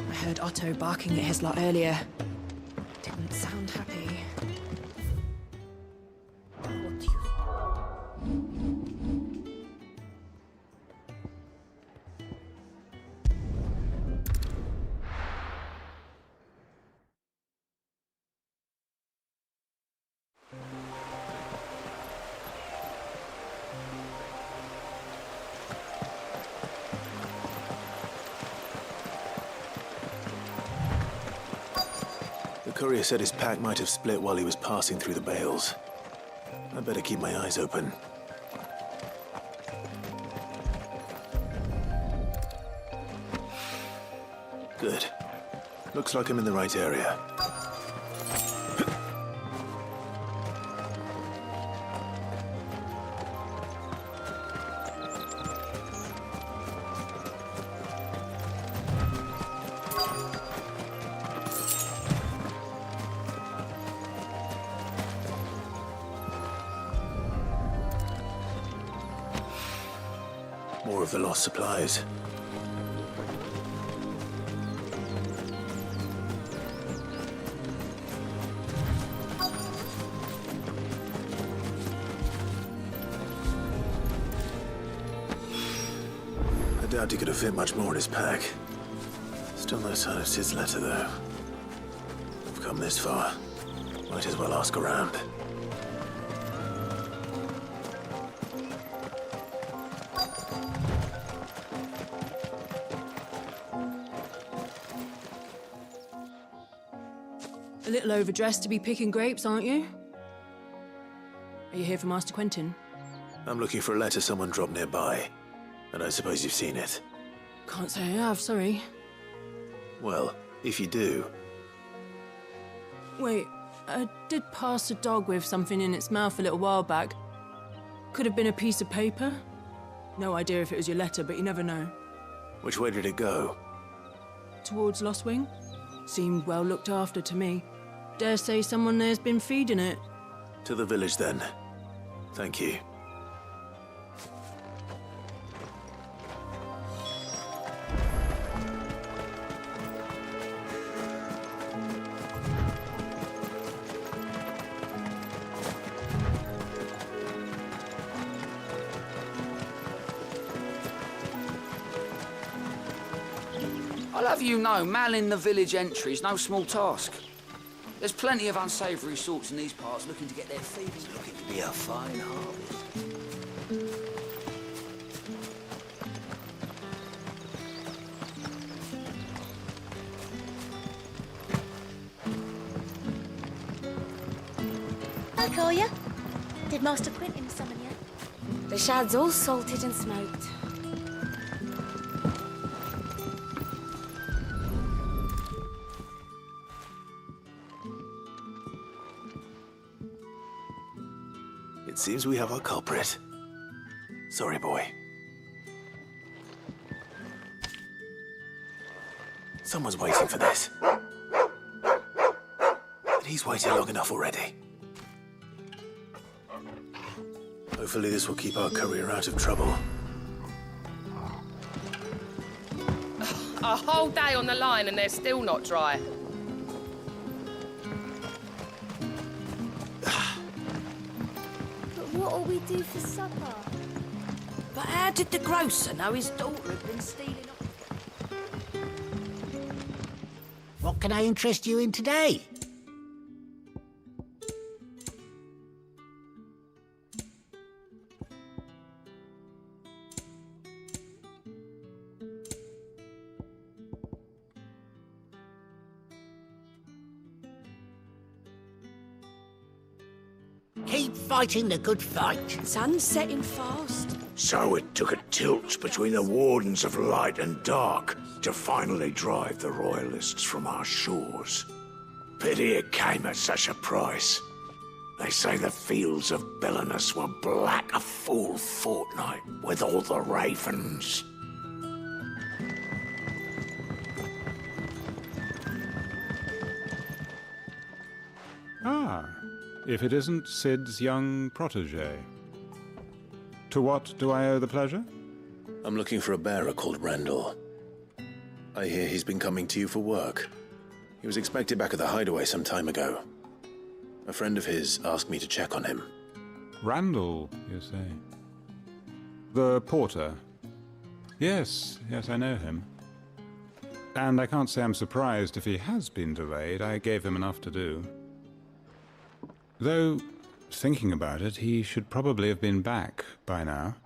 I heard Otto barking at his lot earlier. Didn't sound happy. The courier said his pack might have split while he was passing through the bales. I better keep my eyes open. Good. Looks like I'm in the right area. More of the lost supplies. I doubt he could have fit much more in his pack. Still no sign of Sid's letter, though. I've come this far. Might as well ask around. A little overdressed to be picking grapes, aren't you? Are you here for Master Quentin? I'm looking for a letter someone dropped nearby. And I suppose you've seen it. Can't say I have, sorry. Well, if you do... Wait, I did pass a dog with something in its mouth a little while back. Could have been a piece of paper. No idea if it was your letter, but you never know. Which way did it go? Towards Lost Wing? Seemed well looked after to me. Dare say someone there's been feeding it. To the village, then. Thank you. I'll have you know, manning the village entry is no small task. There's plenty of unsavoury sorts in these parts looking to get their feeding. Looking to be a fine harvest. I call ya. Did Master Quentin summon you? The shad's all salted and smoked. It seems we have our culprit. Sorry, boy. Someone's waiting for this. And he's waited long enough already. Hopefully this will keep our courier out of trouble. A whole day on the line and they're still not dry. What'll we do for supper? But how did the grocer know his daughter had been stealing off? What can I interest you in today? Keep fighting the good fight. Sun's setting fast. So it took a tilt between the Wardens of Light and Dark to finally drive the Royalists from our shores. Pity it came at such a price. They say the fields of Belenus were black a full fortnight with all the ravens. Ah, if it isn't Sid's young protege. To what do I owe the pleasure? I'm looking for a bearer called Randall. I hear he's been coming to you for work. He was expected back at the hideaway some time ago. A friend of his asked me to check on him. Randall, you say? The porter? Yes, I know him. And I can't say I'm surprised if he has been delayed. I gave him enough to do. Though, thinking about it, he should probably have been back by now.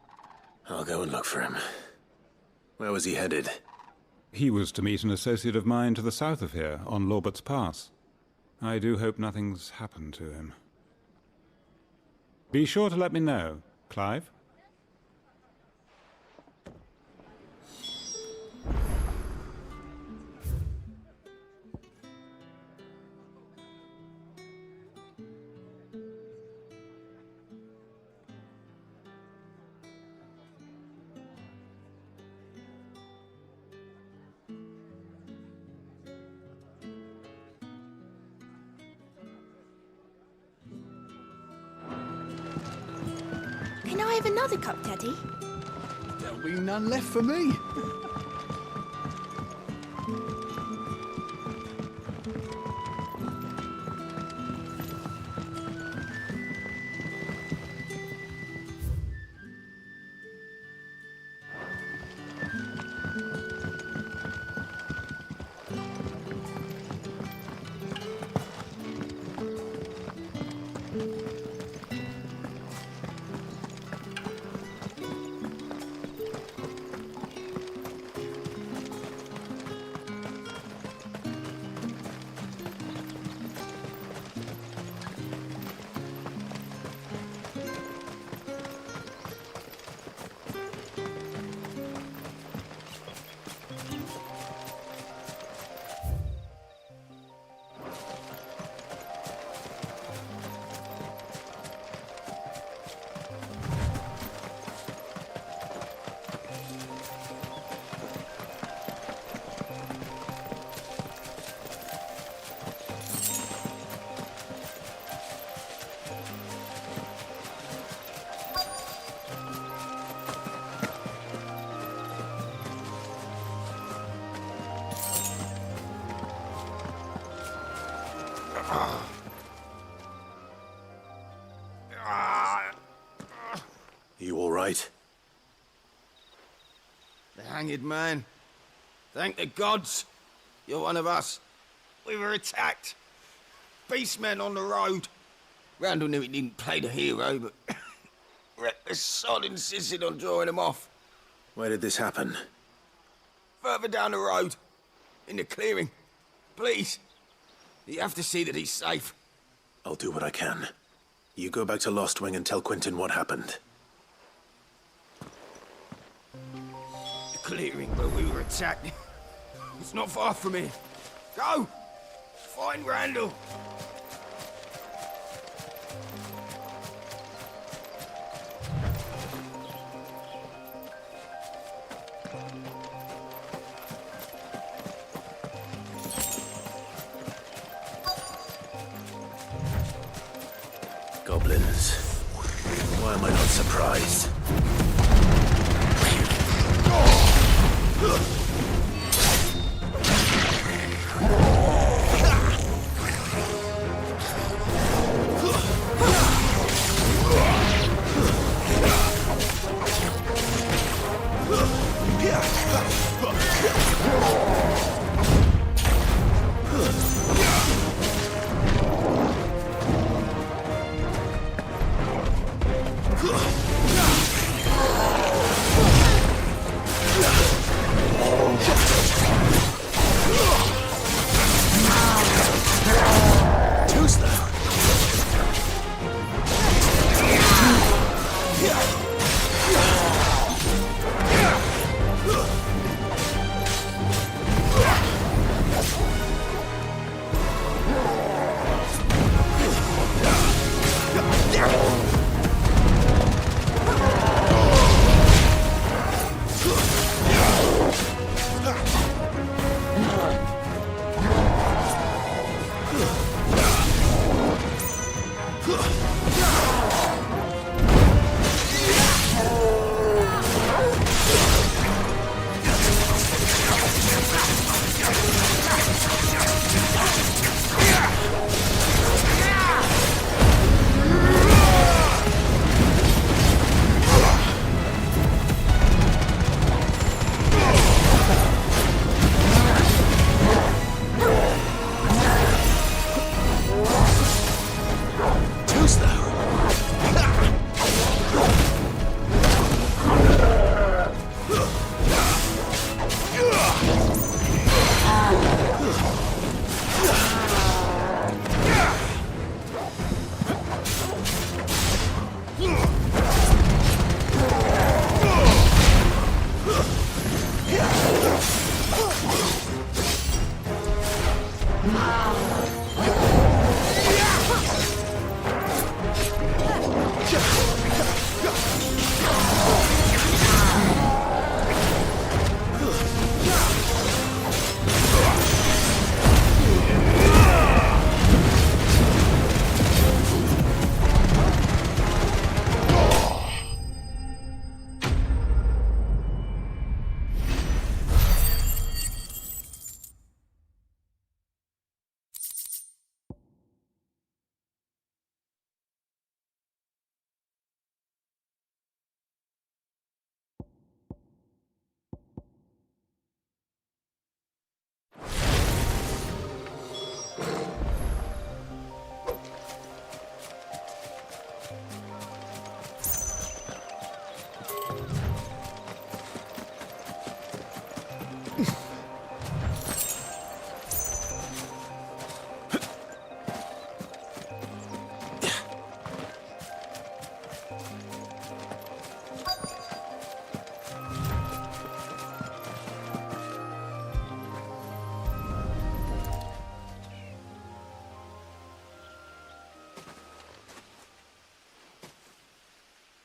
I'll go and look for him. Where was he headed? He was to meet an associate of mine to the south of here, on Lorbert's Pass. I do hope nothing's happened to him. Be sure to let me know, Clive. Can I have another cup, Daddy? There'll be none left for me. You all right? The hanged man. Thank the gods. You're one of us. We were attacked. Beastmen on the road. Randall knew he didn't play the hero, but reckless sod insisted on drawing him off. Where did this happen? Further down the road. In the clearing. Please. You have to see that he's safe. I'll do what I can. You go back to Lost Wing and tell Quentin what happened. The clearing where we were attacked. It's not far from here. Go! Find Randall! Goblins. Why am I not surprised?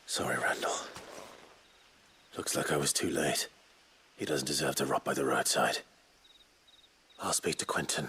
Sorry, Randall. Looks like I was too late. He doesn't deserve to rot by the roadside. I'll speak to Quentin.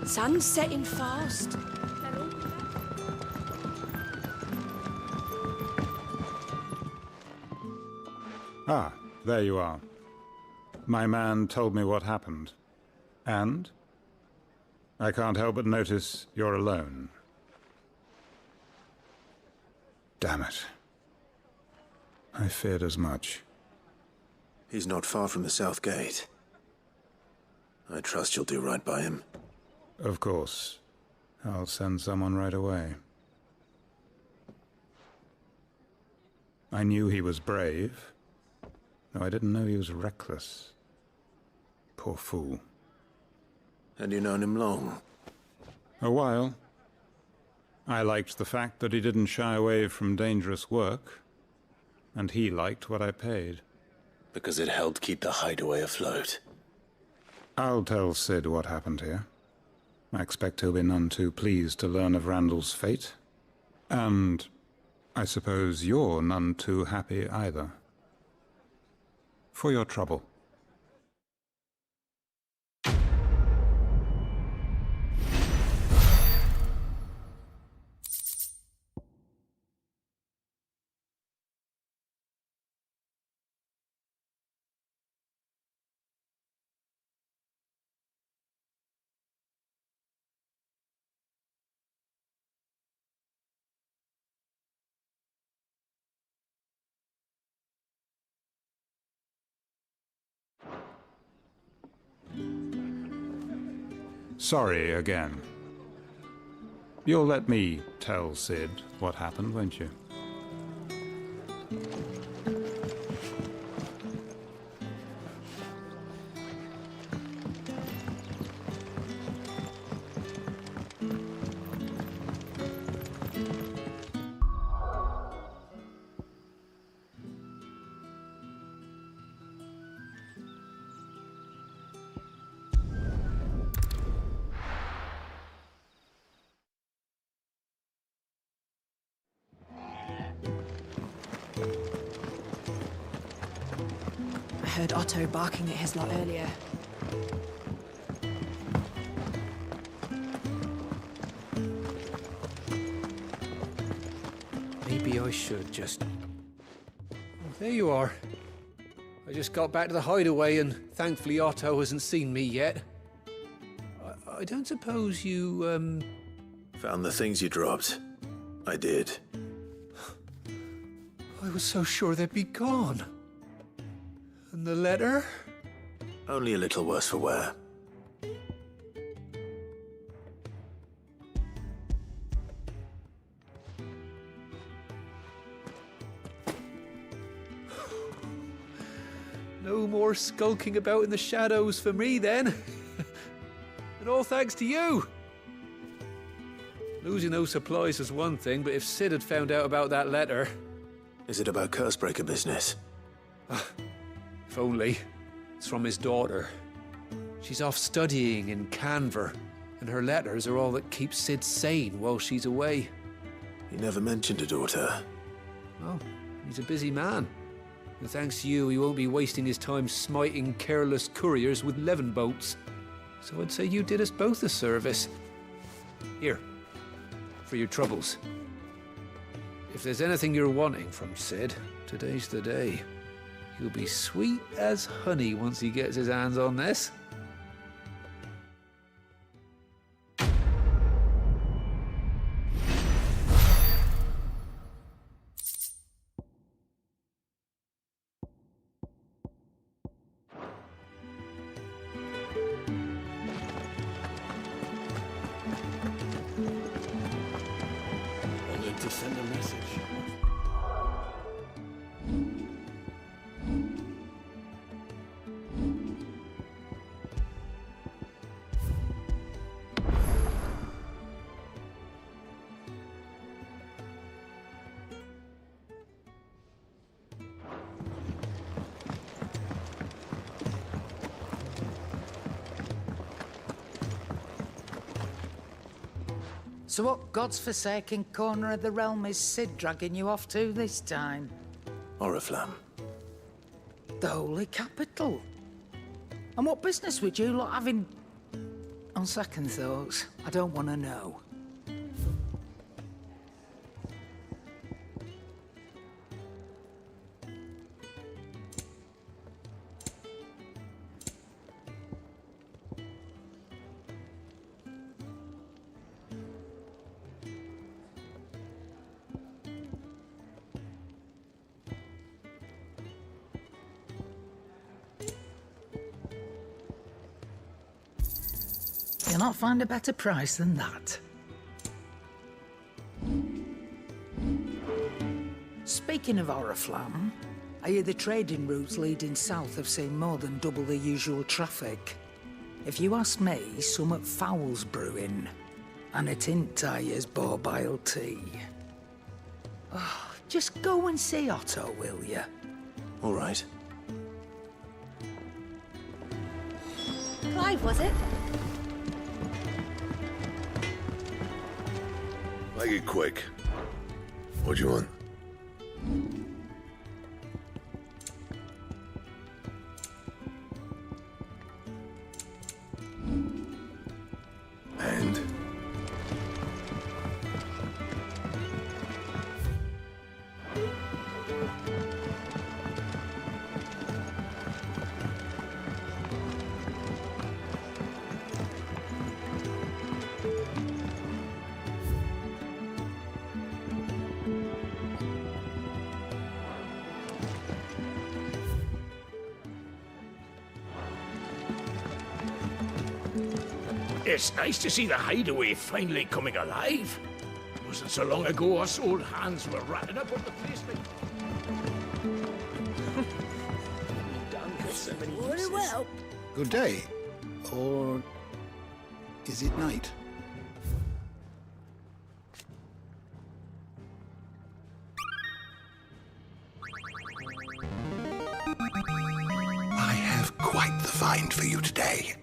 Sun's setting fast. Ah, there you are. My man told me what happened. And? I can't help but notice you're alone. Damn it. I feared as much. He's not far from the South Gate. I trust you'll do right by him. Of course. I'll send someone right away. I knew he was brave, though I didn't know he was reckless. Poor fool. And you known him long? A while. I liked the fact that he didn't shy away from dangerous work, and he liked what I paid. Because it helped keep the hideaway afloat. I'll tell Sid what happened here. I expect he'll be none too pleased to learn of Randall's fate. And I suppose you're none too happy either. For your trouble. Sorry again. You'll let me tell Sid what happened, won't you? I heard Otto barking at his lot earlier. Maybe I should just... Oh, there you are. I just got back to the hideaway and thankfully Otto hasn't seen me yet. I don't suppose you, Found the things you dropped. I did. I was so sure they'd be gone. And the letter? Only a little worse for wear. No more skulking about in the shadows for me, then. And all thanks to you. Losing those supplies is one thing, but if Sid had found out about that letter... Is it about Cursebreaker business? If only. It's from his daughter. She's off studying in Canver, And her letters are all that keep Sid sane while she's away. He never mentioned a daughter. Well, he's a busy man. And thanks to you, he won't be wasting his time smiting careless couriers with levin boats. So I'd say you did us both a service. Here, for your troubles. If there's anything you're wanting from Sid, today's the day. He'll be sweet as honey once he gets his hands on this. To send a message. So what god's-forsaken corner of the realm is Sid dragging you off to this time? Oriflamme. The Holy Capital. And what business would you lot having... On second thoughts, I don't want to know. You'll not find a better price than that. Speaking of Oriflamme, I hear the trading routes leading south have seen more than double the usual traffic. If you ask me, summat foul's brewing, and it ain't Tyre's borbile tea. Oh, just go and see Otto, will you? All right. Clive, was it? Make it quick. What do you want? And? It's nice to see the hideaway finally coming alive. It wasn't so long ago us old hands were ratting up on the place like... Very well. Good day. Or is it night? I have quite the find for you today.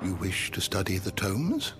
You wish to study the tomes?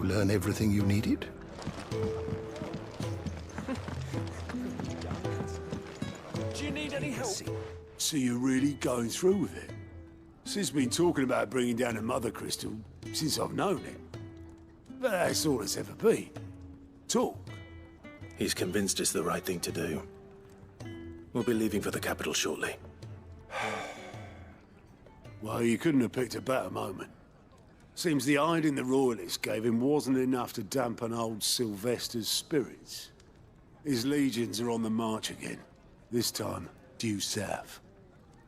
learn everything you needed? Do you need any help? So you're really going through with it? Sid's been talking about bringing down a mother crystal since I've known it. But that's all it's ever been. Talk. He's convinced it's the right thing to do. We'll be leaving for the capital shortly. Well, you couldn't have picked a better moment. Seems the hiding the Royalists gave him wasn't enough to dampen old Sylvester's spirits. His legions are on the march again. This time, due south.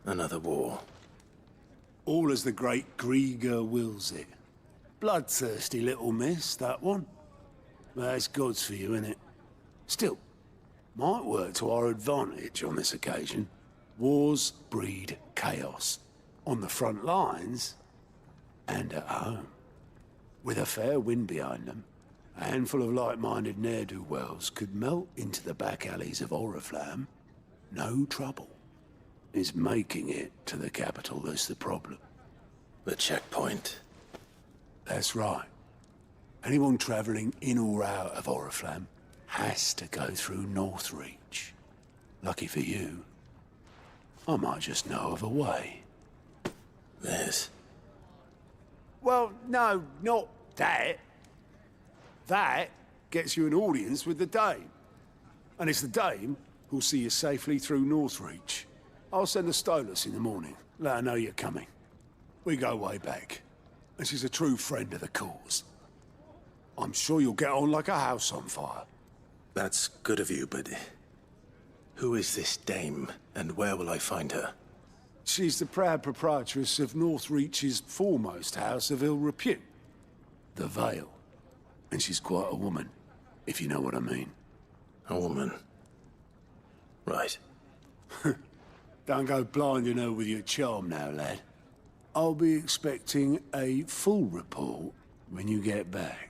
Another war. All as the great Grieger wills it. Bloodthirsty little miss, that one. That's God's for you, innit? Still, might work to our advantage on this occasion. Wars breed chaos. On the front lines, and at home. With a fair wind behind them, a handful of like-minded ne'er-do-wells could melt into the back alleys of Oriflamme. No trouble. It's making it to the capital that's the problem. The checkpoint. That's right. Anyone travelling in or out of Oriflamme has to go through Northreach. Lucky for you, I might just know of a way. This? Well, no, not that. That gets you an audience with the Dame. And it's the Dame who'll see you safely through Northreach. I'll send a Stolas in the morning, let her know you're coming. We go way back, and she's a true friend of the cause. I'm sure you'll get on like a house on fire. That's good of you, but who is this Dame, and where will I find her? She's the proud proprietress of Northreach's foremost house of ill repute, the Vale. And she's quite a woman, if you know what I mean. A woman? Right. Don't go blinding her with your charm now, lad. I'll be expecting a full report when you get back.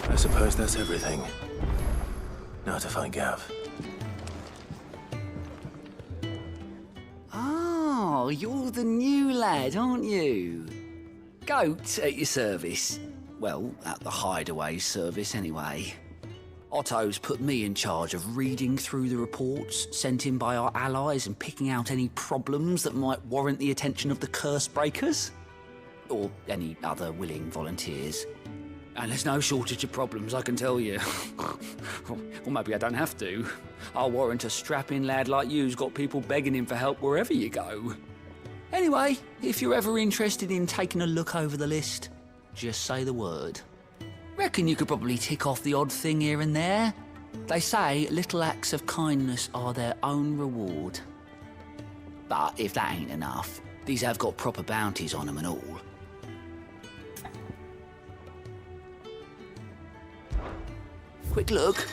I suppose that's everything. Now to find Gav. Oh, you're the new lad, aren't you? Goat at your service. Well, at the Hideaway service, anyway. Otto's put me in charge of reading through the reports sent in by our allies and picking out any problems that might warrant the attention of the curse breakers. Or any other willing volunteers. And there's no shortage of problems, I can tell you. Or maybe I don't have to. I'll warrant a strapping lad like you's got people begging him for help wherever you go. Anyway, if you're ever interested in taking a look over the list, just say the word. Reckon you could probably tick off the odd thing here and there. They say little acts of kindness are their own reward. But if that ain't enough, these have got proper bounties on them and all. Quick look.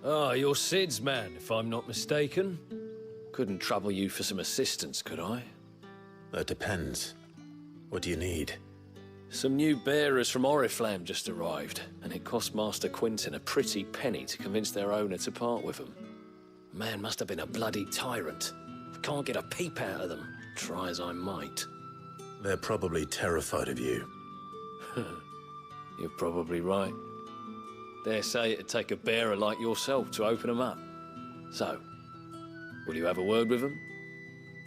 Ah, you're Sid's man, if I'm not mistaken. Couldn't trouble you for some assistance, could I? That depends. What do you need? Some new bearers from Oriflamme just arrived, and it cost Master Quentin a pretty penny to convince their owner to part with them. Man must have been a bloody tyrant. Can't get a peep out of them, try as I might. They're probably terrified of you. You're probably right. Dare say it'd take a bearer like yourself to open them up. So, will you have a word with them?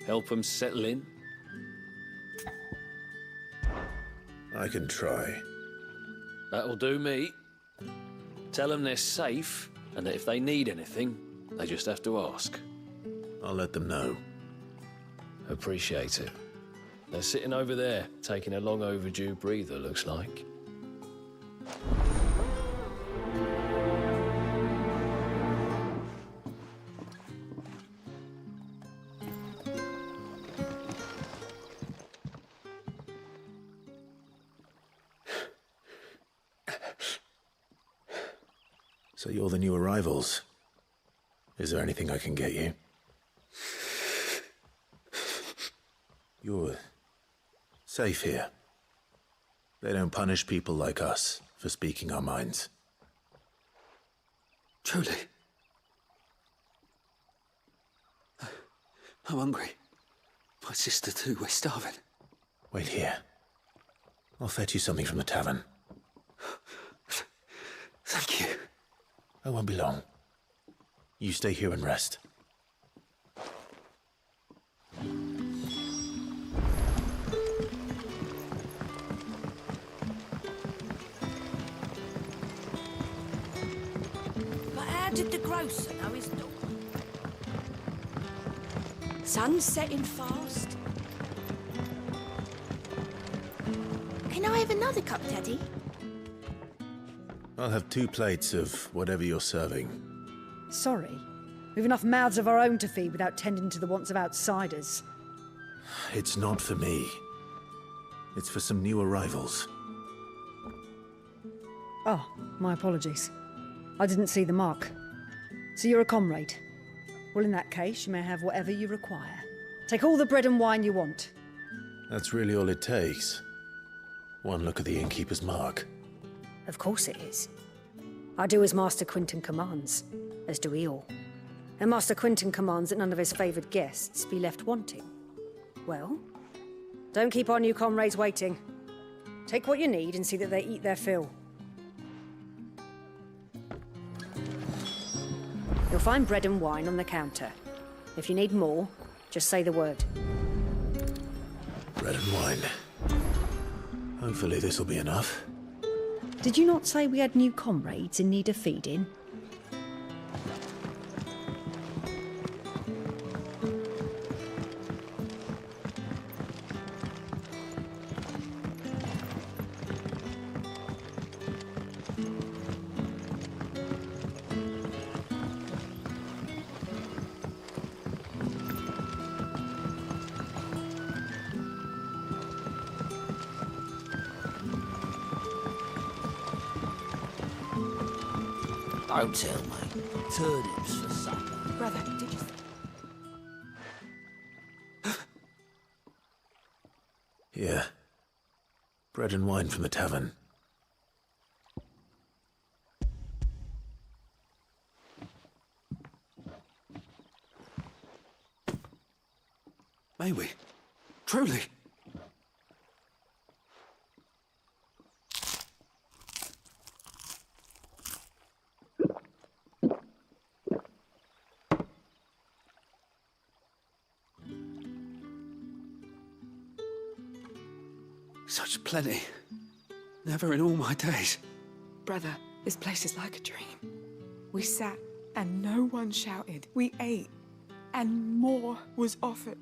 Help them settle in? I can try. That'll do me. Tell them they're safe, and that if they need anything, they just have to ask. I'll let them know. Appreciate it. They're sitting over there, taking a long overdue breather, looks like. So you're the new arrivals. Is there anything I can get you? You're safe here. They don't punish people like us for speaking our minds. Truly. I'm hungry. My sister too, we're starving. Wait here. I'll fetch you something from the tavern. Thank you. I won't be long. You stay here and rest. But how did the grocer know his daughter? Sun's setting fast. Can I have another cup, Daddy? I'll have 2 plates of whatever you're serving. Sorry. We've enough mouths of our own to feed without tending to the wants of outsiders. It's not for me. It's for some new arrivals. Oh, my apologies. I didn't see the mark. So you're a comrade. Well, in that case, you may have whatever you require. Take all the bread and wine you want. That's really all it takes. One look at the innkeeper's mark. Of course it is. I do as Master Quentin commands, as do we all. And Master Quentin commands that none of his favoured guests be left wanting. Well, don't keep our new comrades waiting. Take what you need and see that they eat their fill. You'll find bread and wine on the counter. If you need more, just say the word. Bread and wine. Hopefully this'll be enough. Did you not say we had new comrades in need of feeding? Don't tell me. Turnips for supper. Brother, did you... Here. Bread and wine from the tavern. May we? Truly? Such plenty. Never in all my days. Brother, this place is like a dream. We sat and no one shouted. We ate and more was offered.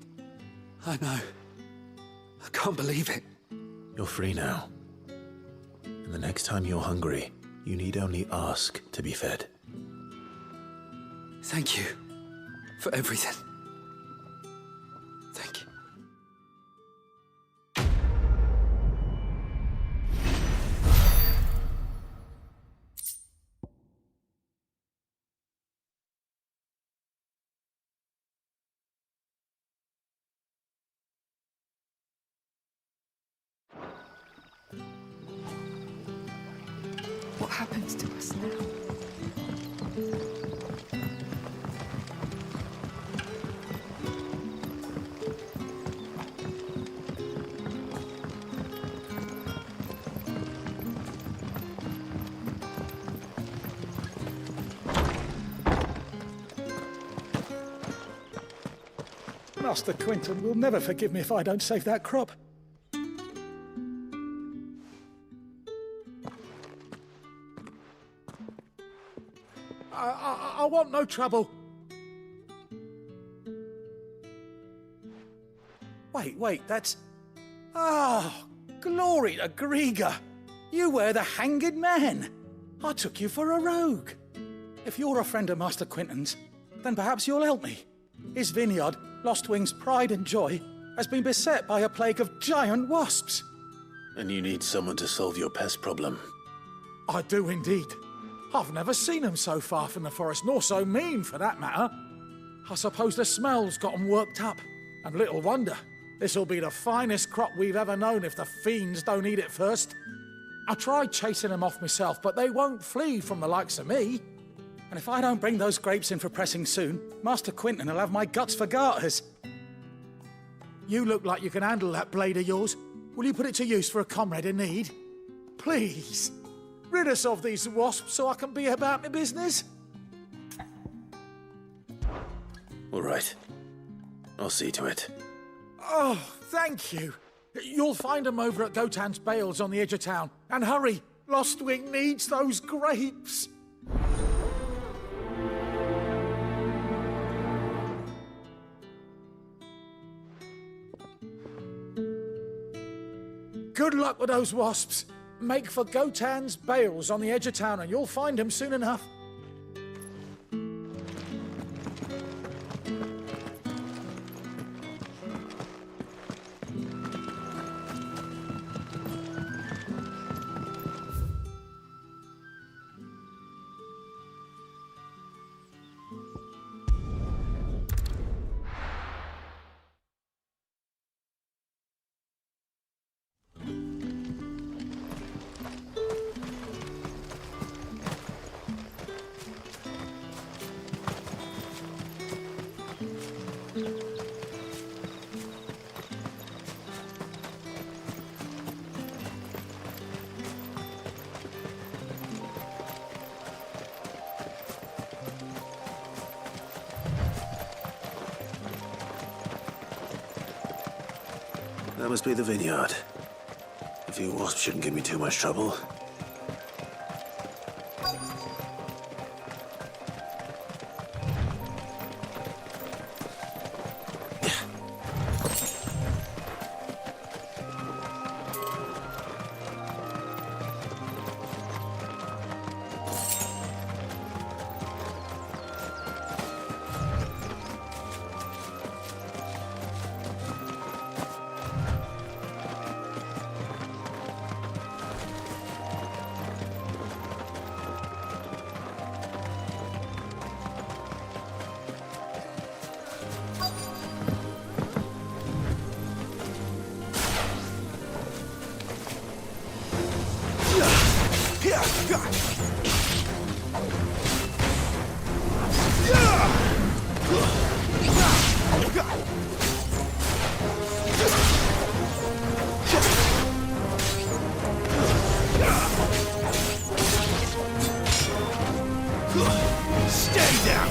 I know. I can't believe it. You're free now. And the next time you're hungry, you need only ask to be fed. Thank you for everything. What happens to us now? Master Quinton will never forgive me if I don't save that crop. I want no trouble. Wait, that's... Oh, glory to Grieger. You were the hanged man. I took you for a rogue. If you're a friend of Master Quinton's, then perhaps you'll help me. His vineyard, Lostwing's pride and joy, has been beset by a plague of giant wasps. And you need someone to solve your pest problem. I do indeed. I've never seen them so far from the forest, nor so mean, for that matter. I suppose the smell's got them worked up. And little wonder. This'll be the finest crop we've ever known if the fiends don't eat it first. I tried chasing them off myself, but they won't flee from the likes of me. And if I don't bring those grapes in for pressing soon, Master Quinton will have my guts for garters. You look like you can handle that blade of yours. Will you put it to use for a comrade in need? Please, rid us of these wasps so I can be about my business. All right. I'll see to it. Oh, thank you. You'll find them over at Gotan's Bales on the edge of town. And hurry, Lostwing needs those grapes. Good luck with those wasps. Make for Gotan's Bales on the edge of town and you'll find them soon enough. That must be the vineyard. A few wasps shouldn't give me too much trouble. Stay down!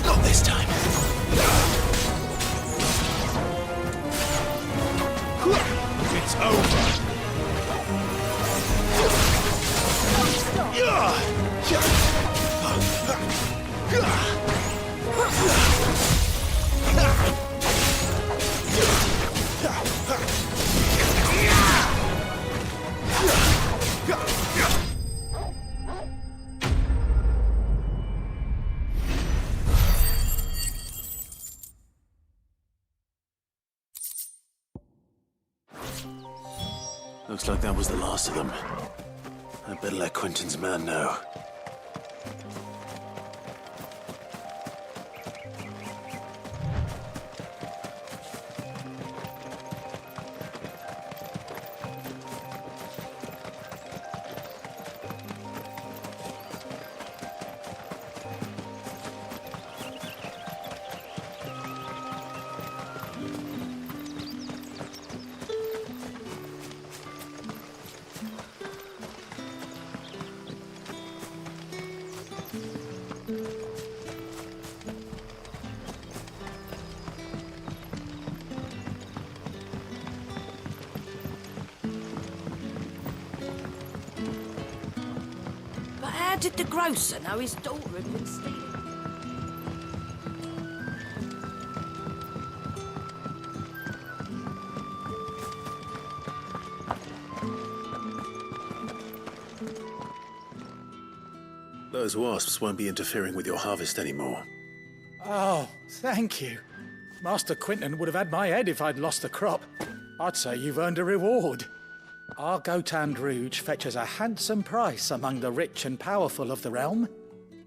Not this time. It's over! Looks like that was the last of them. I'd better let Quentin's man know. How did the grocer know his daughter had been stealing? Those wasps won't be interfering with your harvest anymore. Oh, thank you. Master Quentin would have had my head if I'd lost the crop. I'd say you've earned a reward. Our Gotand Rouge fetches a handsome price among the rich and powerful of the realm.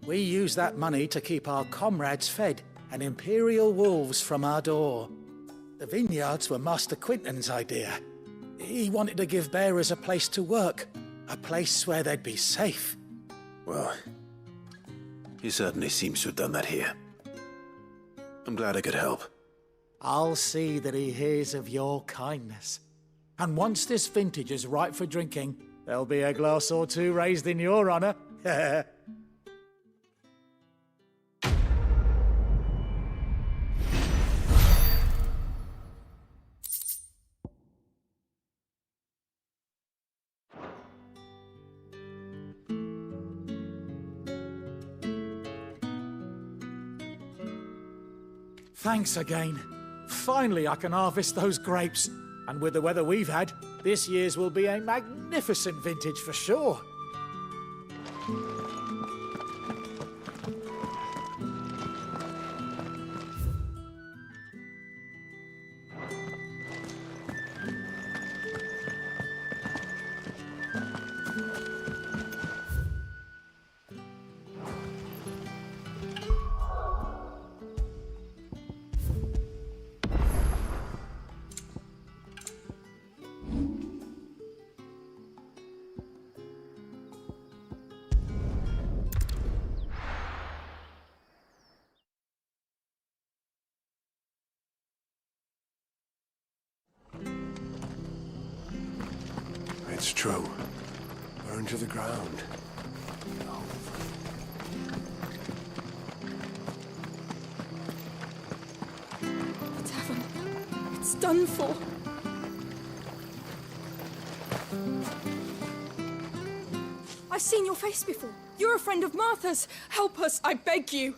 We use that money to keep our comrades fed and imperial wolves from our door. The vineyards were Master Quentin's idea. He wanted to give bearers a place to work, a place where they'd be safe. Well, he certainly seems to have done that here. I'm glad I could help. I'll see that he hears of your kindness. And once this vintage is ripe for drinking, there'll be a glass or two raised in your honor. Thanks again. Finally, I can harvest those grapes. And with the weather we've had, this year's will be a magnificent vintage for sure. It's true. Burned to the ground. The tavern. It's done for. I've seen your face before. You're a friend of Martha's. Help us, I beg you.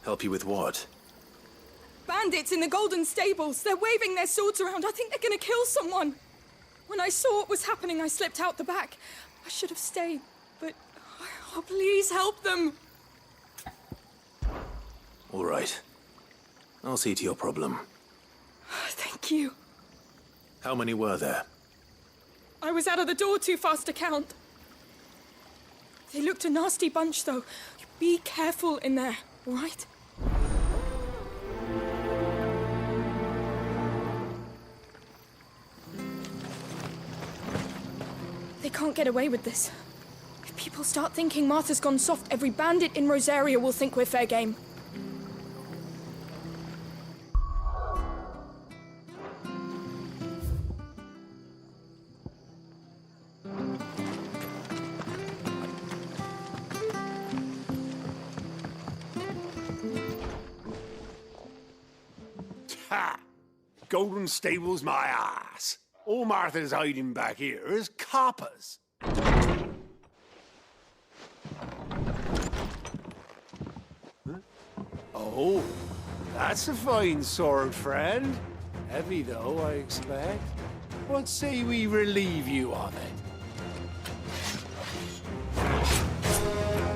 Help you with what? Bandits in the Golden Stables. They're waving their swords around. I think they're gonna kill someone. When I saw what was happening, I slipped out the back. I should have stayed, but... Oh, please help them. All right. I'll see to your problem. Thank you. How many were there? I was out of the door too fast to count. They looked a nasty bunch, though. Be careful in there, all right? They can't get away with this. If people start thinking Martha's gone soft, every bandit in Rosaria will think we're fair game. Ha! Golden Stables my ass. All Martha's hiding back here is coppers. Huh? Oh, that's a fine sword, friend. Heavy, though, I expect. What say we relieve you of it?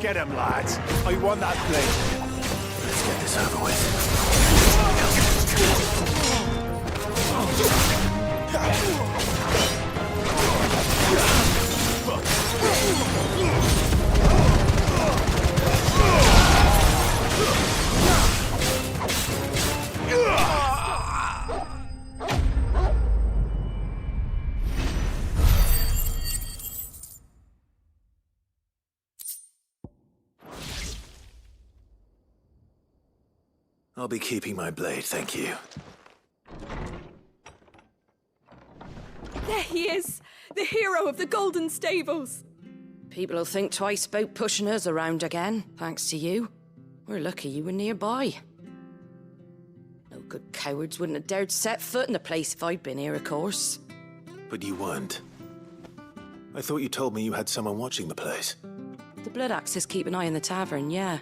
Get him, lads. I want that blade. Let's get this over with. I'll be keeping my blade, thank you. There he is! The hero of the Golden Stables! People'll think twice about pushing us around again, thanks to you. We're lucky you were nearby. No good cowards wouldn't have dared set foot in the place if I'd been here, of course. But you weren't. I thought you told me you had someone watching the place. The Blood Axes keep an eye on the tavern, yeah.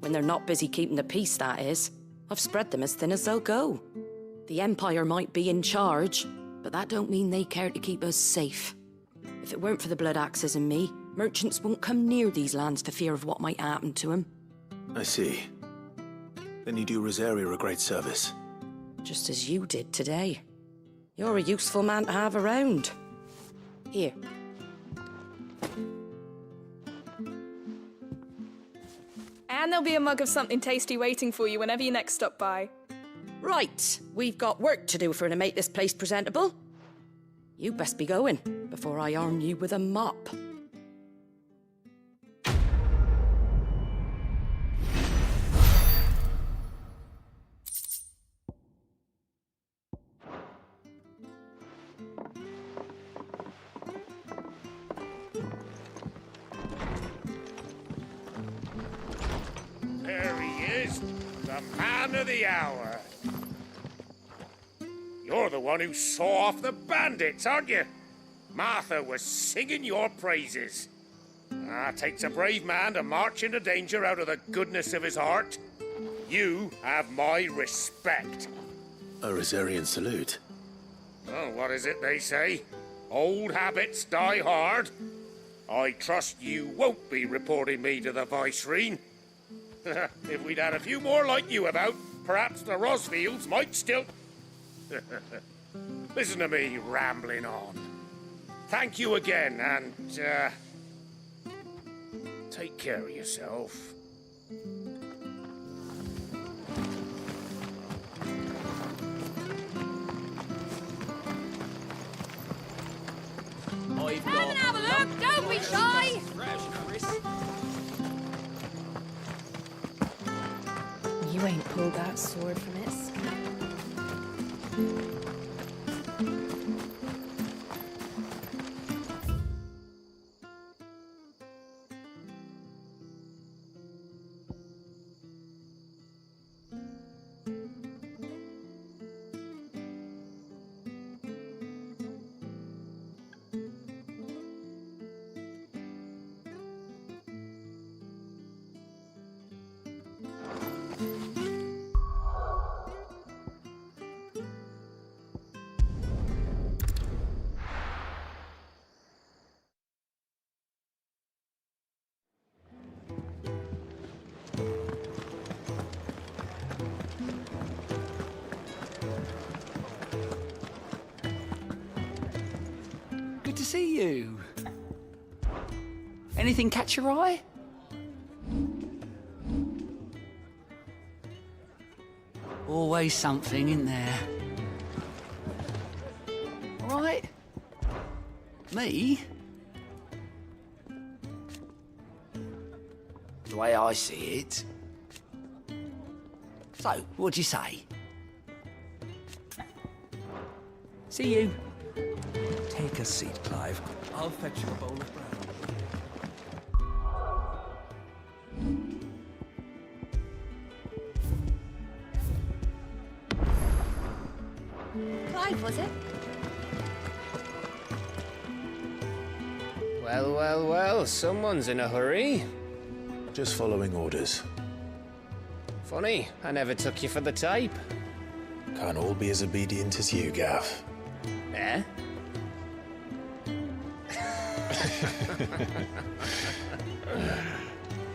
When they're not busy keeping the peace, that is. I've spread them as thin as they'll go. The Empire might be in charge, but that don't mean they care to keep us safe. If it weren't for the Blood Axes and me, merchants won't come near these lands for fear of what might happen to them. I see. Then you do Rosaria a great service. Just as you did today. You're a useful man to have around. Here. And there'll be a mug of something tasty waiting for you whenever you next stop by. Right, we've got work to do if we're to make this place presentable. You best be going, before I arm you with a mop. There he is, the man of the hour. You're the one who saw off the bandits, aren't you? Martha was singing your praises. Takes a brave man to march into danger out of the goodness of his heart. You have my respect. A Rosarian salute. Oh, what is it they say? Old habits die hard. I trust you won't be reporting me to the Viceroy. If we'd had a few more like you about, perhaps the Rosfields might still... Listen to me rambling on. Thank you again, and, take care of yourself. Come and have a look, don't be shy! You ain't pulled that sword from its scabbard. Good to see you. Anything catch your eye? Always something in there. All right? Me? The way I see it. So, what'd you say? See you. Take a seat, Clive. I'll fetch you a bowl of brown. Clive, was it? Well, well, well, someone's in a hurry. Just following orders. Funny, I never took you for the type. Can't all be as obedient as you, Gav. Eh?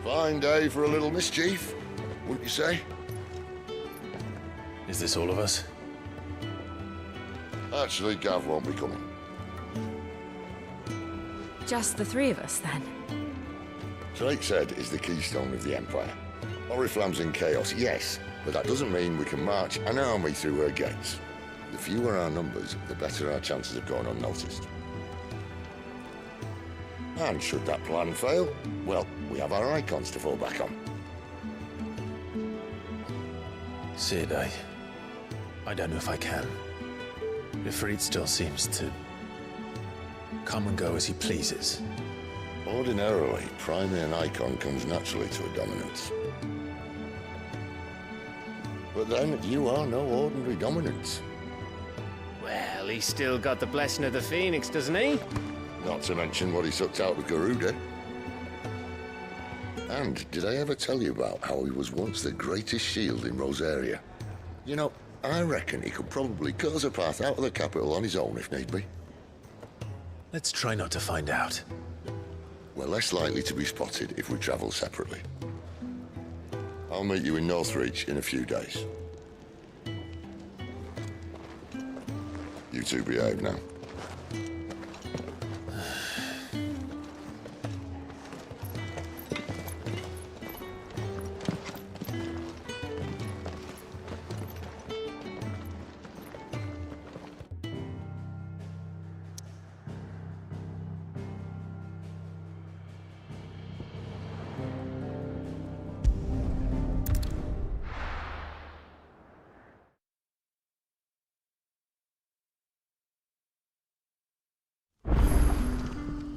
Fine day for a little mischief, wouldn't you say? Is this all of us? Actually, Gav won't be coming. Just the three of us, then? Drake's Head is the keystone of the Empire. Oriflamme's in chaos, yes, but that doesn't mean we can march an army through her gates. The fewer our numbers, the better our chances of going unnoticed. And should that plan fail, well, we have our icons to fall back on. Sid, I don't know if I can. Ifrit still seems to come and go as he pleases. Ordinarily, priming an icon comes naturally to a dominance. But then, you are no ordinary dominance. Well, he's still got the blessing of the Phoenix, doesn't he? Not to mention what he sucked out of Garuda. And did I ever tell you about how he was once the greatest shield in Rosaria? You know, I reckon he could probably cut us a path out of the capital on his own if need be. Let's try not to find out. We're less likely to be spotted if we travel separately. I'll meet you in Northreach in a few days. You two behave now.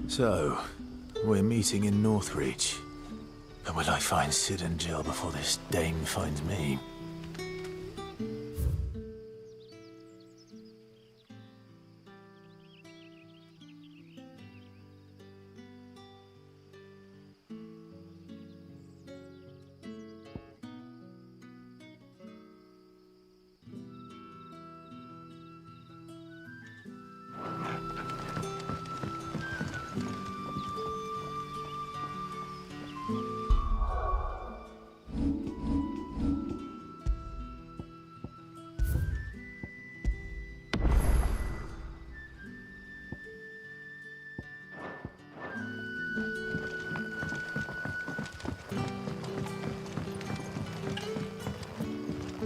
So, we're meeting in Northreach. But will I find Sid and Jill before this dame finds me?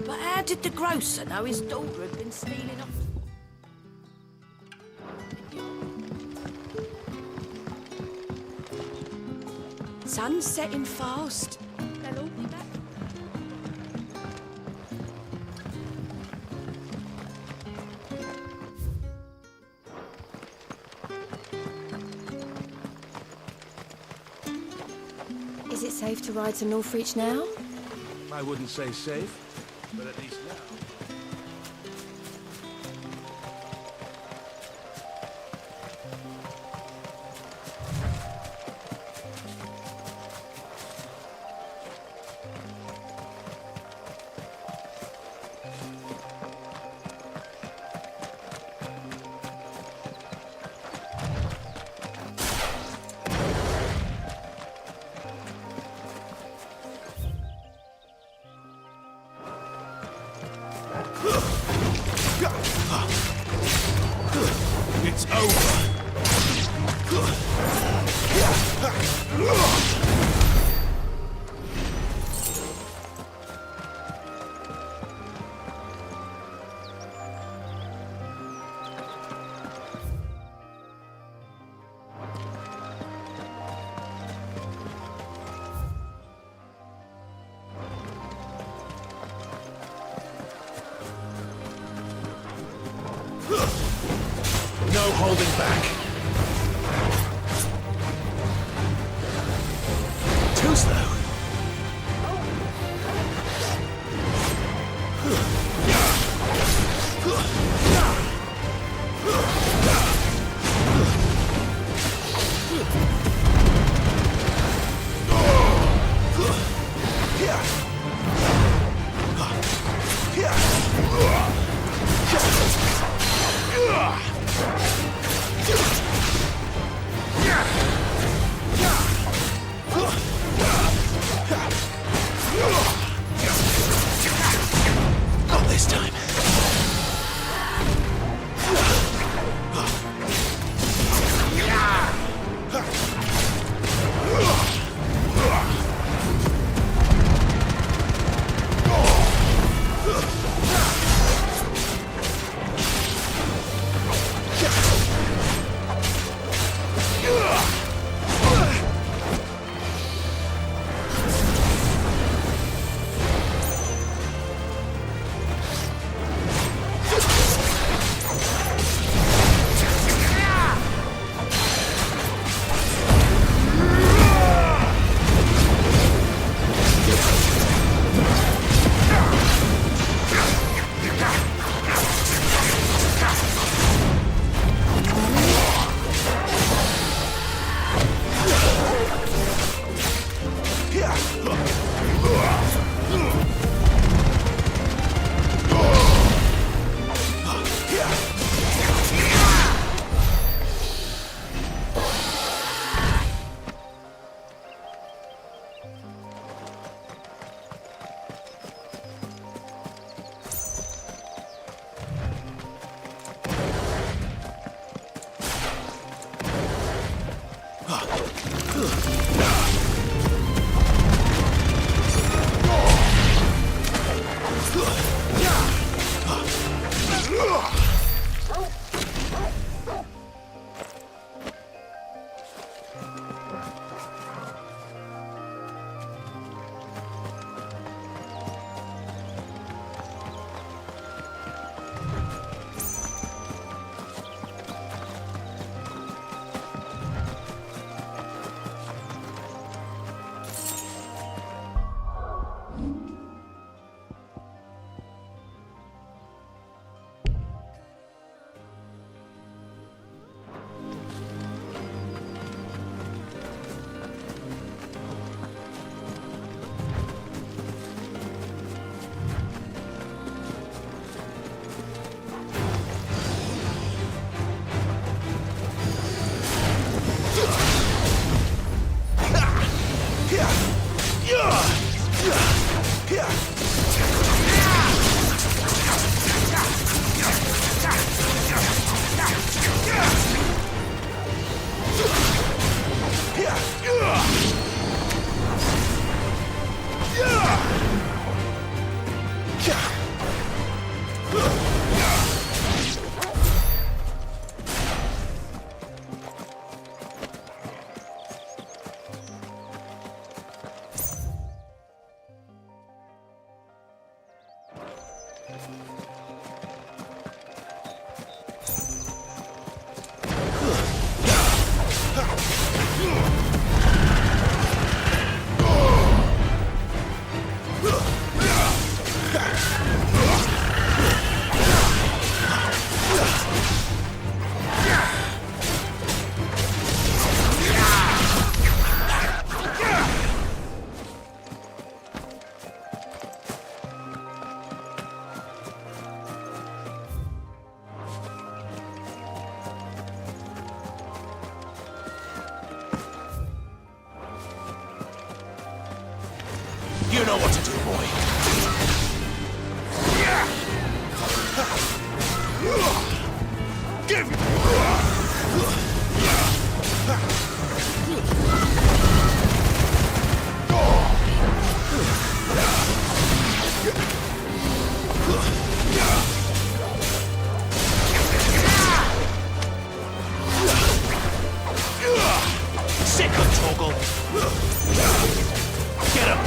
But how did the grocer know his daughter had been stealing off? Sun's setting fast. They'll all be back. Is it safe to ride to Northreach now? I wouldn't say safe, but at least now. It's over. No holding back. Too slow. You know what to do, boy. Give me. Sick of Toggle. Get him.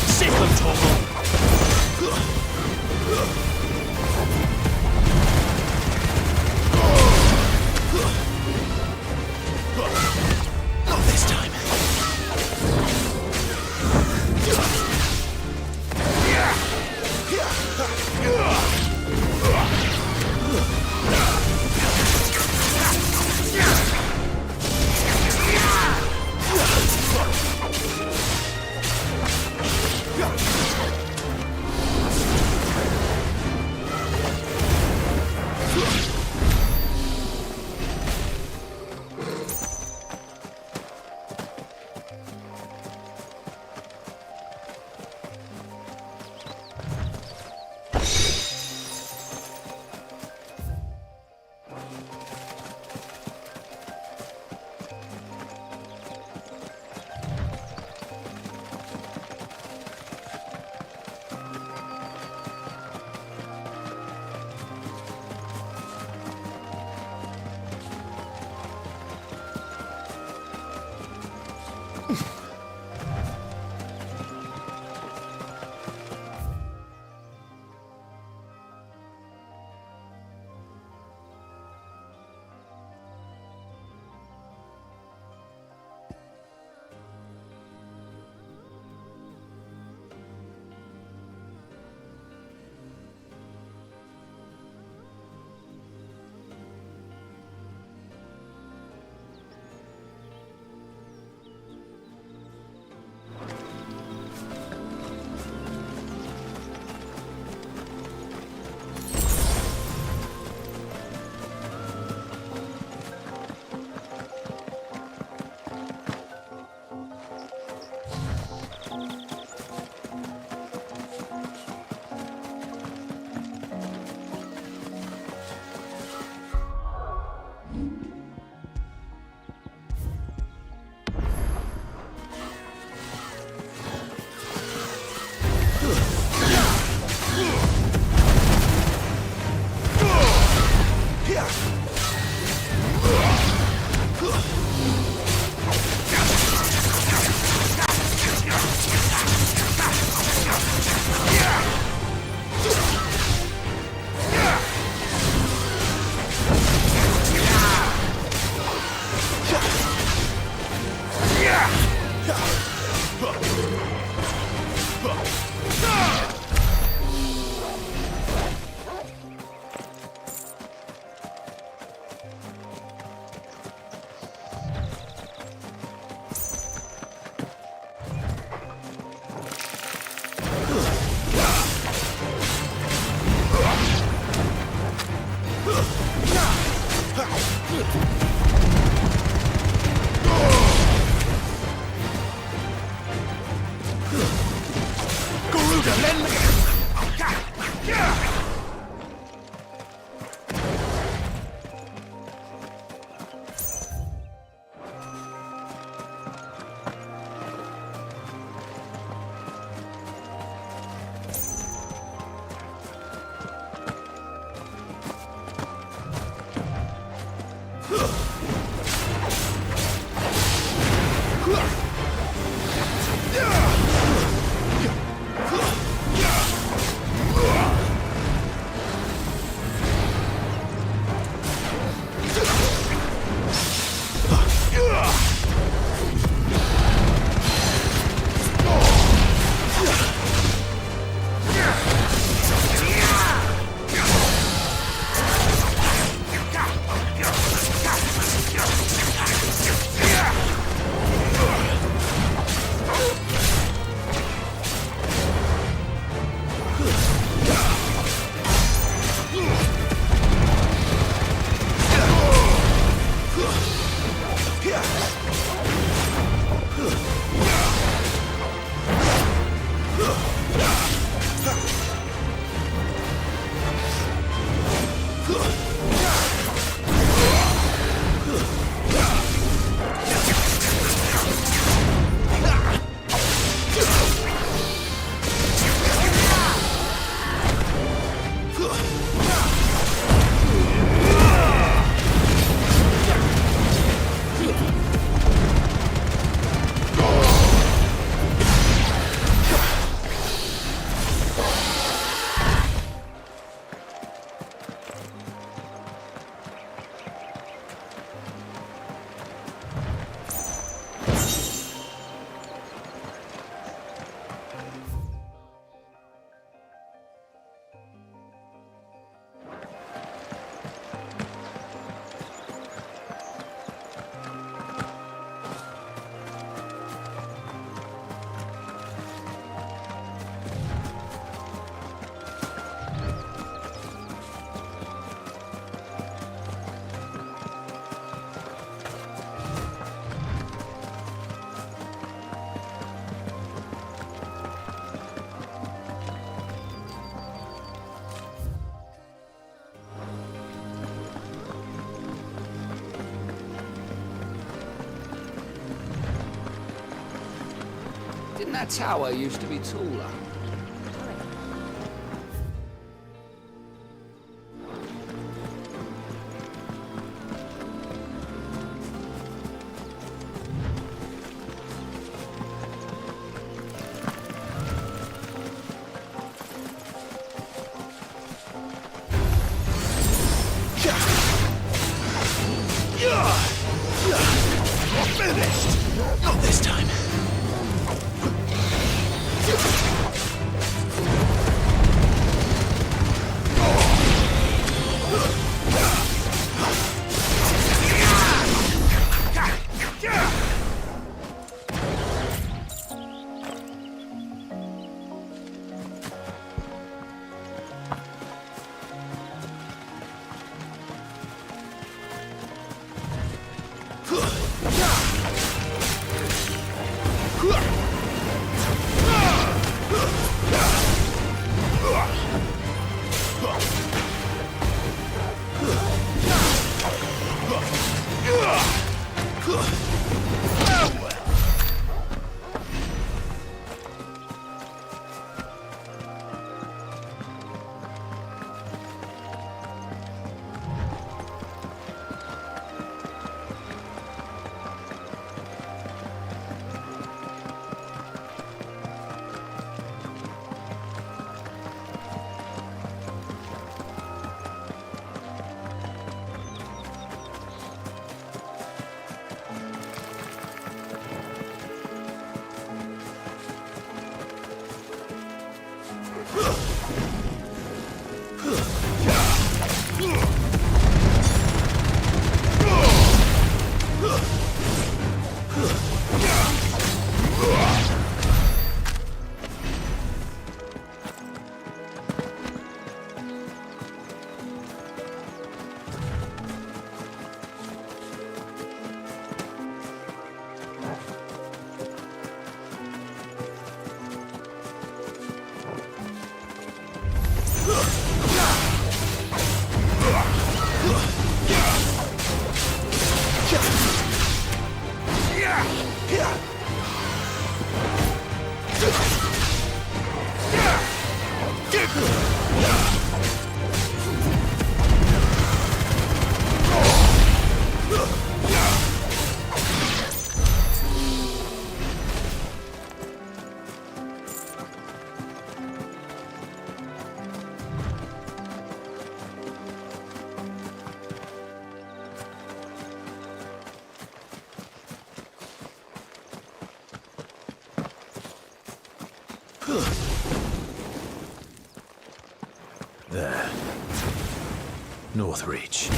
Sick of Toggle. Not this time. Didn't that tower used to be taller? Finished! Not this time. There. North Reach.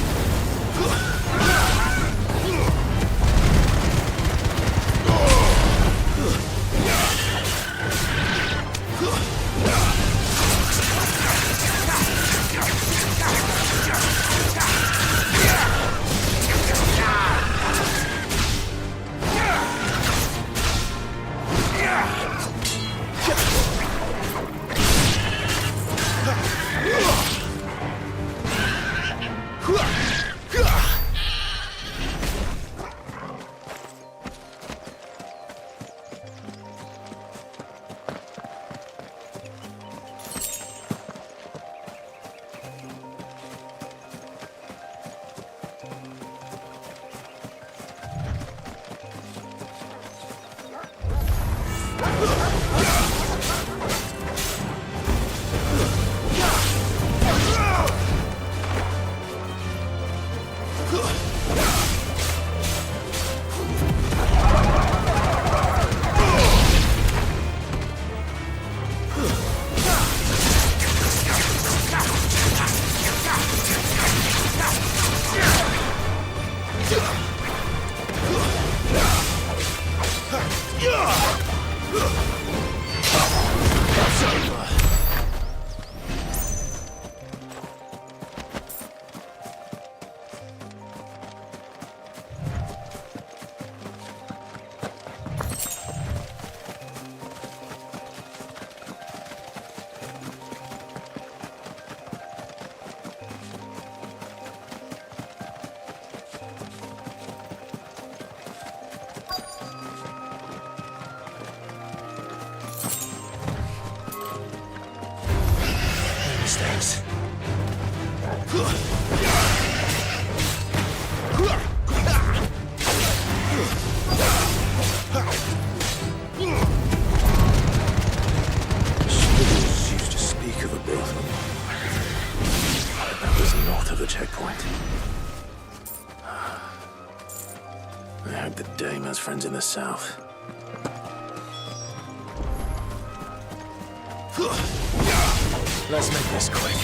Mistakes. Schmiggles used to speak of a brothel. That was north of the checkpoint. I hope the dame has friends in the south. Let's make this quick.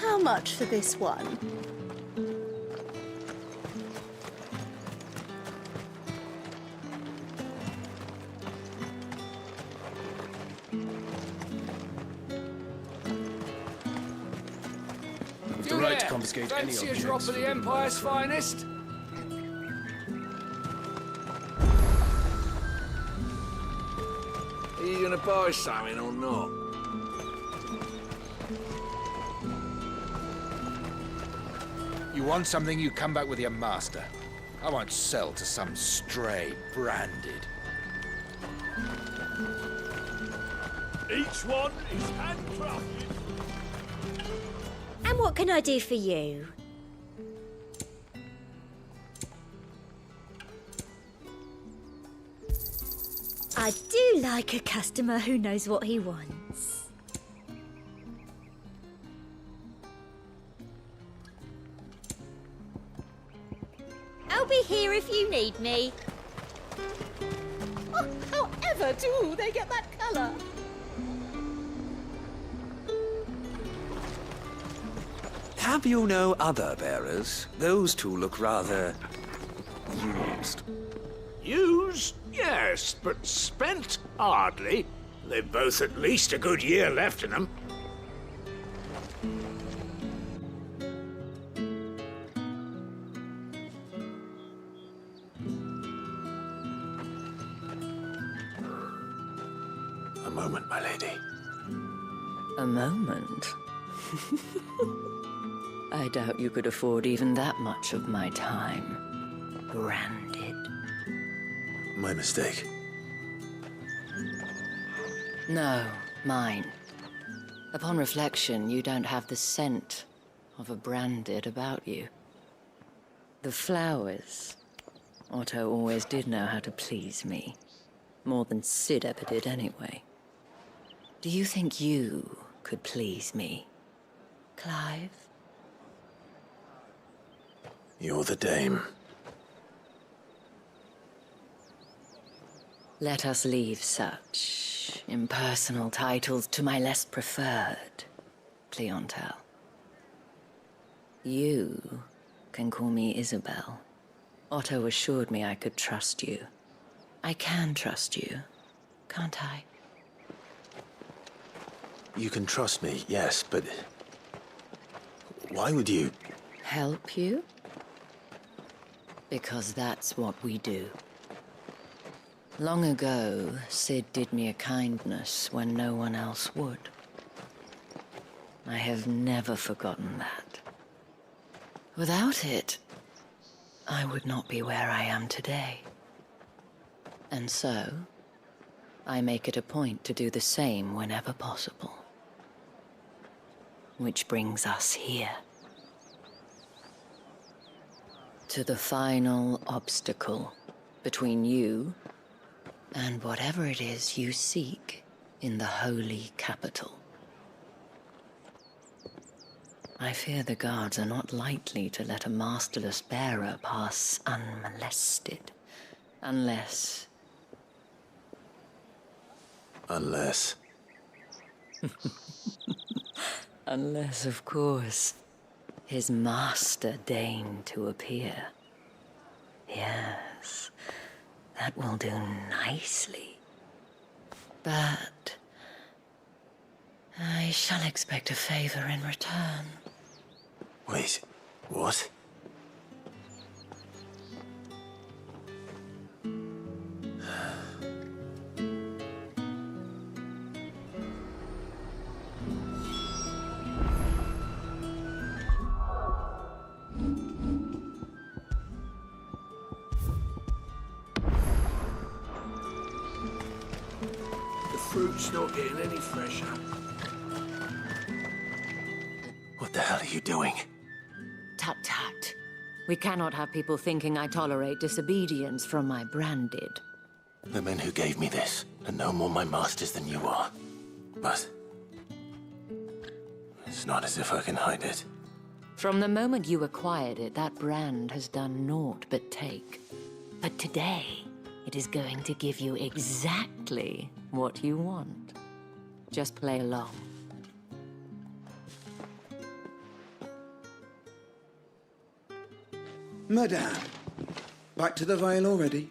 How much for this one? The right to confiscate any objects. Fancy a drop of the Empire's finest? Are you gonna buy something or not? You want something, you come back with your master. I won't sell to some stray branded. Each one is handcrafted. And what can I do for you? I do like a customer who knows what he wants. I'll be here if you need me. Oh, however do they get that colour? Have you no other bearers? Those two look rather used. Used? Yes, but spent? Hardly. They've both at least a good year left in them. A moment, my lady. A moment? I doubt you could afford even that much of my time. Branded. My mistake. No, mine. Upon reflection, you don't have the scent of a branded about you. The flowers. Otto always did know how to please me. More than Sid ever did anyway. Do you think you could please me, Clive? You're the dame. Let us leave such impersonal titles to my less preferred clientele. You can call me Isabel. Otto assured me I could trust you. I can trust you, can't I? You can trust me, yes, but why would you? Help you? Because that's what we do. Long ago, Sid did me a kindness when no one else would. I have never forgotten that. Without it, I would not be where I am today. And so, I make it a point to do the same whenever possible. Which brings us here. To the final obstacle between you and whatever it is you seek in the holy capital. I fear the guards are not likely to let a masterless bearer pass unmolested, unless... Unless... Unless, of course, his master deigned to appear. Yes. Yes. That will do nicely. But I shall expect a favor in return. Wait, what? Fruit's not getting any fresher. What the hell are you doing? Tut tut. We cannot have people thinking I tolerate disobedience from my branded. The men who gave me this are no more my masters than you are. But it's not as if I can hide it. From the moment you acquired it, that brand has done naught but take. But today, it is going to give you exactly what you want. Just play along. Madame, back to the Vale already?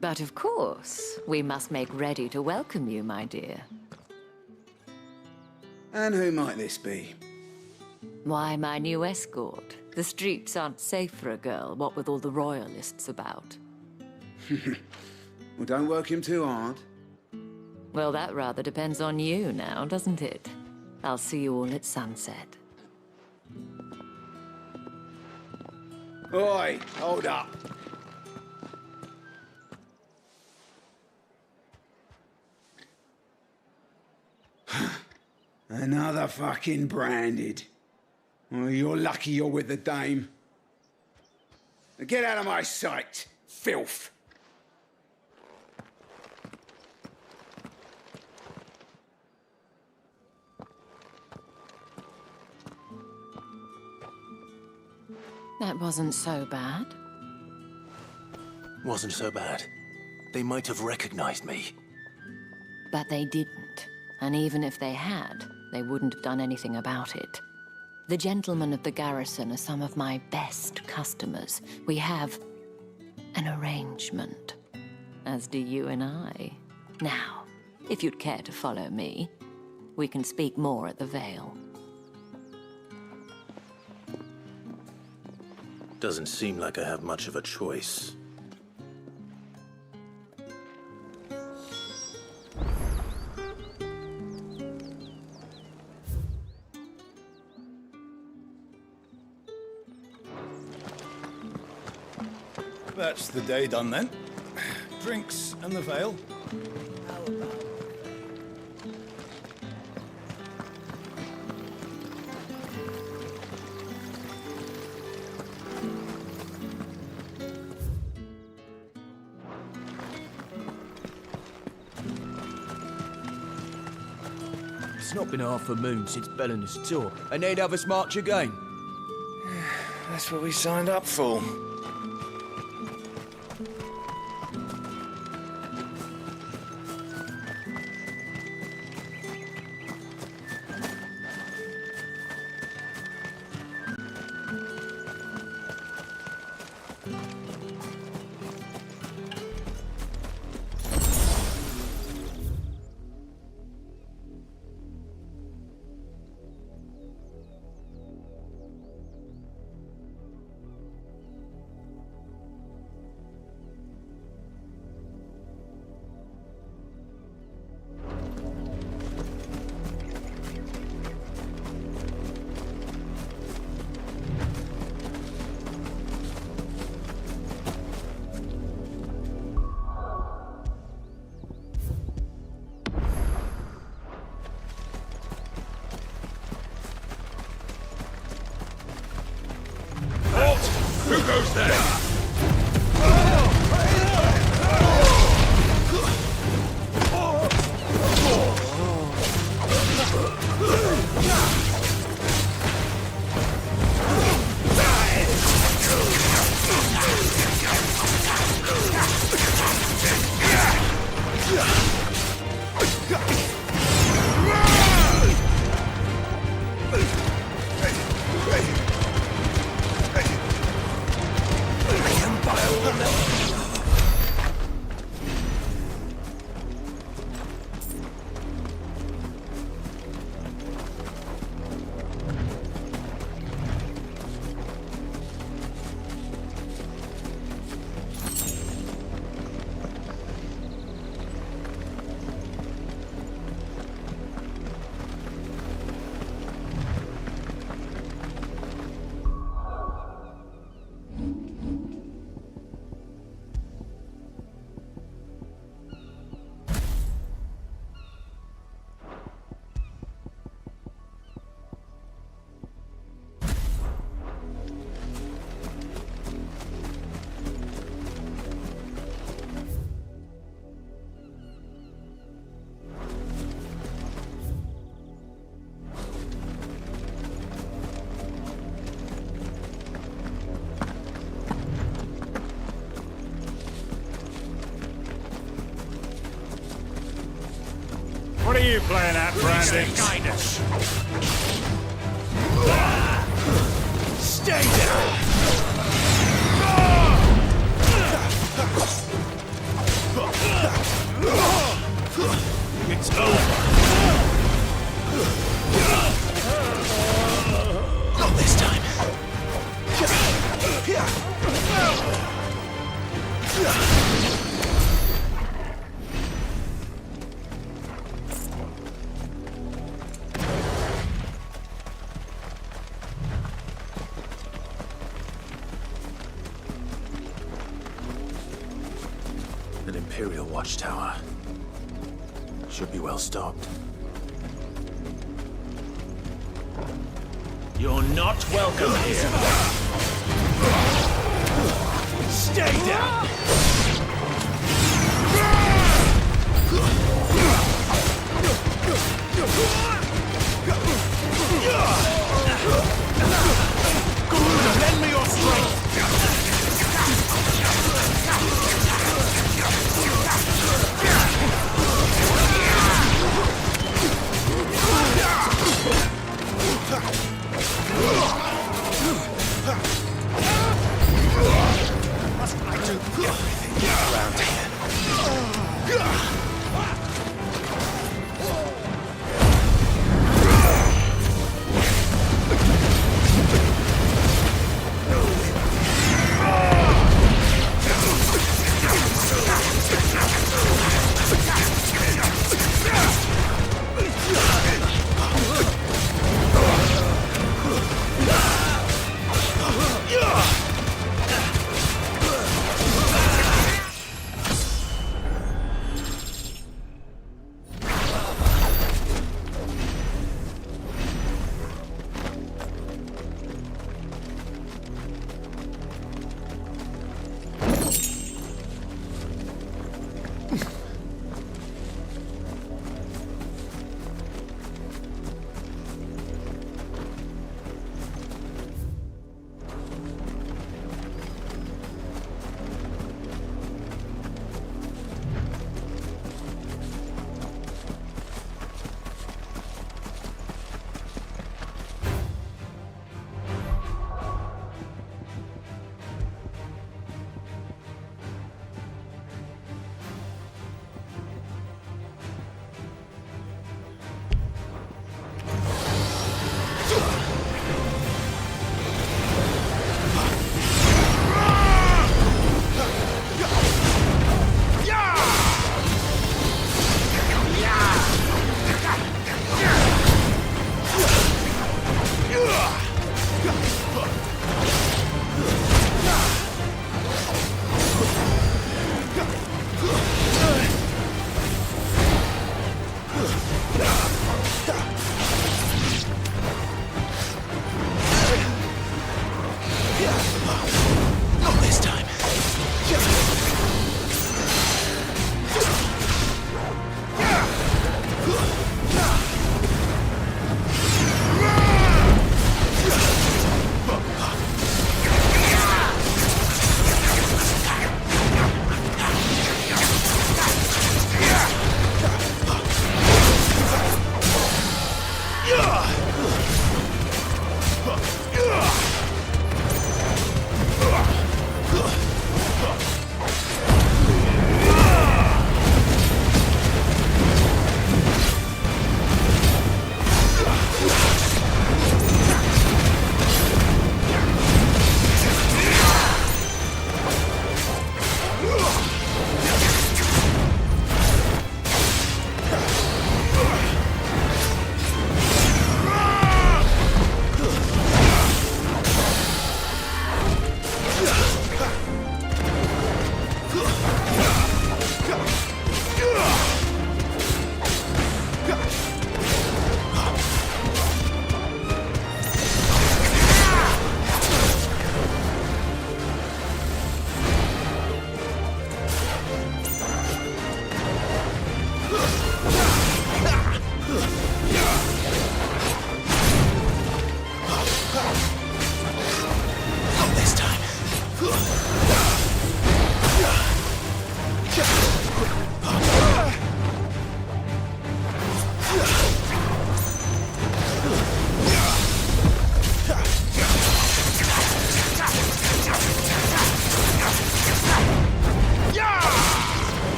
But of course, we must make ready to welcome you, my dear. And who might this be? Why, my new escort. The streets aren't safe for a girl, what with all the royalists about. Well, don't work him too hard. Well, that rather depends on you now, doesn't it? I'll see you all at sunset. Oi, hold up. Another fucking branded. Well, you're lucky you're with the dame. Now get out of my sight, filth. That wasn't so bad. Wasn't so bad. They might have recognized me. But they didn't. And even if they had, they wouldn't have done anything about it. The gentlemen of the garrison are some of my best customers. We have an arrangement, as do you and I. Now, if you'd care to follow me, we can speak more at the Vale. Doesn't seem like I have much of a choice. That's the day done then. Drinks and the Vale. It's not been half a moon since Bellinger's tour, and they'd have us march again. That's what we signed up for. Who goes there? you playing at, Brandon? Guide us. Stay down! It's over. Not this time. An Imperial watchtower. Should be well stocked. You're not welcome here. Stay down! Lend me your strength! Must I do everything around here?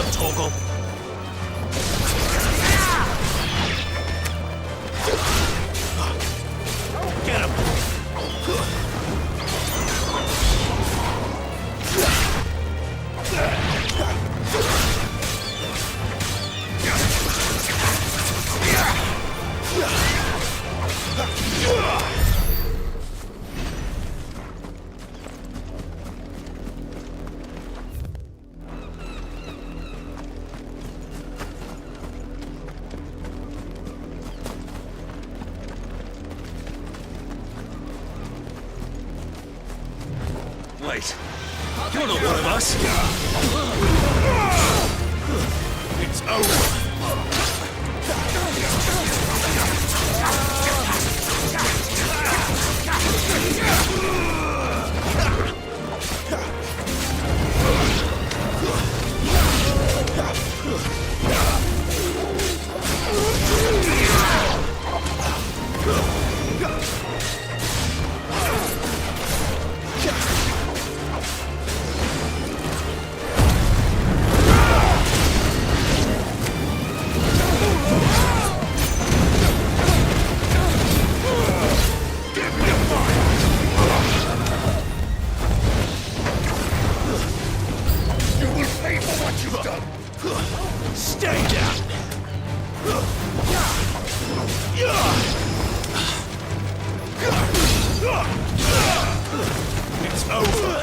welcome, Torgal. Get him! Wait, you're not one of us. It's over. Stay down! It's over!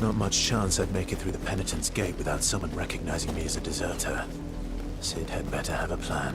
Not much chance I'd make it through the Penitent's Gate without someone recognizing me as a deserter. Sid had better have a plan.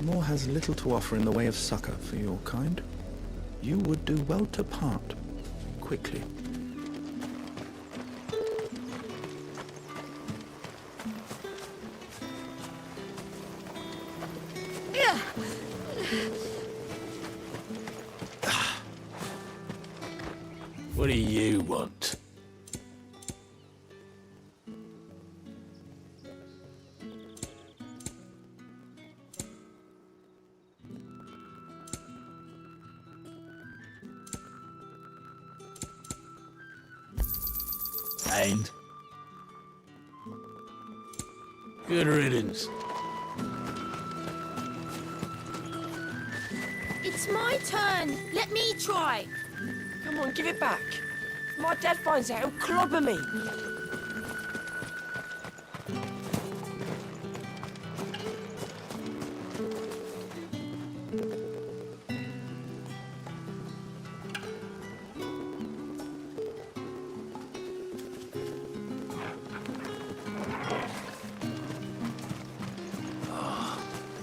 Moore has little to offer in the way of succor for your kind. You would do well to part quickly. What do you want? And? Good riddance. It's my turn. Let me try. Come on, give it back. If my dad finds out, he'll clobber me.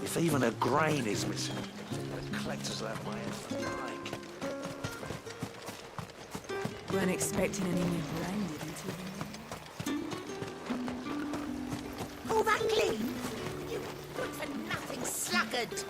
If even a grain is missing, the collectors will have my head for like. Weren't expecting any new branded until All that clean? You good-for-nothing sluggard.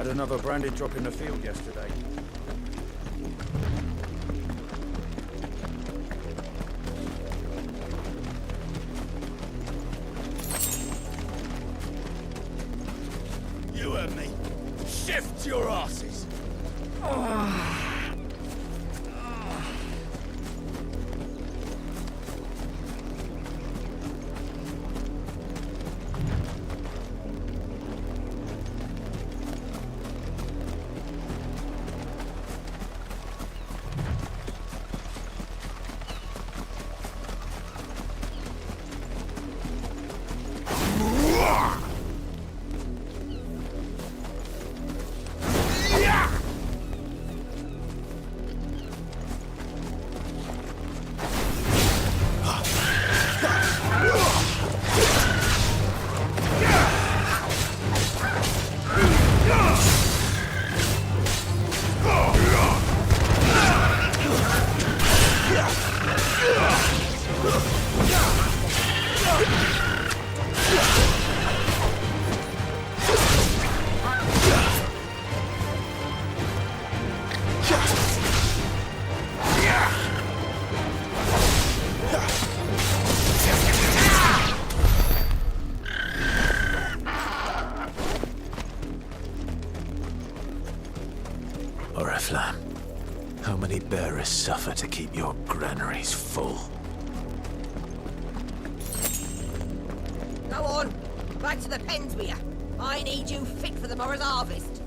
Had another branded drop in the field yesterday. You and me. Shift your asses. Oriflamme, how many bearers suffer to keep your granaries full? Go on. Back to the pens with you. I need you fit for the morrow's harvest.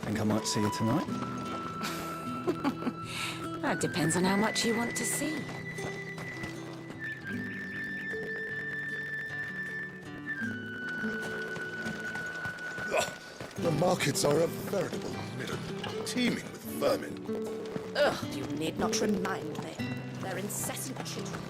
Think I might see you tonight? That depends on how much you want to see. The markets are a veritable mirror, teeming with vermin. Ugh, you need not remind me. They're incessant children.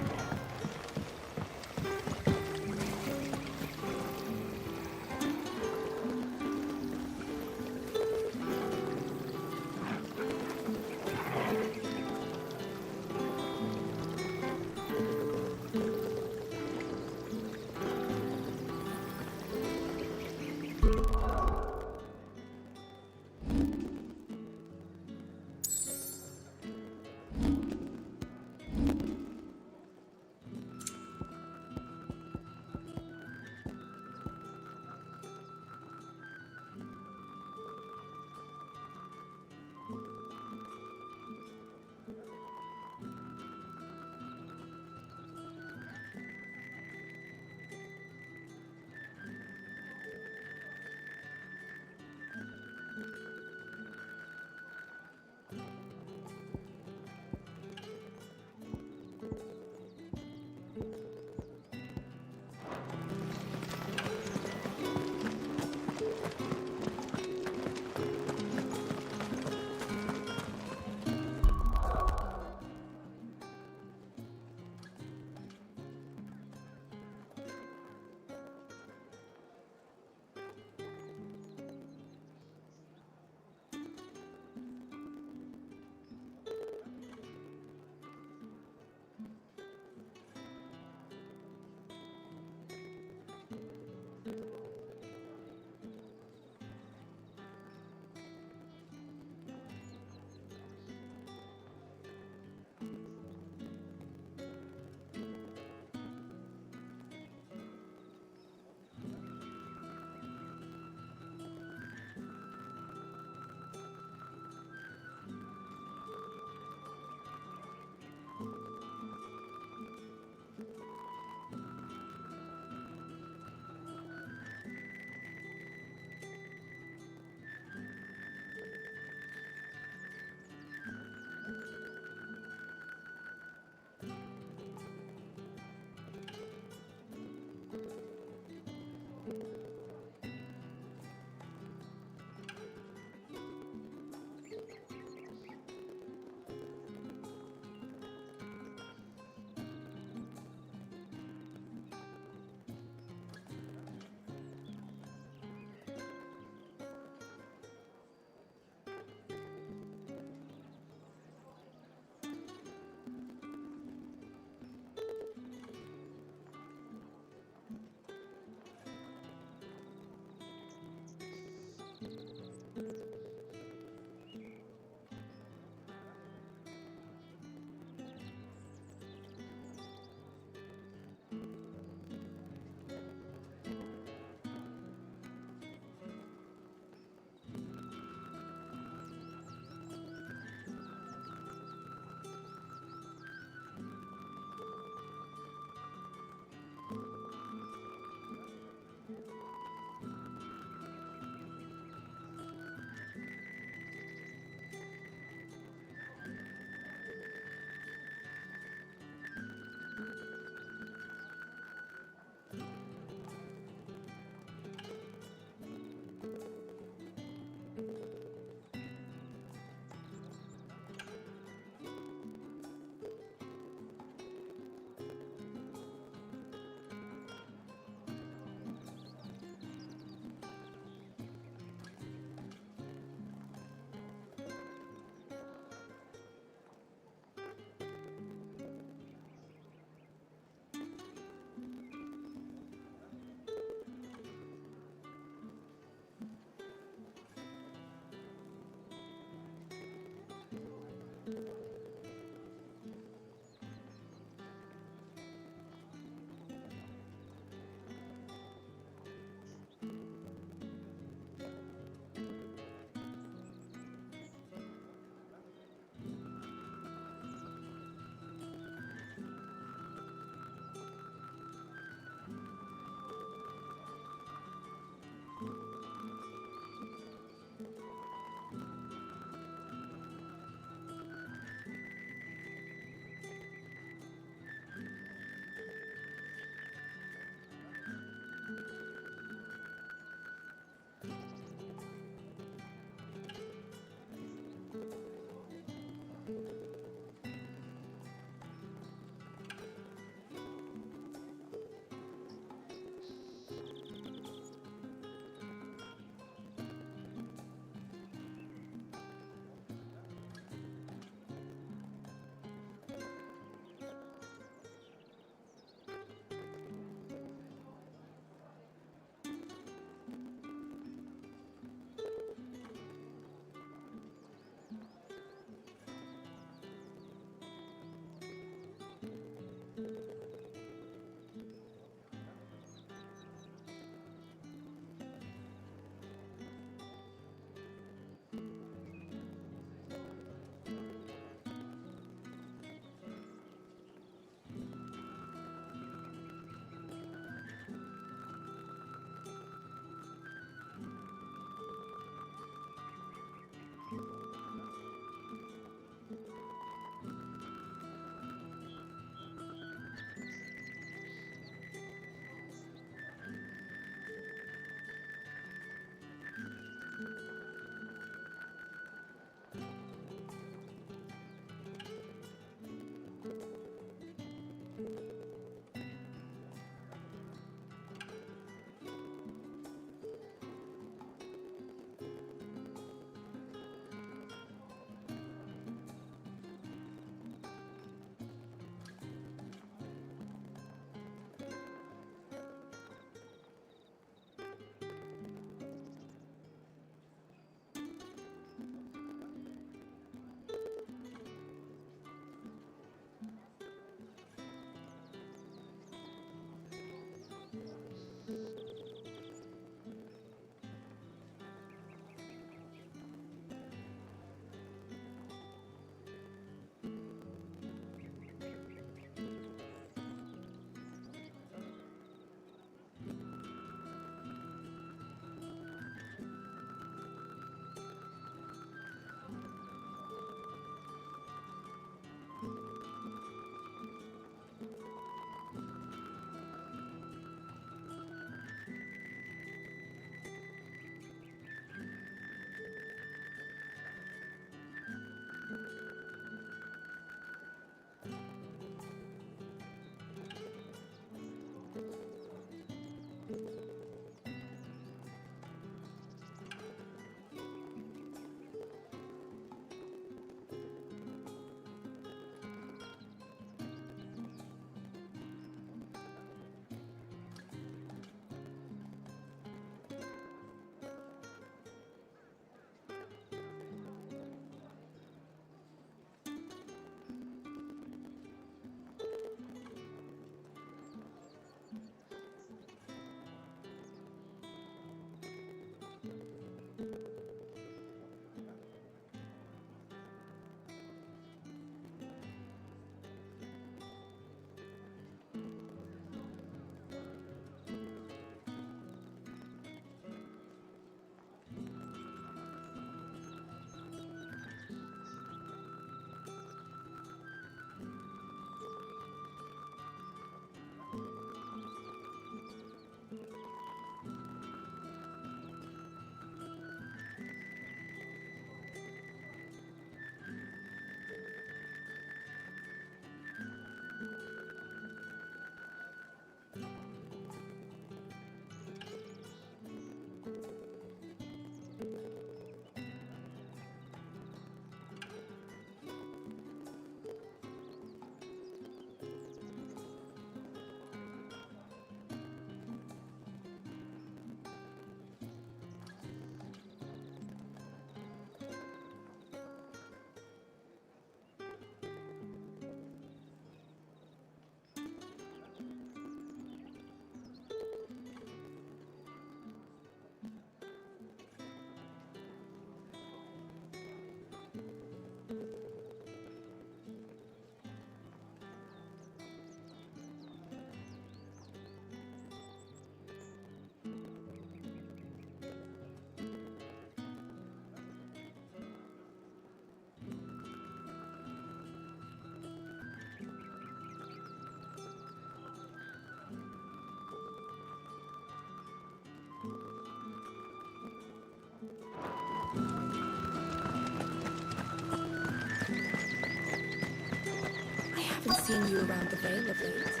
been seeing you around the Vale of late.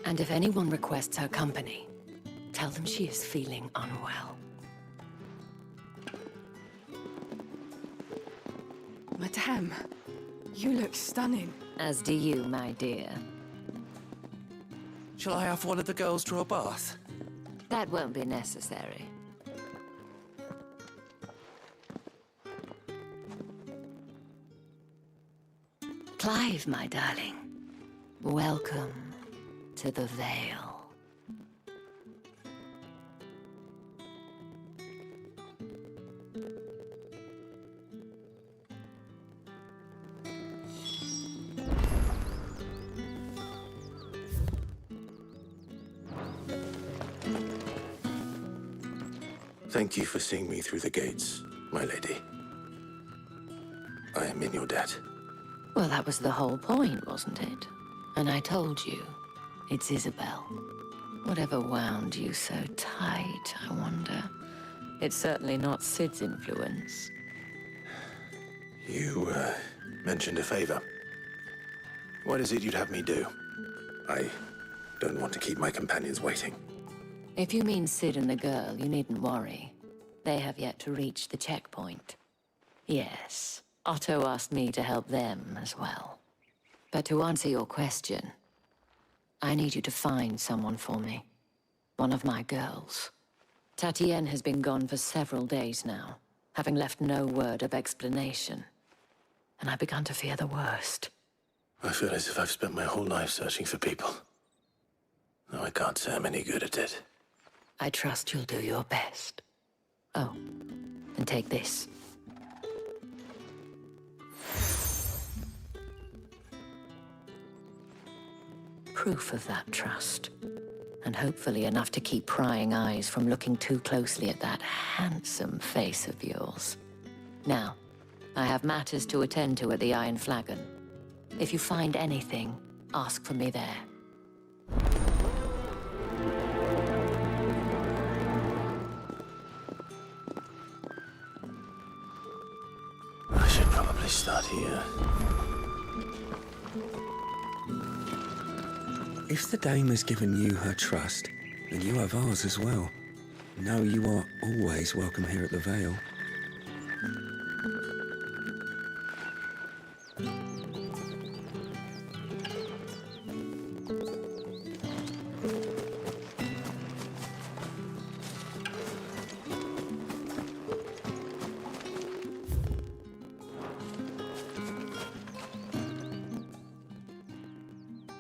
And if anyone requests her company, tell them she is feeling unwell. Madame, you look stunning. As do you, my dear. Shall I have one of the girls draw a bath? That won't be necessary. Clive, my darling. Welcome to the Vale. Thank you for seeing me through the gates, my lady. I am in your debt. Well, that was the whole point, wasn't it? And I told you, it's Isabel. Whatever wound you so tight, I wonder. It's certainly not Sid's influence. You, mentioned a favor. What is it you'd have me do? I don't want to keep my companions waiting. If you mean Sid and the girl, you needn't worry. They have yet to reach the checkpoint. Yes, Otto asked me to help them as well. But to answer your question, I need you to find someone for me. One of my girls. Tatienne has been gone for several days now, having left no word of explanation. And I've begun to fear the worst. I feel as if I've spent my whole life searching for people. No, I can't say I'm any good at it. I trust you'll do your best. Oh, and take this. Proof of that trust. And hopefully enough to keep prying eyes from looking too closely at that handsome face of yours. Now, I have matters to attend to at the Iron Flagon. If you find anything, ask for me there. I should probably start here. If the dame has given you her trust, then you have ours as well. Know you are always welcome here at the Vale.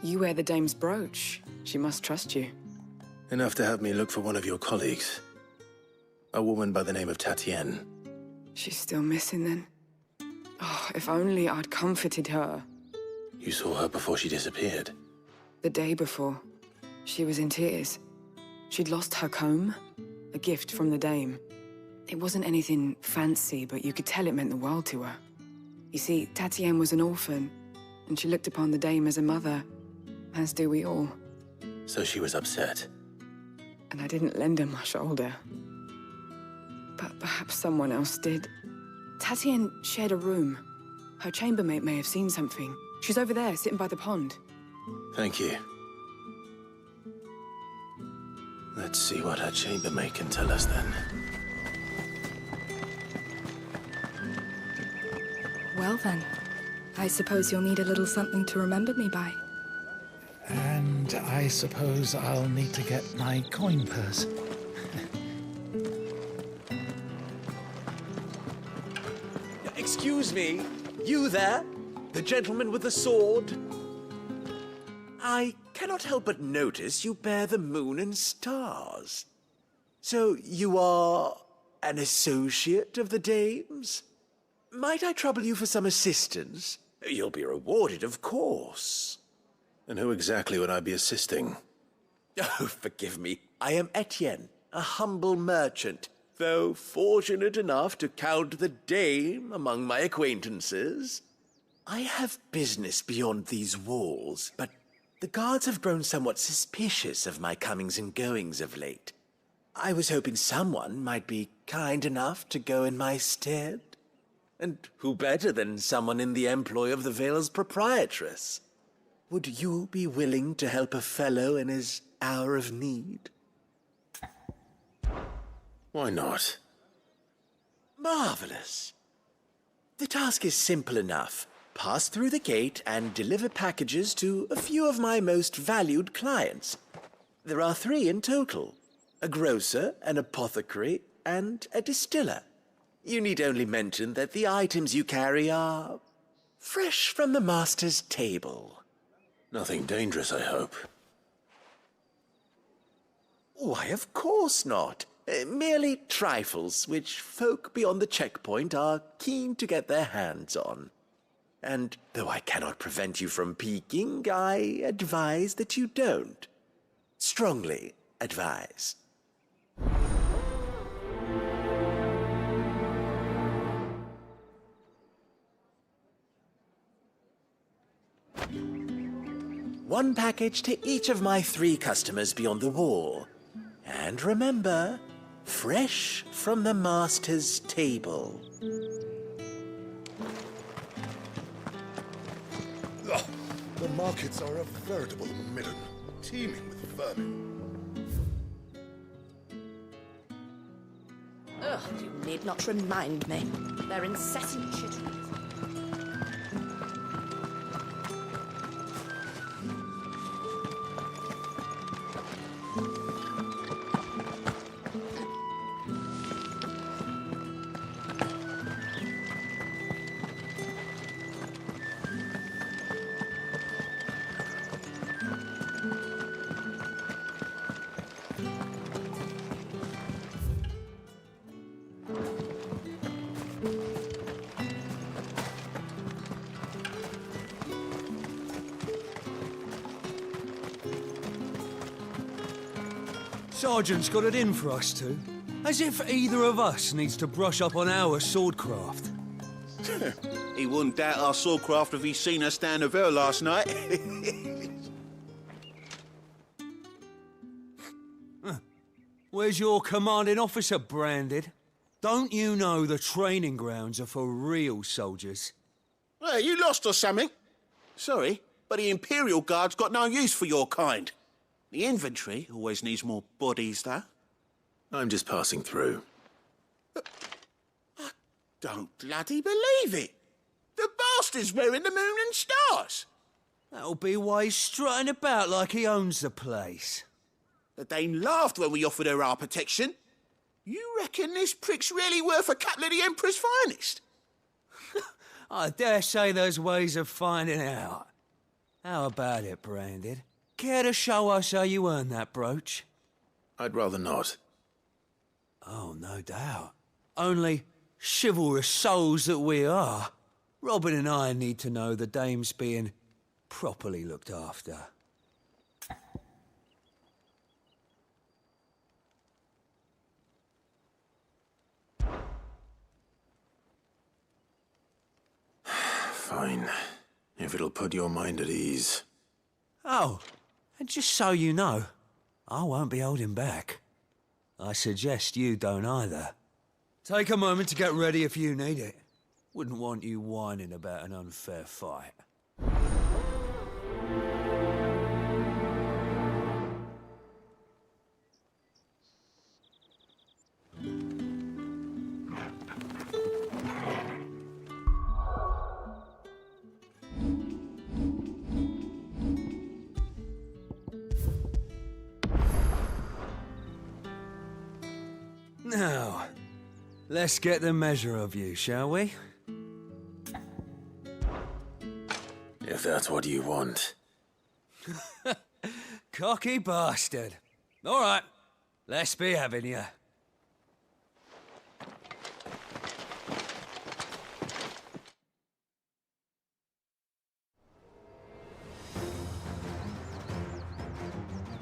You wear the dame's brooch. She must trust you. Enough to have me look for one of your colleagues. A woman by the name of Tatienne. She's still missing then. Oh, if only I'd comforted her. You saw her before she disappeared. The day before. She was in tears. She'd lost her comb. A gift from the dame. It wasn't anything fancy, but you could tell it meant the world to her. You see, Tatienne was an orphan, and she looked upon the dame as a mother. As do we all. So she was upset. And I didn't lend her my shoulder. But perhaps someone else did. Tatienne shared a room. Her chambermaid may have seen something. She's over there, sitting by the pond. Thank you. Let's see what her chambermaid can tell us then. Well then, I suppose you'll need a little something to remember me by. And I suppose I'll need to get my coin purse. Excuse me, you there? The gentleman with the sword? I cannot help but notice you bear the moon and stars. So you are an associate of the dame's? Might I trouble you for some assistance? You'll be rewarded, of course. And who exactly would I be assisting? Oh, forgive me. I am Etienne, a humble merchant, though fortunate enough to count the dame among my acquaintances. I have business beyond these walls, but the guards have grown somewhat suspicious of my comings and goings of late. I was hoping someone might be kind enough to go in my stead. And who better than someone in the employ of the Vale's proprietress? Would you be willing to help a fellow in his hour of need? Why not? Marvelous. The task is simple enough. Pass through the gate and deliver packages to a few of my most valued clients. There are 3 in total. A grocer, an apothecary, and a distiller. You need only mention that the items you carry are fresh from the master's table. Nothing dangerous, I hope. Why, of course not. Merely trifles which folk beyond the checkpoint are keen to get their hands on. And though I cannot prevent you from peeking, I advise that you don't. Strongly advise. One package to each of my 3 customers beyond the wall. And remember, fresh from the master's table. Ugh, the markets are a veritable midden, teeming with vermin. Ugh, you need not remind me. Their incessant chittering. Sergeant's got it in for us two. As if either of us needs to brush up on our swordcraft. He wouldn't doubt our swordcraft if he'd seen us down the Vale last night. Where's your commanding officer branded? Don't you know the training grounds are for real soldiers? Hey, you lost or something? Sorry, but the Imperial Guard's got no use for your kind. The infantry always needs more bodies, though. I'm just passing through. I don't bloody believe it. The bastard's wearing the moon and stars. That'll be why he's strutting about like he owns the place. The Dane laughed when we offered her our protection. You reckon this prick's really worth a couple of the Emperor's finest? I dare say there's ways of finding out. How about it, Branded? Care to show us how you earned that brooch? I'd rather not. Oh, no doubt. Only chivalrous souls that we are, Robin and I need to know the dame's being properly looked after. Fine. If it'll put your mind at ease. Oh, and just so you know, I won't be holding back. I suggest you don't either. Take a moment to get ready if you need it. Wouldn't want you whining about an unfair fight. Now, let's get the measure of you, shall we? If that's what you want. Cocky bastard. All right, let's be having you.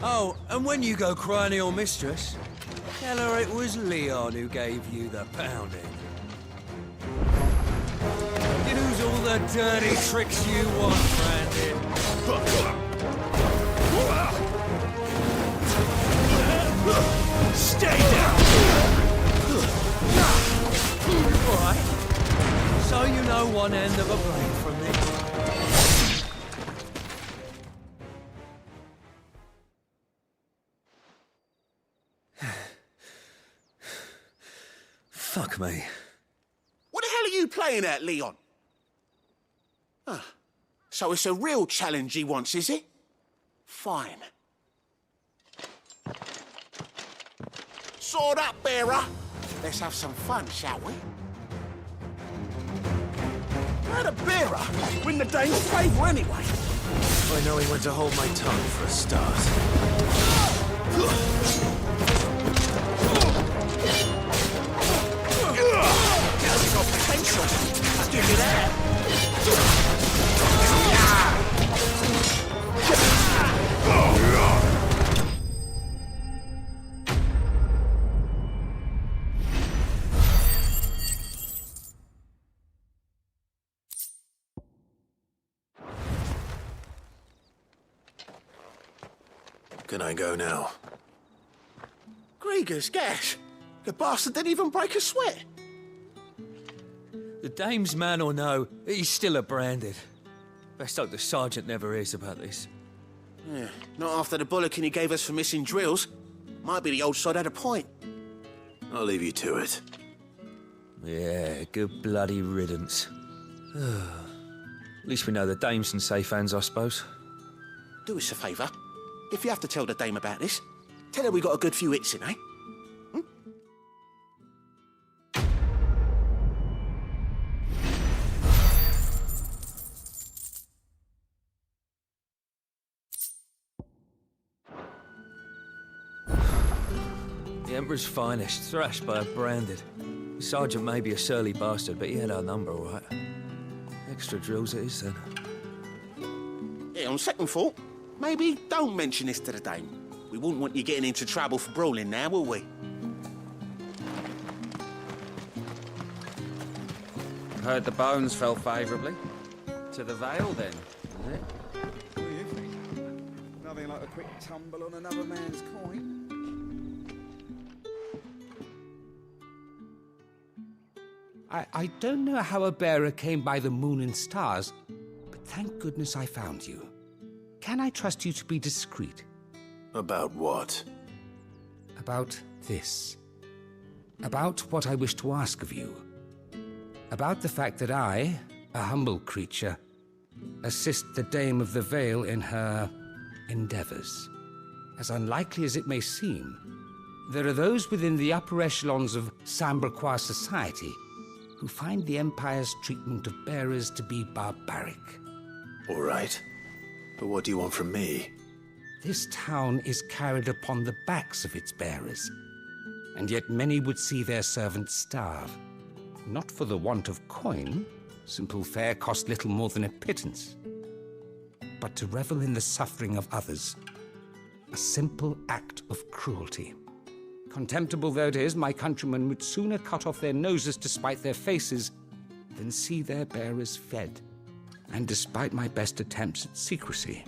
Oh, and when you go crying to your mistress, tell her it was Leon who gave you the pounding. Use all the dirty tricks you want, Brandon. Stay down! Alright. So you know one end of a blade from the Fuck me. What the hell are you playing at, Leon? Ah, so it's a real challenge he wants, is it? Fine. Sword up, bearer. Let's have some fun, shall we? How'd a bearer win the dame's favour anyway? I know he went to hold my tongue for a start. Girl's got potential. I'll give you that. Can I go now? Grieger's gas. The bastard didn't even break a sweat. The dame's man or no, he's still a branded. Best hope the sergeant never hears about this. Yeah, not after the bullocking he gave us for missing drills. Might be the old sod had a point. I'll leave you to it. Yeah, good bloody riddance. At least we know the dame's in safe hands, I suppose. Do us a favour. If you have to tell the dame about this, tell her we got a good few hits in, eh? The Emperor's finest, thrashed by a branded. The sergeant may be a surly bastard, but he had our number, all right. Extra drills it is, then. Yeah, on second thought, maybe don't mention this to the dame. We wouldn't want you getting into trouble for brawling now, will we? Heard the bones fell favourably. To the Vale, then, is it? What do you think? Nothing like a quick tumble on another man's coin. I don't know how a bearer came by the moon and stars, but thank goodness I found you. Can I trust you to be discreet? About what? About this. About what I wish to ask of you. About the fact that I, a humble creature, assist the Dame of the Vale in her endeavors. As unlikely as it may seem, there are those within the upper echelons of Samberquois society who find the Empire's treatment of bearers to be barbaric. All right. But what do you want from me? This town is carried upon the backs of its bearers, and yet many would see their servants starve. Not for the want of coin, simple fare cost little more than a pittance, but to revel in the suffering of others, a simple act of cruelty. Contemptible though it is, my countrymen would sooner cut off their noses to spite their faces than see their bearers fed. And despite my best attempts at secrecy,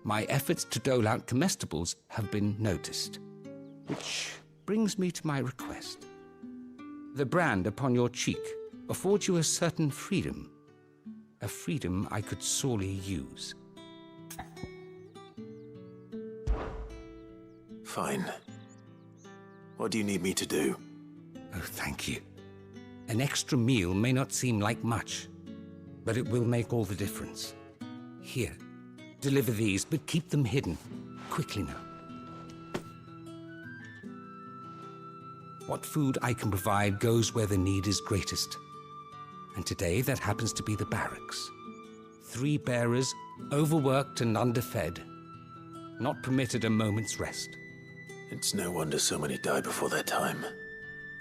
my efforts to dole out comestibles have been noticed. Which brings me to my request. The brand upon your cheek affords you a certain freedom. A freedom I could sorely use. Fine. What do you need me to do? Oh, thank you. An extra meal may not seem like much, but it will make all the difference. Here, deliver these, but keep them hidden. Quickly now. What food I can provide goes where the need is greatest. And today, that happens to be the barracks. 3 bearers, overworked and underfed, not permitted a moment's rest. It's no wonder so many die before their time.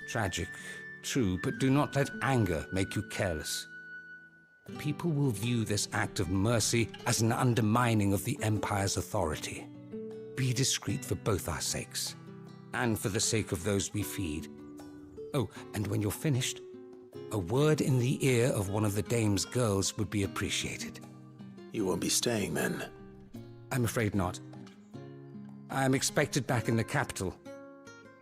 Tragic, true, but do not let anger make you careless. People will view this act of mercy as an undermining of the Empire's authority. Be discreet for both our sakes, and for the sake of those we feed. Oh, and when you're finished, a word in the ear of one of the Dame's girls would be appreciated. You won't be staying then? I'm afraid not. I'm expected back in the capital.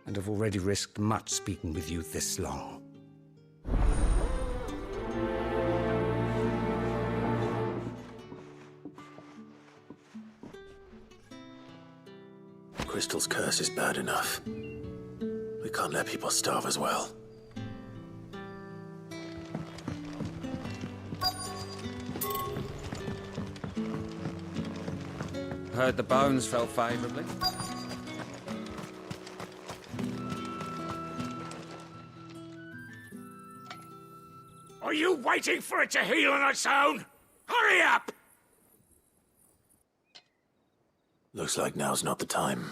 and have already risked much speaking with you this long. Crystal's curse is bad enough. We can't let people starve as well. Heard the bones fell favorably. Are you waiting for it to heal on its own? Hurry up! Looks like now's not the time.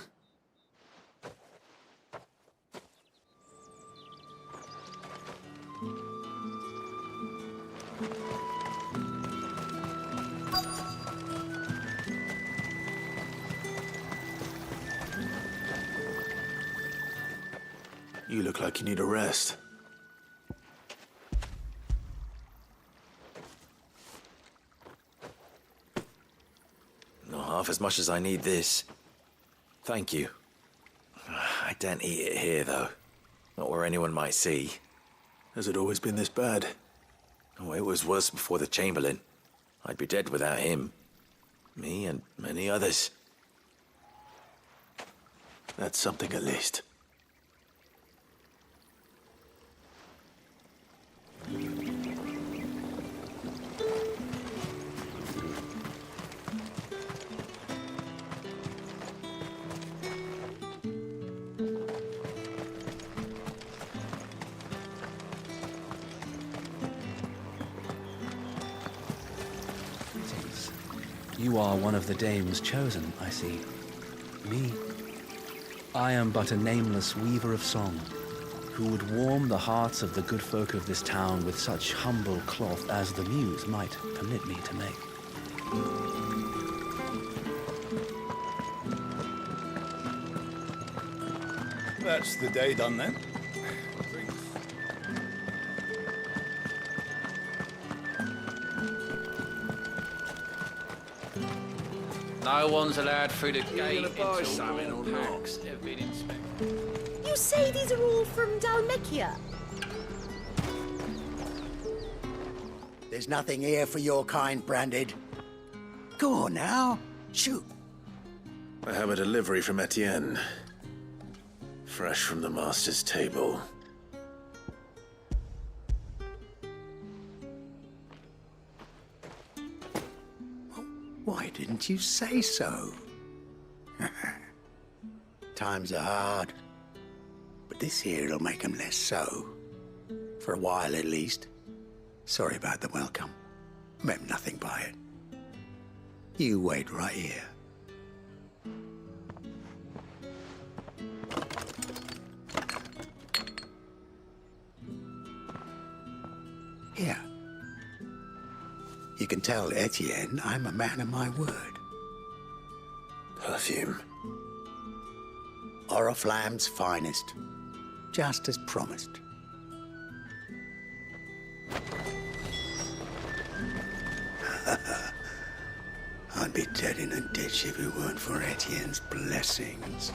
You look like you need a rest. Not half as much as I need this. Thank you. I don't eat it here, though. Not where anyone might see. Has it always been this bad? Oh, it was worse before the Chamberlain. I'd be dead without him. Me and many others. That's something at least. You are one of the dames chosen, I see. Me? I am but a nameless weaver of song, who would warm the hearts of the good folk of this town with such humble cloth as the muse might permit me to make. That's the day done then. No one's allowed through the gate until all packs have been inspected. You say these are all from Dalmekia? There's nothing here for your kind, Branded. Go on now, shoot. I have a delivery from Etienne. Fresh from the master's table. Why didn't you say so? Times are hard, but this here'll make 'em less so. For a while, at least. Sorry about the welcome. Meant nothing by it. You wait right here. Here. You can tell Etienne I'm a man of my word. Perfume. Oriflamme's finest. Just as promised. I'd be dead in a ditch if it weren't for Etienne's blessings.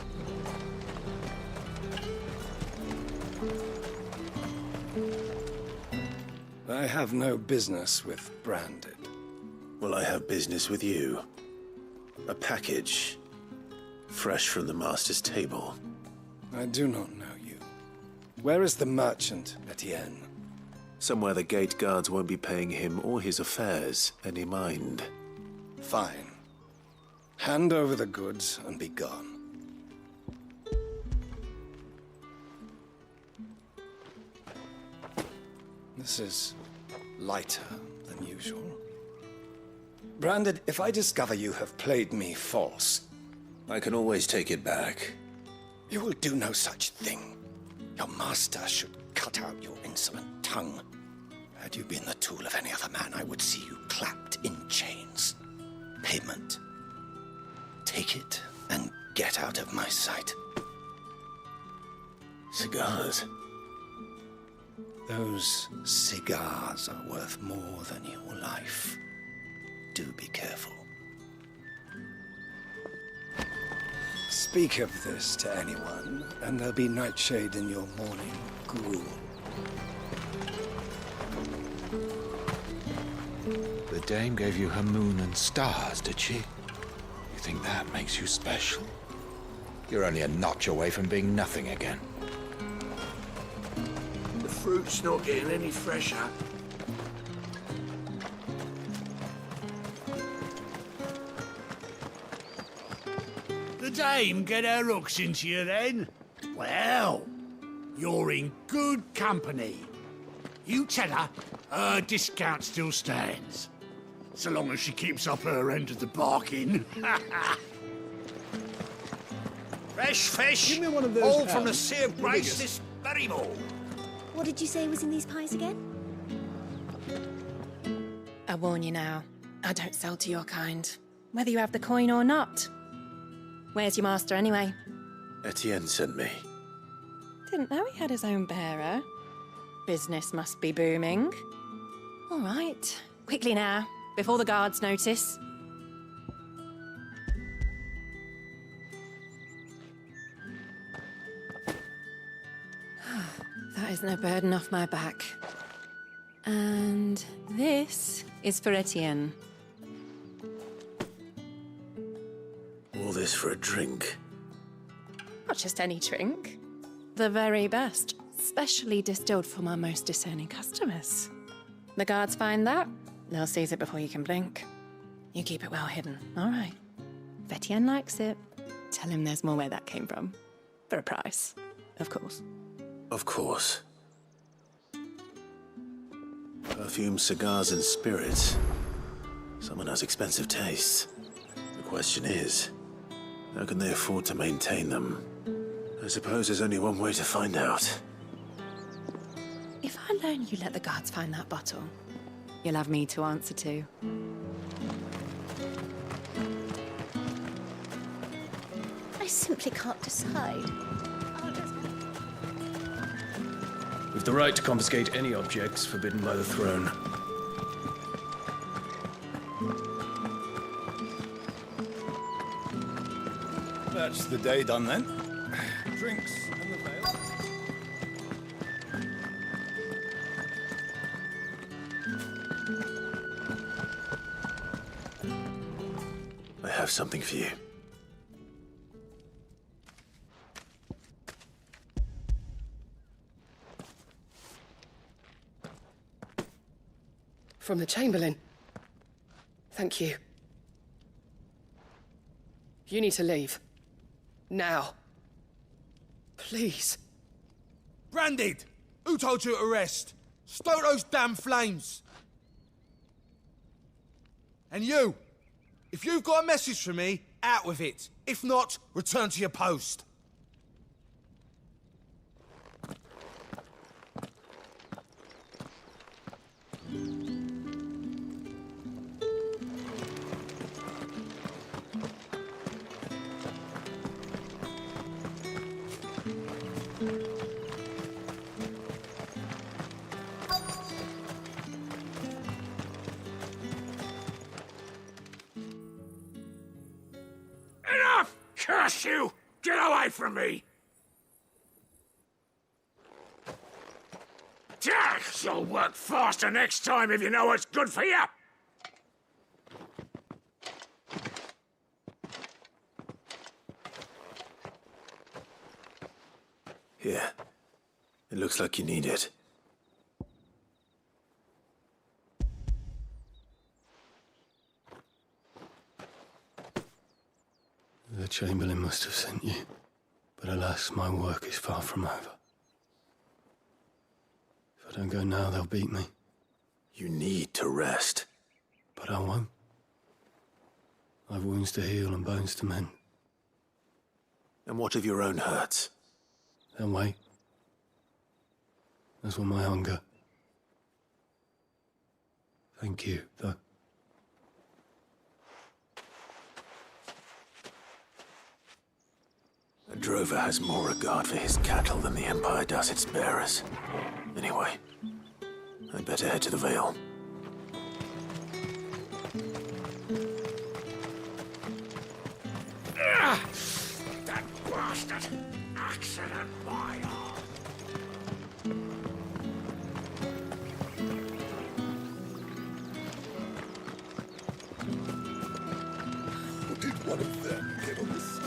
I have no business with Branded. Well, I have business with you. A package. Fresh from the master's table. I do not know you. Where is the merchant, Etienne? Somewhere the gate guards won't be paying him or his affairs any mind. Fine. Hand over the goods and be gone. This is lighter than usual. Branded, if I discover you have played me false... I can always take it back. You will do no such thing. Your master should cut out your insolent tongue. Had you been the tool of any other man, I would see you clapped in chains. Payment. Take it and get out of my sight. Cigars. Those cigars are worth more than your life. Do be careful. Speak of this to anyone, and there'll be nightshade in your morning gruel. The dame gave you her moon and stars, did she? You think that makes you special? You're only a notch away from being nothing again. The fruit's not getting any fresher. The dame get her hooks into you then? Well, you're in good company. You tell her discount still stands. So long as she keeps up her end of the bargain. Fresh fish, Give me one of those all from the pounds. Sea of Grace this very morning. What did you say was in these pies again? I warn you now, I don't sell to your kind, whether you have the coin or not. Where's your master anyway? Etienne sent me. Didn't know he had his own bearer. Business must be booming. All right, quickly now, before the guards notice. That is no burden off my back. And this is for Etienne. All this for a drink. Not just any drink. The very best, specially distilled for my most discerning customers. The guards find that, they'll seize it before you can blink. You keep it well hidden, all right? If Etienne likes it, tell him there's more where that came from. For a price, of course. Of course. Perfume, cigars, and spirits. Someone has expensive tastes. The question is, how can they afford to maintain them? I suppose there's only one way to find out. If I learn you let the guards find that bottle, you'll have me to answer to. I simply can't decide. We've the right to confiscate any objects forbidden by the throne. That's the day done then. Drinks and the veil. I have something for you. From the Chamberlain. Thank you. You need to leave. Now. Please. Branded! Who told you to rest? Stoke those damn flames! And you! If you've got a message for me, out with it. If not, return to your post. Enough! Curse you! Get away from me! You'll work faster next time if you know what's good for you! Here. It looks like you need it. The Chamberlain must have sent you. But alas, my work is far from over. If I don't go now, they'll beat me. You need to rest. But I won't. I've wounds to heal and bones to mend. And what of your own hurts? They'll wait. As will my hunger. Thank you, though. A drover has more regard for his cattle than the Empire does its bearers. Anyway, I'd better head to the Vale. Excellent fire. Did one of them get on this?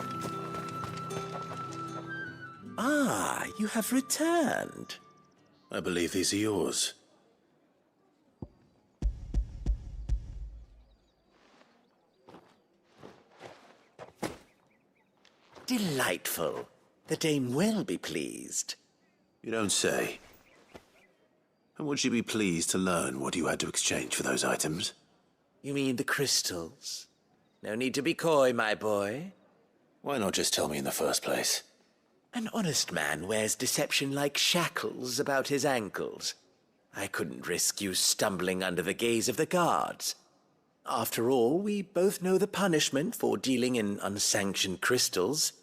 Ah, you have returned. I believe these are yours. Delightful. The dame will be pleased. You don't say. And would she be pleased to learn what you had to exchange for those items? You mean the crystals? No need to be coy, my boy. Why not just tell me in the first place? An honest man wears deception like shackles about his ankles. I couldn't risk you stumbling under the gaze of the guards. After all, we both know the punishment for dealing in unsanctioned crystals,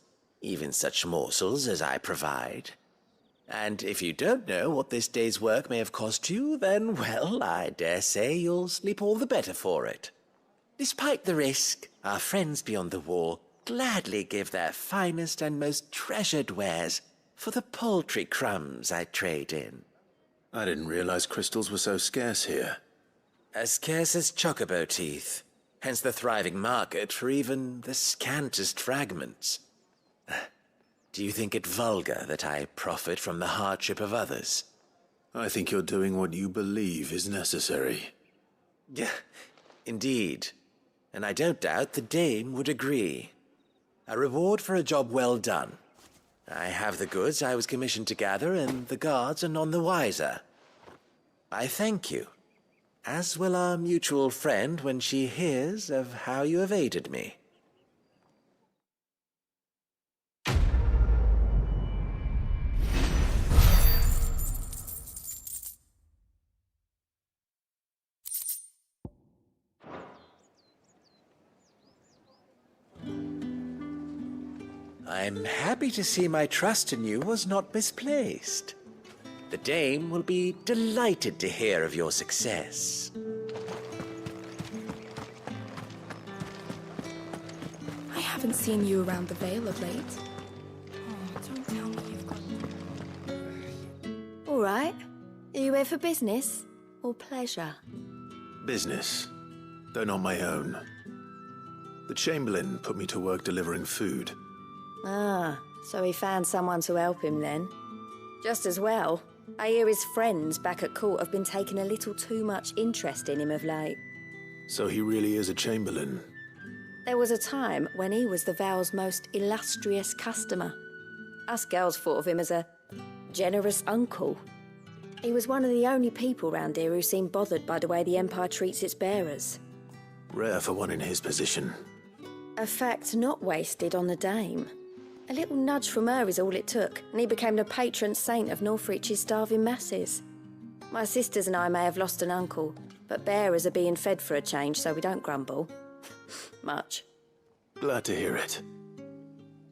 even such morsels as I provide. And if you don't know what this day's work may have cost you, then, well, I dare say you'll sleep all the better for it. Despite the risk, our friends beyond the wall gladly give their finest and most treasured wares for the paltry crumbs I trade in. I didn't realize crystals were so scarce here. As scarce as chocobo teeth, hence the thriving market for even the scantest fragments. Do you think it vulgar that I profit from the hardship of others? I think you're doing what you believe is necessary. Yeah, indeed. And I don't doubt the dame would agree. A reward for a job well done. I have the goods I was commissioned to gather, and the guards are none the wiser. I thank you, as will our mutual friend when she hears of how you have aided me. I'm happy to see my trust in you was not misplaced. The dame will be delighted to hear of your success. I haven't seen you around the Vale of late. Oh, don't tell me you've got... All right. Are you here for business or pleasure? Business, though not my own. The Chamberlain put me to work delivering food. Ah, so he found someone to help him then. Just as well. I hear his friends back at court have been taking a little too much interest in him of late. So he really is a Chamberlain. There was a time when he was the Vale's most illustrious customer. Us girls thought of him as a generous uncle. He was one of the only people round here who seemed bothered by the way the Empire treats its bearers. Rare for one in his position. A fact not wasted on the dame. A little nudge from her is all it took, and he became the patron saint of Northreach's starving masses. My sisters and I may have lost an uncle, but bearers are being fed for a change, so we don't grumble. Much. Glad to hear it.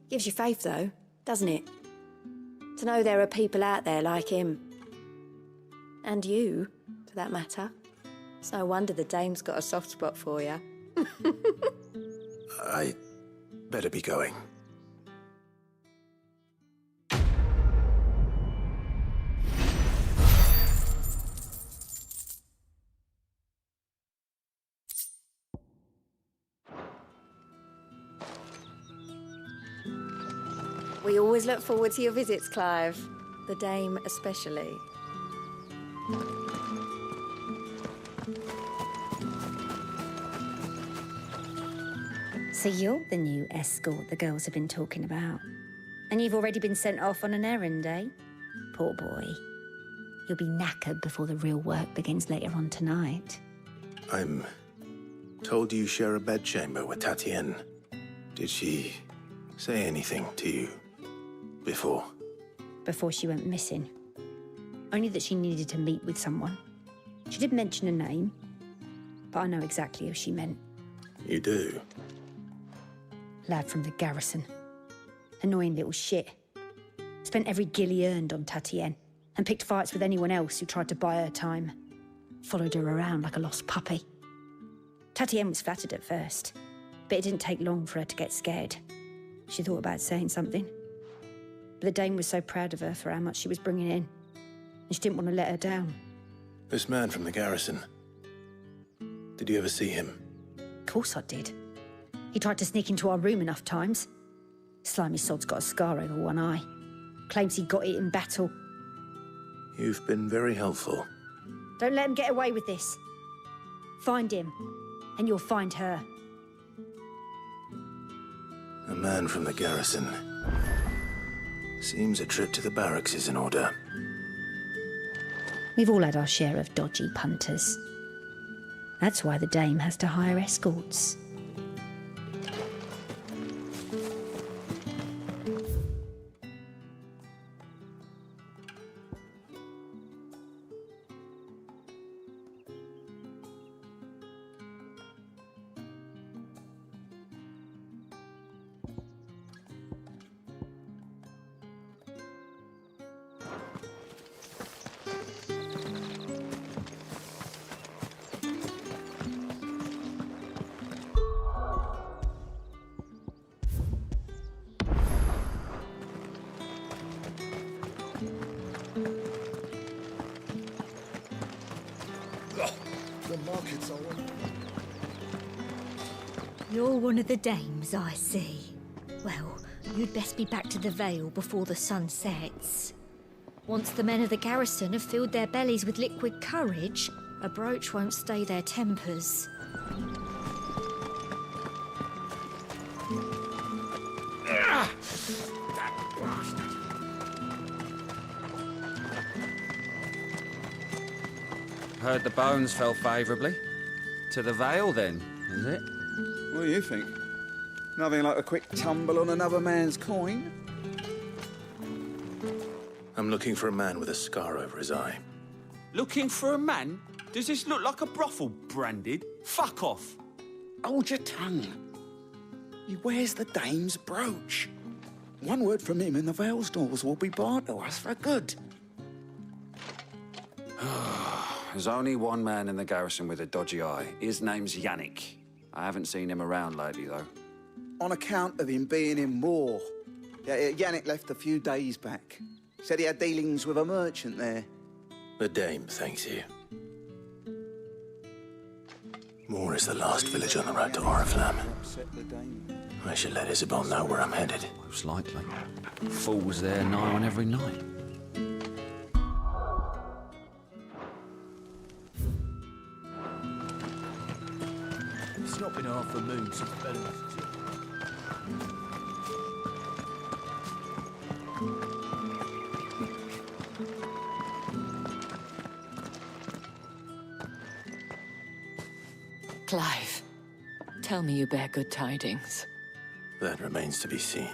Gives you faith, though, doesn't it? To know there are people out there like him. And you, for that matter. It's no wonder the dame's got a soft spot for you. I better be going. We always look forward to your visits, Clive. The dame especially. So you're the new escort the girls have been talking about. And you've already been sent off on an errand, eh? Poor boy. You'll be knackered before the real work begins later on tonight. I'm told you share a bedchamber with Tatienne. Did she say anything to you before? Before she went missing. Only that she needed to meet with someone. She did mention a name, but I know exactly who she meant. You do? Lad from the garrison. Annoying little shit. Spent every guil he earned on Tatienne, and picked fights with anyone else who tried to buy her time. Followed her around like a lost puppy. Tatienne was flattered at first, but it didn't take long for her to get scared. She thought about saying something, But the Dame was so proud of her for how much she was bringing in, and she didn't want to let her down. This man from the garrison. Did you ever see him? Of course I did. He tried to sneak into our room enough times. Slimy sod's got a scar over one eye. Claims he got it in battle. You've been very helpful. Don't let him get away with this. Find him, and you'll find her. A man from the garrison. Seems a trip to the barracks is in order. We've all had our share of dodgy punters. That's why the Dame has to hire escorts. The markets are... You're one of the dames, I see. Well, you'd best be back to the Vale before the sun sets. Once the men of the garrison have filled their bellies with liquid courage, a brooch won't stay their tempers. Heard the bones fell favourably. To the Vale, then, is it? What do you think? Nothing like a quick tumble on another man's coin? I'm looking for a man with a scar over his eye. Looking for a man? Does this look like a brothel branded? Fuck off. Hold your tongue. He wears the Dame's brooch. One word from him and the Vale's doors will be barred to us for good. There's only one man in the garrison with a dodgy eye. His name's Yannick. I haven't seen him around lately, though. On account of him being in Moor. Yeah, Yannick left a few days back. Said he had dealings with a merchant there. The Dame thanks you. Moor is the last village on the road to Oriflamme. I should let Isabel know where I'm headed. Most likely. Fools there nigh on every night. It's not been half a moon since Bellingham. Clive, tell me you bear good tidings. That remains to be seen.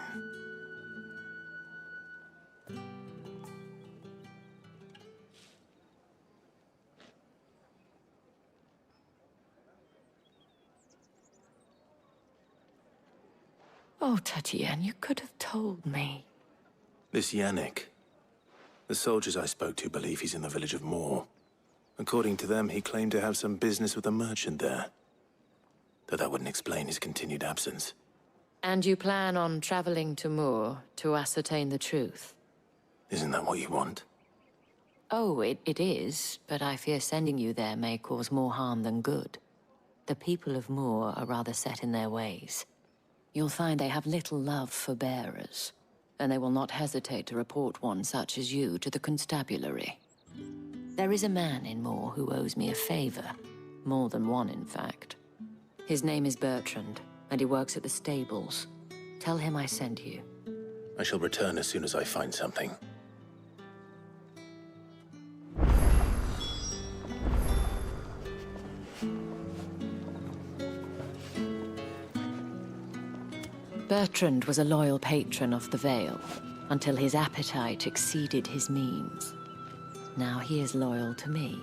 Oh, Tatienne, you could have told me. This Yannick. The soldiers I spoke to believe he's in the village of Moor. According to them, he claimed to have some business with a merchant there. Though that wouldn't explain his continued absence. And you plan on traveling to Moor to ascertain the truth? Isn't that what you want? Oh, it is, but I fear sending you there may cause more harm than good. The people of Moor are rather set in their ways. You'll find they have little love for bearers, and they will not hesitate to report one such as you to the constabulary. There is a man in Moor who owes me a favor. More than one, in fact. His name is Bertrand, and he works at the stables. Tell him I sent you. I shall return as soon as I find something. Bertrand was a loyal patron of the Vale, until his appetite exceeded his means. Now he is loyal to me.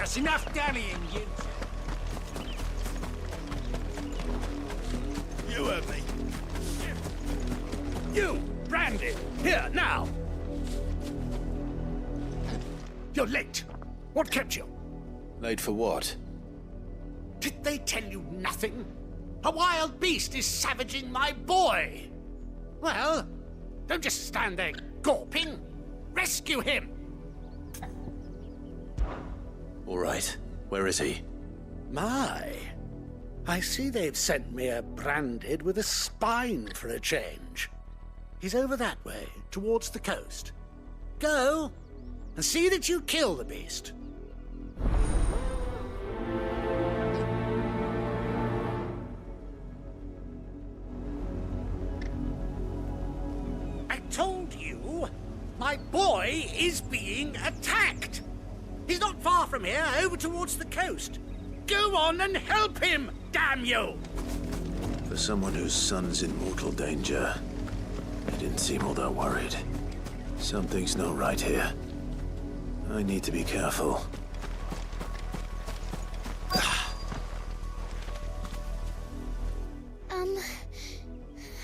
That's enough dallying, you. You heard me. You, Brandon, here, now. You're late. What kept you? Late for what? Did they tell you nothing? A wild beast is savaging my boy. Well, don't just stand there gawping. Rescue him. All right. Where is he? My. I see they've sent me a branded with a spine for a change. He's over that way, towards the coast. Go, and see that you kill the beast. I told you, my boy is being attacked. He's not far from here, over towards the coast. Go on and help him, damn you! For someone whose son's in mortal danger, he didn't seem all that worried. Something's not right here. I need to be careful.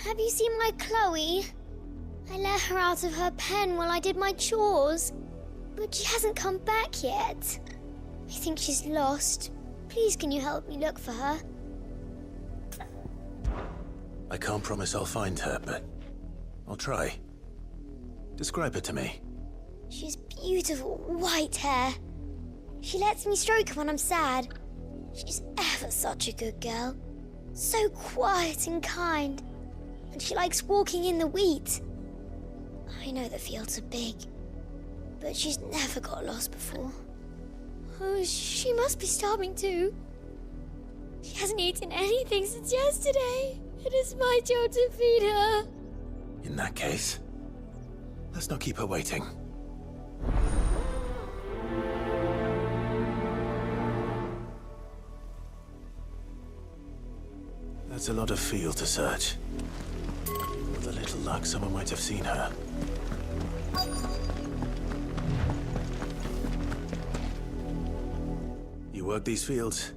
Have you seen my Chloe? I let her out of her pen while I did my chores, but she hasn't come back yet. I think she's lost. Please, can you help me look for her? I can't promise I'll find her, but I'll try. Describe her to me. She's beautiful white hair. She lets me stroke her when I'm sad. She's ever such a good girl. So quiet and kind. And she likes walking in the wheat. I know the fields are big, but she's never got lost before. Oh, she must be starving too. She hasn't eaten anything since yesterday. It is my job to feed her. In that case, let's not keep her waiting. That's a lot of field to search. With a little luck, someone might have seen her. You work these fields?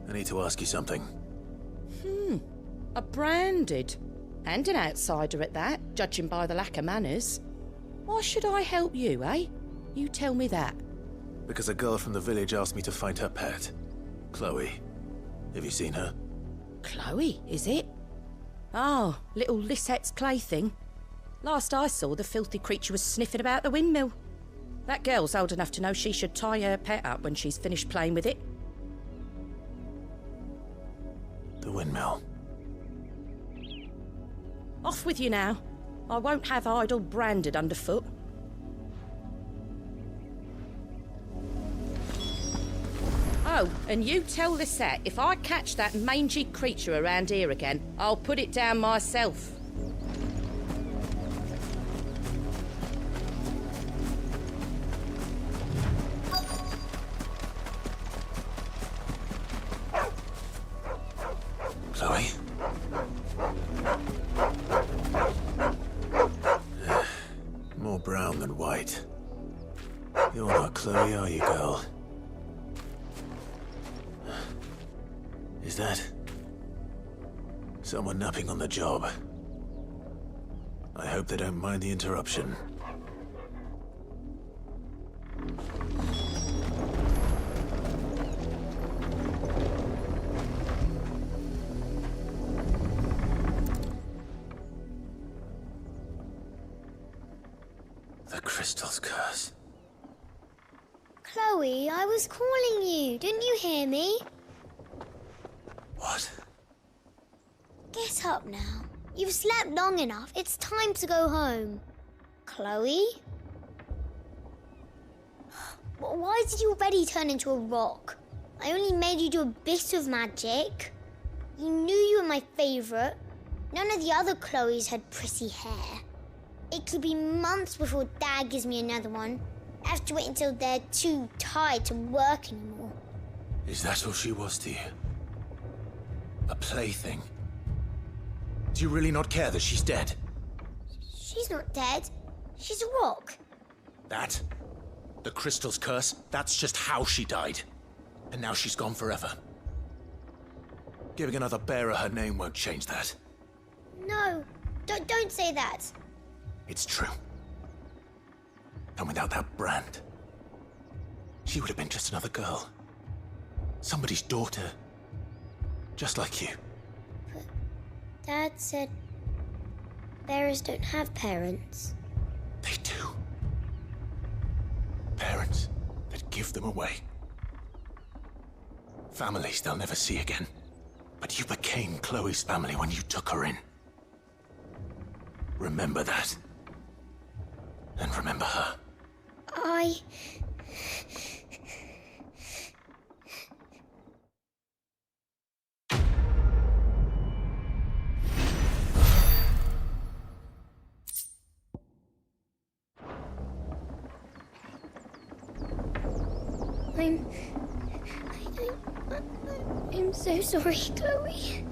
I need to ask you something. A branded. And an outsider at that, judging by the lack of manners. Why should I help you, eh? You tell me that. Because a girl from the village asked me to find her pet. Chloe. Have you seen her? Chloe, is it? Oh, little Lisette's plaything. Last I saw, the filthy creature was sniffing about the windmill. That girl's old enough to know she should tie her pet up when she's finished playing with it. The windmill. Off with you now. I won't have idle branded underfoot. Oh, and you tell Lisette, if I catch that mangy creature around here again, I'll put it down myself. Chloe? More brown than white. You're not Chloe, are you, girl? Is that someone napping on the job? I hope they don't mind the interruption. The crystal's curse. Chloe, I was calling you. Didn't you hear me? What? Get up now. You've slept long enough. It's time to go home. Chloe? Why did you already turn into a rock? I only made you do a bit of magic. You knew you were my favourite. None of the other Chloes had pretty hair. It could be months before Dad gives me another one. I have to wait until they're too tired to work anymore. Is that all she was to you? A plaything? Do you really not care that she's dead? She's not dead. She's a rock. That The crystal's curse, that's just how she died. And now she's gone forever. Giving another bearer her name won't change that. No, don't say that. It's true. And without that brand, she would have been just another girl. Somebody's daughter. Just like you. But Dad said bearers don't have parents. They do. Parents that give them away. Families they'll never see again. But you became Chloe's family when you took her in. Remember that. And remember her. I'm so sorry, Chloe.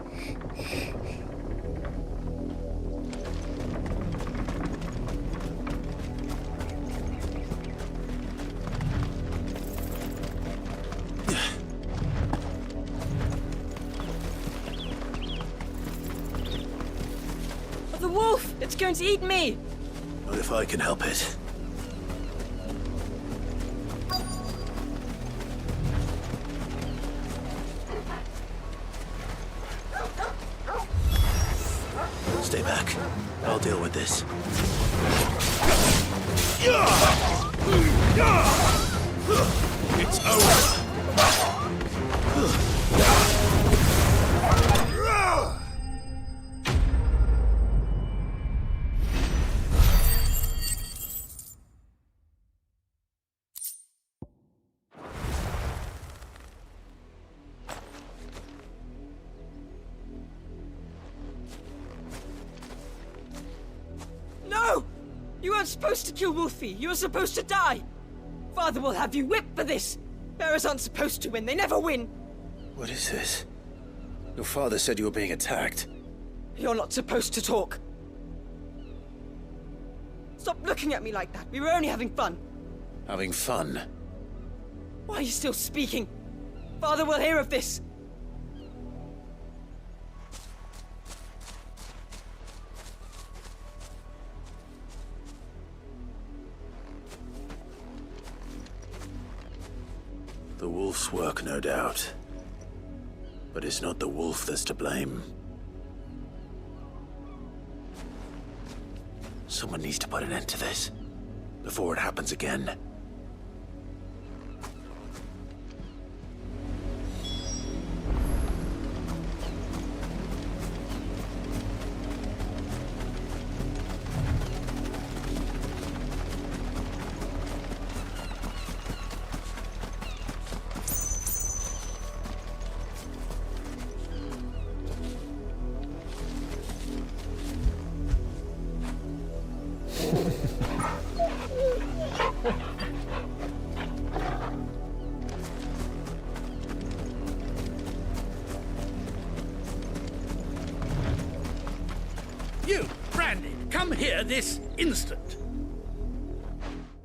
The wolf! It's going to eat me! Not if I can help it. Stay back. I'll deal with this. It's over. No! You weren't supposed to kill Wolfie. You were supposed to die. Father will have you whipped for this. Bearers aren't supposed to win. They never win. What is this? Your father said you were being attacked. You're not supposed to talk. Stop looking at me like that. We were only having fun. Having fun? Why are you still speaking? Father will hear of this. The wolf's work, no doubt. But it's not the wolf that's to blame. Someone needs to put an end to this, before it happens again. You, Brandy, come here this instant.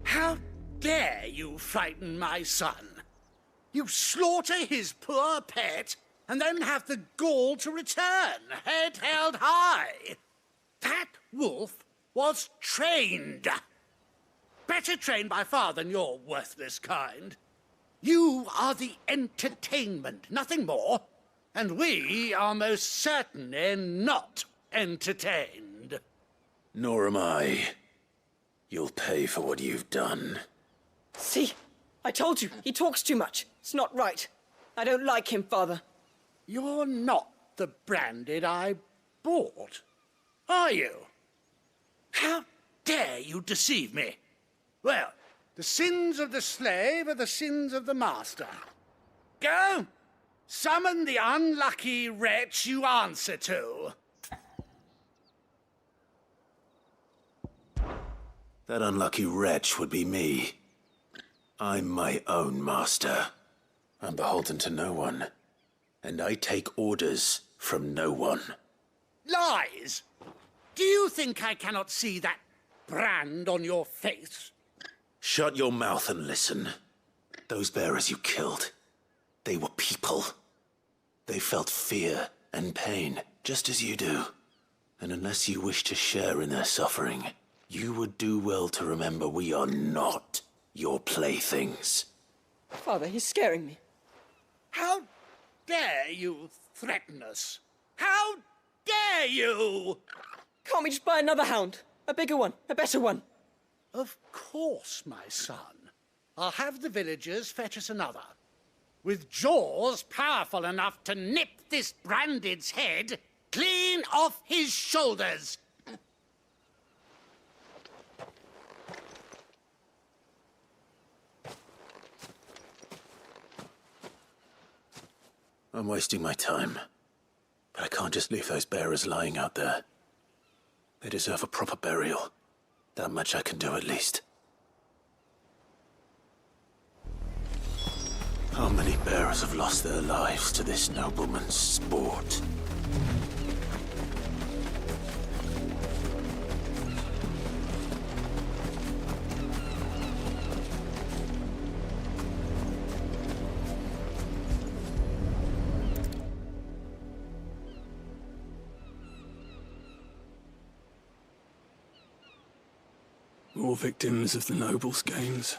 How dare you frighten my son? You slaughter his poor pet and then have the gall to return, head held high. That wolf was trained. Better trained by far than your worthless kind. You are the entertainment, nothing more. And we are most certainly not entertained. Nor am I. You'll pay for what you've done. See? I told you, he talks too much. It's not right. I don't like him, Father. You're not the Branded I bought, are you? How dare you deceive me? Well, the sins of the slave are the sins of the master. Go, summon the unlucky wretch you answer to. That unlucky wretch would be me. I'm my own master. I'm beholden to no one. And I take orders from no one. Lies! Do you think I cannot see that brand on your face? Shut your mouth and listen. Those bearers you killed, they were people. They felt fear and pain, just as you do. And unless you wish to share in their suffering, you would do well to remember we are not your playthings. Father, he's scaring me. How dare you threaten us? How dare you? Can't we just buy another hound? A bigger one, a better one. Of course, my son. I'll have the villagers fetch us another. With jaws powerful enough to nip this branded's head clean off his shoulders. I'm wasting my time. But I can't just leave those bearers lying out there. They deserve a proper burial. That much I can do at least. How many bearers have lost their lives to this nobleman's sport? All victims of the nobles' games.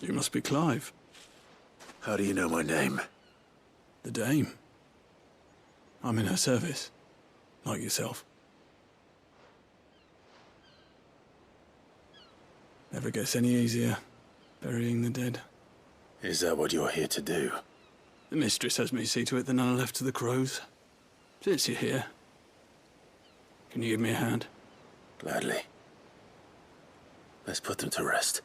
You must be Clive. How do you know my name? The Dame. I'm in her service, like yourself. Never gets any easier, burying the dead. Is that what you're here to do? The mistress has me see to it that none are left to the crows. Since you're here, can you give me a hand? Gladly. Let's put them to rest.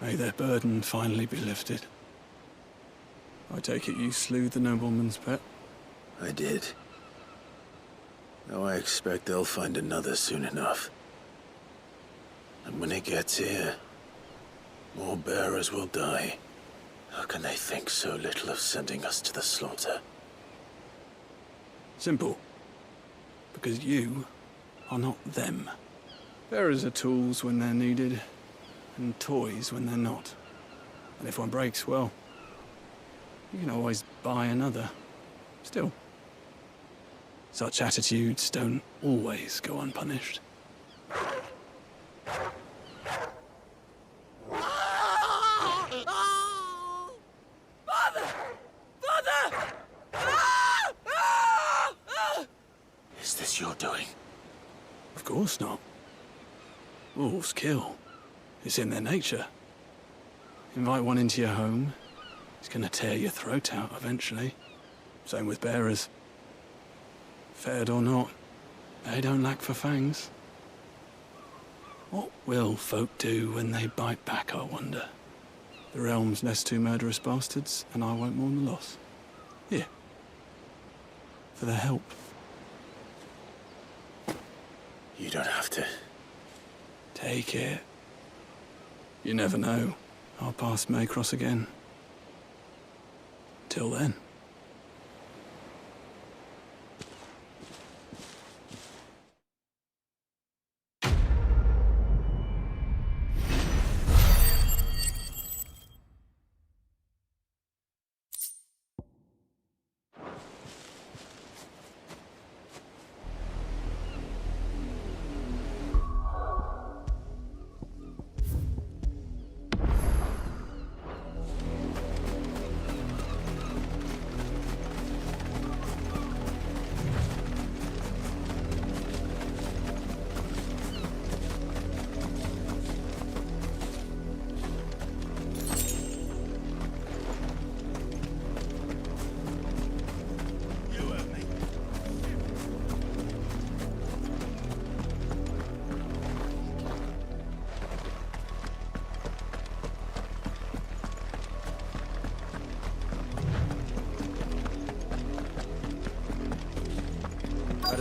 May their burden finally be lifted. I take it you slew the nobleman's pet? I did. Now I expect they'll find another soon enough. And when it gets here, more bearers will die. How can they think so little of sending us to the slaughter? Simple. Because you are not them. Bearers are tools when they're needed, and toys when they're not. And if one breaks, well, you can always buy another. Still, such attitudes don't always go unpunished. Father! Father! Is this your doing? Of course not. Wolves kill. It's in their nature. Invite one into your home, he's gonna tear your throat out eventually. Same with bearers. Fed or not, they don't lack for fangs. What will folk do when they bite back, I wonder? The realm's less two murderous bastards, and I won't mourn the loss. Here. For their help. You don't have to. Take it. You never know. Our paths may cross again. Till then.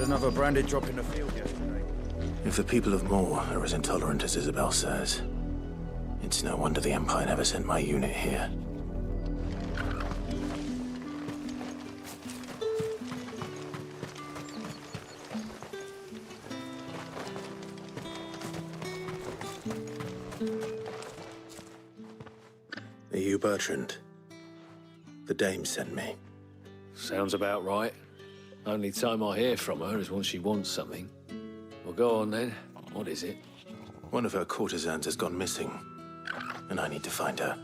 another branded drop in the field yesterday. If the people of Moor are as intolerant as Isabel says, it's no wonder the Empire never sent my unit here. Are you Bertrand? The dame sent me. Sounds about right. Only time I hear from her is when she wants something. Well, go on then. What is it? One of her courtesans has gone missing, and I need to find her.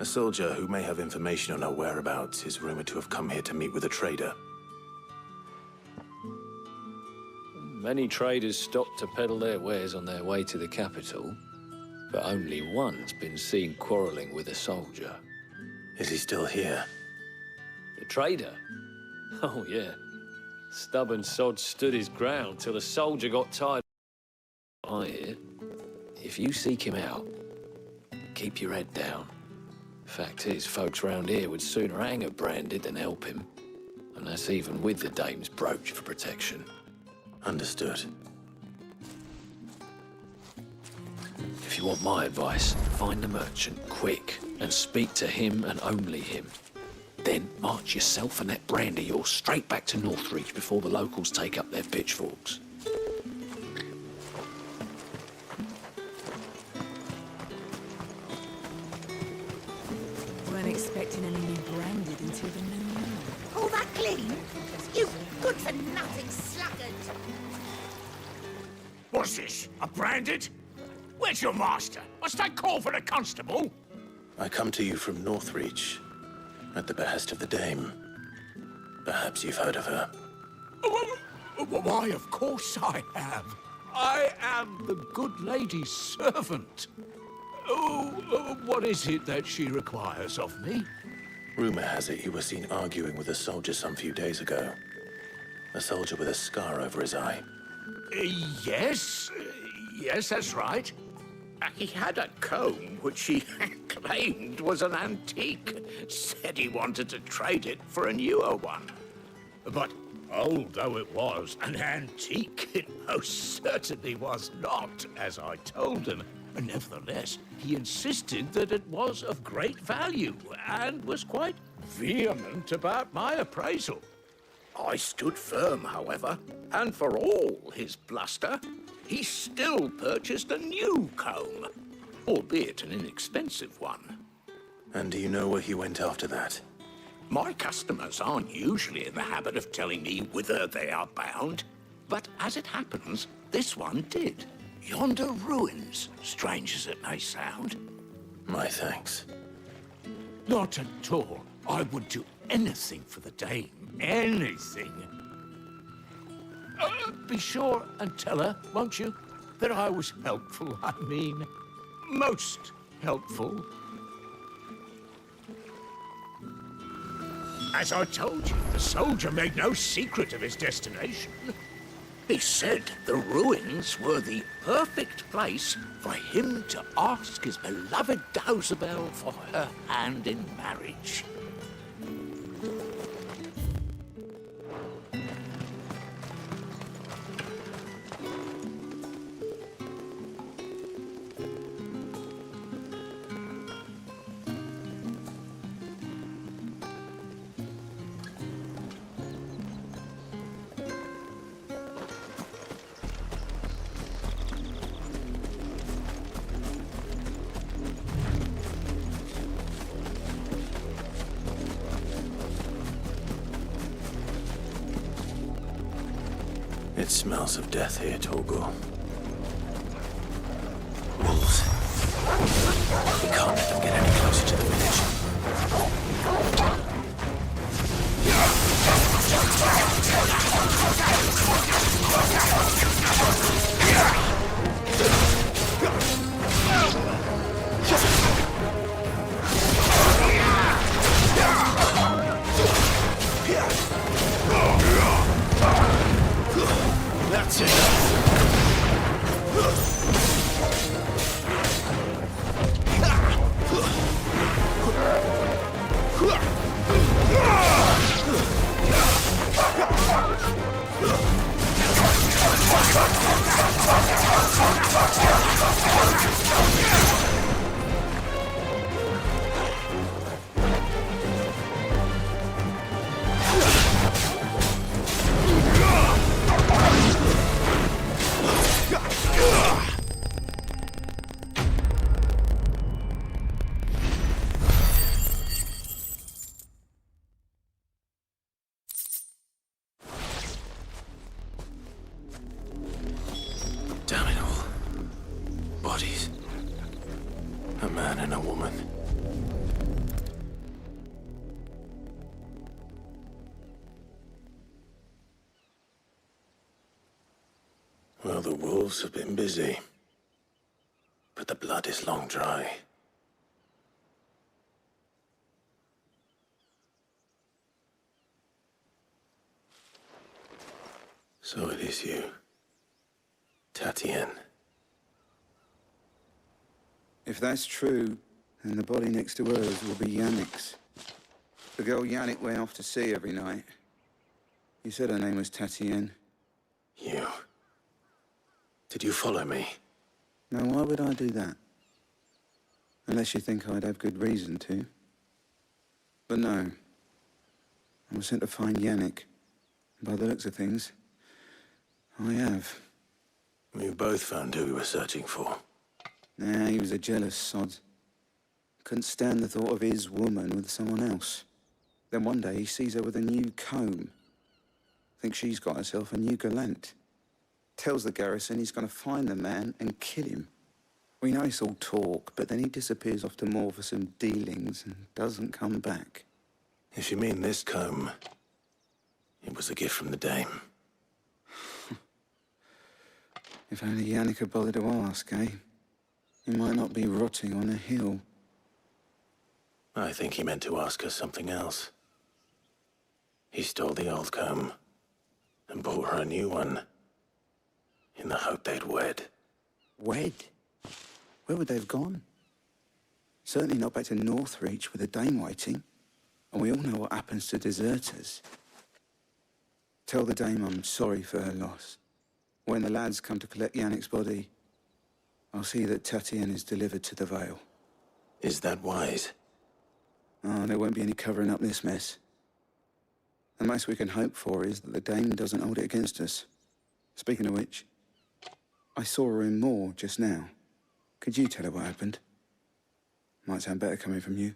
A soldier who may have information on her whereabouts is rumored to have come here to meet with a trader. Many traders stop to peddle their wares on their way to the capital, but only one's been seen quarrelling with a soldier. Is he still here? The trader? Oh, yeah. Stubborn sod stood his ground till the soldier got tired. I hear. If you seek him out, keep your head down. Fact is, folks round here would sooner hang a branded than help him. And that's even with the dame's brooch for protection. Understood. If you want my advice, find the merchant quick and speak to him and only him. Then march yourself and that brand of yours straight back to Northreach before the locals take up their pitchforks. Weren't expecting any new branded until the new year. All that clean? You good-for-nothing sluggard! What's this? A branded? Where's your master? Must I call for the constable? I come to you from Northreach, at the behest of the dame. Perhaps you've heard of her. Why, of course I have. I am the good lady's servant. What is it that she requires of me? Rumor has it you were seen arguing with a soldier some few days ago. A soldier with a scar over his eye. Yes, that's right. He had a comb which he claimed was an antique. Said he wanted to trade it for a newer one. But old though it was, an antique it most certainly was not, as I told him. Nevertheless, he insisted that it was of great value and was quite vehement about my appraisal. I stood firm, however, and for all his bluster, he still purchased a new comb, albeit an inexpensive one. And do you know where he went after that? My customers aren't usually in the habit of telling me whither they are bound, but as it happens, this one did. Yonder ruins, strange as it may sound. My thanks. Not at all. I would do anything for the dame. Anything. Be sure and tell her, won't you, that I was helpful. I mean, most helpful. As I told you, the soldier made no secret of his destination. He said the ruins were the perfect place for him to ask his beloved Dausabel for her hand in marriage. It smells of death here, Torgor. Wolves. We can't let them get any closer to the village. That's it. Damn it all. Bodies. A man and a woman. Well, the wolves have been busy. But the blood is long dry. So it is you. Tatienne. If that's true, then the body next to hers will be Yannick's. The girl Yannick went off to sea every night. You said her name was Tatienne. You. Did you follow me? Now, why would I do that? Unless you think I'd have good reason to. But no. I was sent to find Yannick. By the looks of things, I have. We both found who we were searching for. Nah, he was a jealous sod. Couldn't stand the thought of his woman with someone else. Then one day he sees her with a new comb. Thinks she's got herself a new gallant. Tells the garrison he's gonna find the man and kill him. We know it's all talk, but then he disappears off to Moor for some dealings and doesn't come back. If you mean this comb, it was a gift from the dame. If only Yannick had bothered to ask, eh? He might not be rotting on a hill. I think he meant to ask her something else. He stole the old comb and bought her a new one in the hope they'd wed. Wed? Where would they have gone? Certainly not back to Northreach with a dame waiting. And we all know what happens to deserters. Tell the dame I'm sorry for her loss. When the lads come to collect Yannick's body, I'll see that Tatienne is delivered to the Vale. Is that wise? Oh, there won't be any covering up this mess. The most we can hope for is that the dame doesn't hold it against us. Speaking of which, I saw her in Moor just now. Could you tell her what happened? Might sound better coming from you.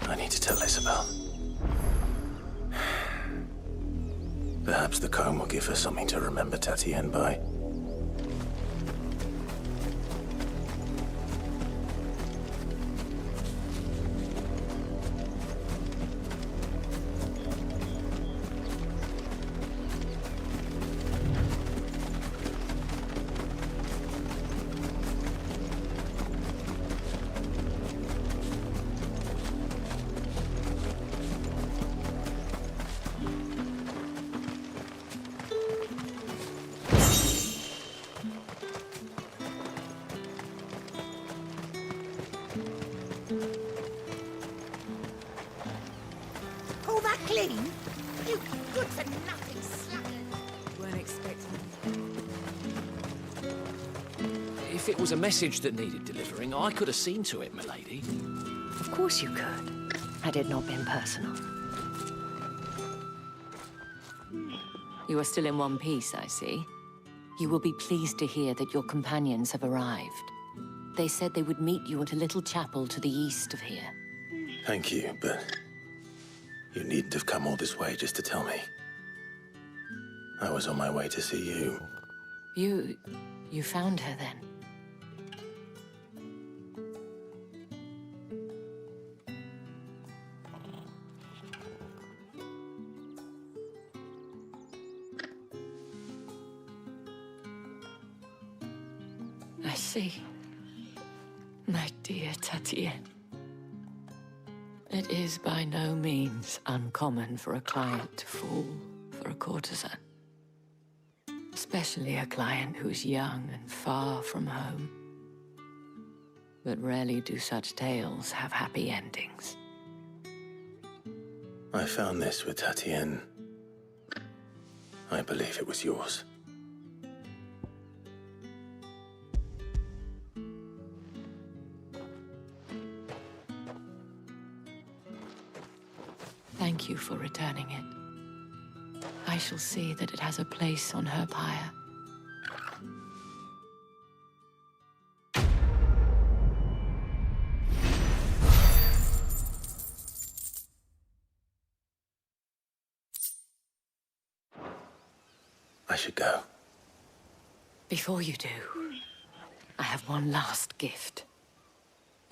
I need to tell Isabel. Perhaps the comb will give her something to remember Tatienne by. All that clean? You good for nothing slacker. Weren't expecting. If it was a message that needed delivering, I could have seen to it, milady. Of course you could, had it not been personal. You are still in one piece, I see. You will be pleased to hear that your companions have arrived. They said they would meet you at a little chapel to the east of here. Thank you, but you needn't have come all this way just to tell me. I was on my way to see you. You found her then? I see. My dear Tatienne. It is by no means uncommon for a client to fall for a courtesan. Especially a client who's young and far from home. But rarely do such tales have happy endings. I found this with Tatienne. I believe it was yours. Thank you for returning it. I shall see that it has a place on her pyre. I should go. Before you do, I have one last gift.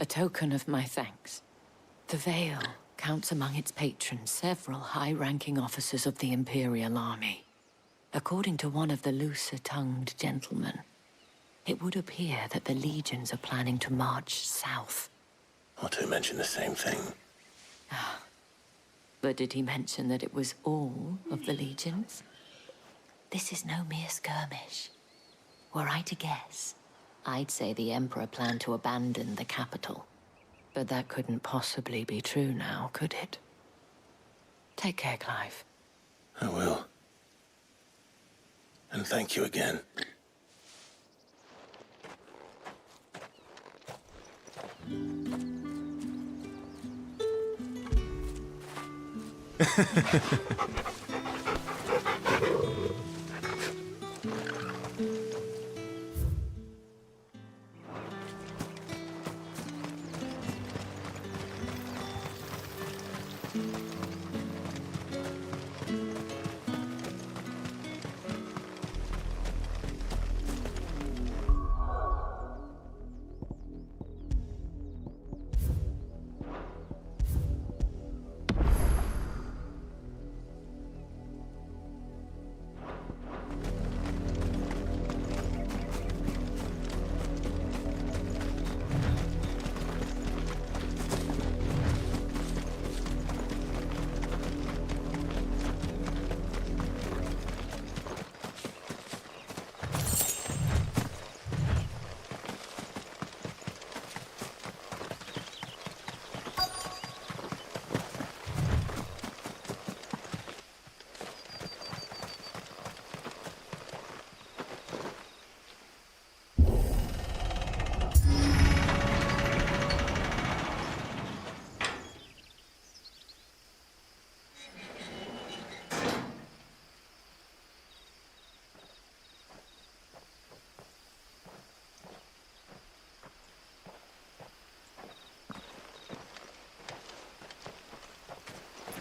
A token of my thanks. The Vale counts among its patrons several high-ranking officers of the Imperial Army. According to one of the looser-tongued gentlemen, it would appear that the legions are planning to march south. Not to mention the same thing. But did he mention that it was all of the legions? This is no mere skirmish. Were I to guess, I'd say the Emperor planned to abandon the capital. But that couldn't possibly be true now, could it? Take care, Clive. I will. And thank you again.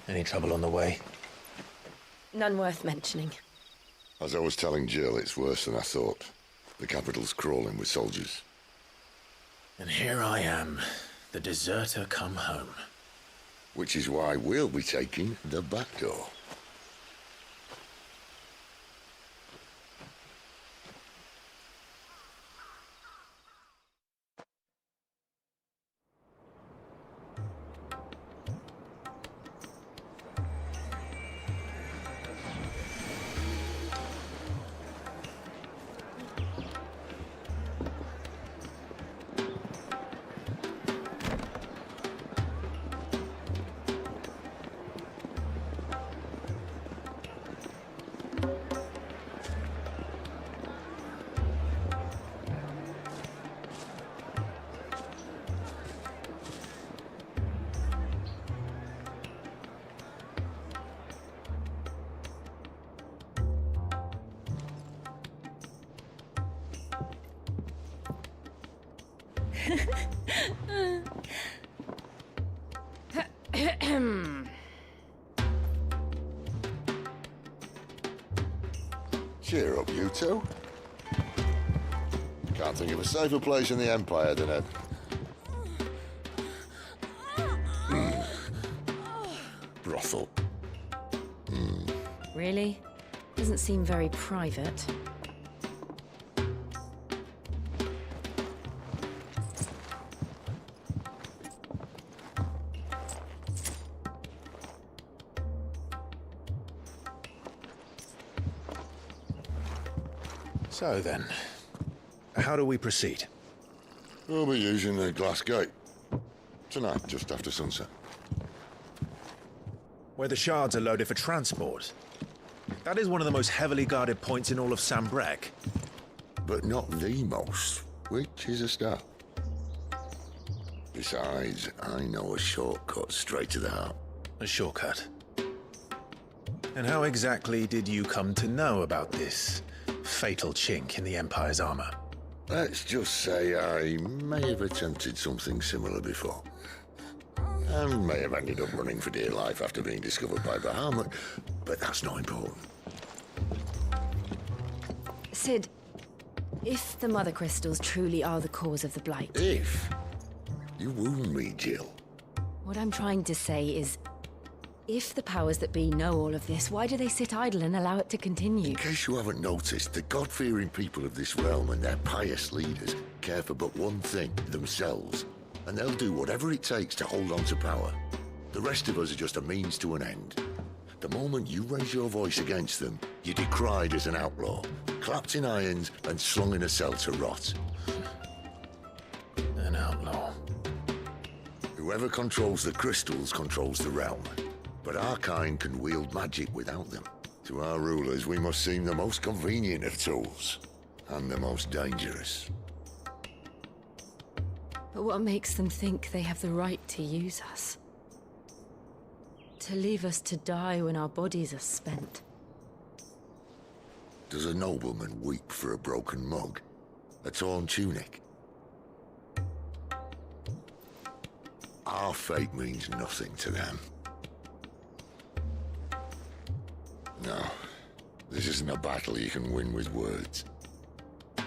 Any trouble on the way? None worth mentioning. As I was telling Jill, it's worse than I thought. The capital's crawling with soldiers. And here I am, the deserter come home. Which is why we'll be taking the back door. Cheer up, you two. Can't think of a safer place in the Empire than a... brothel. Really? Doesn't seem very private. So then, how do we proceed? We'll be using the glass gate. Tonight, just after sunset. where the shards are loaded for transport. That is one of the most heavily guarded points in all of Sambrek. But not the most, which is a start. Besides, I know a shortcut straight to the heart. A shortcut? And how exactly did you come to know about this fatal chink in the Empire's armor? Let's just say I may have attempted something similar before. And may have ended up running for dear life after being discovered by Bahamut, but that's not important. Sid, if the Mother Crystals truly are the cause of the Blight... If? You wound me, Jill. What I'm trying to say is, if the powers that be know all of this, why do they sit idle and allow it to continue? In case you haven't noticed, the God-fearing people of this realm and their pious leaders care for but one thing, themselves. And they'll do whatever it takes to hold on to power. The rest of us are just a means to an end. The moment you raise your voice against them, you're decried as an outlaw, clapped in irons and slung in a cell to rot. An outlaw. Whoever controls the crystals controls the realm. But our kind can wield magic without them. To our rulers, we must seem the most convenient of tools, and the most dangerous. But what makes them think they have the right to use us? To leave us to die when our bodies are spent? Does a nobleman weep for a broken mug? A torn tunic? Our fate means nothing to them. No, this isn't a battle you can win with words.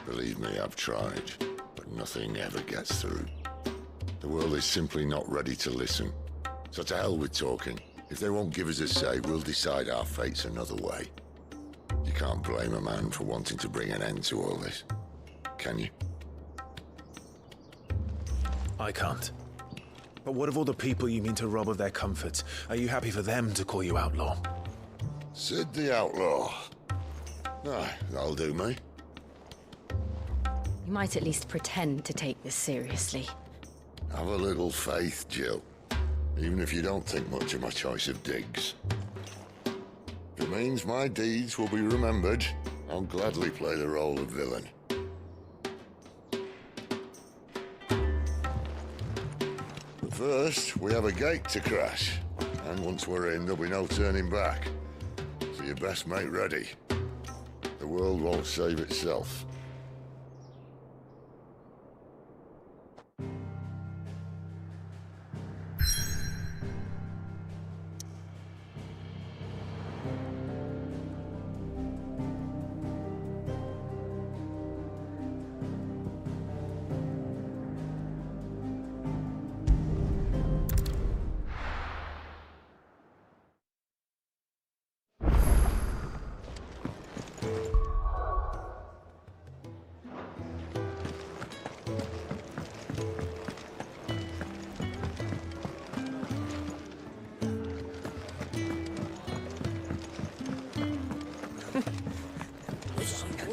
Believe me, I've tried, but nothing ever gets through. The world is simply not ready to listen. So to hell with talking. If they won't give us a say, we'll decide our fates another way. You can't blame a man for wanting to bring an end to all this, can you? I can't. But what of all the people you mean to rob of their comforts? Are you happy for them to call you outlaw? Sid the Outlaw. Aye, that'll do me. You might at least pretend to take this seriously. Have a little faith, Jill. Even if you don't think much of my choice of digs. If it means my deeds will be remembered, I'll gladly play the role of villain. But first, we have a gate to crash. And once we're in, there'll be no turning back. So you best make ready. The world won't save itself.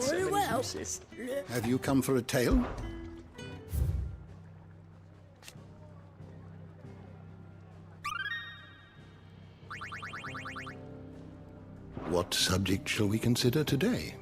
Very well. Have you come for a tale? What subject shall we consider today?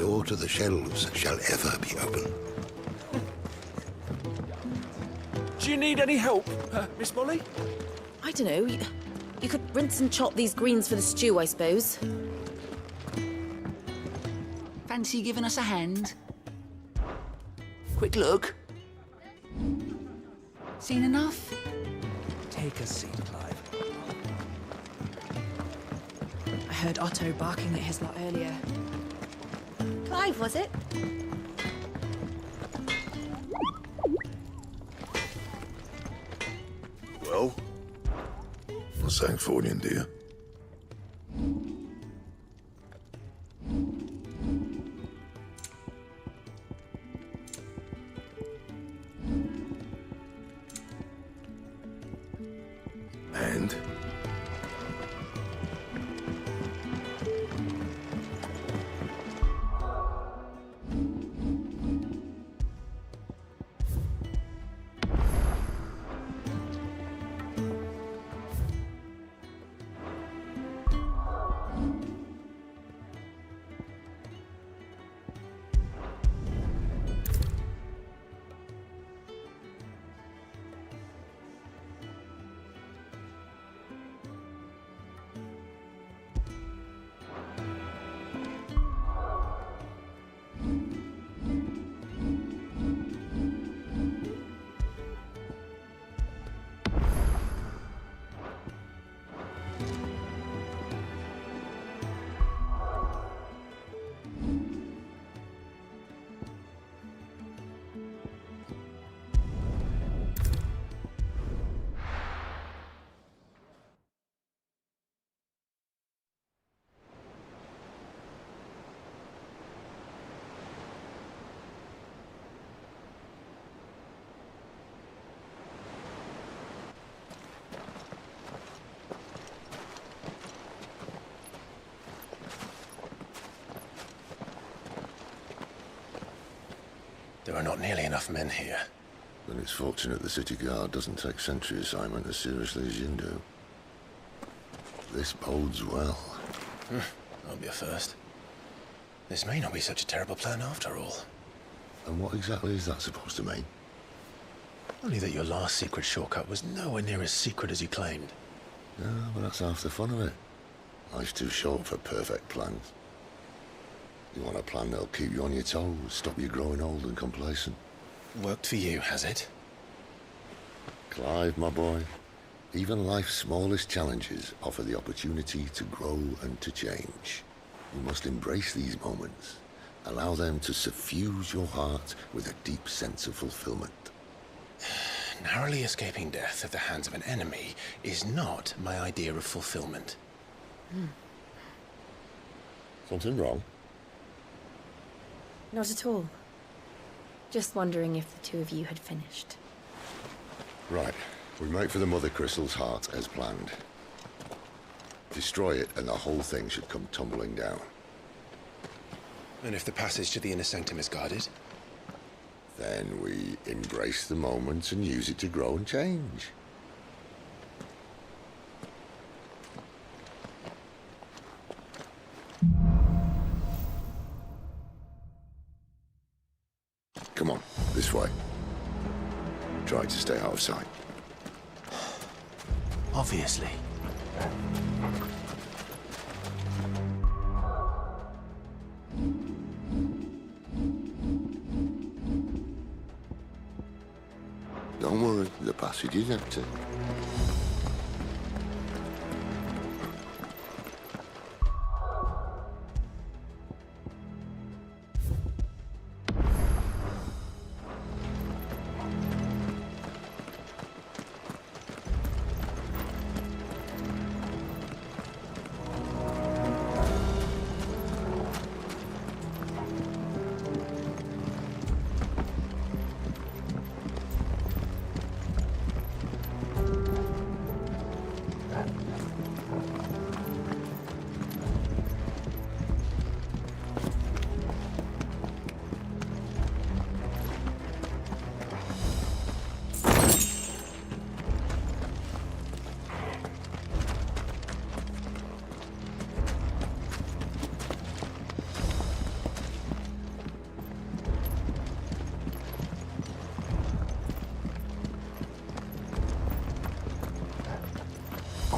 door to the shelves shall ever be open. Do you need any help, Miss Molly? I don't know. You could rinse and chop these greens for the stew, I suppose. Fancy giving us a hand? Quick look. Seen enough? Take a seat, Clive. I heard Otto barking at his lot earlier. Clive, was it? Well? What's that for you, dear? And? There are not nearly enough men here. Then it's fortunate the city guard doesn't take sentry assignment as seriously as you do. This bodes well. Won't be a first. This may not be such a terrible plan after all. And what exactly is that supposed to mean? Only that your last secret shortcut was nowhere near as secret as you claimed. Yeah, but that's half the fun of it. Life's too short for perfect plans. You want a plan that'll keep you on your toes, stop you growing old and complacent. Worked for you, has it? Clive, my boy, even life's smallest challenges offer the opportunity to grow and to change. You must embrace these moments. Allow them to suffuse your heart with a deep sense of fulfillment. Narrowly escaping death at the hands of an enemy is not my idea of fulfillment. Something wrong? Not at all. Just wondering if the two of you had finished. Right. We make for the Mother Crystal's heart as planned. Destroy it and the whole thing should come tumbling down. And if the passage to the inner sanctum is guarded? Then we embrace the moment and use it to grow and change. Come on, this way. Try to stay out of sight. Obviously. Don't worry, the passage is empty.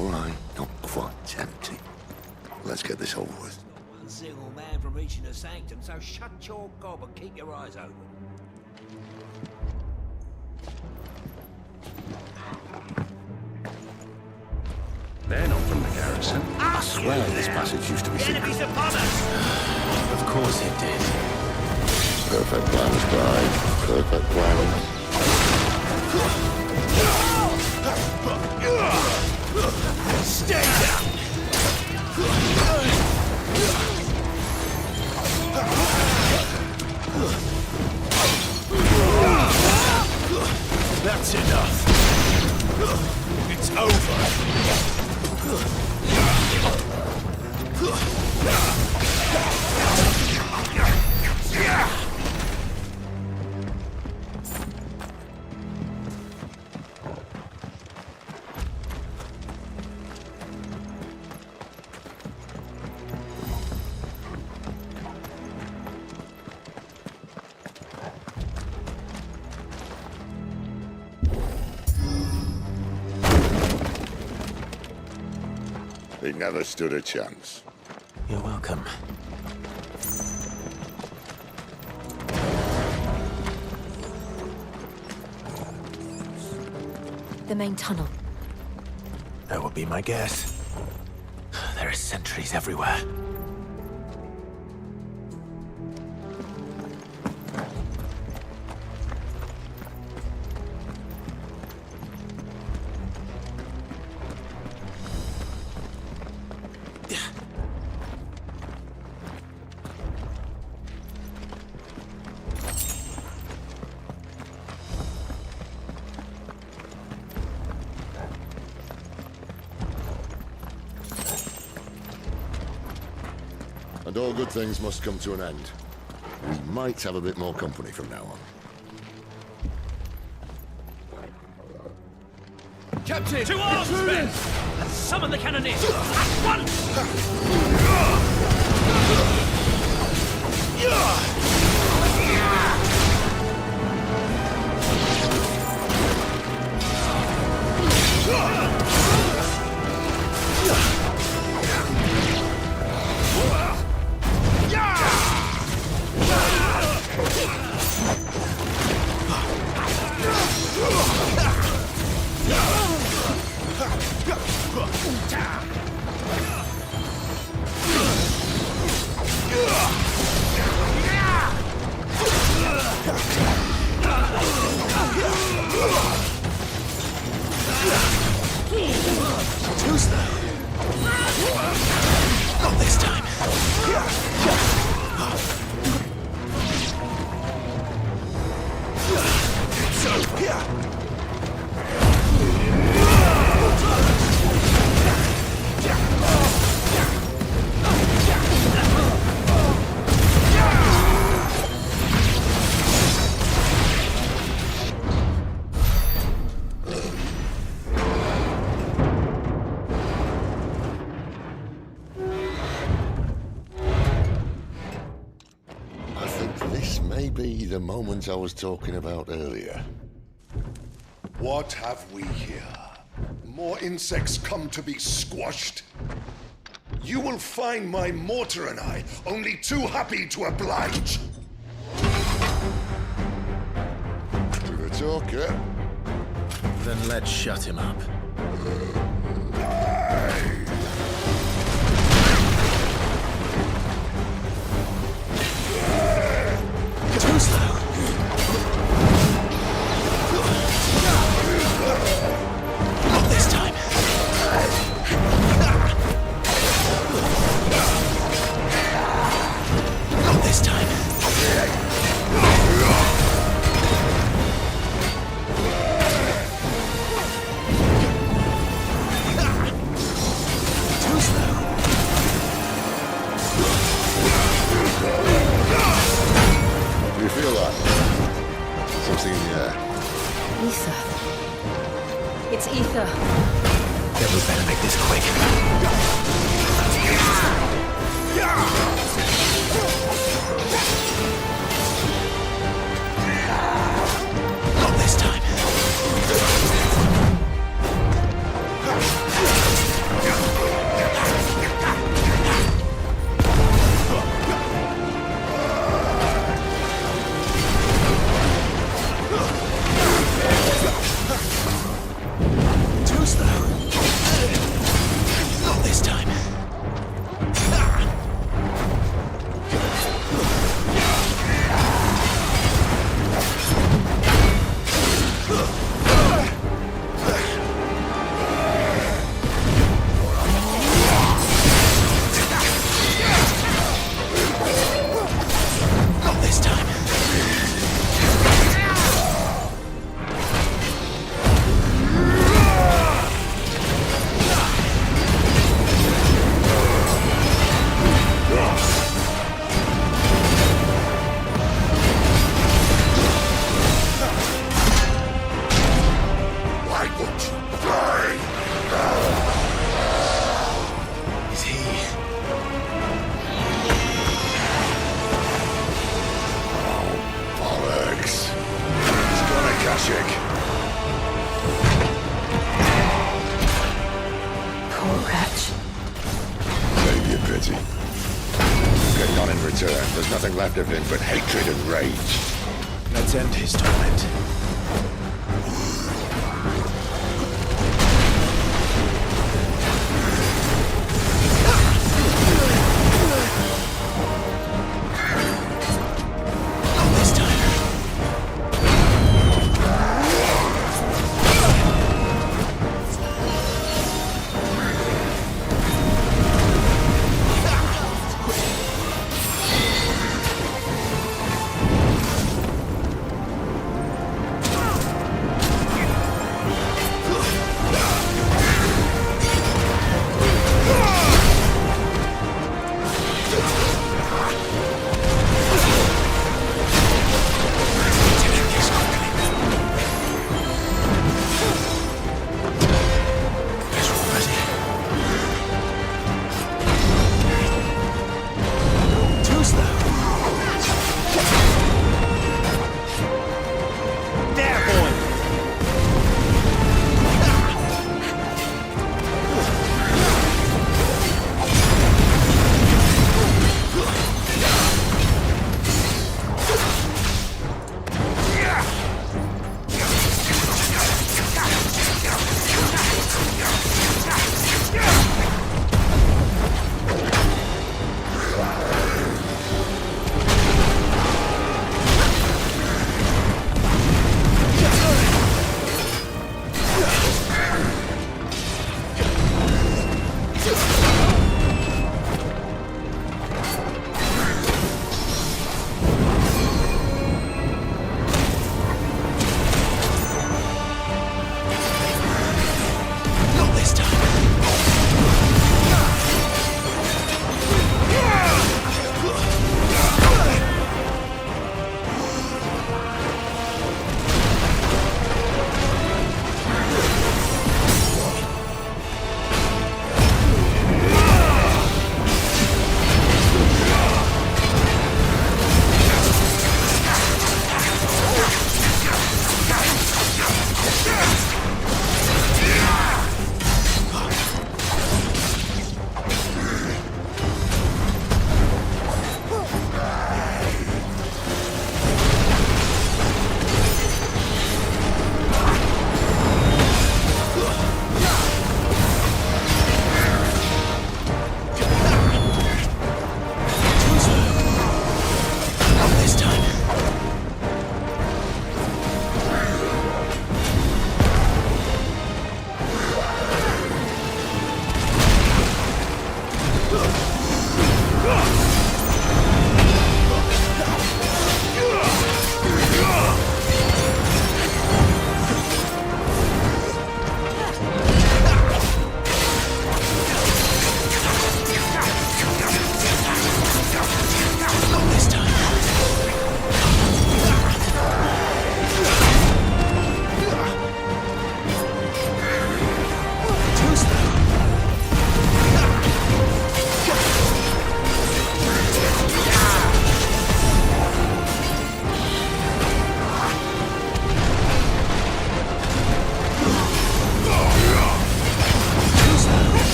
All right, not quite empty. Let's get this over with. One single man from reaching the sanctum, so shut your gob and keep your eyes open. They're not from the garrison. I swear this passage used to be secret. Enemies upon us! Of course it did. Perfect plans, Bride. Perfect plans. Stay down! That's enough. It's over. He never stood a chance. You're welcome. The main tunnel. That would be my guess. There are sentries everywhere. And all good things must come to an end. We might have a bit more company from now on. Captain! To arms, men! And summon the cannoneers! At once! Too slow. Not this time. So, I think this may be the moment I was talking about earlier. What have we here? More insects come to be squashed? You will find my mortar and I only too happy to oblige. To the talker. Then let's shut him up. Too slow. Not this time. Not this time. Too slow. Do you feel that? Something in the air. Ether. It's ether. Then we better make this quick. Not this time. left of him but hatred and rage. Let's end his torment.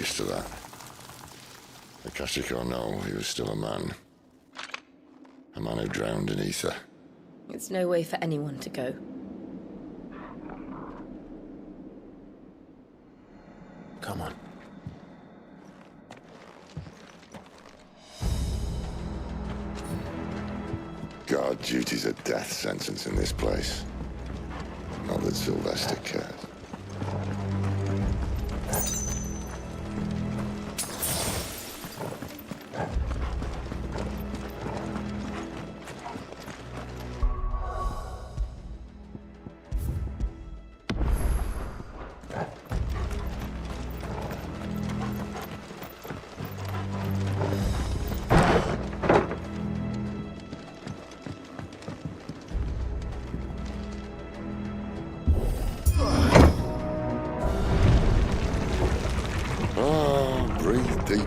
To that. Akashic or no, he was still a man. A man who drowned in ether. It's no way for anyone to go. Come on. Guard duty's a death sentence in this place. Not that Sylvester cared.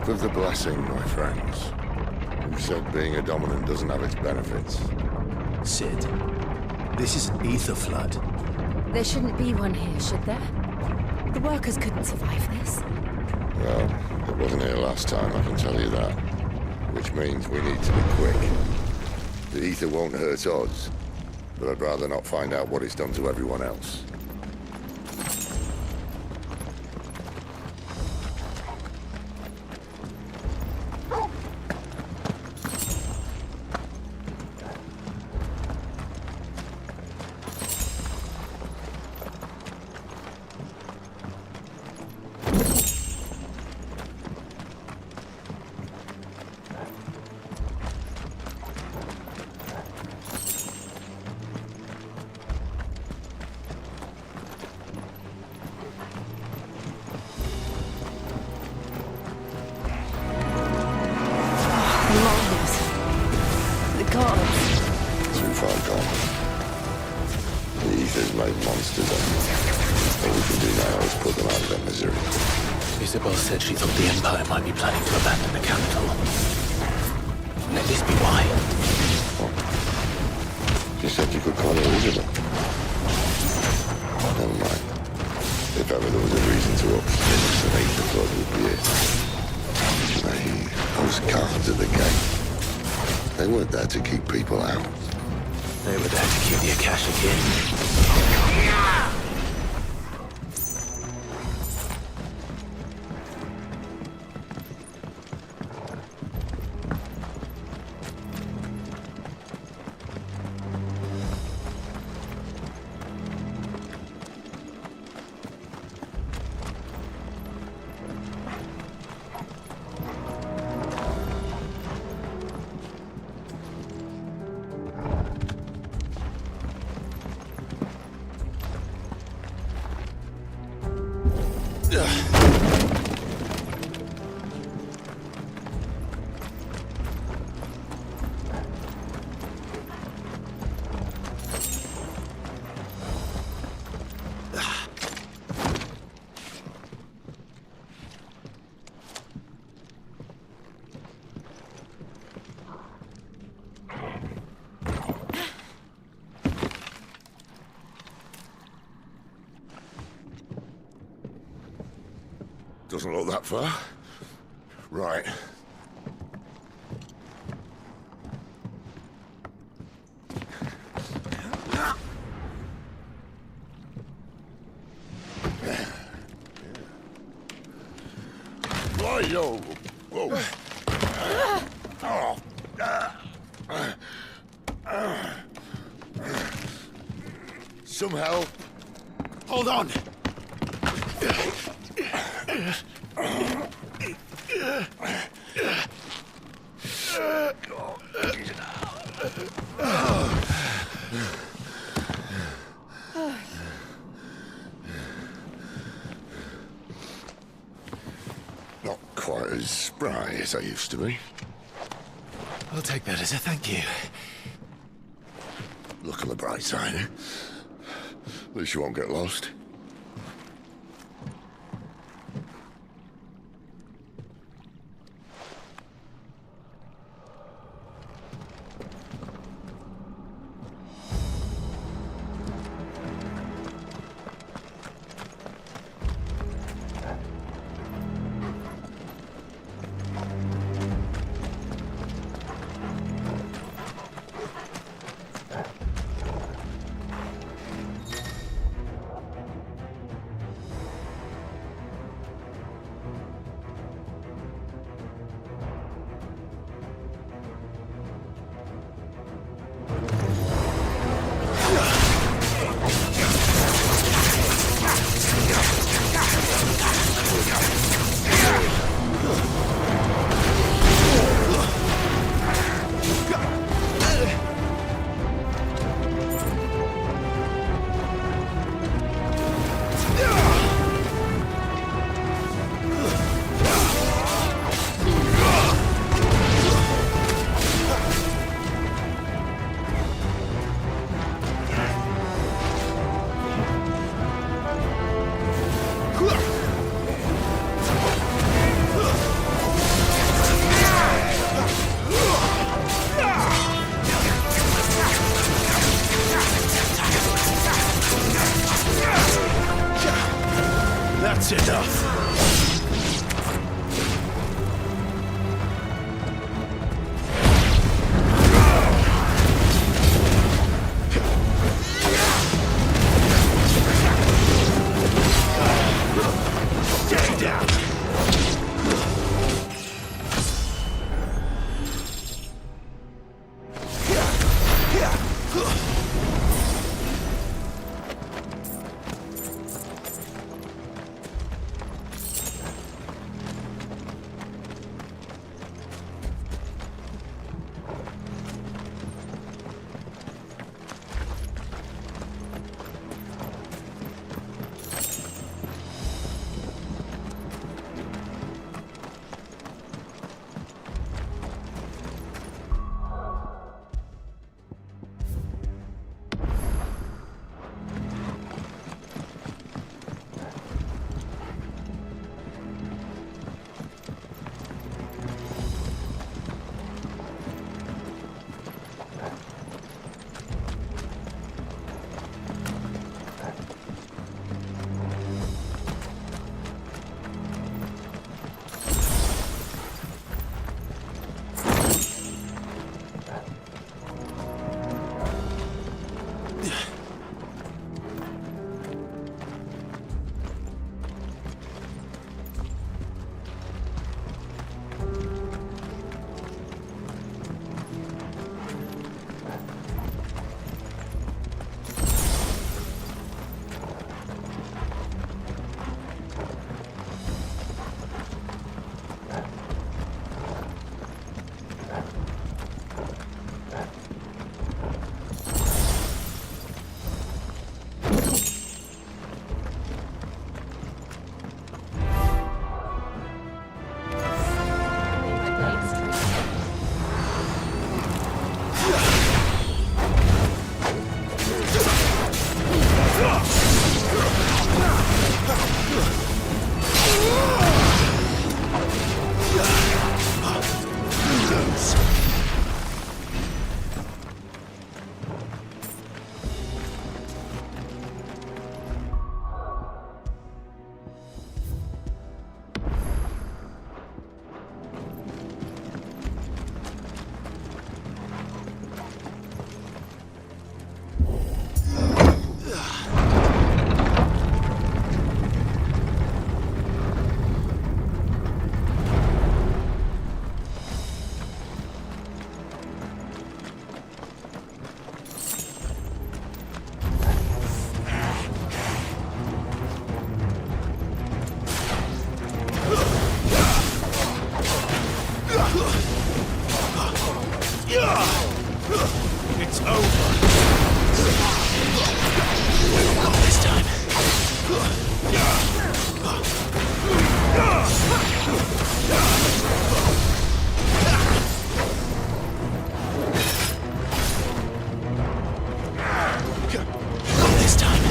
Hope of the blessing, my friends. Who said being a dominant doesn't have its benefits? Sid, this is an ether flood. There shouldn't be one here, should there? The workers couldn't survive this. Well, it wasn't here last time, I can tell you that. Which means we need to be quick. The ether won't hurt us, but I'd rather not find out what it's done to everyone else. Too far gone. The ether's made monsters of them. All we can do now is put them out of their misery. Isabel said she thought the Empire might be planning to abandon the capital. Let this be why. Oh. She said you could call her Isabel. Never mind. If ever there was a reason to upset us, an ether flood would be it. Those guards at the gate. They weren't there to keep people out. They were there to keep the Akashic in. Doesn't look that far. Right. Right, yo. Whoa. Some help. Hold on. Not quite as spry as I used to be. I'll take that as a thank you. Look on the bright side, eh? At least you won't get lost. It's over. Not this time. Not this time.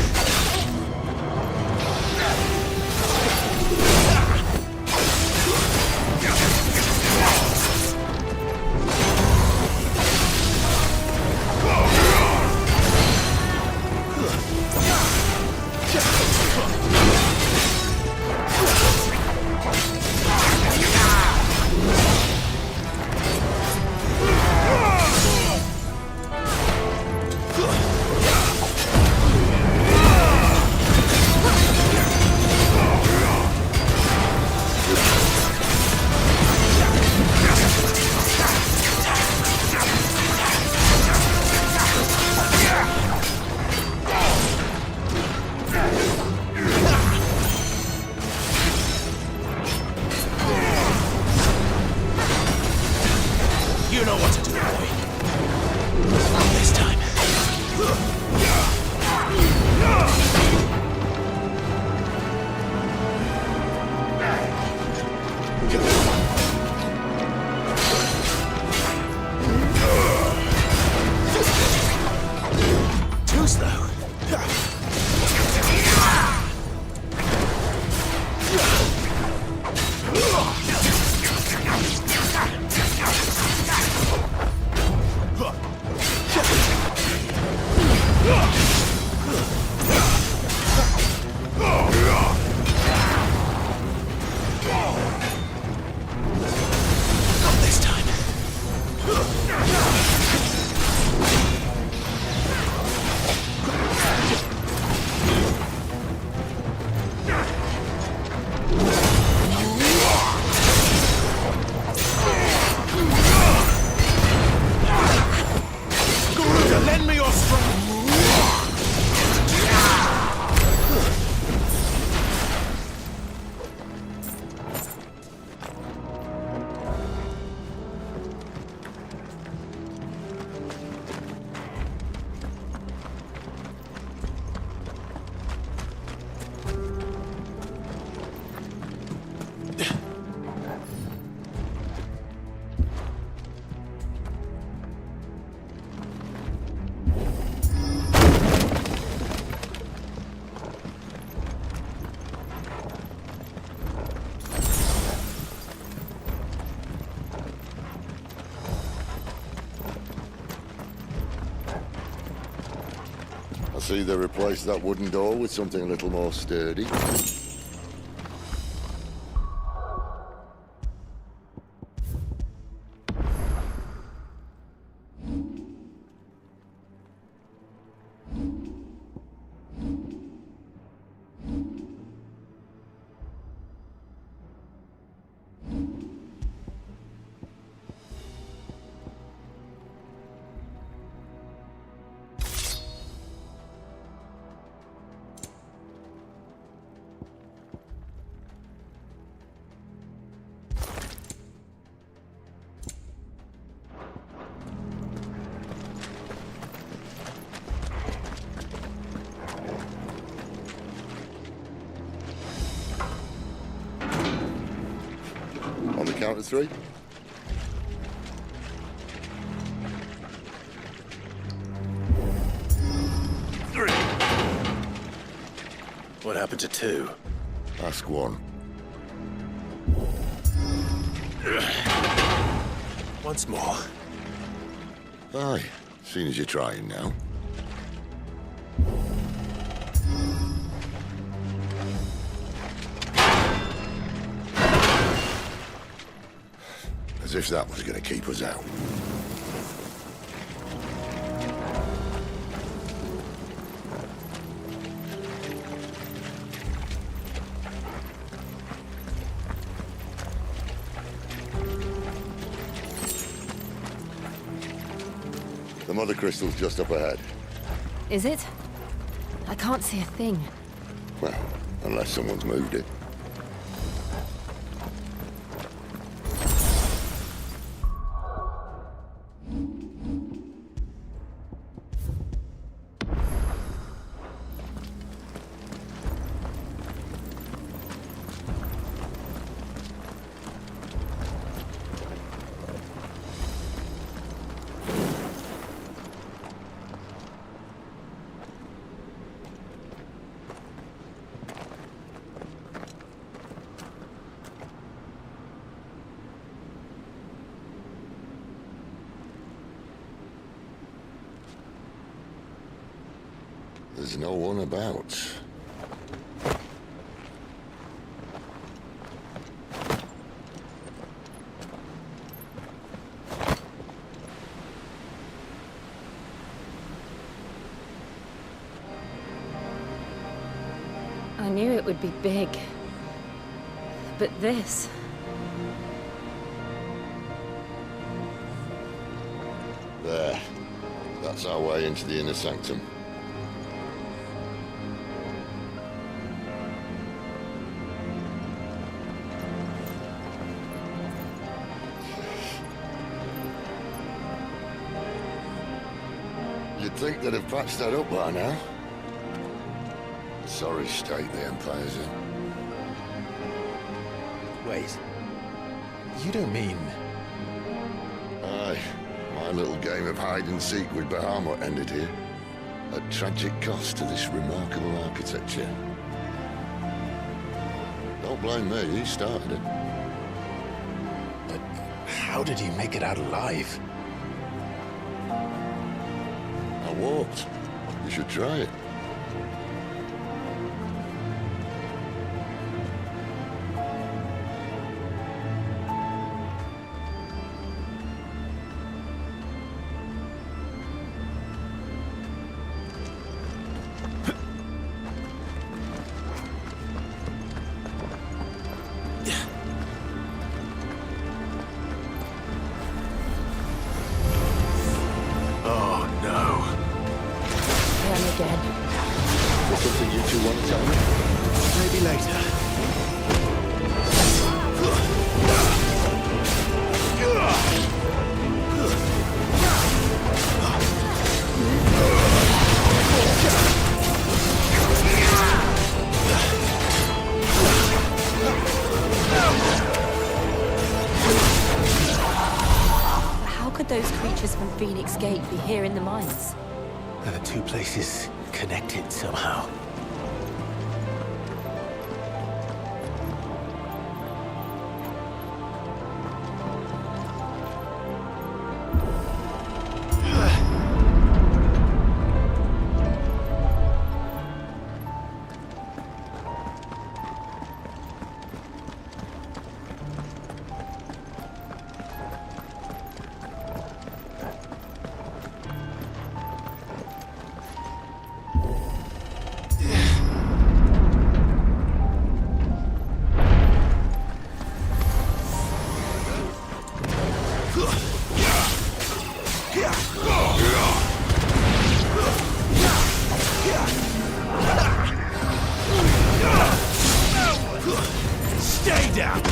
You know what to do, boy. Not this time. Too slow. Not this time. Garuda, lend me your strength. I see they replaced that wooden door with something a little more sturdy. On the count of three. Three. What happened to two? Ask one. Once more. Aye, seeing as you're trying now. As if that was going to keep us out. The mother crystal's just up ahead. Is it? I can't see a thing. Well, unless someone's moved it. There's no one about. I knew it would be big. But this... There. That's our way into the inner sanctum. You'd think they'd have patched that up by now. Sorry state the Empire's in. Wait. You don't mean... Aye. My little game of hide-and-seek with Bahamut ended here. At tragic cost to this remarkable architecture. Don't blame me, he started it. But how did he make it out alive? I walked. You should try it. Those creatures from Phoenix Gate be here in the mines? Are the two places connected somehow? Stay down!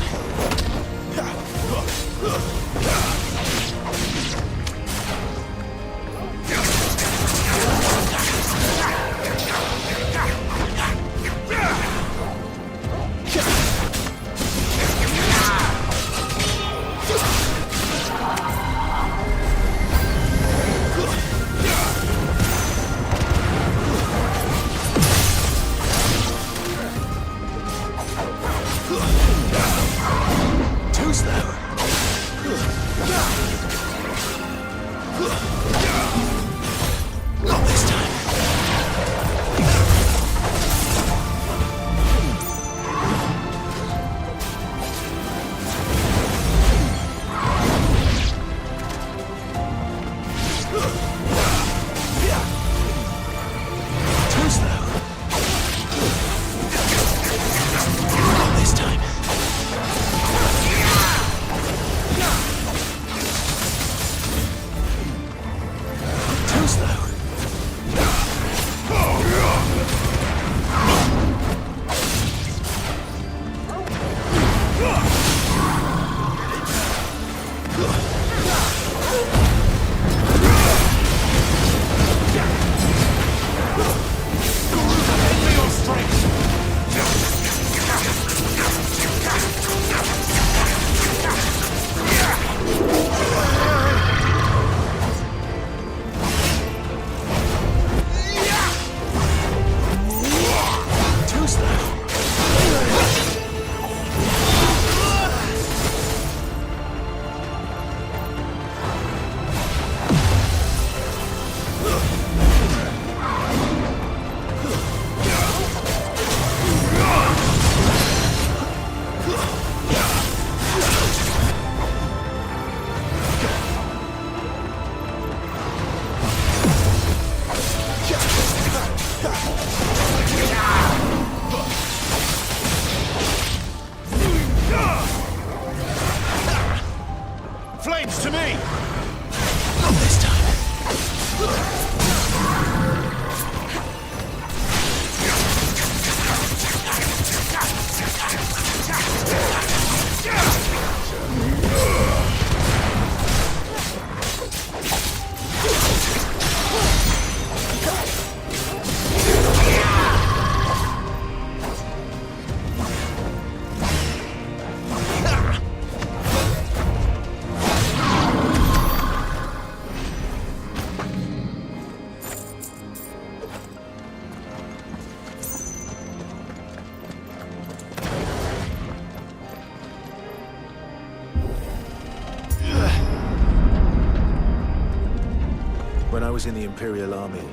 When I was in the Imperial Army,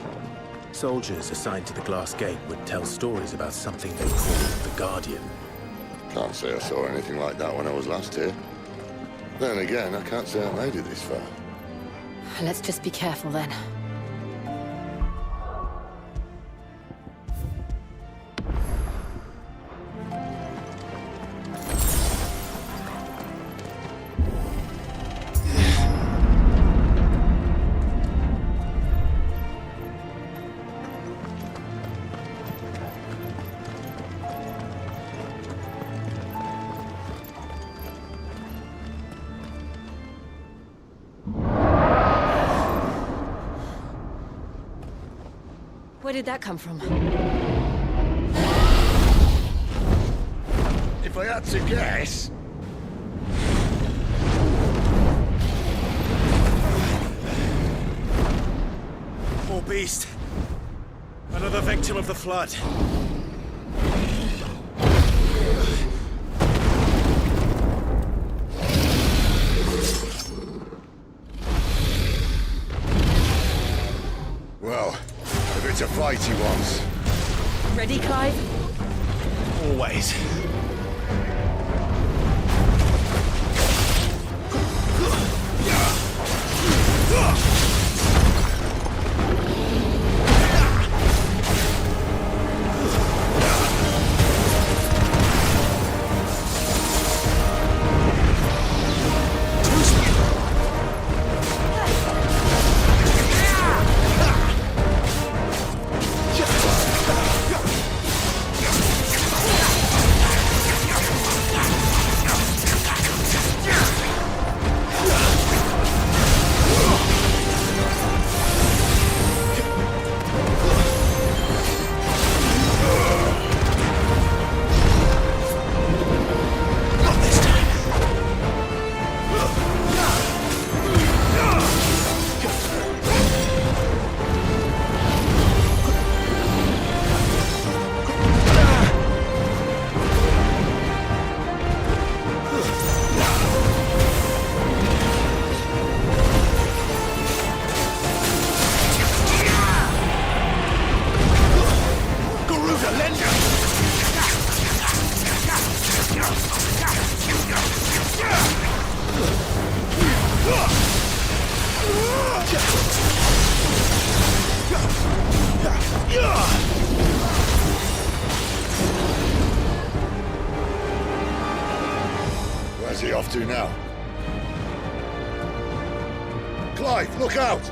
soldiers assigned to the Glass Gate would tell stories about something they called the Guardian. Can't say I saw anything like that when I was last here. Then again, I can't say I made it this far. Let's just be careful then. Where did that come from? If I had to guess... Poor beast. Another victim of the flood. Well, if it's a fight he wants. Ready, Clive? Always. Where's he off to now? Clive, look out!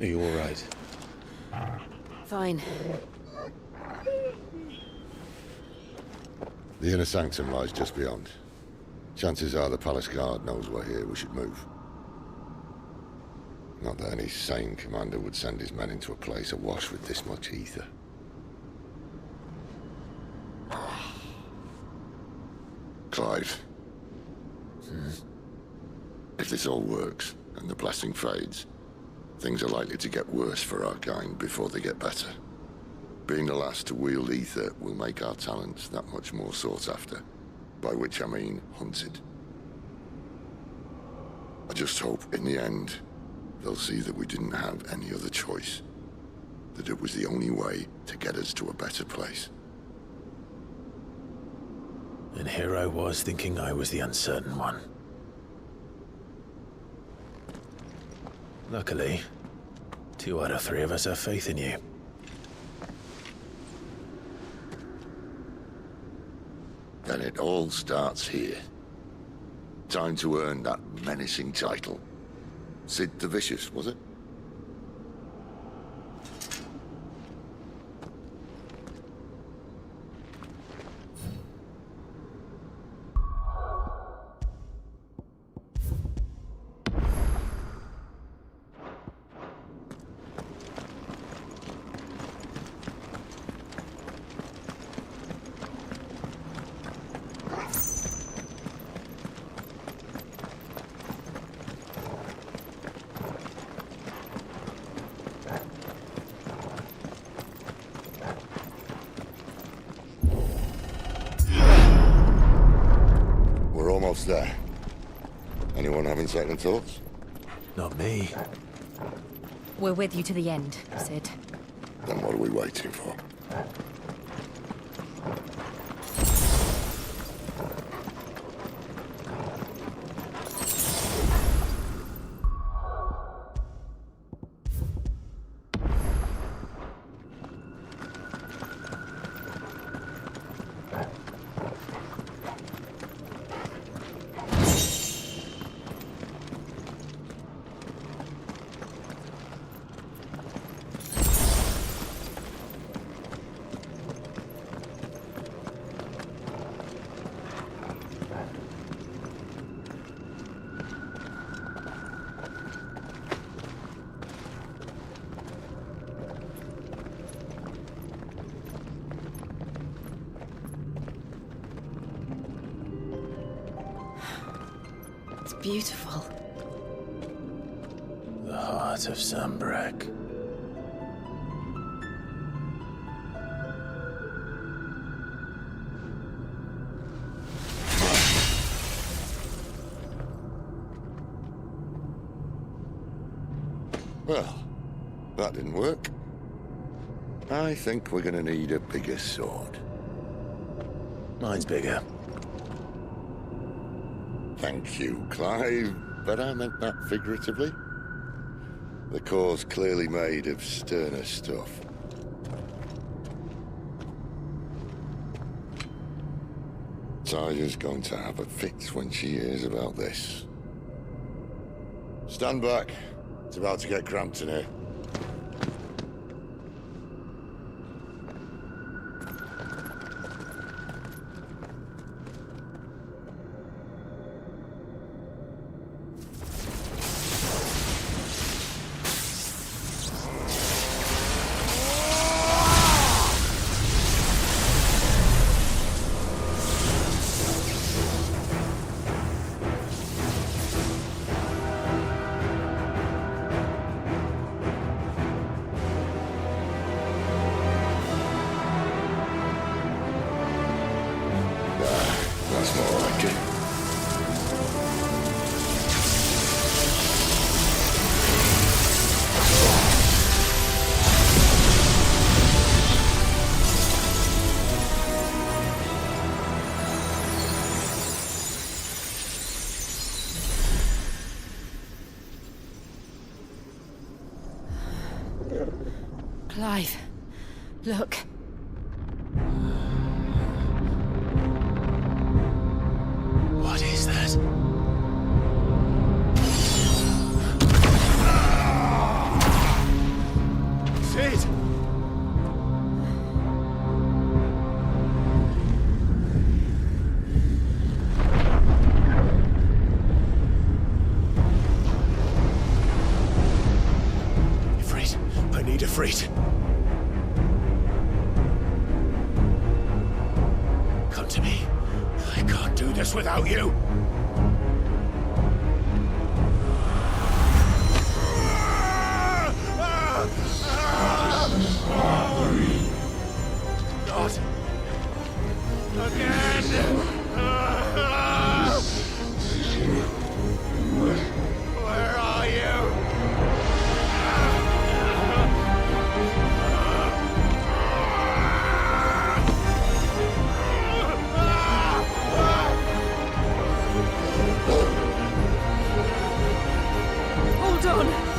Are you all right? Fine. The inner sanctum lies just beyond. Chances are the palace guard knows we're here. We should move. Not that any sane commander would send his men into a place awash with this much ether. Clive. If this all works, and the blessing fades, things are likely to get worse for our kind before they get better. Being the last to wield ether will make our talents that much more sought after, by which I mean hunted. I just hope, in the end, they'll see that we didn't have any other choice, that it was the only way to get us to a better place. And here I was thinking I was the uncertain one. Luckily, 2 out of 3 of us have faith in you. Then it all starts here. Time to earn that menacing title. Sid the Vicious, was it? There. Anyone having second thoughts? Not me. We're with you to the end, Sid. Then what are we waiting for? Beautiful. The heart of Sambrek. Well, that didn't work. I think we're gonna need a bigger sword. Mine's bigger. Thank you, Clive, but I meant that figuratively. The core's clearly made of sterner stuff. Tiger's going to have a fit when she hears about this. Stand back. It's about to get cramped in here. That's more like it. Clive, look. What is that? I need a freight. Come to me. I can't do this without you. Not again. Where are you? Hold on!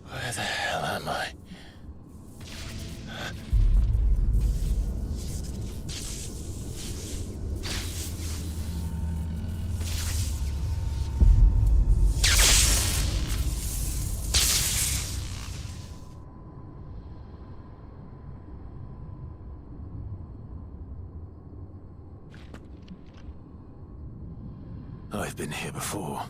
Where the hell am I? I've been here before.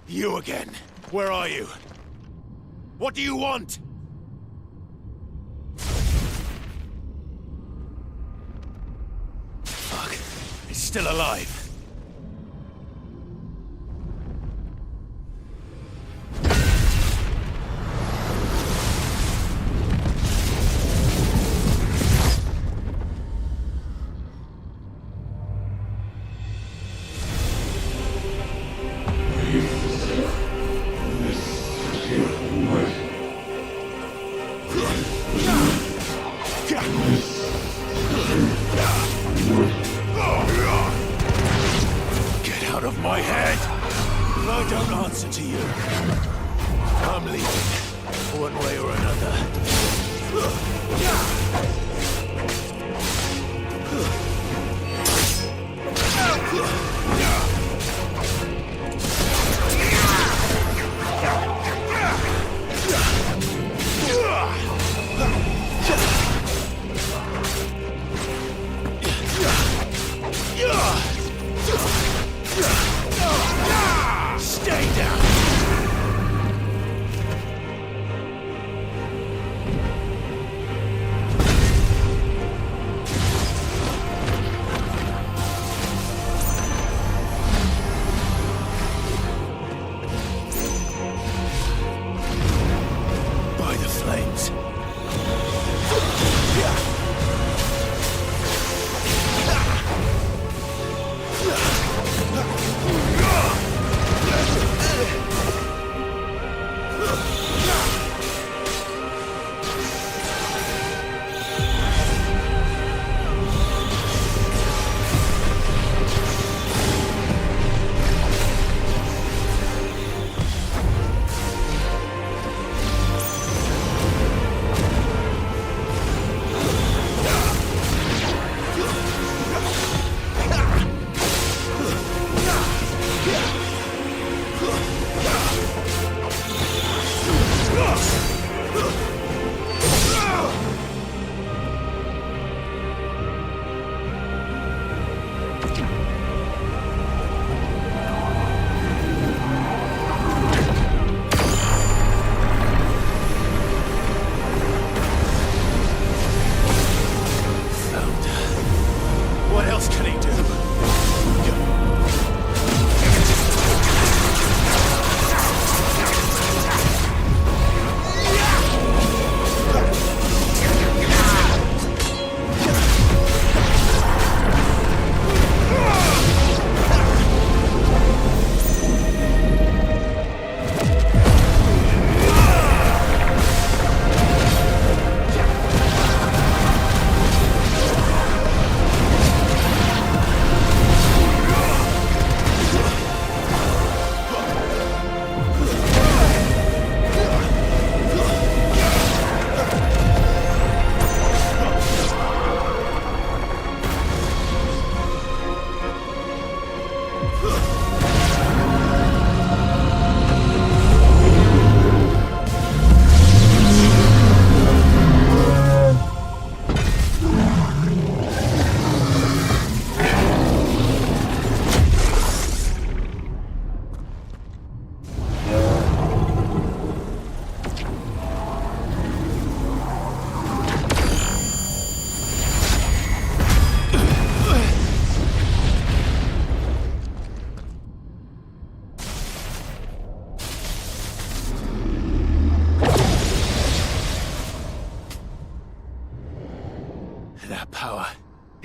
You again. Where are you? What do you want? Fuck. It's still alive. Get out of my head! I don't answer to you. I'm leaving, one way or Stay down!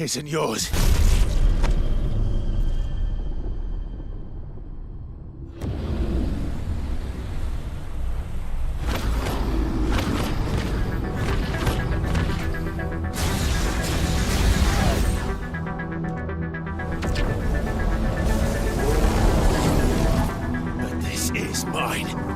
isn't yours. But this is mine.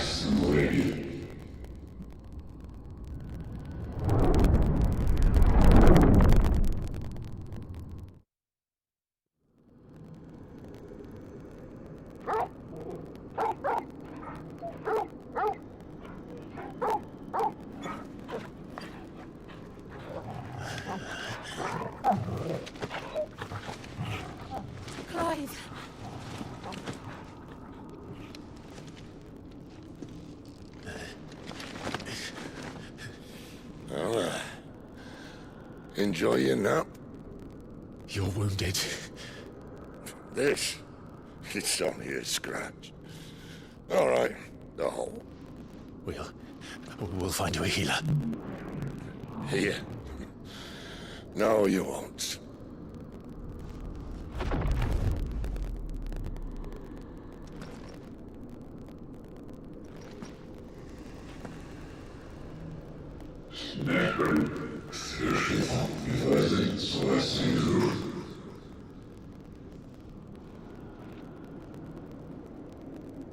nice and ready. Clive. Well, enjoy your nap. You're wounded. This? It's only a scratch. All right, the hole. We'll find you a healer. Here? No, you won't.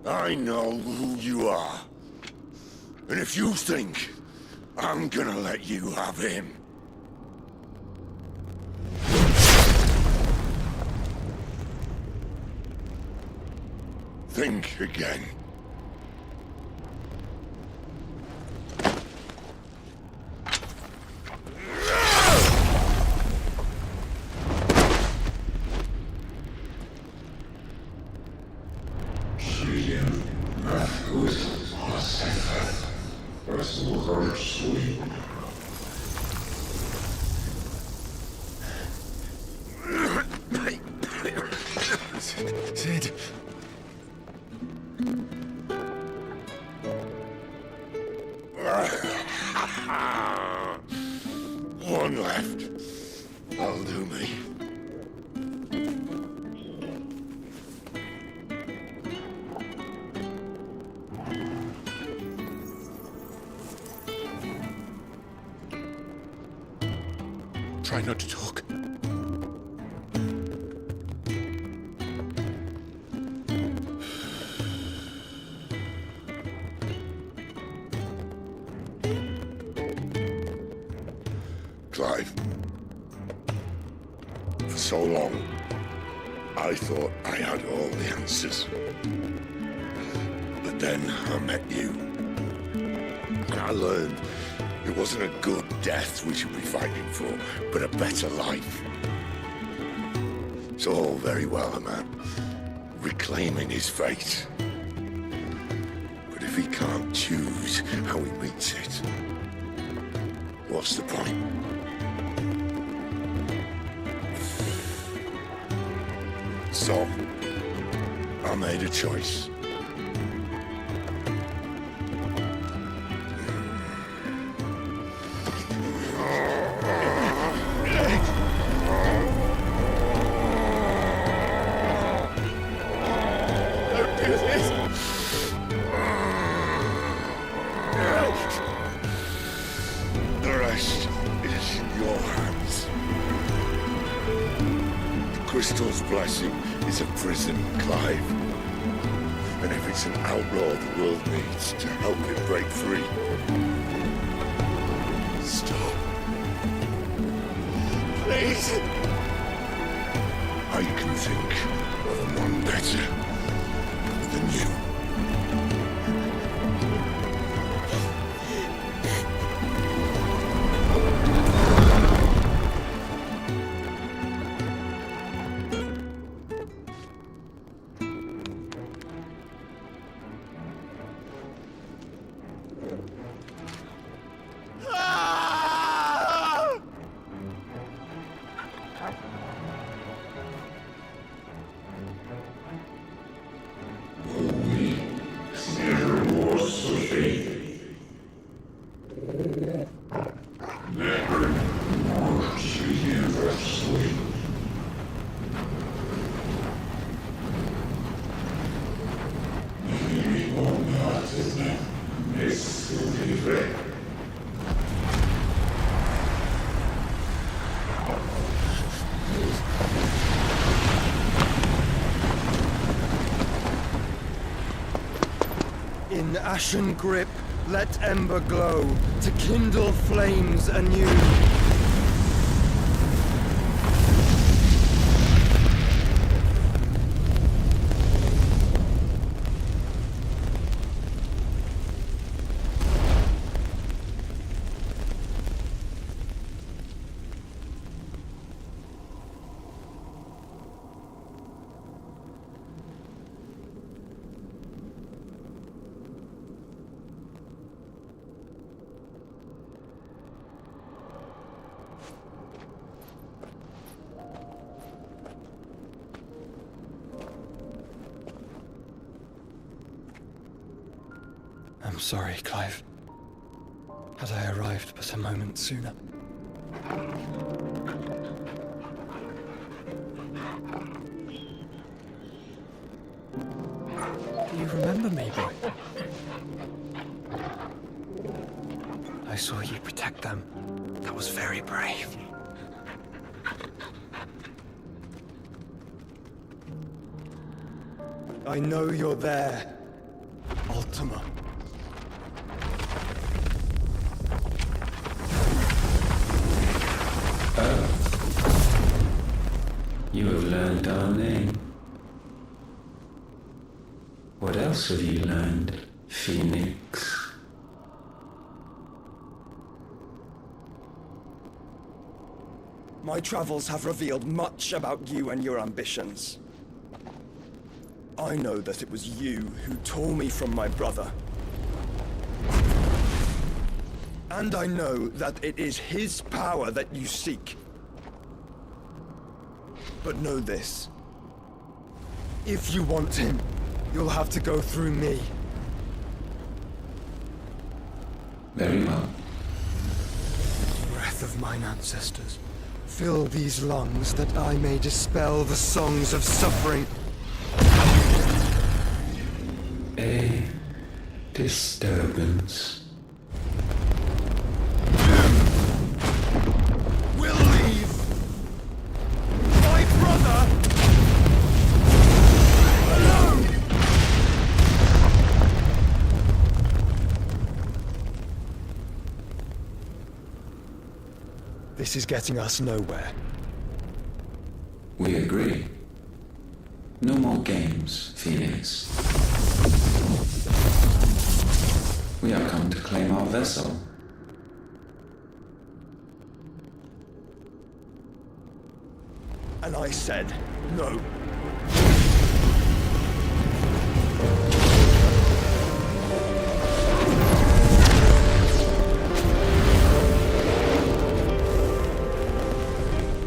I know who you are. And if you think I'm gonna let you have him... think again. Sid. One left. That'll do me. Try not to talk. Clive. For so long, I thought I had all the answers. But then I met you. And I learned it wasn't a good death we should be fighting for, but a better life. It's all very well, a man reclaiming his fate. But if he can't choose how he meets it, what's the point? So, I made a choice. The rest is in your hands. The crystal's blessing is a prison, Clive. And if it's an outlaw the world needs to help it break free. Stop. Please. I can think of one better than you. We In ashen grip, let ember glow, to kindle flames anew. I'm sorry, Clive. Had I arrived but a moment sooner. Do you remember me, boy? I saw you protect them. That was very brave. I know you're there, Ultima. You have learned our name. What else have you learned, Phoenix? My travels have revealed much about you and your ambitions. I know that it was you who tore me from my brother. And I know that it is his power that you seek. But know this. If you want him, you'll have to go through me. Very well. Breath of mine ancestors, fill these lungs that I may dispel the songs of suffering. A disturbance. We'll leave. My brother alone. This is getting us nowhere. We agree. No more games, Phoenix. We have come to claim our vessel. And I said no.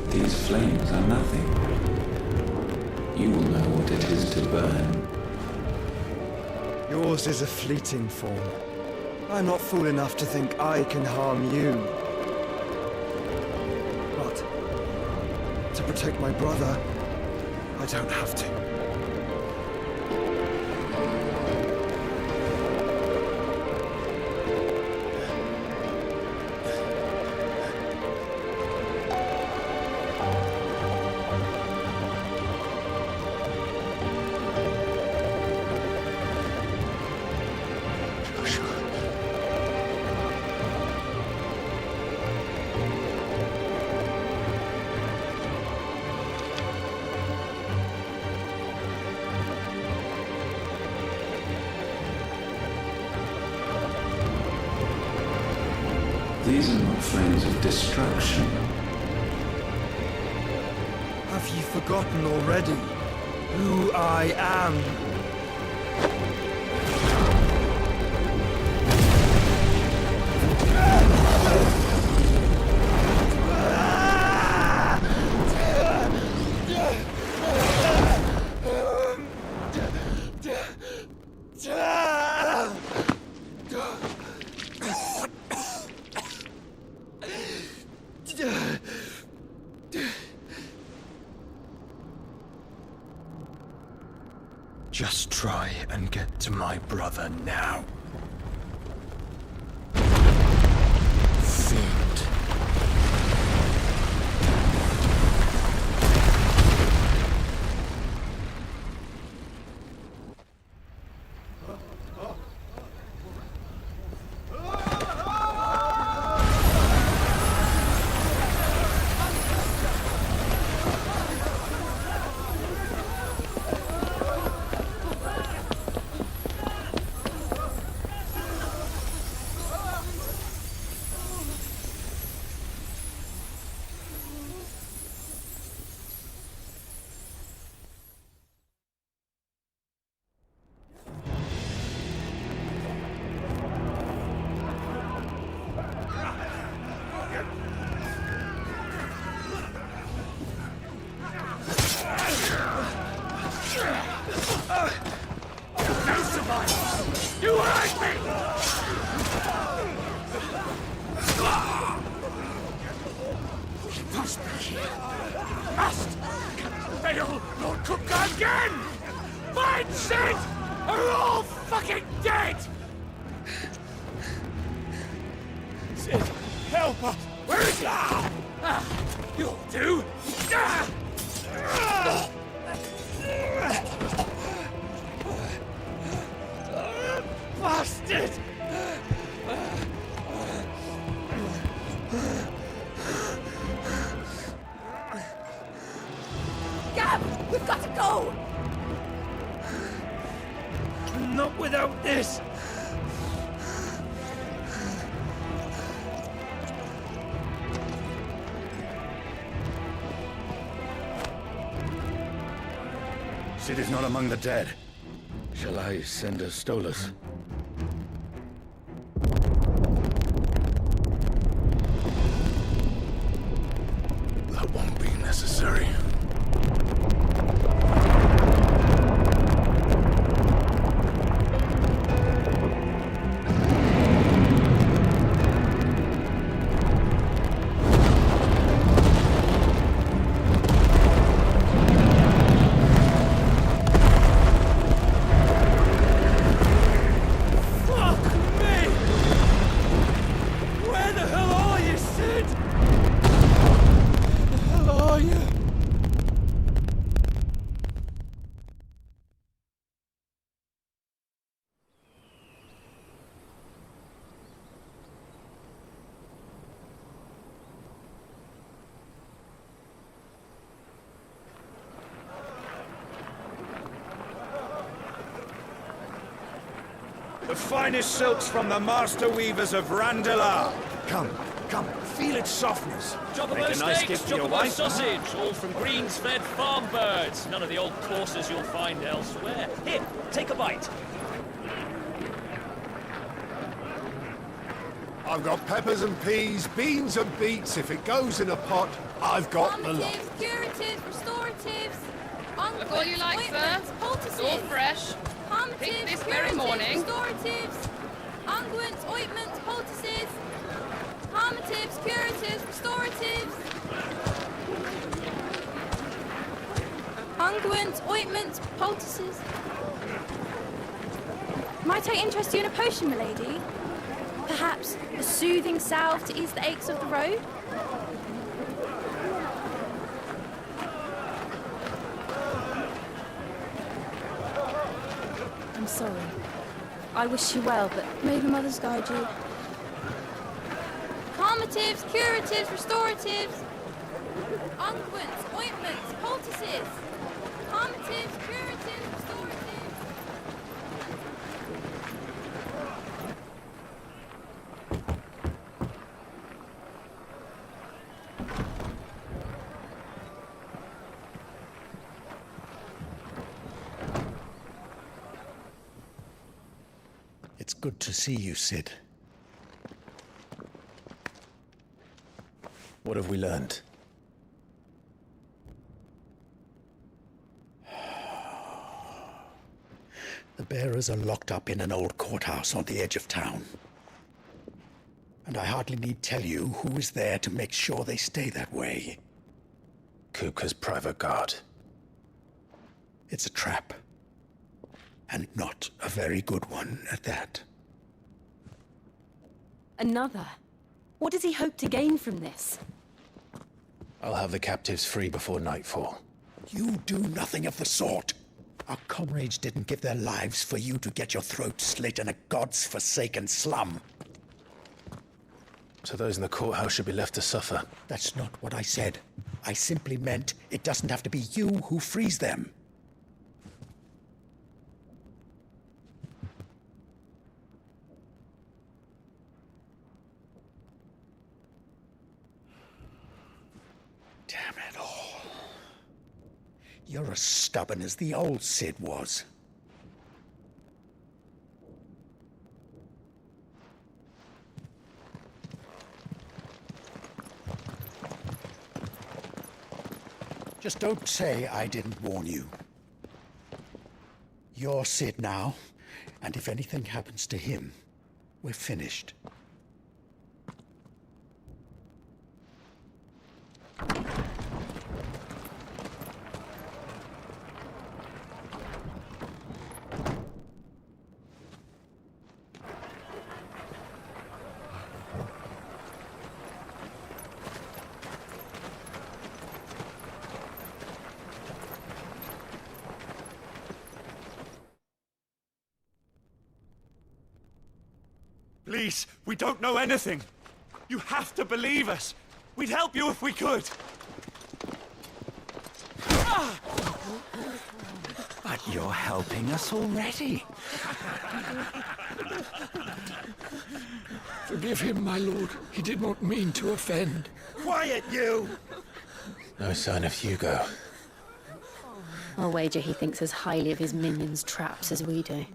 These flames are nothing. You will know what it is to burn. Yours is a fleeting form. I'm not fool enough to think I can harm you. But to protect my brother, I don't have to. These are not flames of destruction. Have you forgotten already who I am? Just try and get to my brother now. Fiend. No survivors! You hurt me! We must be here. Must! Fail Lord Cook again! Mine Sid are all fucking dead! Sid, help us! Where is he? You'll do! Bastard! Gab, we've got to go! Not without this! Sid is not among the dead. Shall I send a Stolas? That won't be necessary. The finest silks from the master weavers of Randalar. Come, feel its softness. Chopperbo steaks, Chopperbo sausage, all from greens-fed farm birds. None of the old courses you'll find elsewhere. Here, take a bite. I've got peppers and peas, beans and beets. If it goes in a pot, I've got the lot. Curatives, restoratives, Look all you like, sir. It's all fresh. Picked this very morning. Restoratives, unguents, ointments, poultices, harmatives, curatives, restoratives, unguents, ointments, poultices. Might I interest you in a potion, milady? Perhaps a soothing salve to ease the aches of the road? I'm sorry. I wish you well, but may the mothers guide you. Calmatives, curatives, restoratives, unguents, ointments, poultices. Calmatives, curatives, restoratives. It's good to see you, Sid. What have we learned? The bearers are locked up in an old courthouse on the edge of town. And I hardly need tell you who is there to make sure they stay that way. Kupka's private guard. It's a trap. And not a very good one at that. Another? What does he hope to gain from this? I'll have the captives free before nightfall. You do nothing of the sort. Our comrades didn't give their lives for you to get your throat slit in a god's forsaken slum. So those in the courthouse should be left to suffer. That's not what I said. I simply meant it doesn't have to be you who frees them. Damn it all. You're as stubborn as the old Sid was. Just don't say I didn't warn you. You're Sid now, and if anything happens to him, we're finished. Please, we don't know anything. You have to believe us. We'd help you if we could. But you're helping us already. Forgive him, my lord. He did not mean to offend. Quiet, you! No sign of Hugo. I'll wager he thinks as highly of his minions' traps as we do.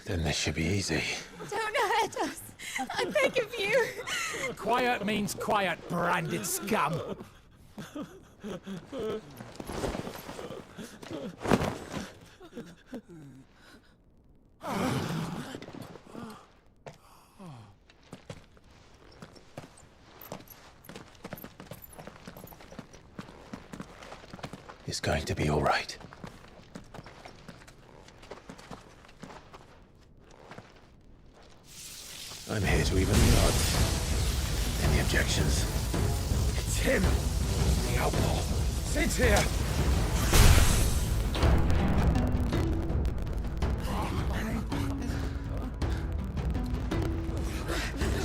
Then this should be easy. Don't hurt us. I beg of you. Quiet means quiet, branded scum. It's going to be all right. I'm here to even the odds. Any objections? It's him, the outlaw. Sid's here.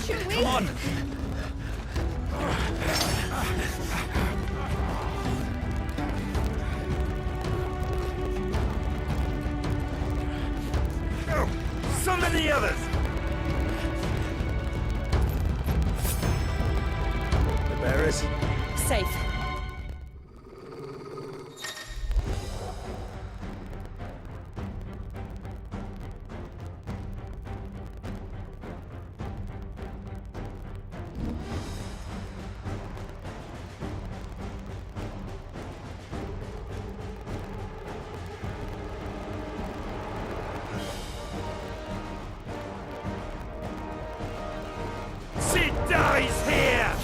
Should we? Come on. Summon the others! The bearers? Safe. Sid dies here!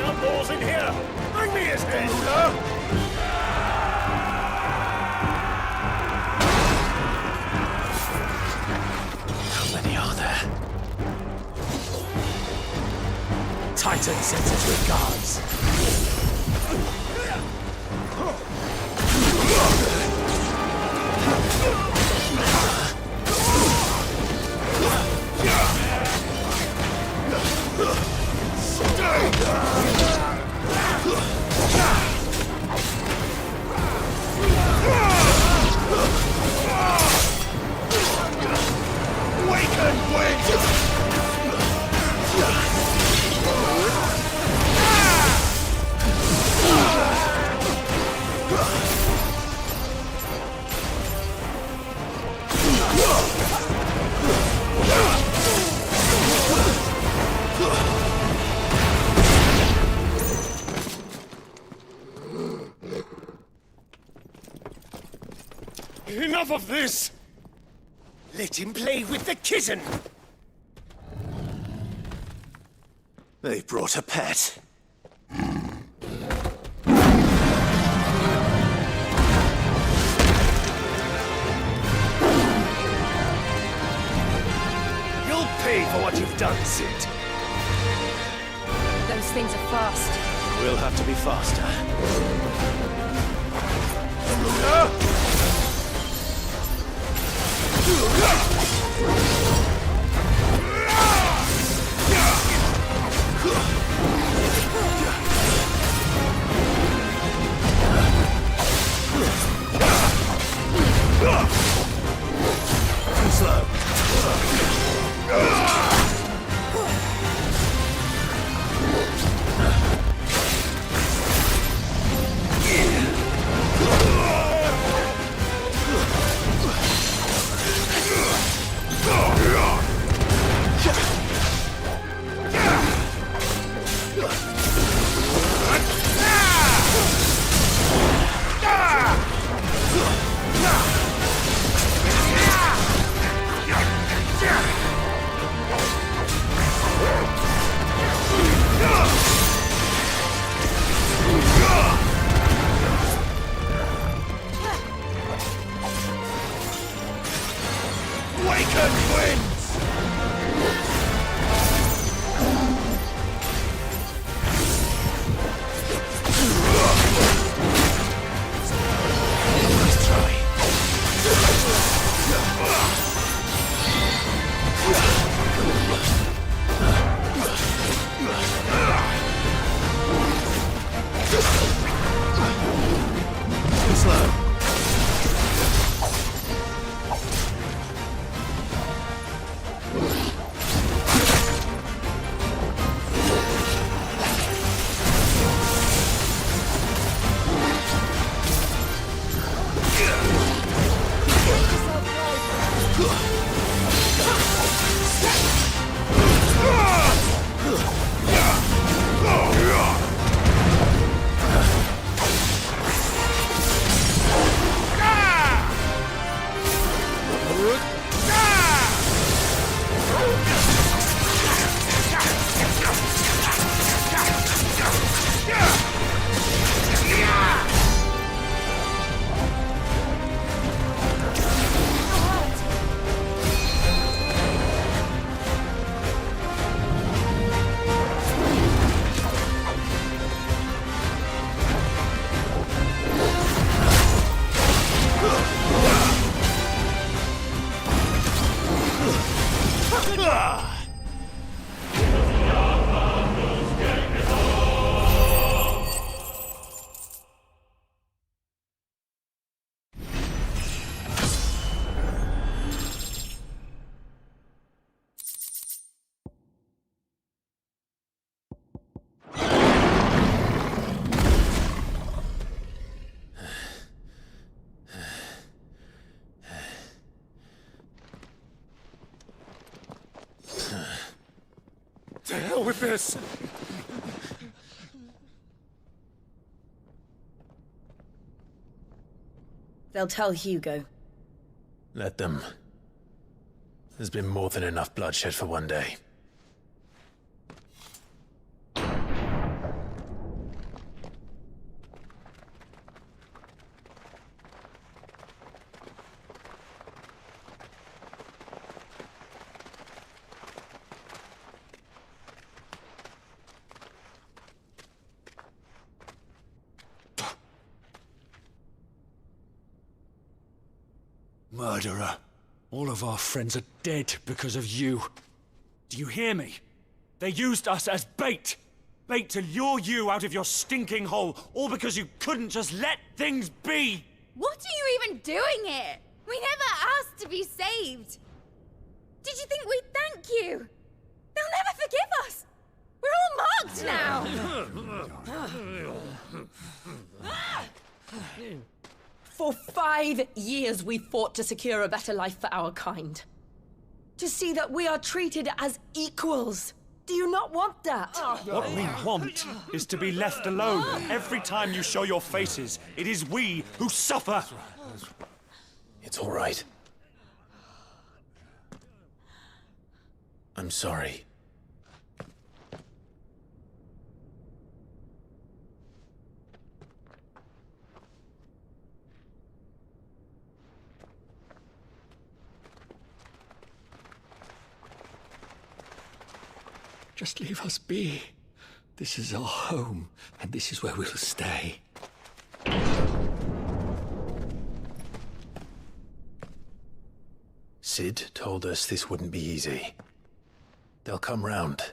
Outlaws in here! Bring me his head, sir! How many are there? Titan sends his regards. Awaken, wind! Enough of this! Let him play with the kitten! They brought a pet. You'll pay for what you've done, Sid. Those things are fast. We'll have to be faster. Too slow. To hell with this! They'll tell Hugo. Let them. There's been more than enough bloodshed for one day. Murderer. All of our friends are dead because of you. Do you hear me? They used us as bait. Bait to lure you out of your stinking hole, all because you couldn't just let things be. What are you even doing here? We never asked to be saved. Did you think we'd thank you? They'll never forgive us. We're all marked now. For 5 years we fought to secure a better life for our kind. To see that we are treated as equals. Do you not want that? What we want is to be left alone. Every time you show your faces, it is we who suffer. It's all right. I'm sorry. Just leave us be. This is our home, and this is where we'll stay. Sid told us this wouldn't be easy. They'll come round.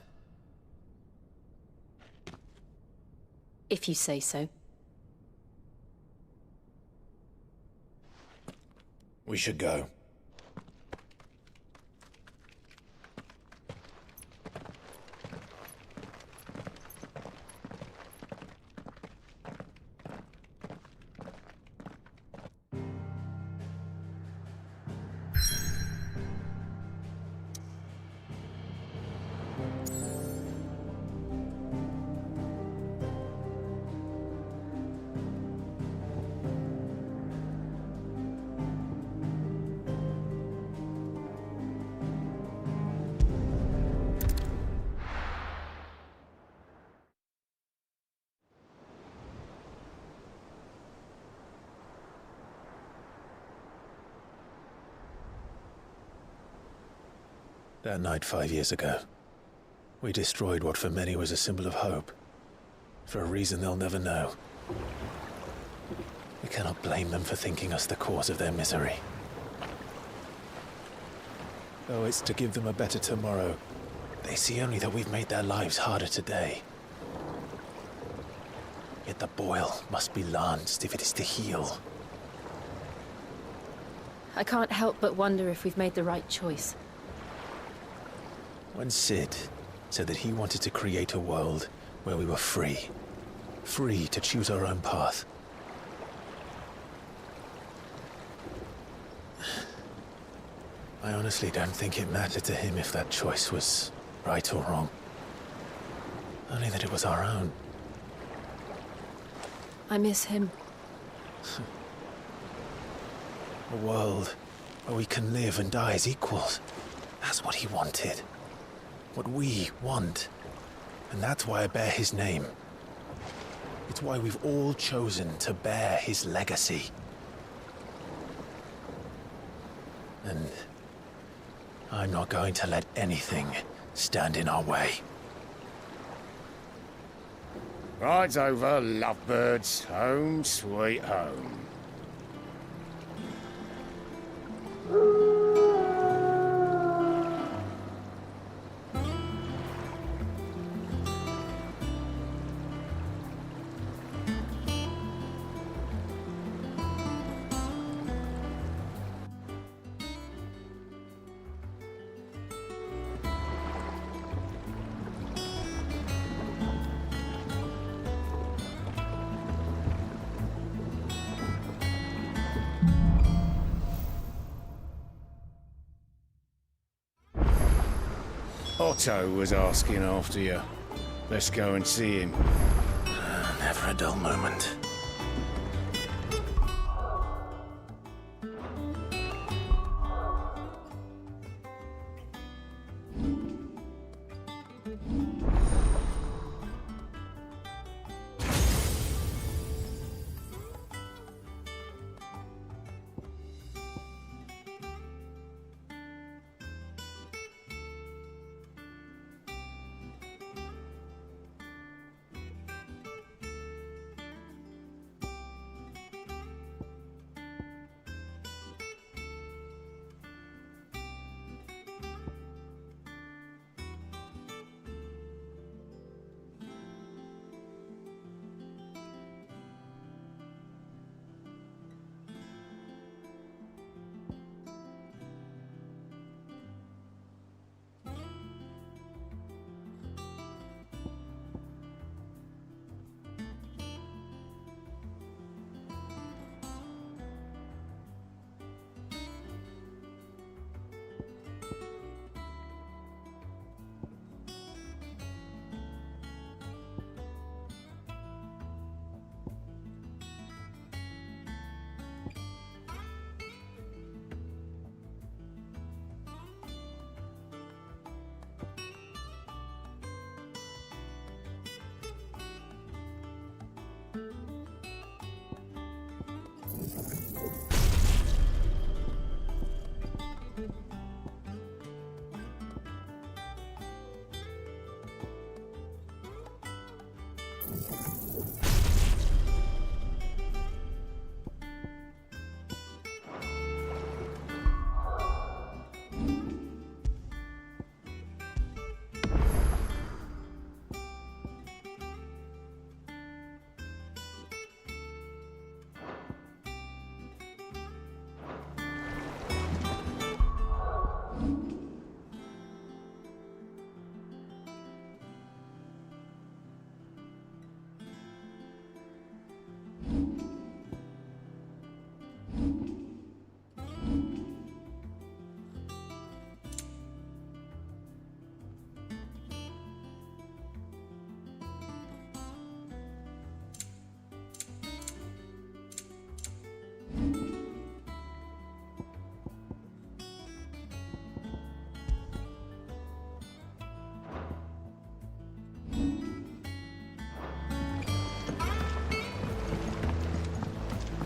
If you say so. We should go. That night 5 years ago, we destroyed what for many was a symbol of hope. For a reason they'll never know. We cannot blame them for thinking us the cause of their misery. Though it's to give them a better tomorrow, they see only that we've made their lives harder today. Yet the boil must be lanced if it is to heal. I can't help but wonder if we've made the right choice. When Sid said that he wanted to create a world where we were free. Free to choose our own path. I honestly don't think it mattered to him if that choice was right or wrong. Only that it was our own. I miss him. A world where we can live and die as equals. That's what he wanted. What we want. And that's why I bear his name. It's why we've all chosen to bear his legacy. And I'm not going to let anything stand in our way. Rides over, lovebirds, home sweet home. Otto was asking after you. Let's go and see him. Never a dull moment.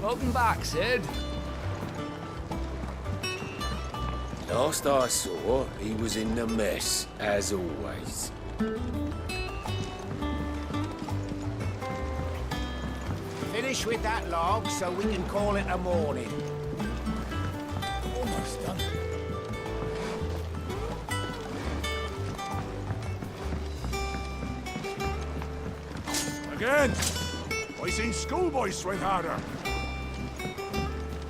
Welcome back, Sid. Last I saw, he was in the mess, as always. Finish with that log so we can call it a morning. Almost done. Again! I seen schoolboys swing harder.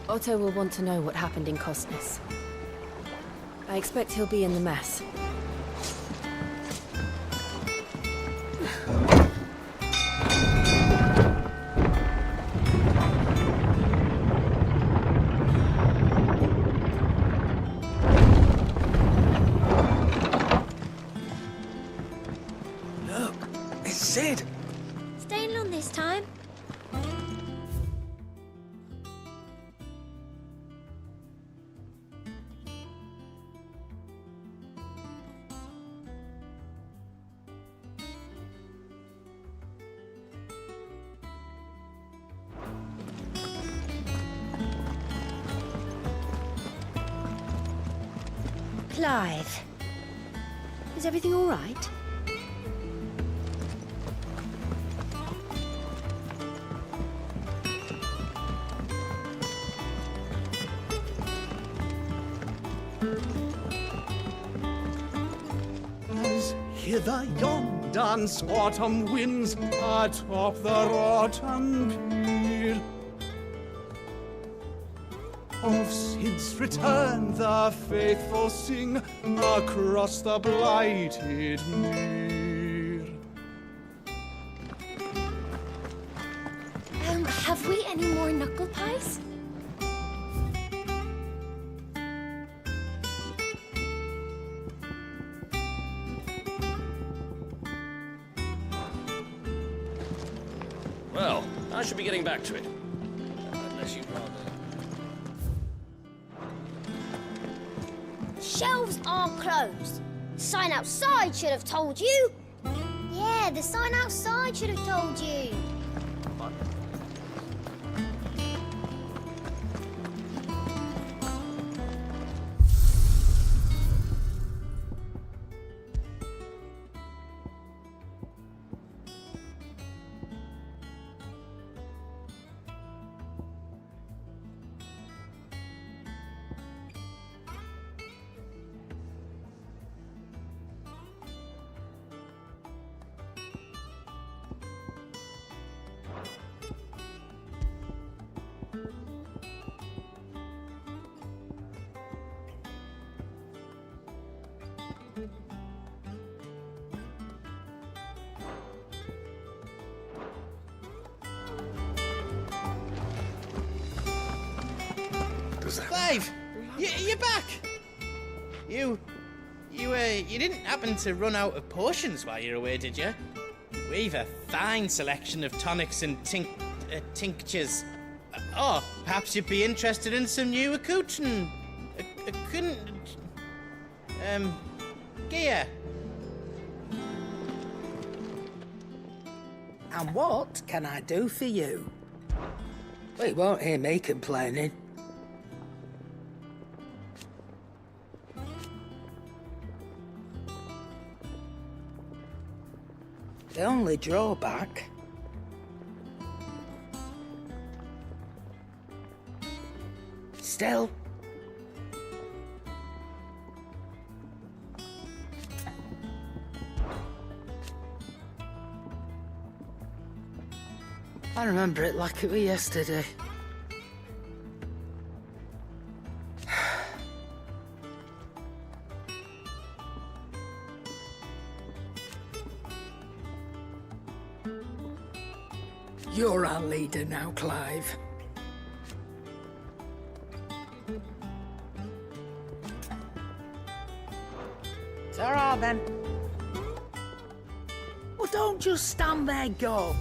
Otto will want to know what happened in Costness. I expect he'll be in the mess. Look, it's Sid. Staying long this time? Clive. Is everything all right? As hither yon dance autumn winds atop the rotten pier. Of Sid's return the faithful sing across the blighted mere. Have we any more knuckle pies? Well, I should be getting back to it. Unless you'd rather... Shelves are closed. The sign outside should have told you. Yeah, the sign outside should have told you. Clive, you're back. You didn't happen to run out of potions while you're away, did you? We've a fine selection of tonics and tinctures. Oh, perhaps you'd be interested in some new accoutrement. Gear. And what can I do for you? Well, you won't hear me complaining. The only drawback still. I remember it like it was yesterday. You're our leader now, Clive. It's all right, then. Well, don't just stand there, Gob.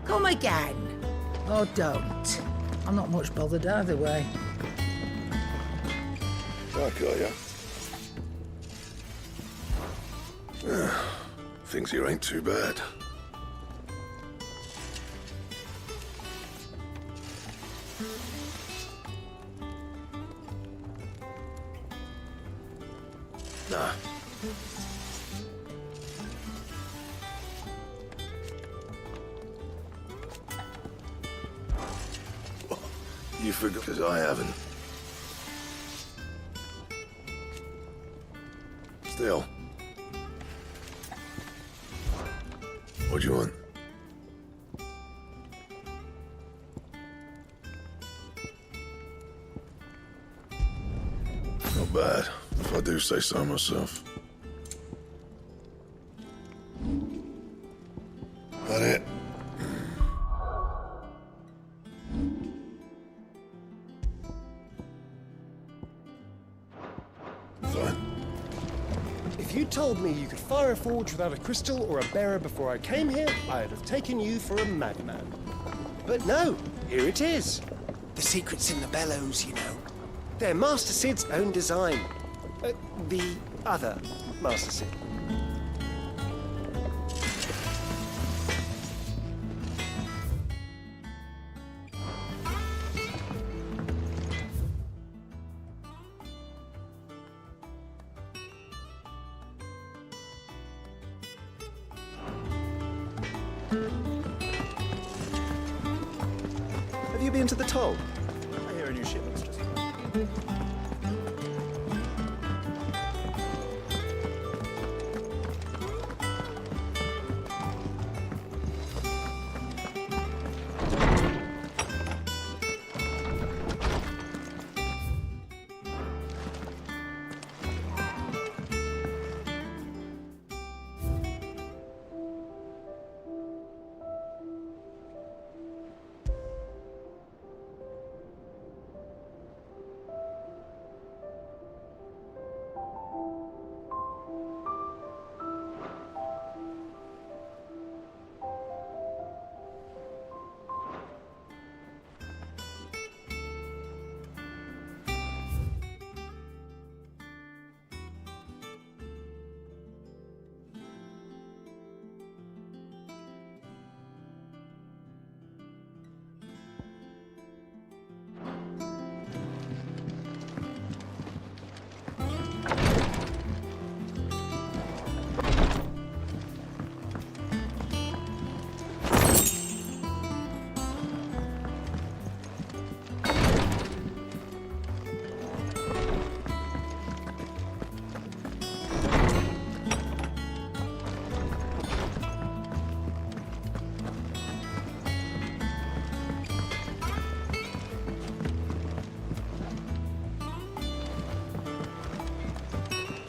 Come again. Oh, don't. I'm not much bothered either way. Back, are ya? Things here ain't too bad. Nah. You forgot, because I haven't. Still. What do you want? Not bad, if I do say so myself. That it? If you told me you could fire a forge without a crystal or a bearer before I came here, I'd have taken you for a madman. But no, here it is. The secret's in the bellows, you know. They're Master Sid's own design. The other Master Sid. Have you been to the toll? I hear a new shipment's just...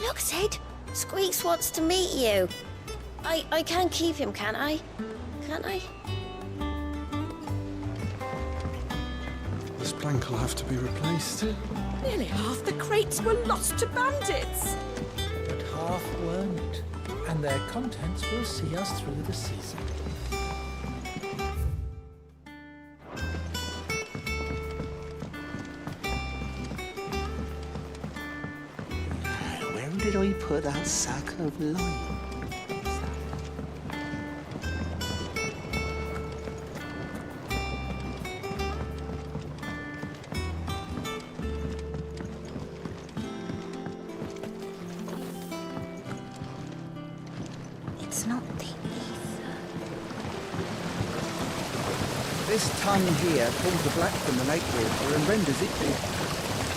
Look, Sid. Squeaks wants to meet you. I can keep him, can't I? Can't I? This plank will have to be replaced. Nearly half the crates were lost to bandits. But half weren't, and their contents will see us through the season. Where did I put that sack of lime? It's not the ether. This tongue here pulls the black from the lake water and renders it big.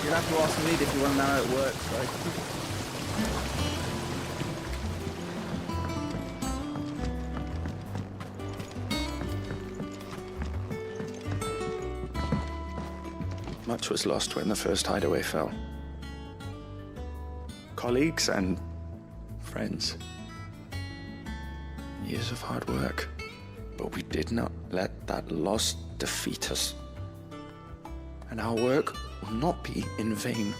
You'll have to ask Mid if you want to know how it works, though. Much was lost when the first hideaway fell. Colleagues and friends. Years of hard work. But we did not let that loss defeat us. And our work will not be in vain.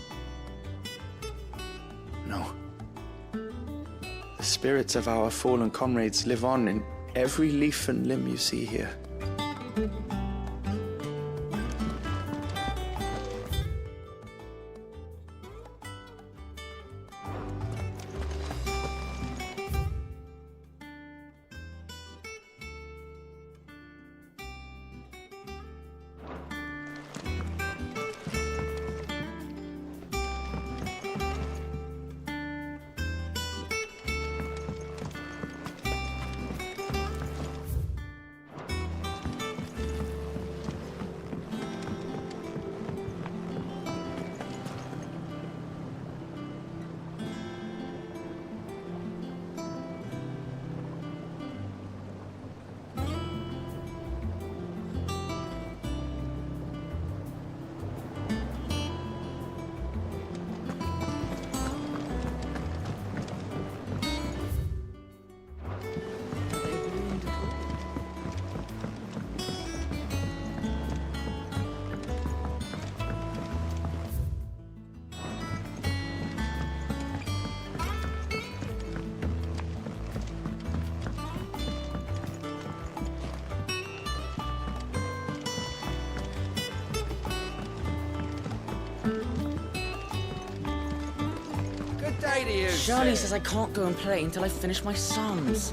No. The spirits of our fallen comrades live on in every leaf and limb you see here. Charlie says I can't go and play until I finish my sums.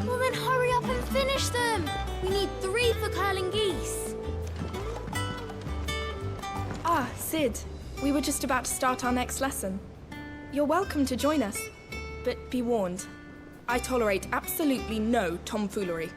Well then hurry up and finish them! We need 3 for curling geese. Ah, Sid. We were just about to start our next lesson. You're welcome to join us. But be warned, I tolerate absolutely no tomfoolery.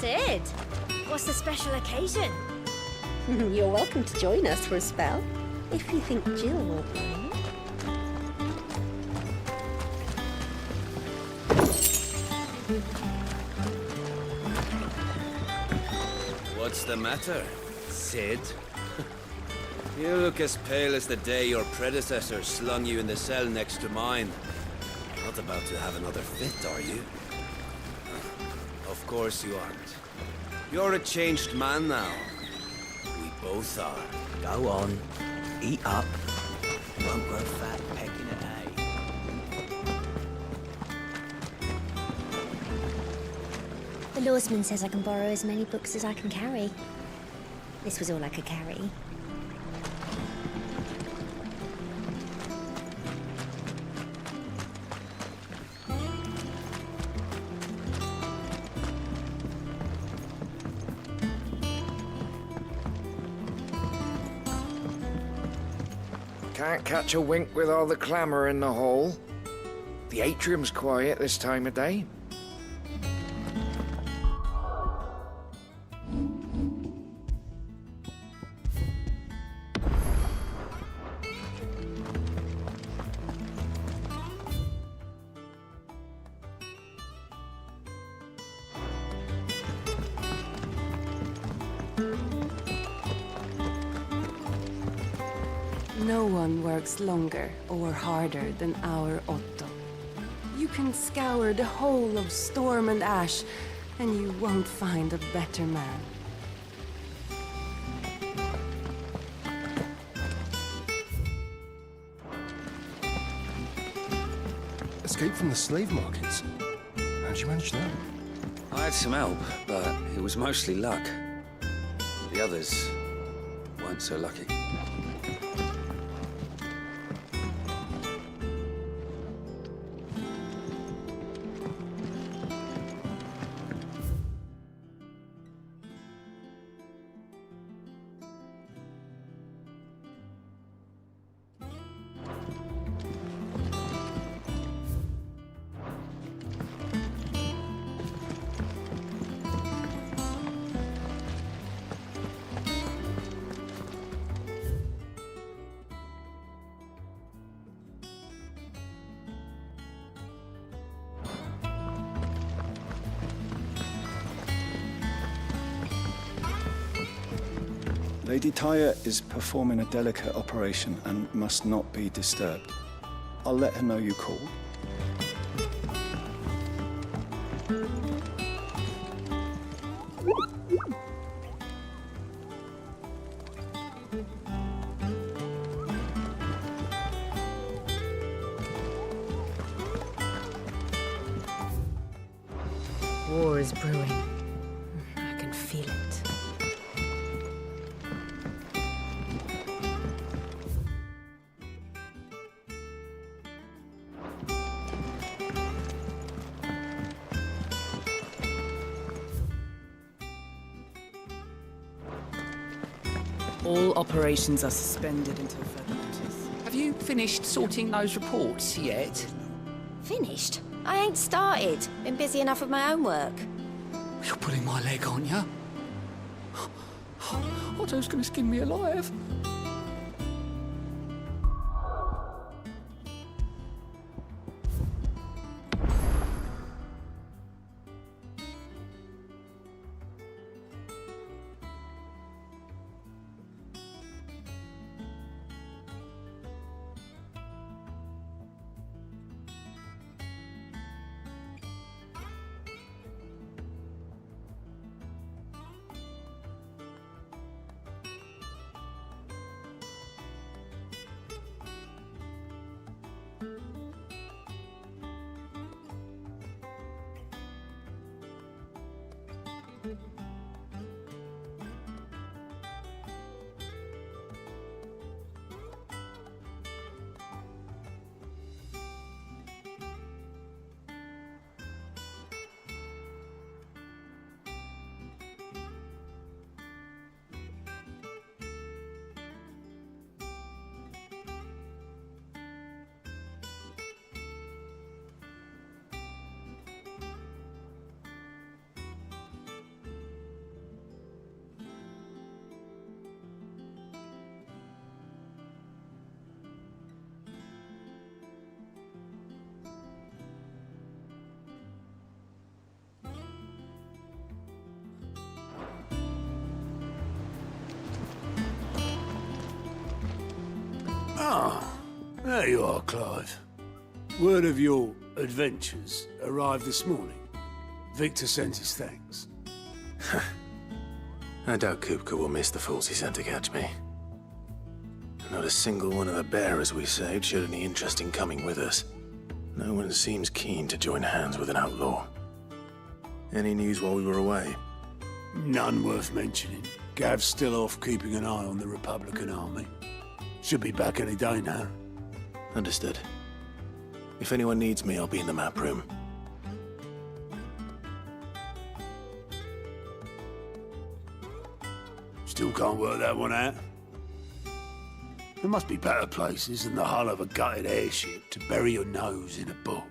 Sid, what's the special occasion? You're welcome to join us for a spell, if you think Jill won't mind. What's the matter, Sid? You look as pale as the day your predecessor slung you in the cell next to mine. Not about to have another fit, are you? Of course you aren't. You're a changed man now. We both are. Go on, eat up. Won't grow fat pecking at hay. The lawsman says I can borrow as many books as I can carry. This was all I could carry. Can't catch a wink with all the clamour in the hall. The atrium's quiet this time of day. No one works longer or harder than our Otto. You can scour the whole of Storm and Ash, and you won't find a better man. Escape from the slave markets? How'd you manage that? I had some help, but it was mostly luck. The others weren't so lucky. Lady Tyre is performing a delicate operation and must not be disturbed. I'll let her know you called. War is brewing. I can feel it. All operations are suspended until further notice. Have you finished sorting those reports yet? Finished? I ain't started. Been busy enough with my own work. You're pulling my leg, aren't you? Otto's gonna skin me alive. Ah, there you are, Clive. Word of your adventures arrived this morning. Victor sent his thanks. I doubt Kupka will miss the fools he sent to catch me. Not a single one of the bearers we saved showed any interest in coming with us. No one seems keen to join hands with an outlaw. Any news while we were away? None worth mentioning. Gav's still off keeping an eye on the Republican army. Should be back any day now. Understood. If anyone needs me, I'll be in the map room. Still can't work that one out. There must be better places than the hull of a gutted airship to bury your nose in a book.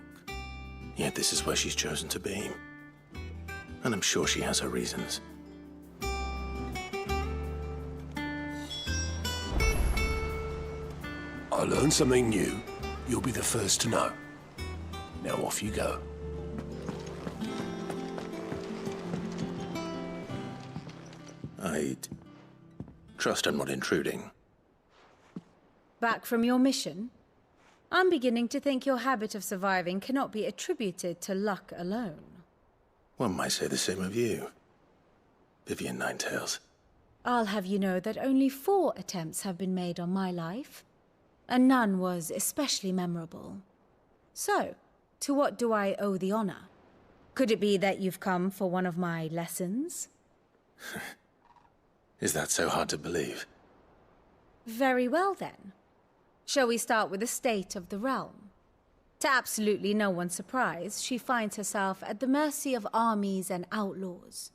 Yet this is where she's chosen to be. And I'm sure she has her reasons. I learn something new, you'll be the first to know. Now off you go. I trust I'm not intruding. Back from your mission? I'm beginning to think your habit of surviving cannot be attributed to luck alone. One might say the same of you, Vivian Ninetails. I'll have you know that only 4 attempts have been made on my life, and none was especially memorable. So, to what do I owe the honor? Could it be that you've come for one of my lessons? Is that so hard to believe? Very well then. Shall we start with the state of the realm? To absolutely no one's surprise, she finds herself at the mercy of armies and outlaws.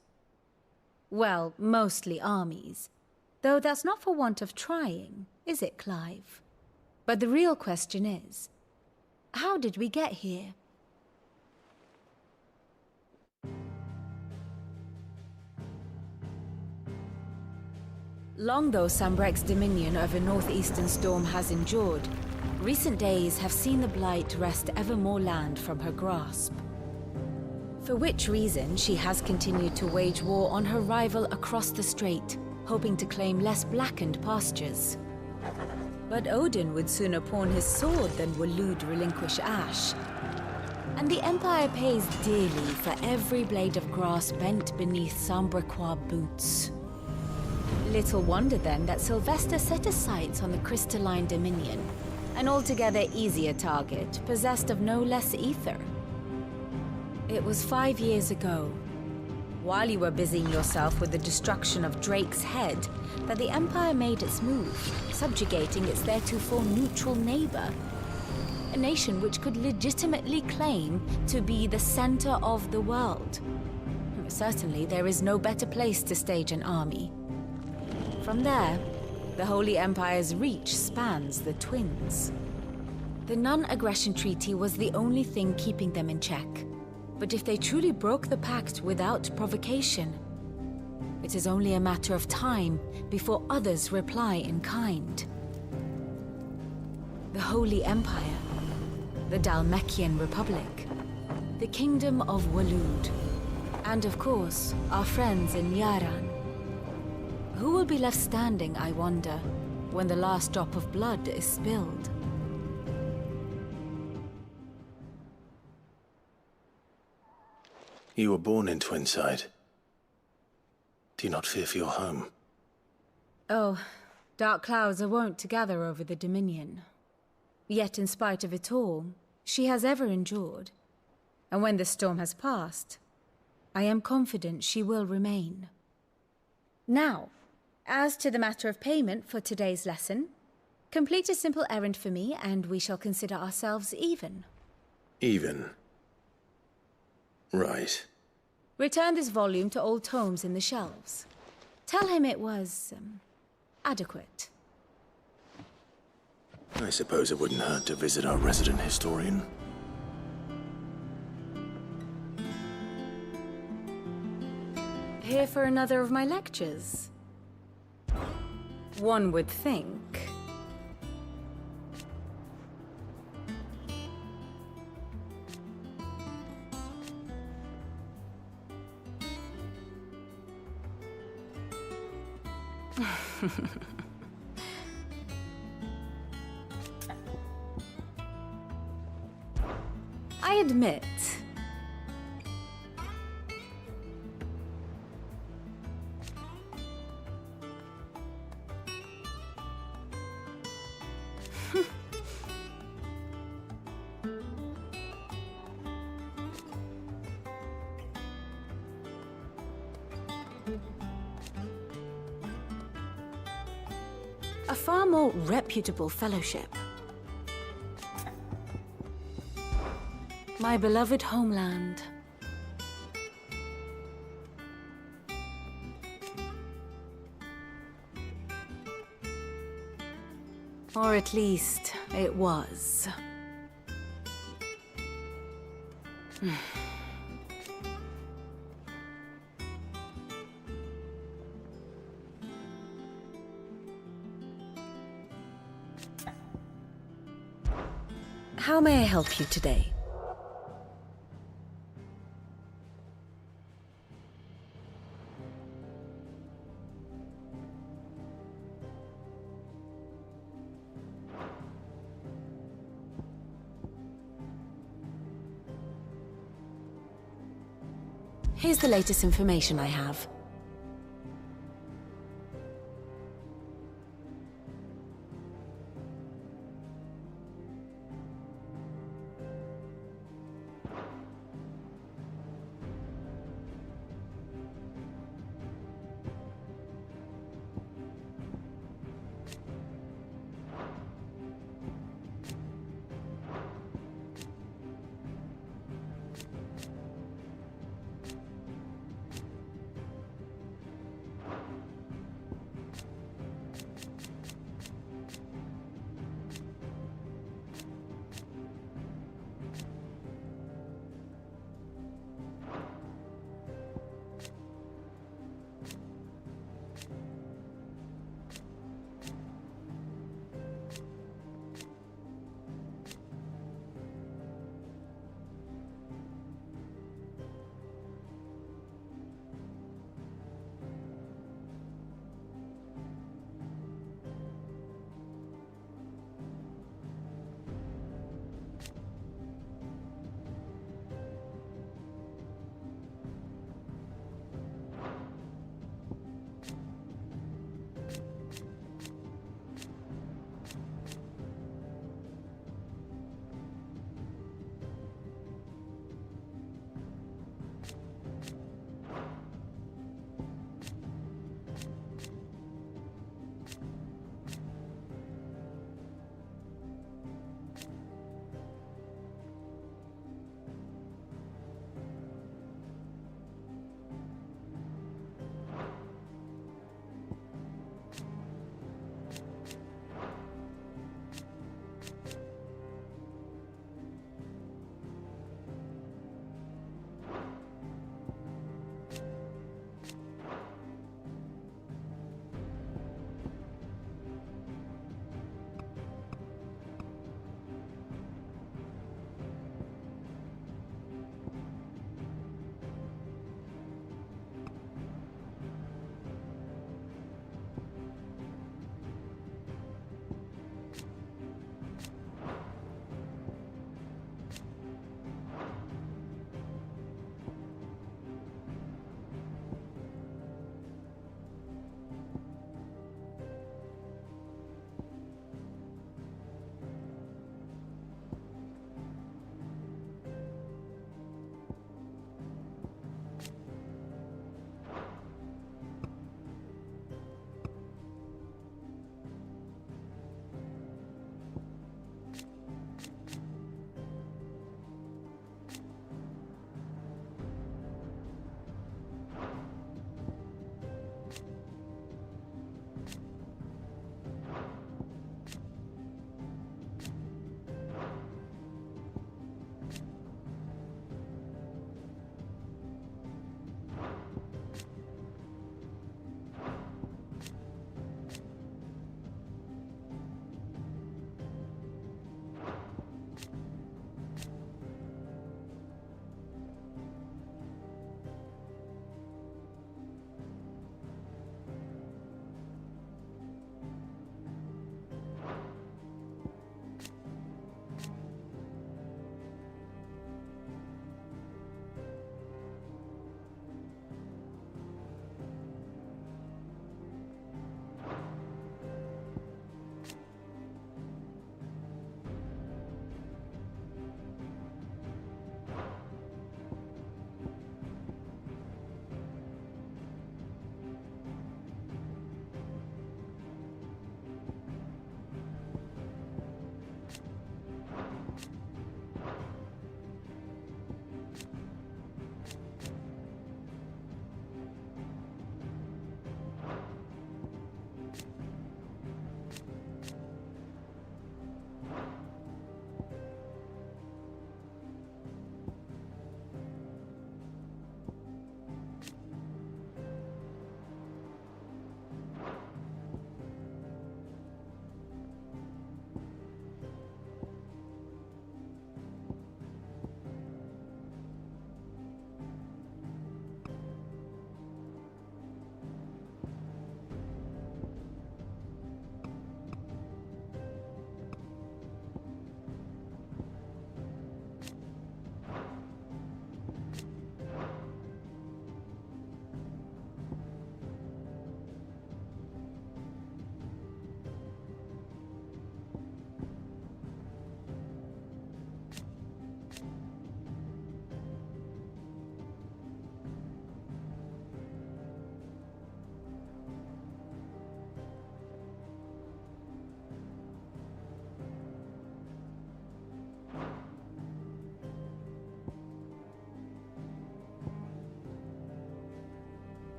Well, mostly armies. Though that's not for want of trying, is it, Clive? But the real question is, how did we get here? Long though Sambrek's dominion over northeastern Storm has endured, recent days have seen the Blight wrest ever more land from her grasp. For which reason she has continued to wage war on her rival across the strait, hoping to claim less blackened pastures. But Odin would sooner pawn his sword than Waloed relinquish Ash. And the Empire pays dearly for every blade of grass bent beneath Sambrequois boots. Little wonder then that Sylvester set his sights on the crystalline dominion, an altogether easier target, possessed of no less ether. It was 5 years ago, while you were busying yourself with the destruction of Drake's head, that the Empire made its move, subjugating its theretofore neutral neighbor. A nation which could legitimately claim to be the center of the world. Certainly, there is no better place to stage an army. From there, the Holy Empire's reach spans the Twins. The non-aggression treaty was the only thing keeping them in check. But if they truly broke the pact without provocation, it is only a matter of time before others reply in kind. The Holy Empire, the Dhalmekian Republic, the Kingdom of Waloed, and of course, our friends in Yaran. Who will be left standing, I wonder, when the last drop of blood is spilled? You were born in Twinside. Do you not fear for your home? Oh, dark clouds are wont to gather over the Dominion. Yet in spite of it all, she has ever endured. And when the storm has passed, I am confident she will remain. Now, as to the matter of payment for today's lesson, complete a simple errand for me and we shall consider ourselves even. Even? Right. Return this volume to old tomes in the shelves. Tell him it was, adequate. I suppose it wouldn't hurt to visit our resident historian. Here for another of my lectures? One would think. I admit. A far more reputable fellowship. My beloved homeland. Or at least, it was. How may I help you today? Here's the latest information I have.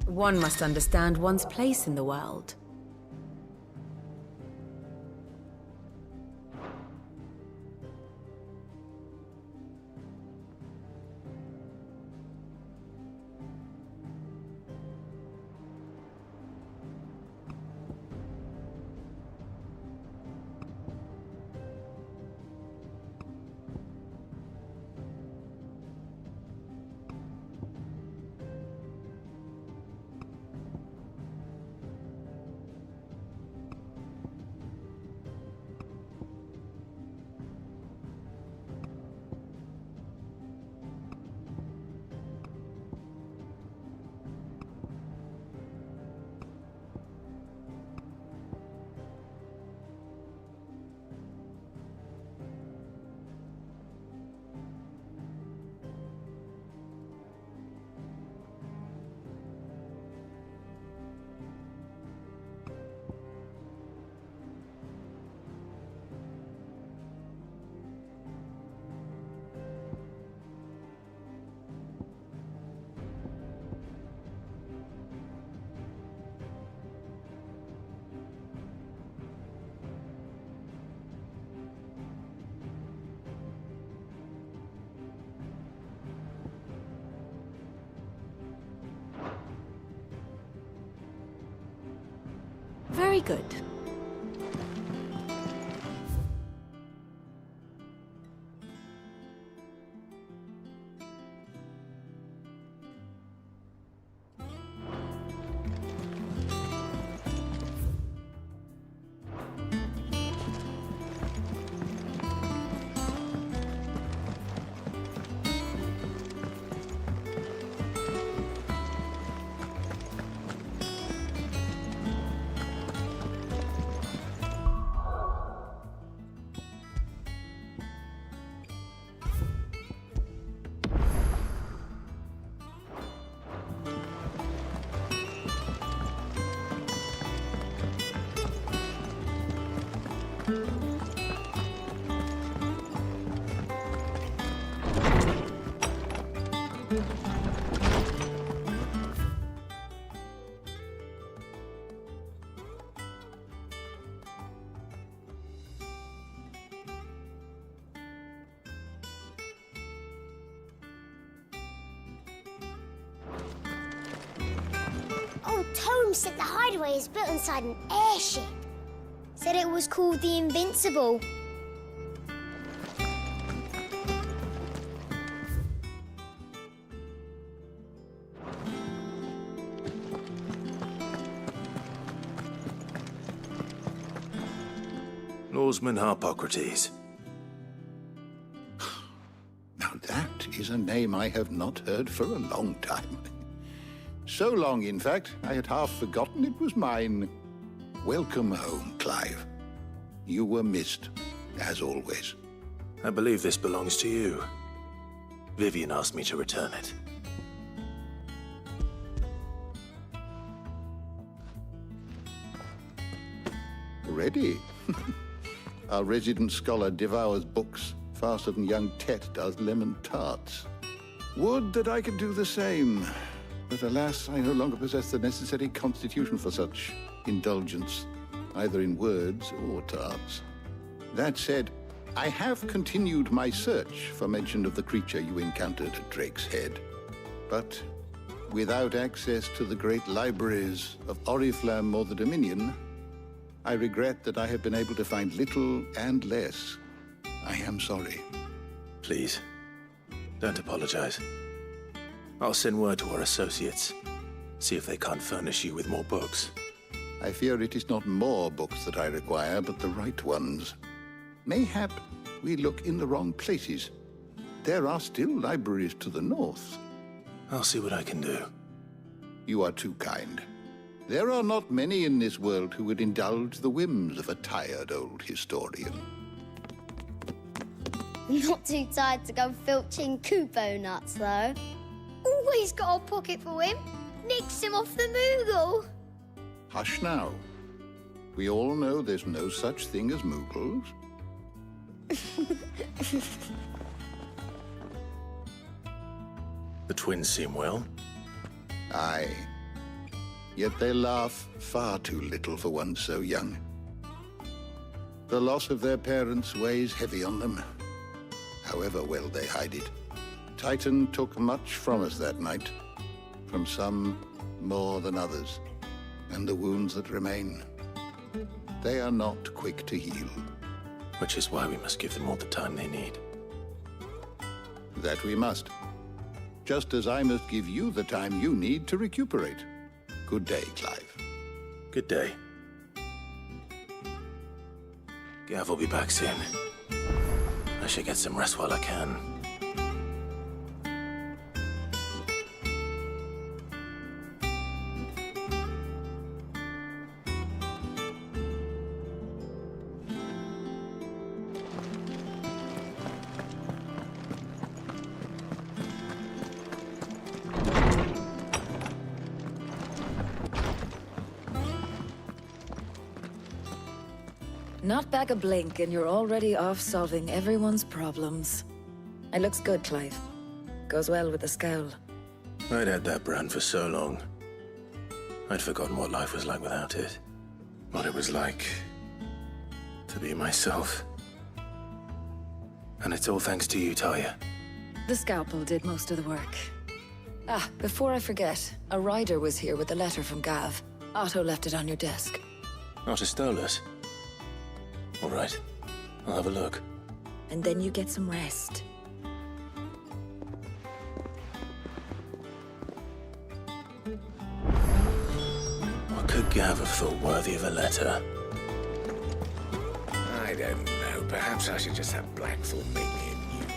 One must understand one's place in the world. Very good. Tome said the hideaway is built inside an airship. Said it was called the Invincible. Lawsman Harpocrates. Now that is a name I have not heard for a long time. So long, in fact, I had half forgotten it was mine. Welcome home, Clive. You were missed, as always. I believe this belongs to you. Vivian asked me to return it. Ready? Our resident scholar devours books faster than young Tet does lemon tarts. Would that I could do the same. But alas, I no longer possess the necessary constitution for such indulgence, either in words or tarts. That said, I have continued my search for mention of the creature you encountered at Drake's Head. But without access to the great libraries of Oriflamme or the Dominion, I regret that I have been able to find little and less. I am sorry. Please, don't apologize. I'll send word to our associates. See if they can't furnish you with more books. I fear it is not more books that I require, but the right ones. Mayhap we look in the wrong places. There are still libraries to the north. I'll see what I can do. You are too kind. There are not many in this world who would indulge the whims of a tired old historian. Not too tired to go filching Kupo nuts, though. Always got a pocket for him. Nicks him off the Moogle. Hush now. We all know there's no such thing as Moogles. The twins seem well. Aye. yet they laugh far too little for one so young. The loss of their parents weighs heavy on them, however well they hide it. Titan took much from us that night, from some more than others, and the wounds that remain, they are not quick to heal. Which is why we must give them all the time they need. That we must. Just as I must give you the time you need to recuperate. Good day, Clive. Good day. Gav will be back soon. I should get some rest while I can. Not back a blink and you're already off solving everyone's problems. It looks good, Clive. Goes well with the scowl. I'd had that brand for so long. I'd forgotten what life was like without it. What it was like to be myself. And it's all thanks to you, Talia. The scalpel did most of the work. Ah, before I forget, a rider was here with a letter from Gav. Otto left it on your desk. Not a stolus. All right, I'll have a look. And then you get some rest. What could Gav have thought worthy of a letter? I don't know. Perhaps I should just have Blackthorn make me a new one.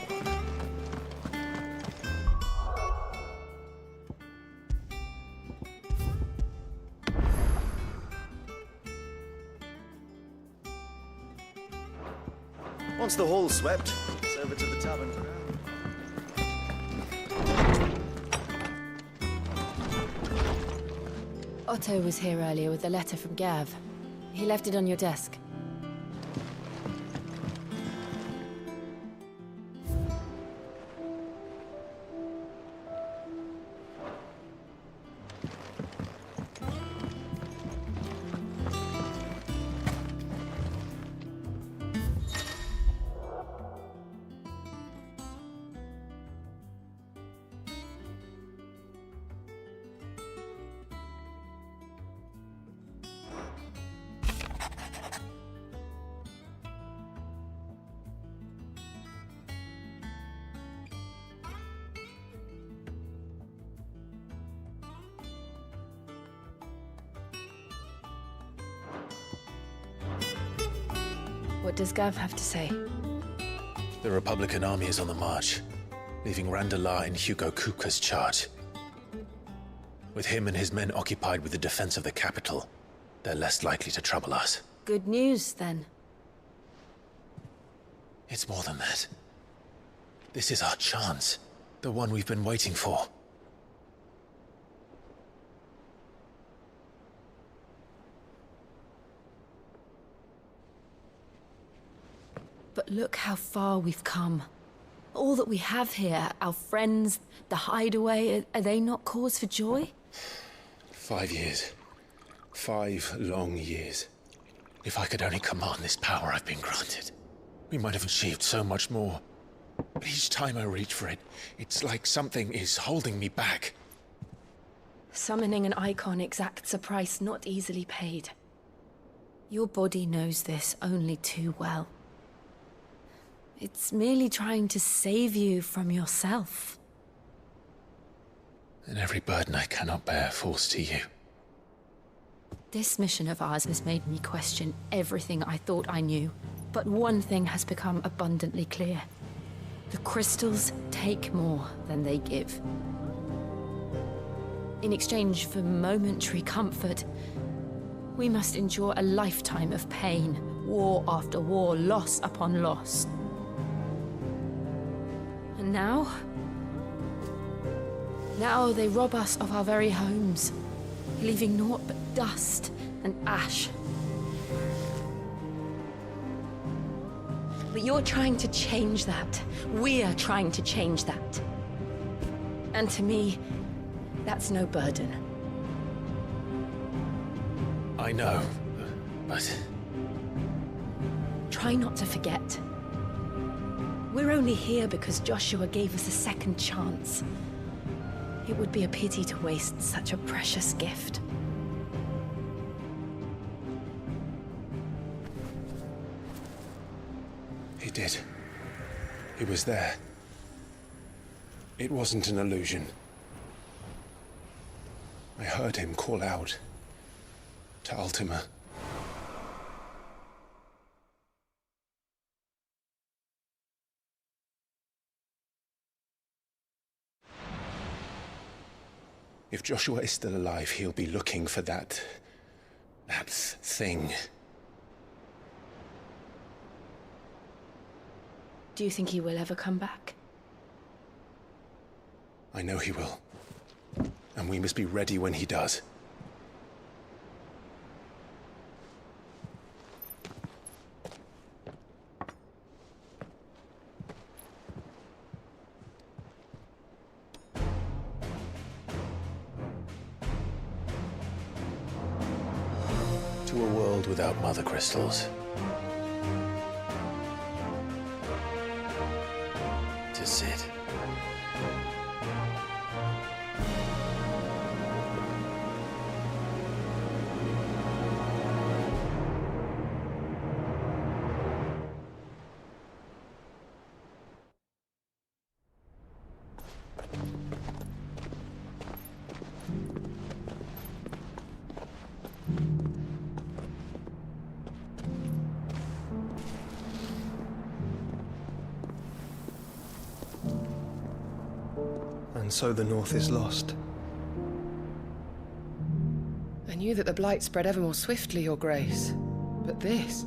Once the hall's swept, it's over to the tavern. Otto was here earlier with a letter from Gav. He left it on your desk. What does Gav have to say? The Republican army is on the march, leaving Randalar in Hugo Kuka's charge. With him and his men occupied with the defense of the capital, they're less likely to trouble us. Good news, then. It's more than that. This is our chance. The one we've been waiting for. But look how far we've come. All that we have here, our friends, the hideaway, are they not cause for joy? 5 years. 5 long years. If I could only command this power I've been granted, we might have achieved so much more. But each time I reach for it, it's like something is holding me back. Summoning an icon exacts a price not easily paid. Your body knows this only too well. It's merely trying to save you from yourself. And every burden I cannot bear falls to you. This mission of ours has made me question everything I thought I knew. But one thing has become abundantly clear. The crystals take more than they give. In exchange for momentary comfort, we must endure a lifetime of pain, war after war, loss upon loss. And now they rob us of our very homes, leaving naught but dust and ash. But you're trying to change that. We're trying to change that. And to me, that's no burden. I know, but... Try not to forget. We're only here because Joshua gave us a second chance. It would be a pity to waste such a precious gift. He did. He was there. It wasn't an illusion. I heard him call out to Ultima. If Joshua is still alive, he'll be looking for that thing. Do you think he will ever come back? I know he will. And we must be ready when he does. To a world without mother crystals. To Sid. And so the North is lost. I knew that the Blight spread ever more swiftly, Your Grace. But this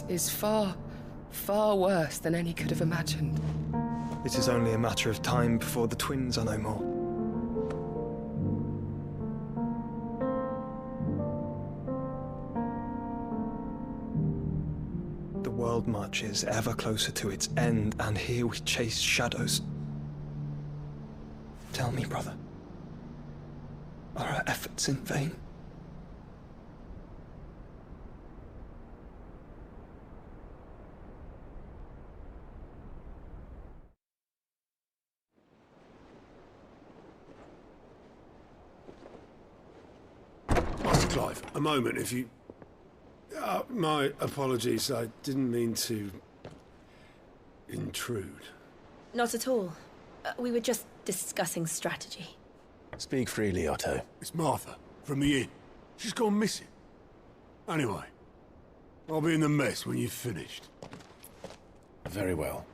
is far, far worse than any could have imagined. It is only a matter of time before the twins are no more. The world marches ever closer to its end, and here we chase shadows. Tell me, brother, are our efforts in vain? Master Clive, a moment, if you... my apologies, I didn't mean to... intrude. Not at all. We were just discussing strategy. Speak freely, Otto. It's Martha, from the inn. She's gone missing. Anyway, I'll be in the mess when you've finished. Very well.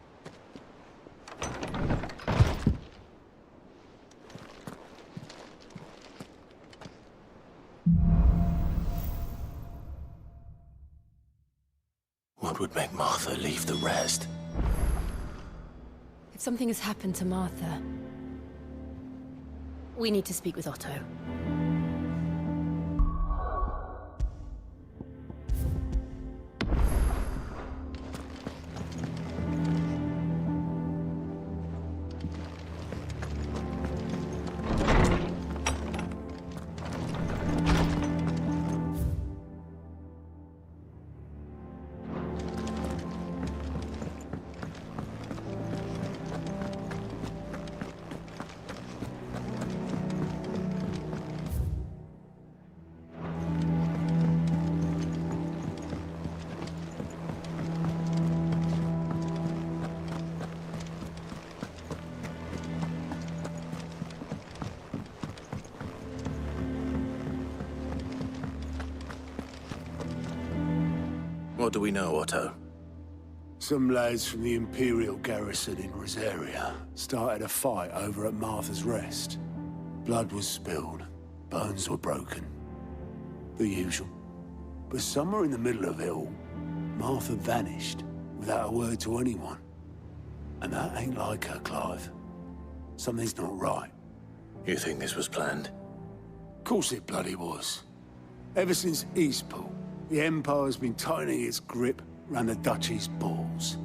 What would make Martha leave the rest? If something has happened to Martha, we need to speak with Otto. What do we know, Otto? Some lads from the Imperial garrison in Rosaria started a fight over at Martha's Rest. Blood was spilled, bones were broken. The usual. But somewhere in the middle of it all, Martha vanished without a word to anyone. And that ain't like her, Clive. Something's not right. You think this was planned? Of course it bloody was. Ever since Eastpool, the Empire's been tightening its grip around the Duchy's balls.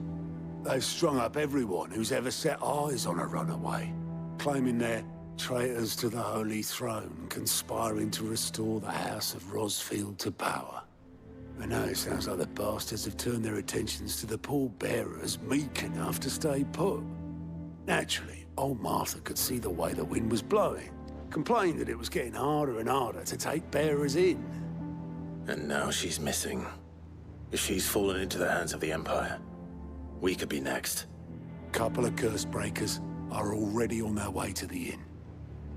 They've strung up everyone who's ever set eyes on a runaway, claiming they're Traitors to the Holy Throne conspiring to restore the House of Rosfield to power. And now it sounds like the bastards have turned their attentions to the pallbearers meek enough to stay put. Naturally, old Martha could see the way the wind was blowing, complained that it was getting harder and harder to take bearers in. And now she's missing. If she's fallen into the hands of the Empire, we could be next. Couple of curse breakers are already on their way to the inn.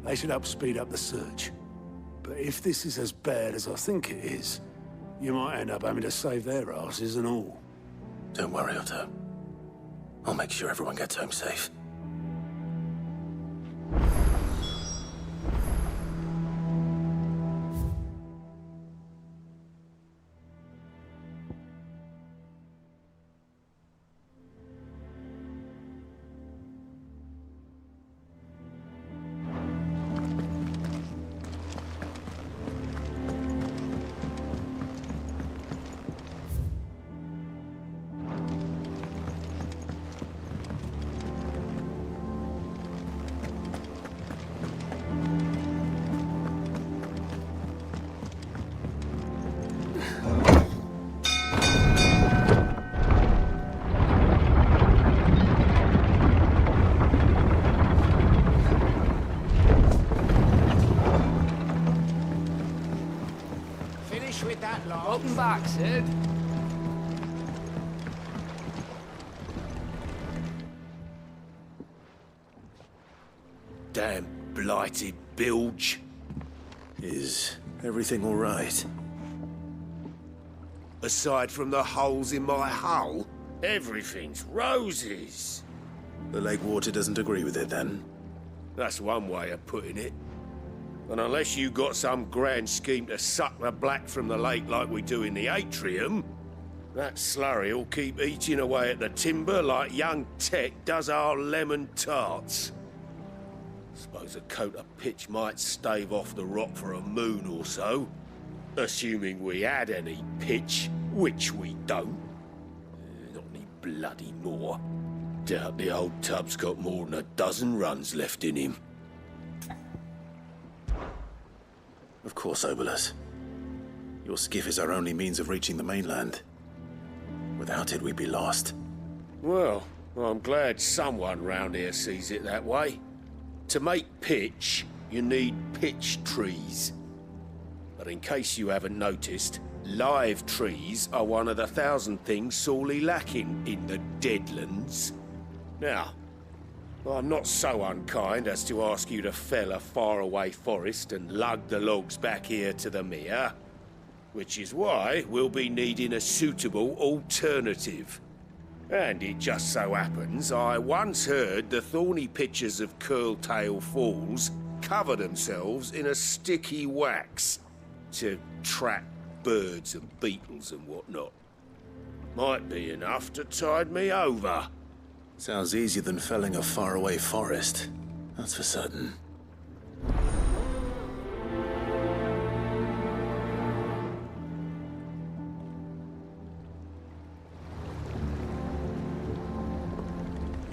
They should help speed up the search. But if this is as bad as I think it is, you might end up having to save their asses and all. Don't worry, Otto. I'll make sure everyone gets home safe. With that lot. Welcome back, Sid. Damn blighted bilge. Is everything all right? Aside from the holes in my hull, everything's roses. The lake water doesn't agree with it, then? That's one way of putting it. And unless you got some grand scheme to suck the black from the lake like we do in the atrium, that slurry'll keep eating away at the timber like young Tet does our lemon tarts. Suppose a coat of pitch might stave off the rot for a moon or so, assuming we had any pitch, which we don't. Not any bloody more. Doubt the old tub's got more than a dozen runs left in him. Of course, Obolus. Your skiff is our only means of reaching the mainland. Without it, we'd be lost. Well, I'm glad someone round here sees it that way. To make pitch, you need pitch trees. But in case you haven't noticed, live trees are one of the 1,000 things sorely lacking in the Deadlands. Now, I'm not so unkind as to ask you to fell a faraway forest and lug the logs back here to the mere, which is why we'll be needing a suitable alternative. And it just so happens I once heard the thorny pitchers of Curltail Falls cover themselves in a sticky wax to trap birds and beetles and whatnot. Might be enough to tide me over. Sounds easier than felling a faraway forest. That's for certain.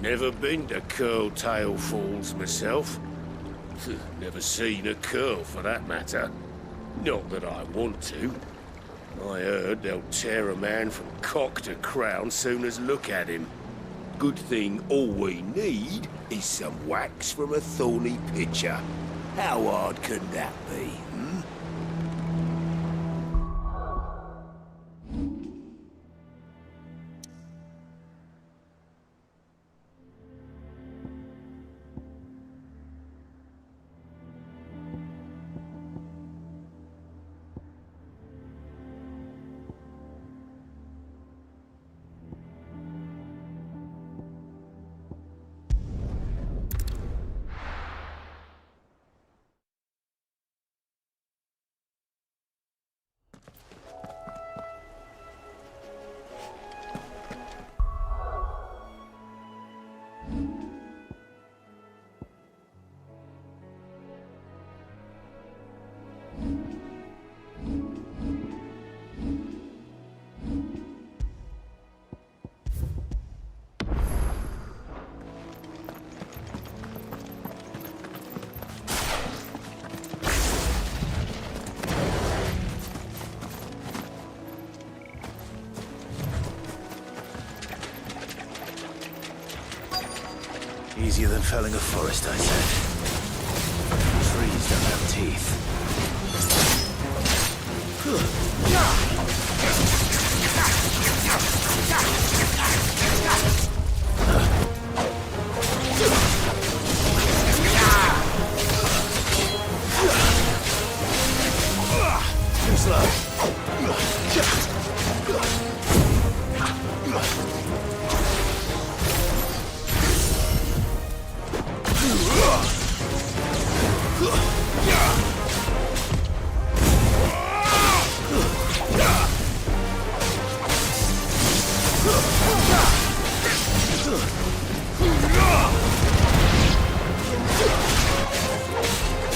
Never been to Curltail Falls myself. Never seen a curl for that matter. Not that I want to. I heard they'll tear a man from cock to crown soon as look at him. Good thing all we need is some wax from a thorny pitcher. How hard can that be? Easier than felling a forest, I said. Trees don't have teeth. Too slow.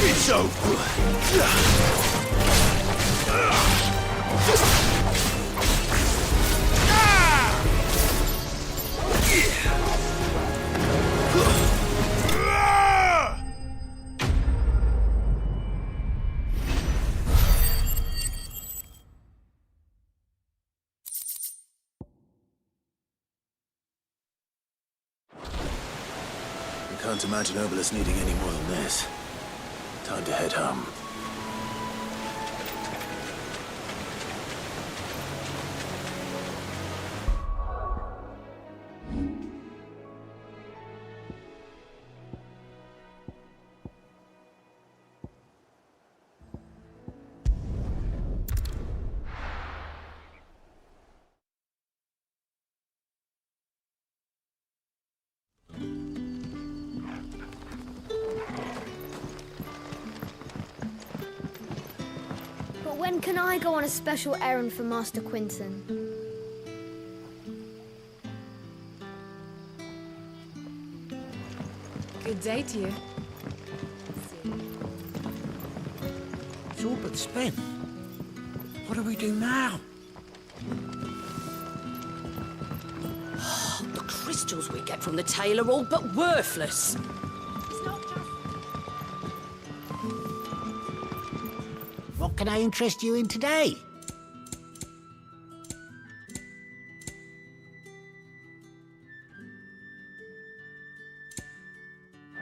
It's over. I can't imagine Obelisk needing any more than this. Time to head home. But when can I go on a special errand for Master Quinton? Good day to you. It's all but spent. What do we do now? The crystals we get from the tail are all but worthless. What can I interest you in today?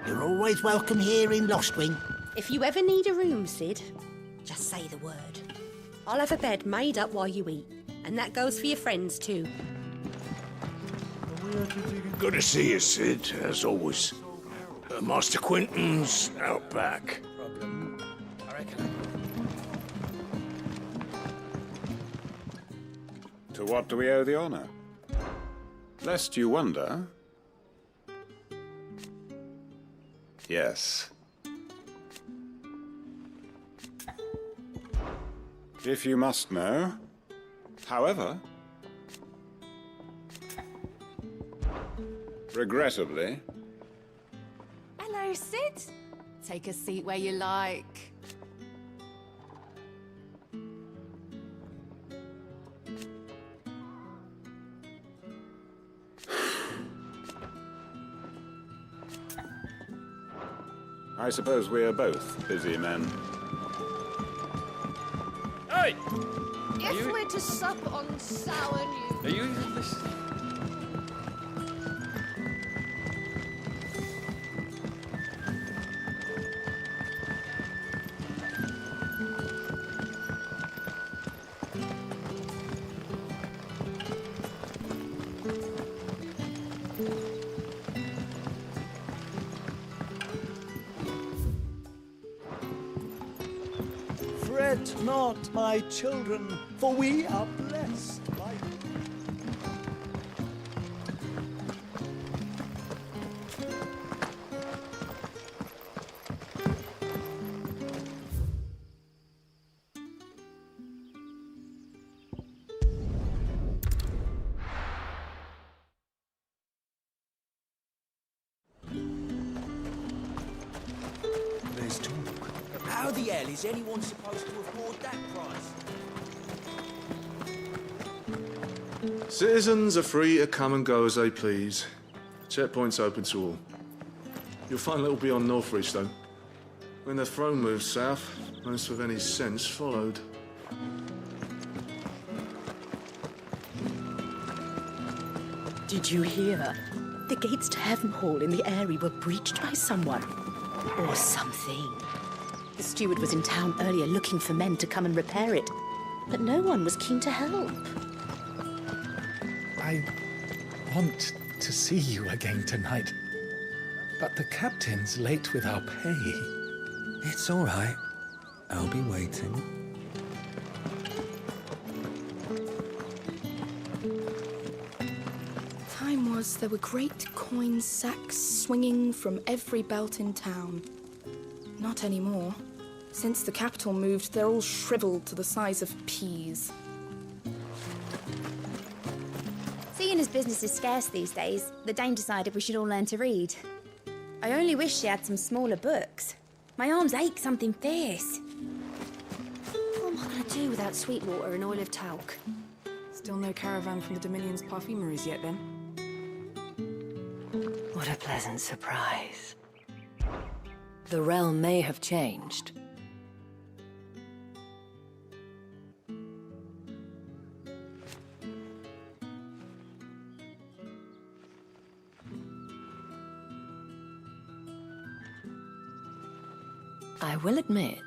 You're always welcome here in Lostwing. If you ever need a room, Sid, just say the word. I'll have a bed made up while you eat. And that goes for your friends, too. Good to see you, Sid, as always. Master Quinton's out back. To what do we owe the honor? Lest you wonder. Yes. If you must know. However, regrettably. Hello, Sid. Take a seat where you like. I suppose we are both busy men. Hey! If we're to sup on sour news... Are you even listening? Fret not, my children, for we are blessed by... There's talk. How the hell is anyone supposed to afford that price? Citizens are free to come and go as they please. Checkpoint's open to all. You'll find a little beyond Northridge, though. When the throne moved south, most with any sense followed. Did you hear? The gates to Heaven Hall in the Eyrie were breached by someone. Or something. The steward was in town earlier looking for men to come and repair it, but no one was keen to help. I want to see you again tonight, but the captain's late with our pay. It's all right. I'll be waiting. Time was there were great coin sacks swinging from every belt in town. Not anymore. Since the capital moved, they're all shriveled to the size of peas. Seeing as business is scarce these days, the Dame decided we should all learn to read. I only wish she had some smaller books. My arms ache something fierce. What am I going to do without sweet water and oil of talc? Still no caravan from the Dominion's perfumeries yet, then? What a pleasant surprise. The realm may have changed. I will admit,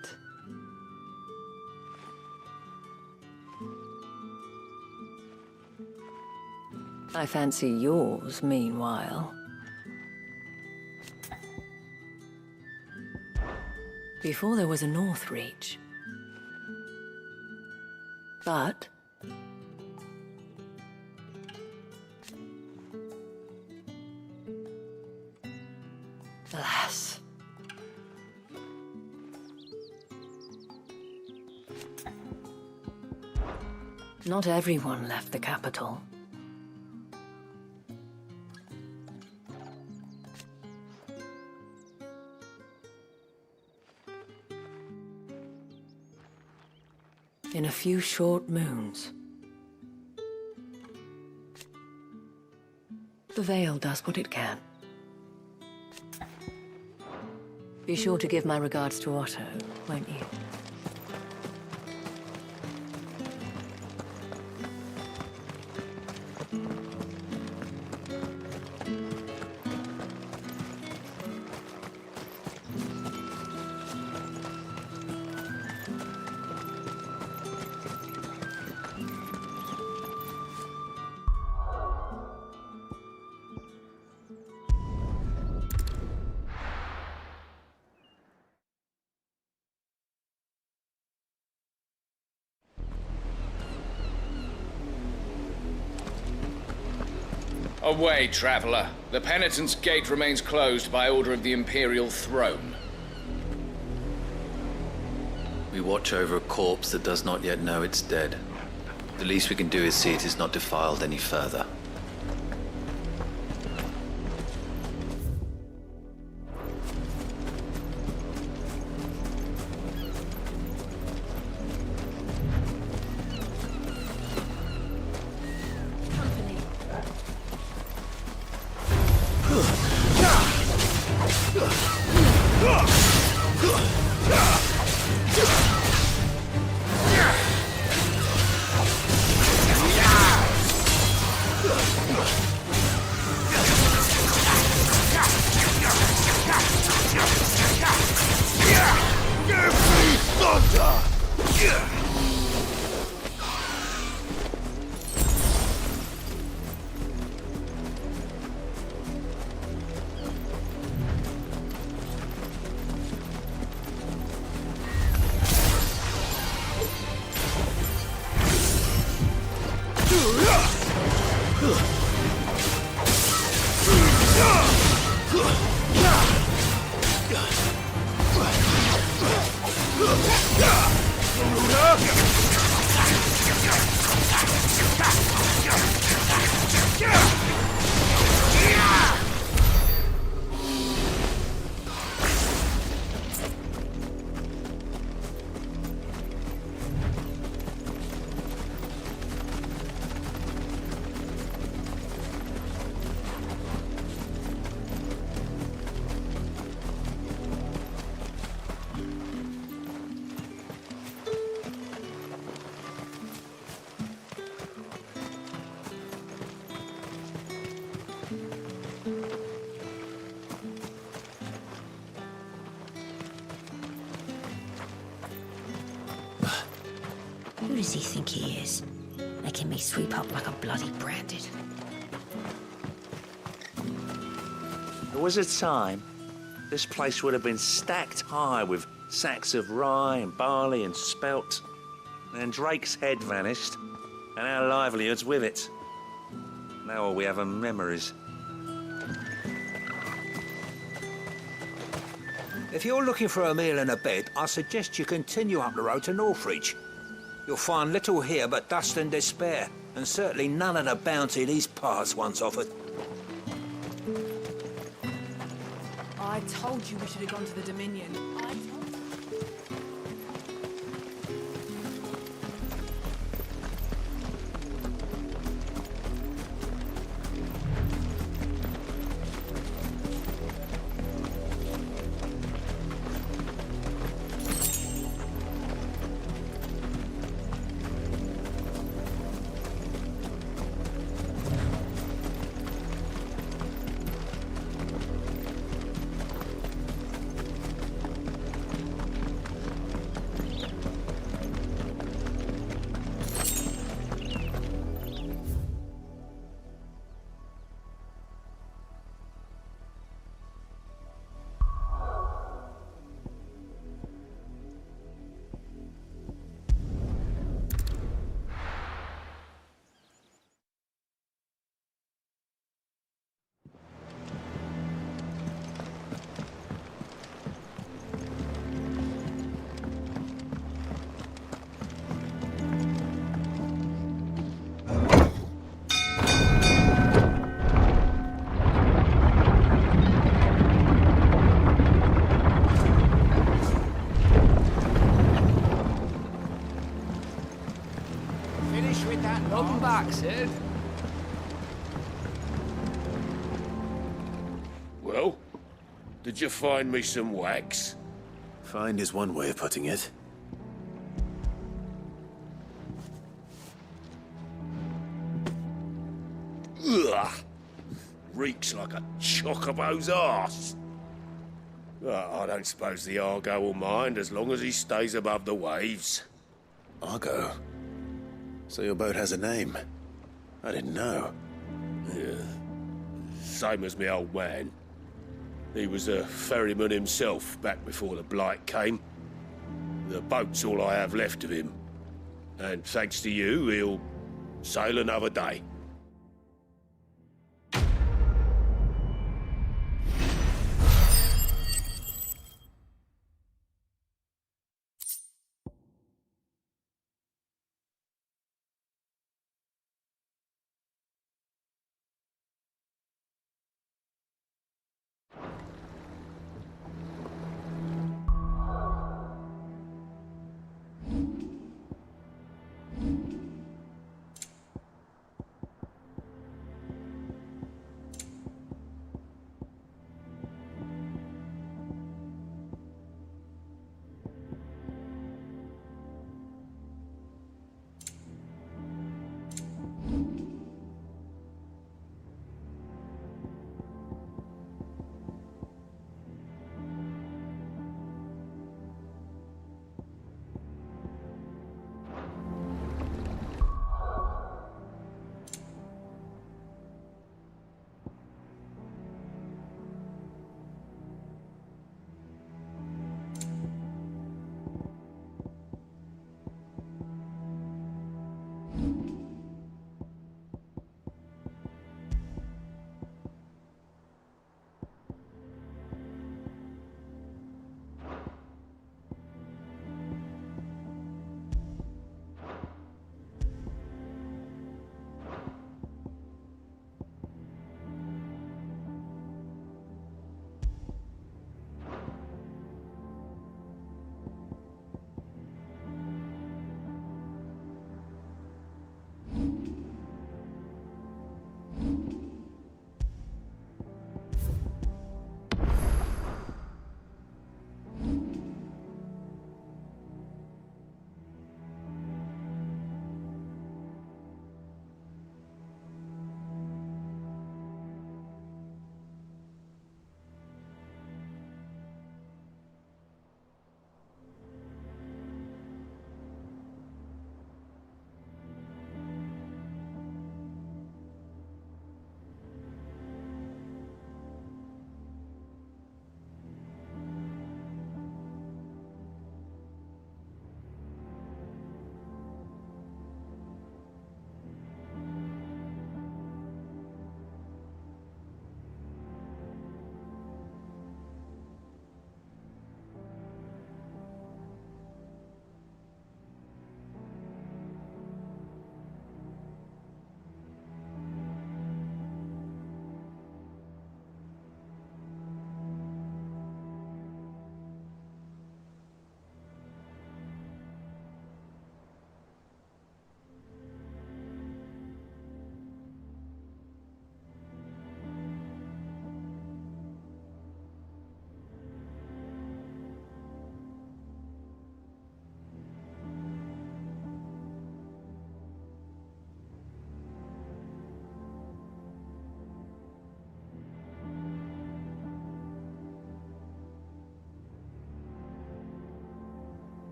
I fancy yours, meanwhile. Before there was a North Reach. But alas. Not everyone left the capital. In a few short moons, the Veil does what it can. Be sure to give my regards to Otto, won't you? Away, traveler. The Penitent's Gate remains closed by order of the Imperial Throne. We watch over a corpse that does not yet know it's dead. The least we can do is see it is not defiled any further. does he think he is? Making me sweep up like a bloody branded. There was a time this place would have been stacked high with sacks of rye and barley and spelt. Then Drake's head vanished, and our livelihoods with it. Now all we have are memories. If you're looking for a meal and a bed, I suggest you continue up the road to Northridge. You'll find little here but dust and despair, and certainly none of the bounty these parts once offered. I told you we should have gone to the Dominion. Welcome back, Sid. Well, did you find me some wax? Find is one way of putting it. Ugh! Reeks like a chocobo's arse. Well, I don't suppose the Argo will mind as long as he stays above the waves. Argo? So your boat has a name? I didn't know. Yeah. Same as me old man. He was a ferryman himself back before the Blight came. The boat's all I have left of him. And thanks to you, he'll sail another day.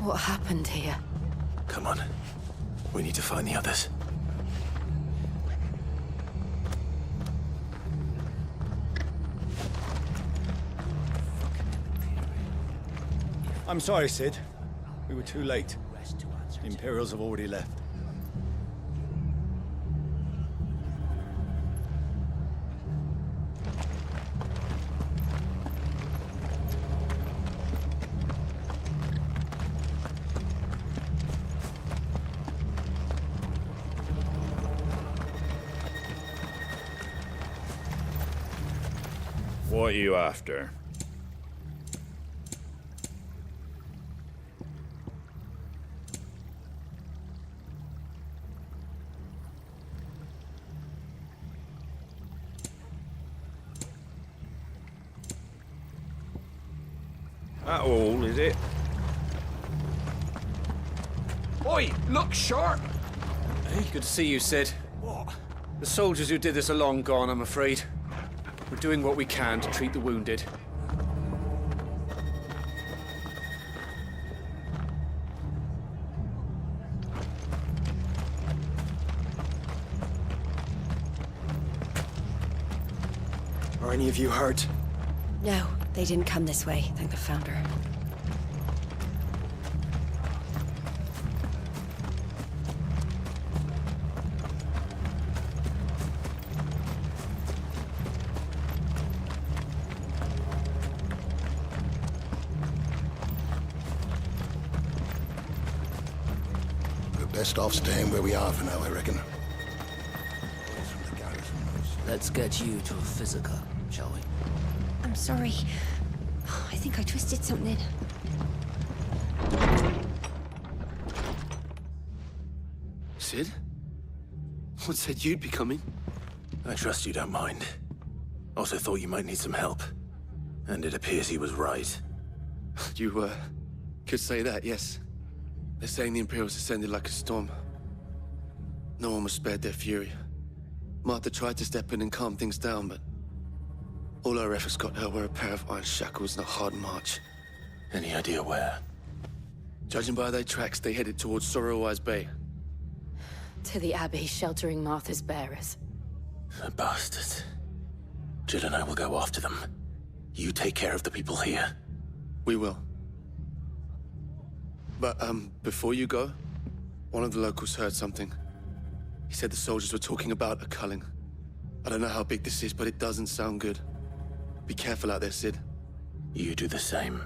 What happened here? Come on. We need to find the others. I'm sorry, Sid. We were too late. The Imperials have already left. What are you after? That all, is it? Oi, look sharp! Hey, good to see you, Sid. What? The soldiers who did this are long gone, I'm afraid. We're doing what we can to treat the wounded. Are any of you hurt? No, they didn't come this way, thank the Founder. Best off staying where we are for now, I reckon. Let's get you to a physical, shall we? I'm sorry. I think I twisted something. Sid? What said you'd be coming? I trust you don't mind. Also thought you might need some help. And it appears he was right. You, could say that, yes. They're saying the Imperials ascended like a storm. No one was spared their fury. Martha tried to step in and calm things down, but all our efforts got her were a pair of iron shackles and a hard march. Any idea where? Judging by their tracks, they headed towards Sorrowwise Bay. To the Abbey sheltering Martha's bearers. The bastards. Jill and I will go after them. You take care of the people here. We will. But, before you go, one of the locals heard something. He said the soldiers were talking about a culling. I don't know how big this is, but it doesn't sound good. Be careful out there, Sid. You do the same.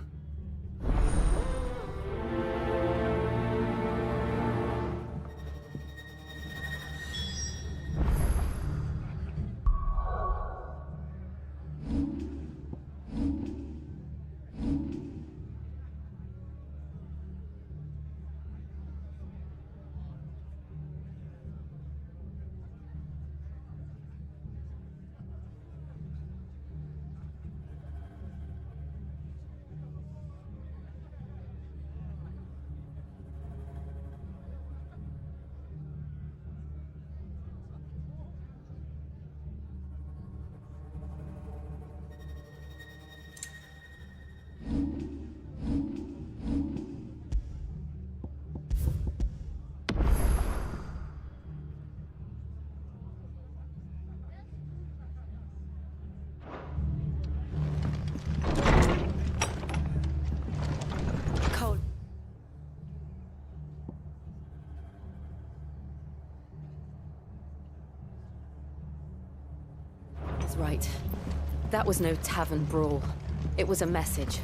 Right. That was no tavern brawl. It was a message.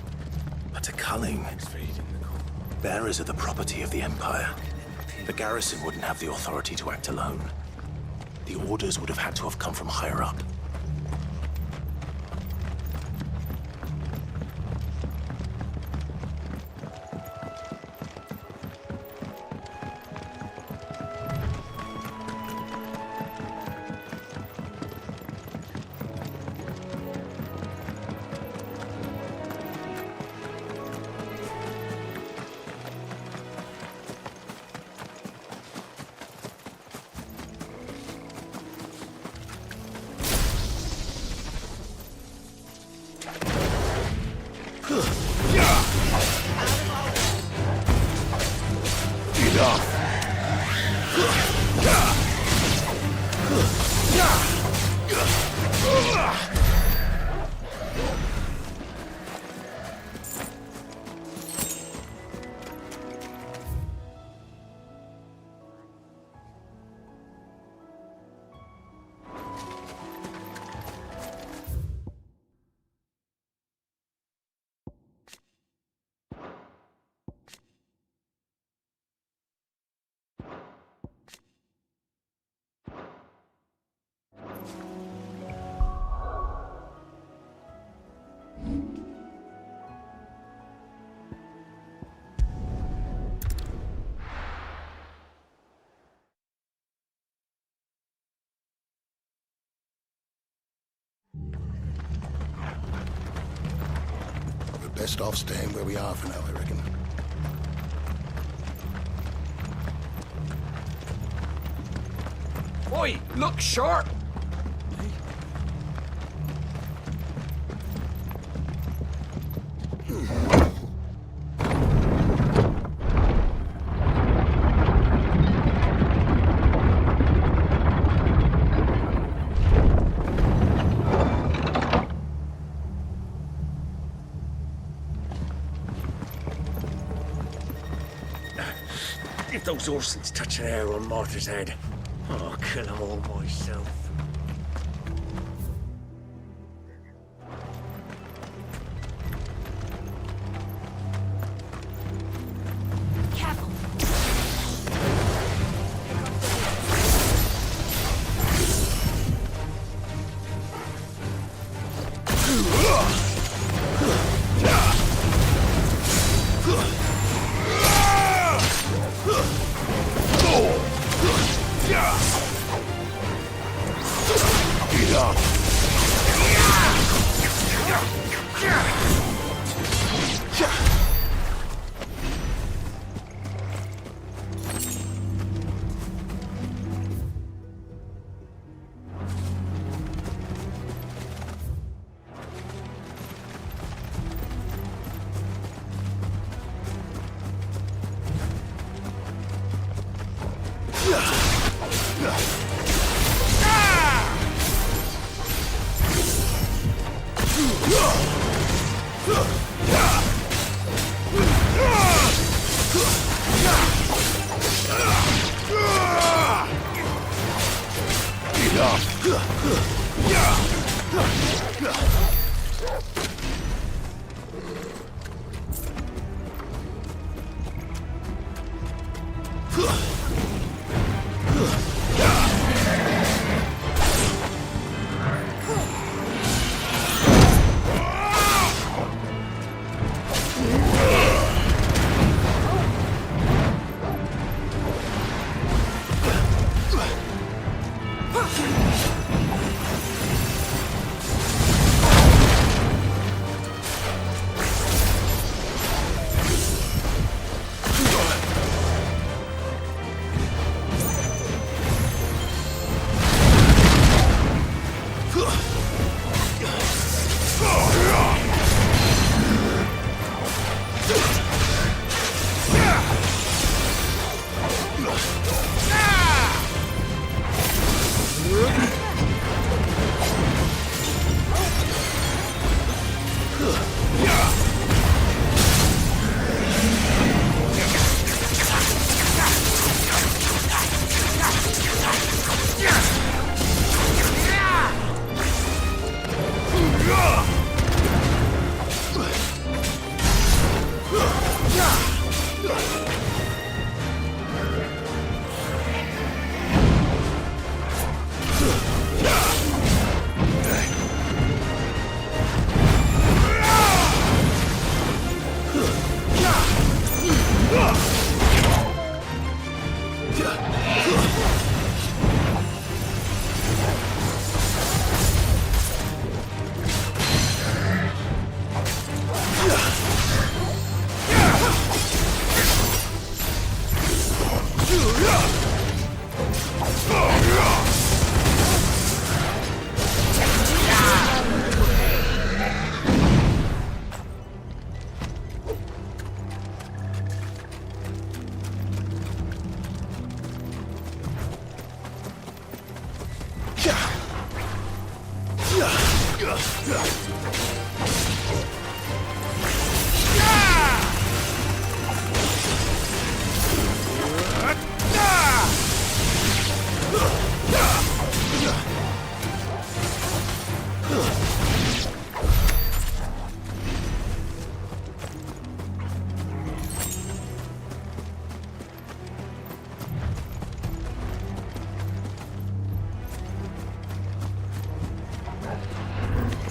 But a culling. Bearers are the property of the Empire. The garrison wouldn't have the authority to act alone. The orders would have had to have come from higher up. best off staying where we are for now, I reckon. Oi, look sharp! If those Orsons touch an arrow on Martha's head, I'll kill them all myself. Careful.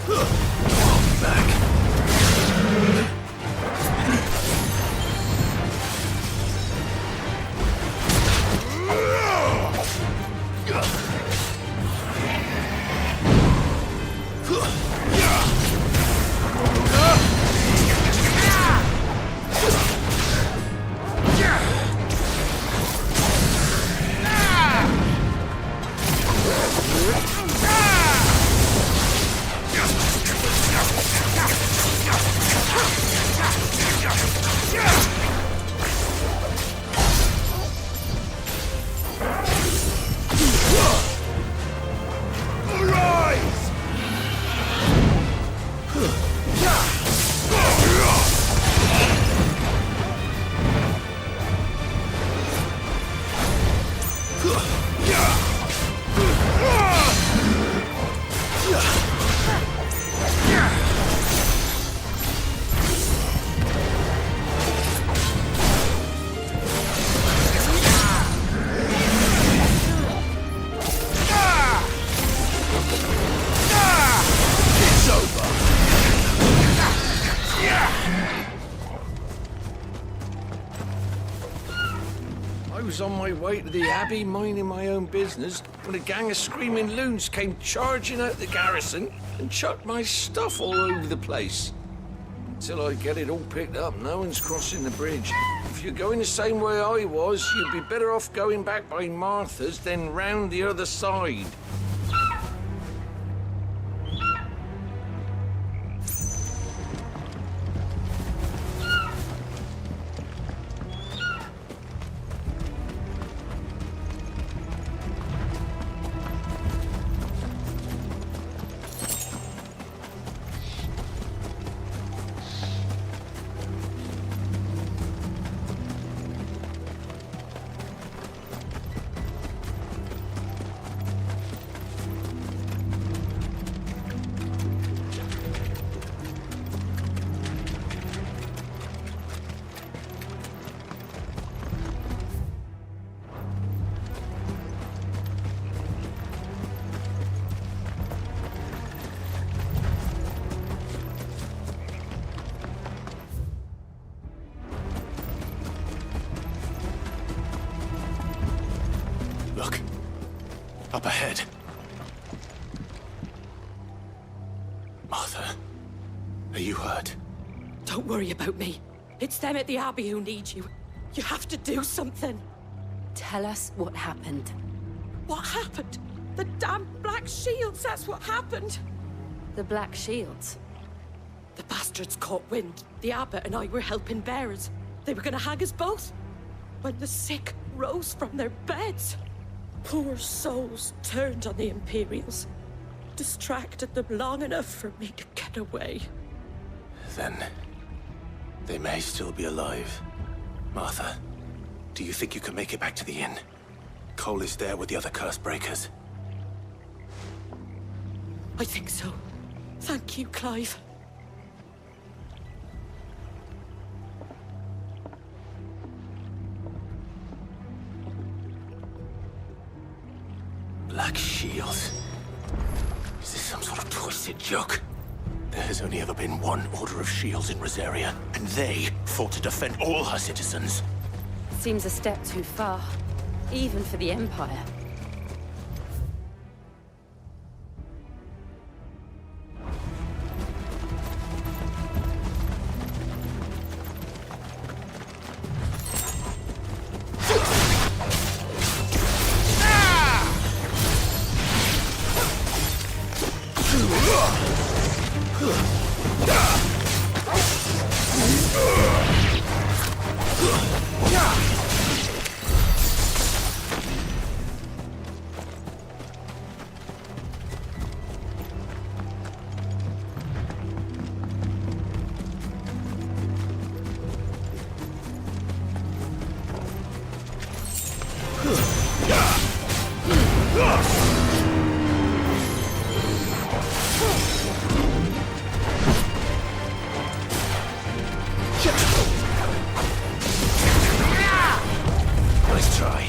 Ugh! I was on my way to the Abbey minding my own business when a gang of screaming loons came charging out the garrison and chucked my stuff all over the place. Until I get it all picked up, no one's crossing the bridge. If you're going the same way I was, you'd be better off going back by Martha's than round the other side. Look. Up ahead. Martha, are you hurt? Don't worry about me. It's them at the Abbey who need you. You have to do something. Tell us what happened. What happened? The damn Black Shields, that's what happened. The Black Shields? The bastards caught wind. The abbot and I were helping bearers. They were gonna hang us both. When the sick rose from their beds. Poor souls turned on the Imperials. Distracted them long enough for me to get away. Then they may still be alive. Martha, do you think you can make it back to the inn? Cole is there with the other curse breakers. I think so. Thank you, Clive. Black Shields. Is this some sort of twisted joke? There has only ever been one Order of Shields in Rosaria, and they fought to defend all her citizens. Seems a step too far, even for the Empire. Nice try.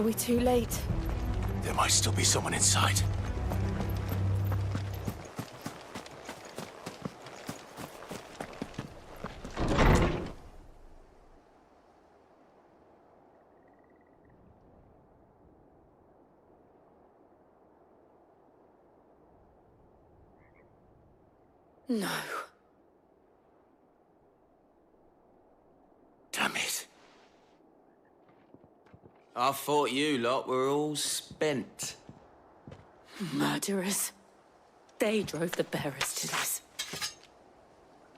Are we too late? There might still be someone inside. No. Damn it. I thought you lot were all spent. Murderers. They drove the bearers to this.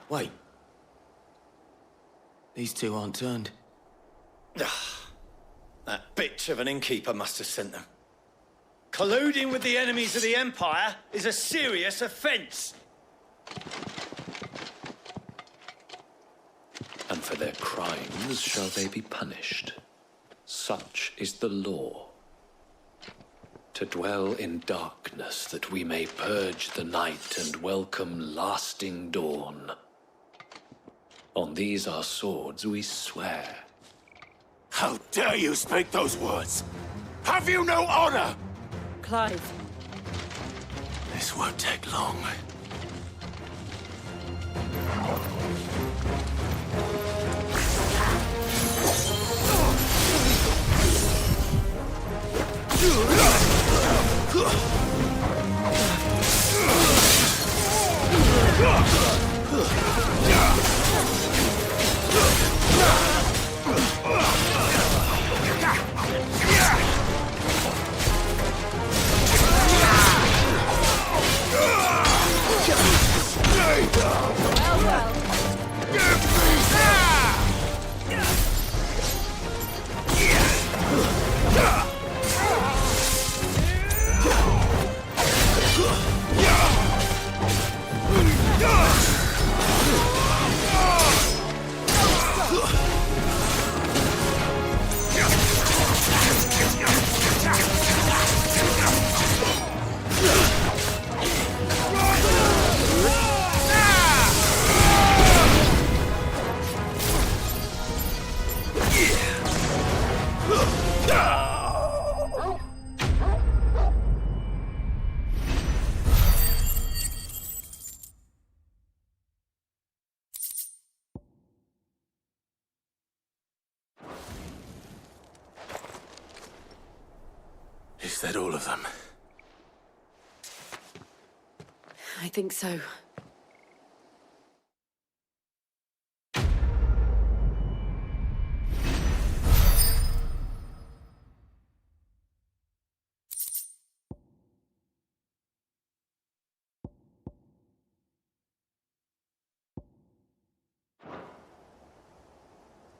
Wait. These two aren't turned. That bitch of an innkeeper must have sent them. Colluding with the enemies of the Empire is a serious offense. And for their crimes shall they be punished. Such is the law. To dwell in darkness that we may purge the night and welcome lasting dawn. On these our swords we swear. How dare you speak those words? Have you no honor? Clive. This won't take long. Is that all of them? I think so.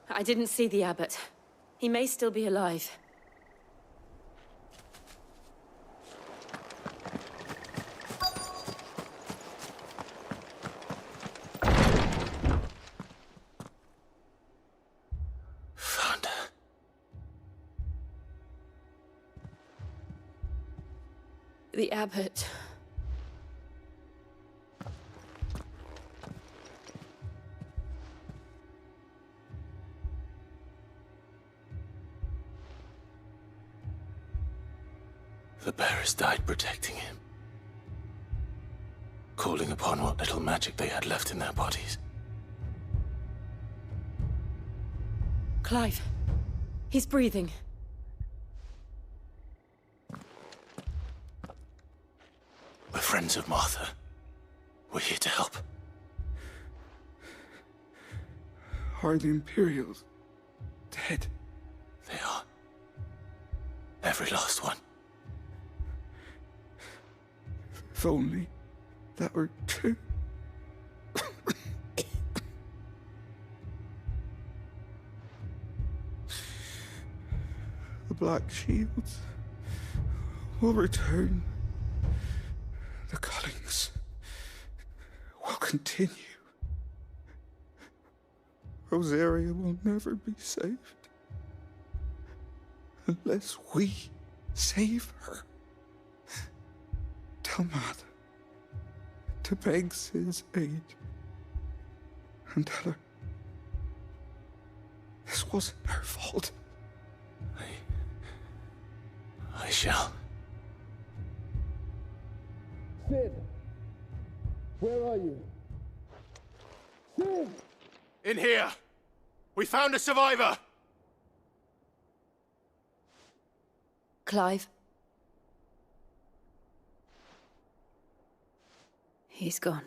I didn't see the abbot. He may still be alive. The abbot. The bearers died protecting him. Calling upon what little magic they had left in their bodies. Clive. He's breathing. We're friends of Martha. We're here to help. Are the Imperials dead? They are. Every last one. If only that were true. The Black Shields will return. The Cullings will continue. Rosaria will never be saved unless we save her. Tell Martha to beg Sid's aid and tell her this wasn't her fault. shall. Sid! Where are you? Sid! In here! We found a survivor! Clive? He's gone.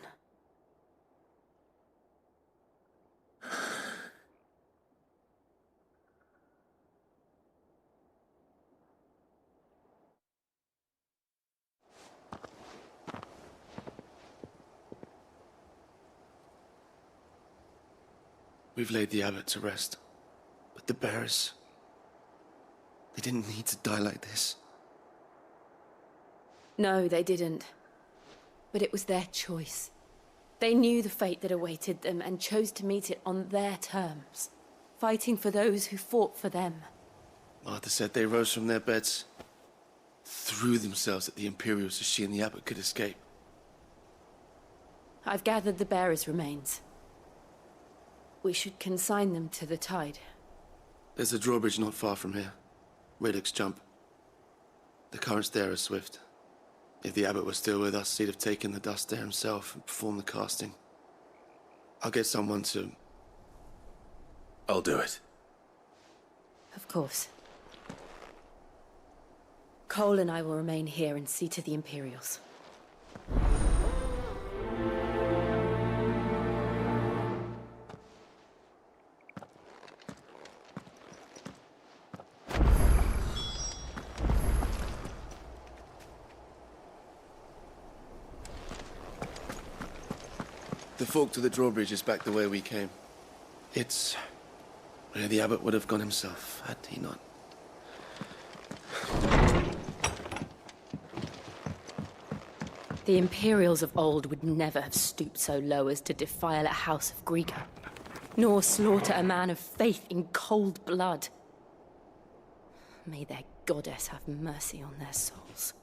We've laid the abbot to rest. But the bearers... they didn't need to die like this. No, they didn't. But it was their choice. They knew the fate that awaited them and chose to meet it on their terms, fighting for those who fought for them. Martha said they rose from their beds, threw themselves at the Imperials so she and the abbot could escape. I've gathered the bearers' remains. We should consign them to the tide. There's a drawbridge not far from here. Radix jump. The currents there are swift. If the abbot was still with us, he'd have taken the dust there himself and performed the casting. I'll get someone to... I'll do it. Of course. Cole and I will remain here and see to the Imperials. The fork to the drawbridge is back the way we came. It's where the abbot would have gone himself, had he not. The Imperials of old would never have stooped so low as to defile a house of Greeka, nor slaughter a man of faith in cold blood. May their goddess have mercy on their souls.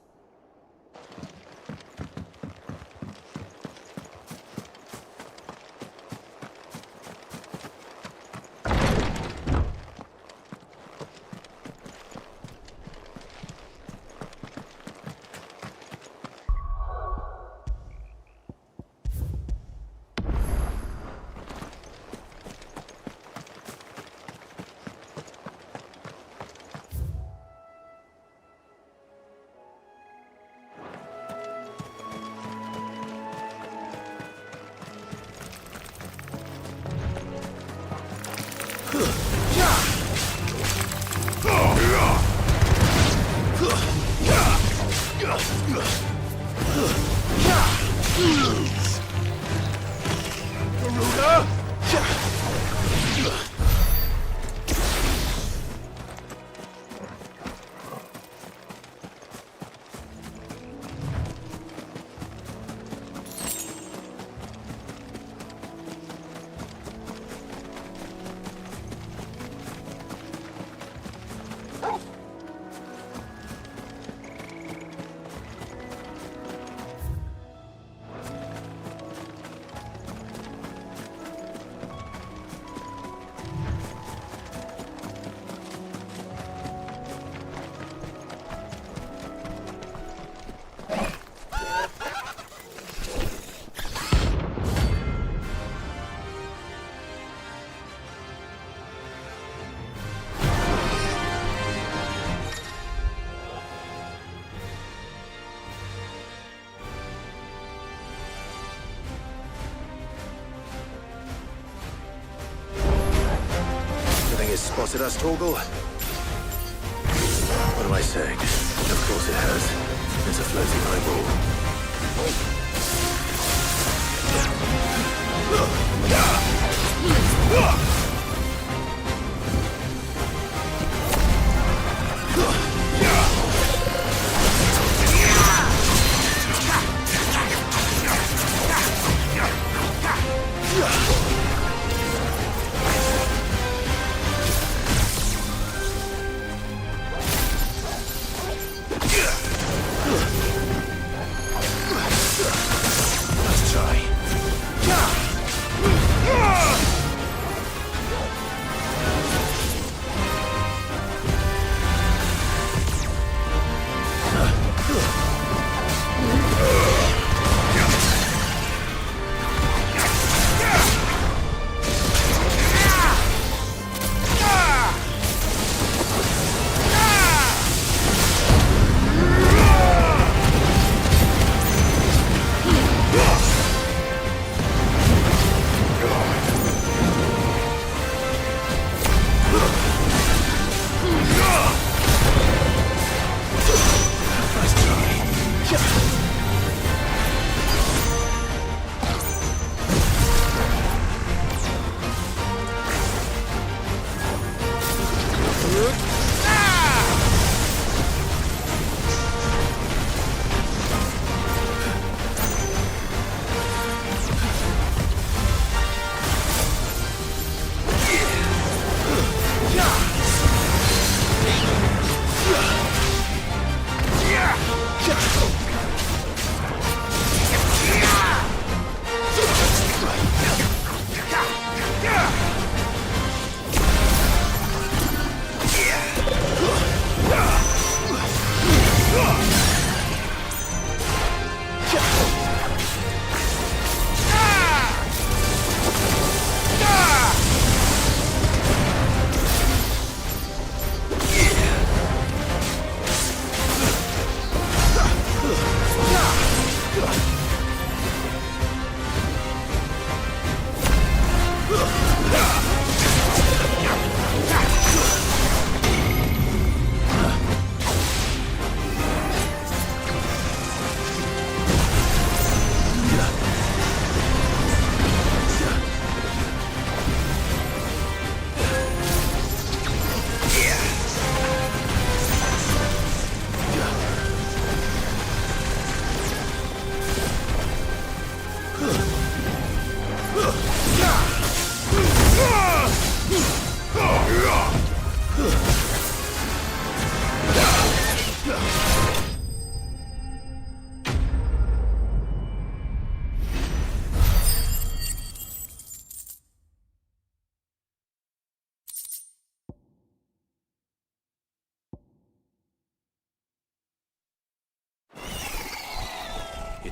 Spotted us, Torgal? What am I saying? Of course it has. It's a floating eyeball. Let's try.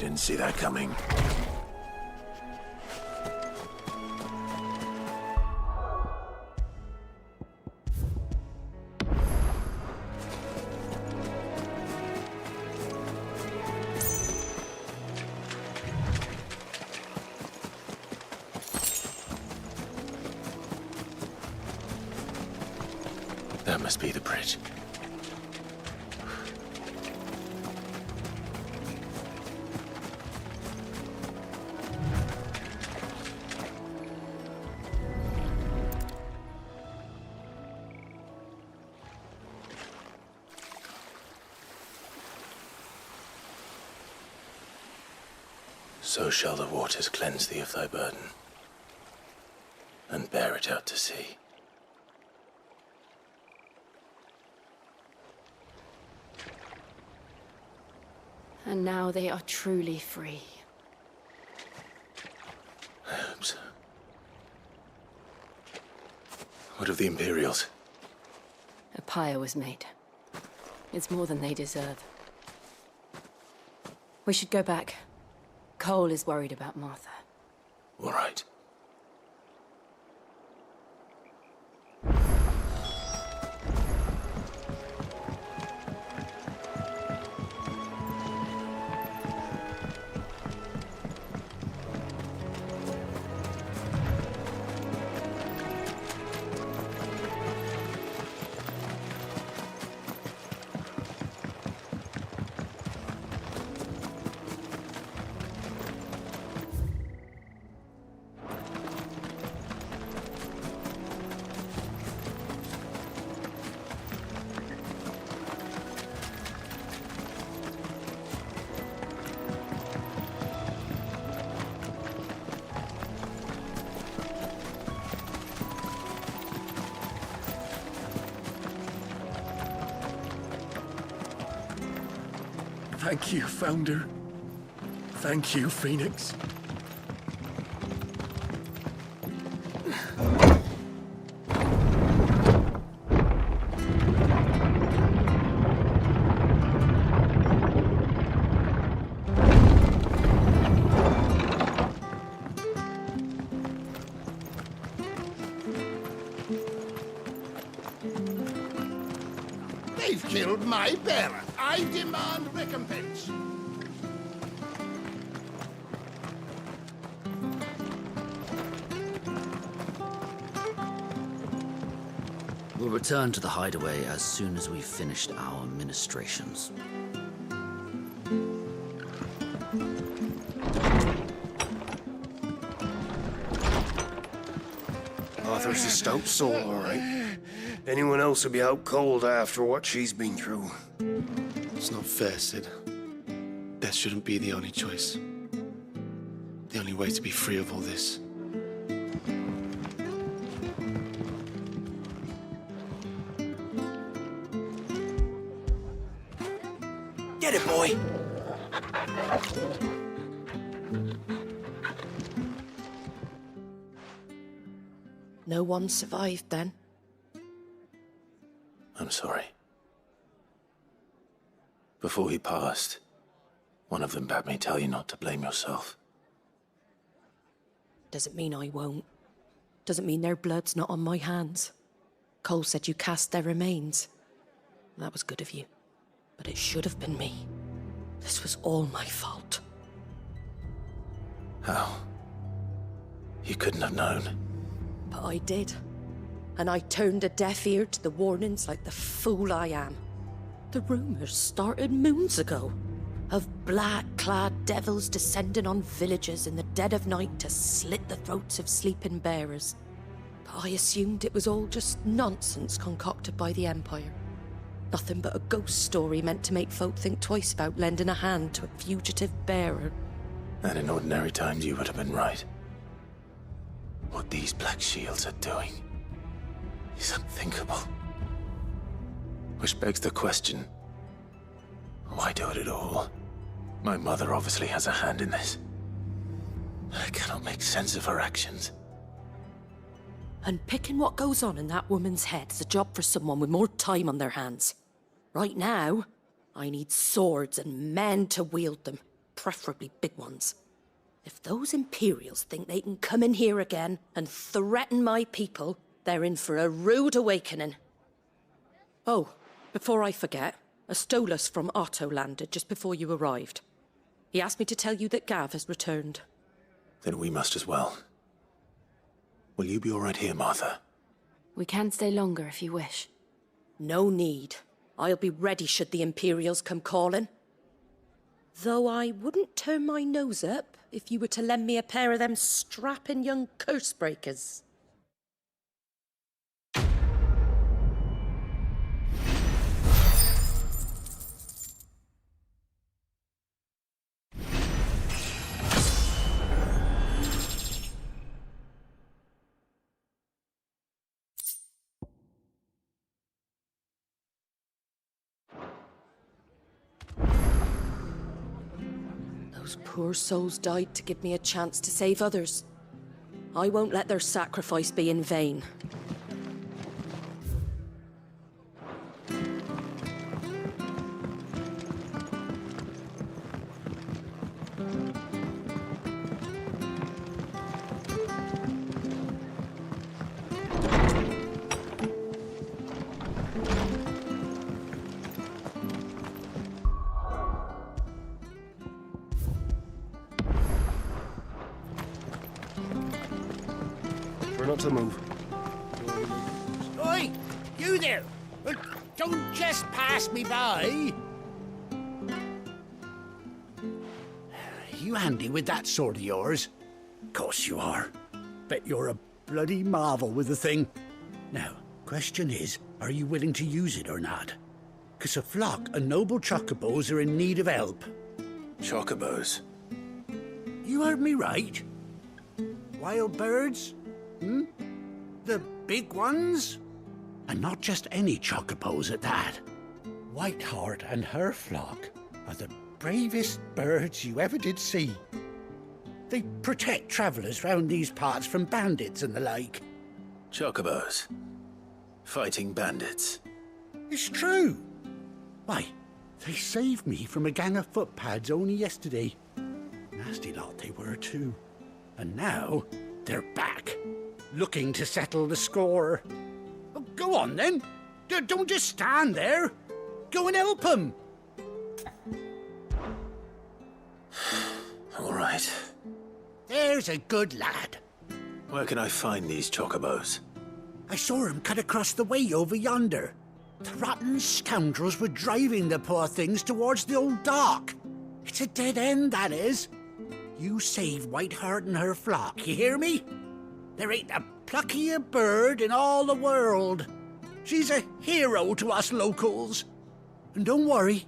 didn't see that coming. That must be the bridge. So shall the waters cleanse thee of thy burden, and bear it out to sea. And now they are truly free. I hope so. What of the Imperials? A pyre was made. It's more than they deserve. We should go back. Cole is worried about Martha. All right. Thank you, Founder. Thank you, Phoenix. They've killed my bearer. I demand recompense. We'll return to the hideaway as soon as we've finished our ministrations. Arthur's a stout soul, all right. Anyone else would be out cold after what she's been through. It's not fair, Sid. Death shouldn't be the only choice. The only way to be free of all this. Get it, boy! No one survived then? I'm sorry. Before he passed, one of them bade me tell you not to blame yourself. Doesn't mean I won't. Doesn't mean their blood's not on my hands. Cole said you cast their remains. That was good of you. But it should have been me. This was all my fault. How? You couldn't have known. But I did. And I turned a deaf ear to the warnings like the fool I am. The rumors started moons ago. Of black-clad devils descending on villages in the dead of night to slit the throats of sleeping bearers. But I assumed it was all just nonsense concocted by the Empire. Nothing but a ghost story meant to make folk think twice about lending a hand to a fugitive bearer. And in ordinary times you would have been right. What these Black Shields are doing is unthinkable. Which begs the question, why do it at all? My mother obviously has a hand in this. I cannot make sense of her actions. And picking what goes on in that woman's head is a job for someone with more time on their hands. Right now, I need swords and men to wield them. preferably big ones. If those Imperials think they can come in here again and threaten my people, they're in for a rude awakening. Oh, before I forget, Astolas from Otto landed just before you arrived. He asked me to tell you that Gav has returned. Then we must as well. Will you be all right here, Martha? We can stay longer if you wish. No need. I'll be ready should the Imperials come calling. Though I wouldn't turn my nose up if you were to lend me a pair of them strapping young curse breakers. Those poor souls died to give me a chance to save others. I won't let their sacrifice be in vain. Try not to move. Oi! You there! Don't just pass me by! You handy with that sword of yours? Course you are. Bet you're a bloody marvel with the thing. Now, question is, are you willing to use it or not? 'Cause a flock of noble chocobos are in need of help. Chocobos? You heard me right. Wild birds? Hmm? The big ones? And not just any chocobos at that. Whiteheart and her flock are the bravest birds you ever did see. They protect travellers round these parts from bandits and the like. Chocobos? Fighting bandits? It's true. Why, they saved me from a gang of footpads only yesterday. Nasty lot they were too. And now they're back, looking to settle the score. Well, go on then. Don't just stand there. Go and help them. All right. There's a good lad. Where can I find these chocobos? I saw him cut across the way over yonder. The rotten scoundrels were driving the poor things towards the old dock. It's a dead end, that is. You save Whiteheart and her flock, you hear me? There ain't a pluckier bird in all the world. She's a hero to us locals. And don't worry,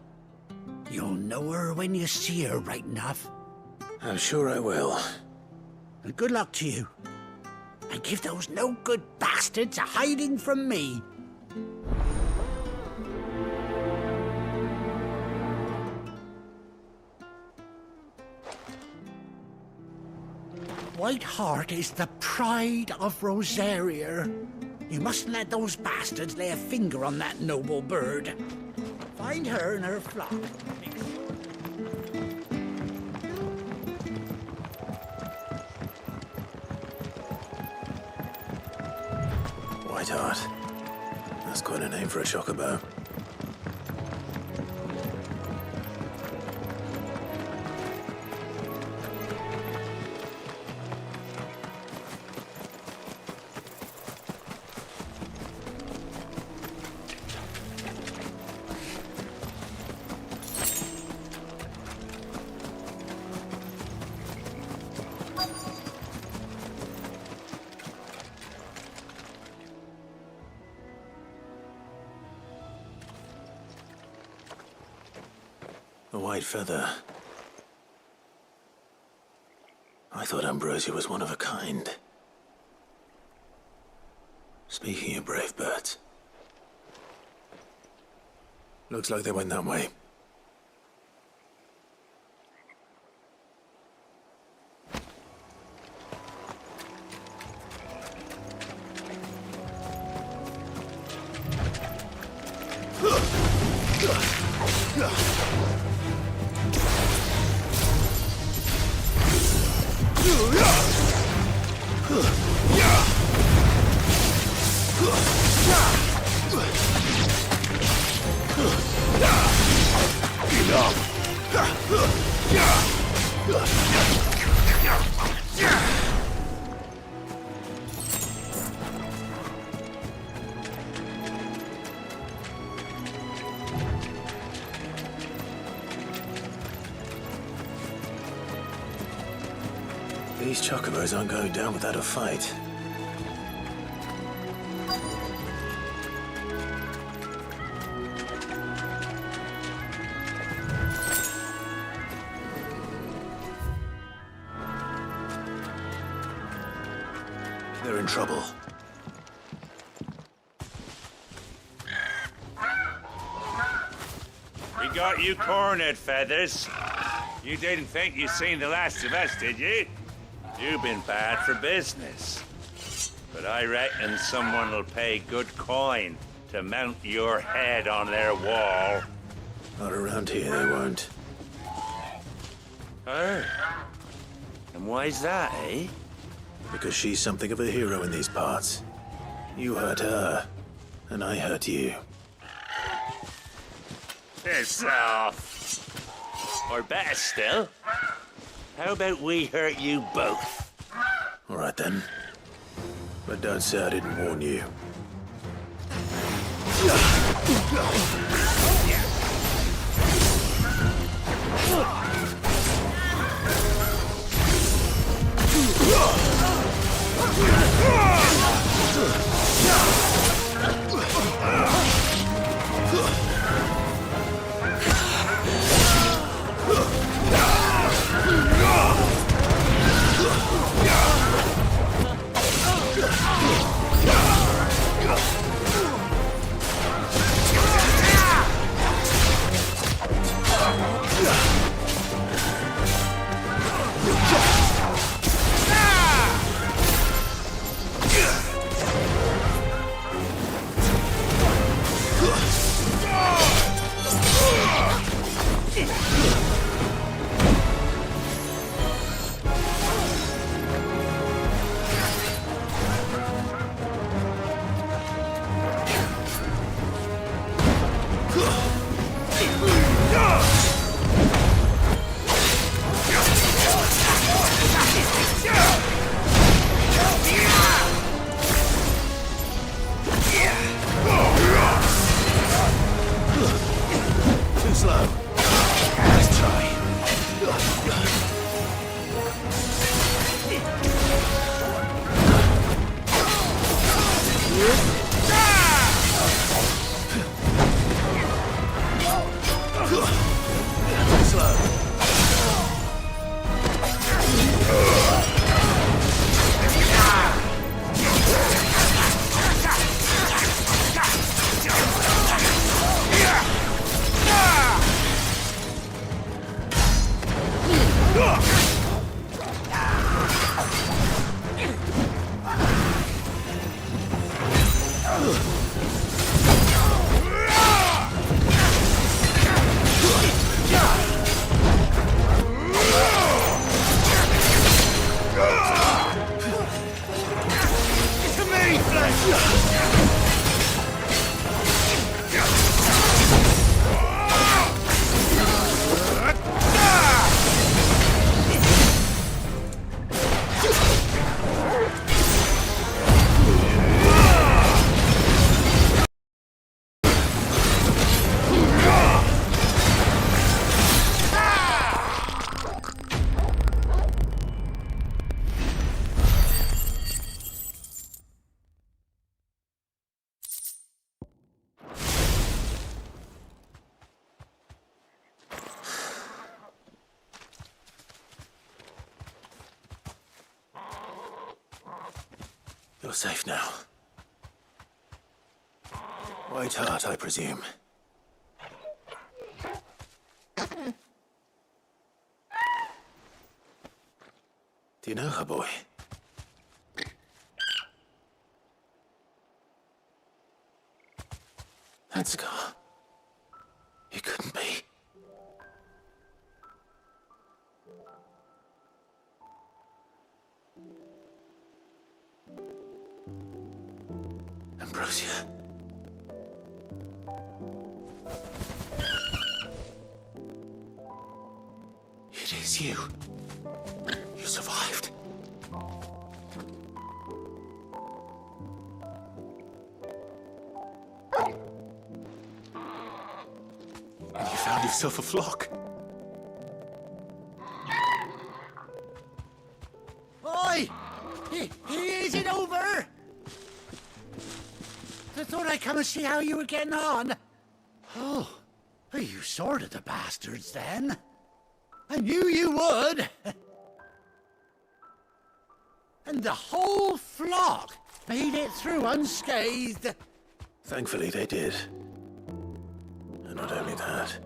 you'll know her when you see her right enough. I'm sure I will. And good luck to you. And give those no-good bastards a hiding from me. Whiteheart is the pride of Rosaria. You mustn't let those bastards lay a finger on that noble bird. Find her and her flock. Whiteheart. That's quite a name for a chocobo. A white feather. I thought Ambrosia was one of a kind. Speaking of brave birds. Looks like they went that way. These chocobos aren't going down without a fight. They're in trouble. We got you cornered, Feathers. You didn't think you'd seen the last of us, did you? You've been bad for business. But I reckon someone will pay good coin to mount your head on their wall. Not around here, they won't. Her? And why's that, eh? Because she's something of a hero in these parts. You hurt her, and I hurt you. Piss off. Or better still, how about we hurt you both? All right then. But don't say I didn't warn you. You're safe now. White Heart, I presume. Do you know her, boy? That scar. It couldn't be. Ambrosia. It is you. You survived. And you found yourself a flock. thought I'd come and see how you were getting on. Oh, you sorted the bastards then. I knew you would. And the whole flock made it through unscathed. Thankfully they did. And not only that.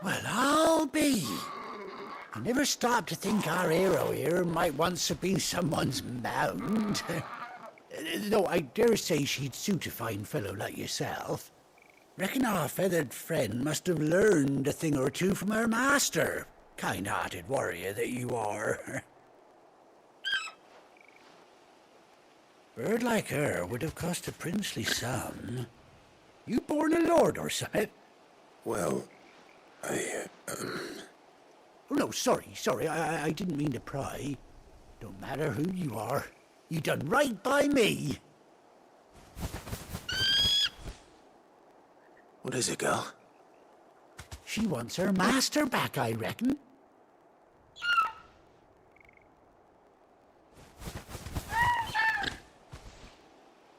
Well, I'll be. I never stopped to think our hero here might once have been someone's mount. Though I dare say she'd suit a fine fellow like yourself. Reckon our feathered friend must have learned a thing or two from her master. Kind-hearted warrior that you are. Bird like her would have cost a princely sum. You born a lord or something? Well, Oh, no, sorry. I didn't mean to pry. Don't matter who you are. You done right by me. What is it, girl? She wants her master back, I reckon.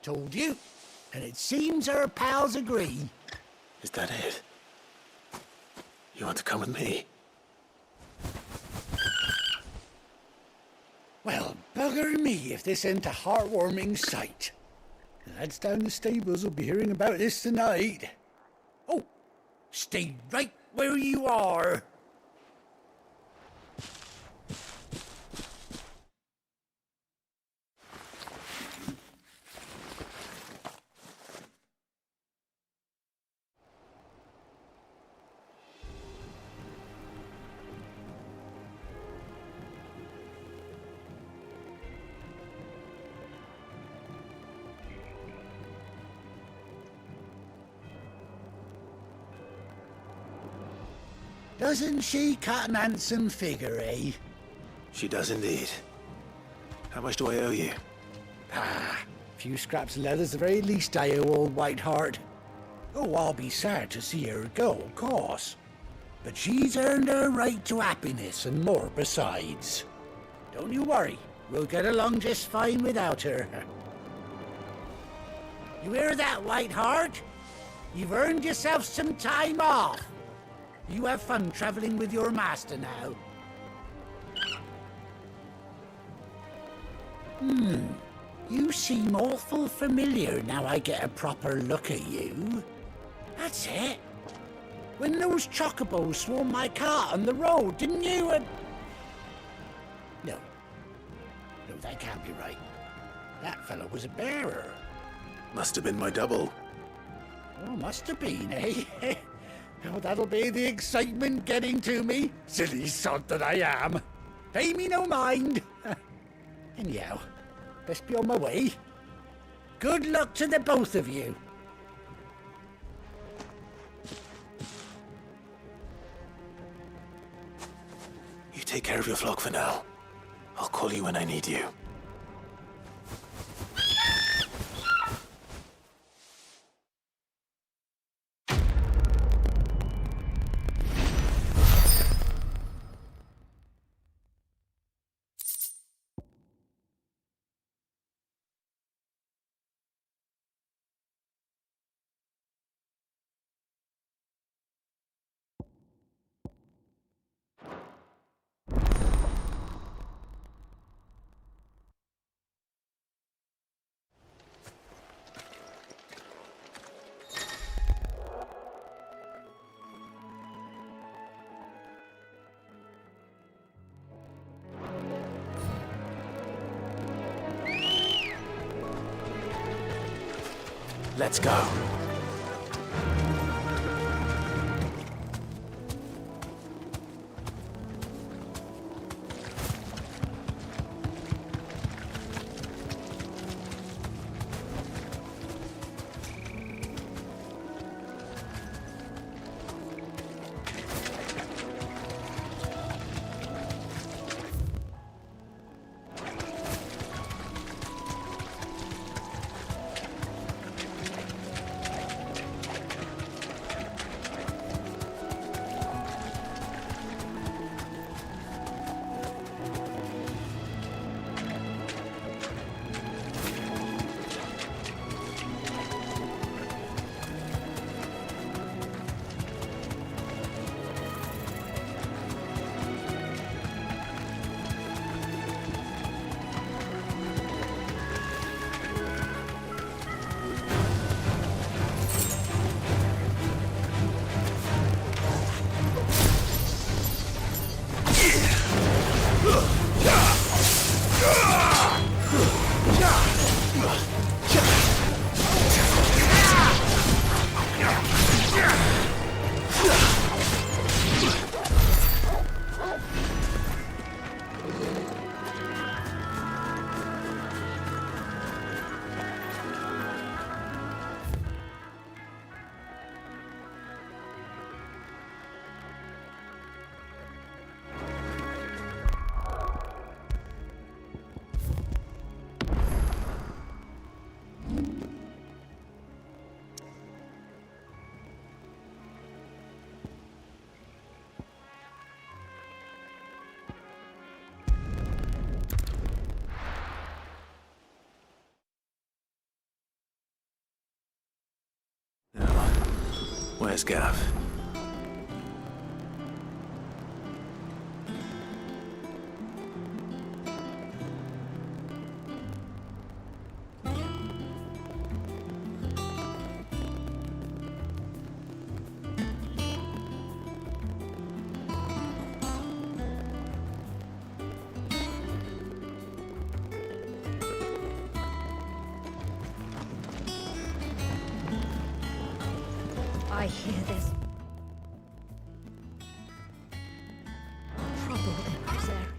Told you. And it seems her pals agree. Is that it? You want to come with me? Well, bugger me if this ain't a heartwarming sight. The lads down the stables will be hearing about this tonight. Oh, stay right where you are. Doesn't she cut an handsome figure, eh? She does indeed. How much do I owe you? A few scraps of leather's the very least I owe old Whiteheart. Oh, I'll be sad to see her go, of course. But she's earned her right to happiness and more besides. Don't you worry, we'll get along just fine without her. You hear that, Whiteheart? You've earned yourself some time off. You have fun traveling with your master now. You seem awful familiar now I get a proper look at you. That's it. When those chocobos swarmed my cart on the road, didn't you? No, that can't be right. That fellow was a bearer. Must have been my double. Oh, must have been, eh? Oh, that'll be the excitement getting to me. Silly sod that I am. Pay me no mind. Anyhow, best be on my way. Good luck to the both of you. You take care of your flock for now. I'll call you when I need you. Let's go. Where's Gav? I hear there's trouble in this area.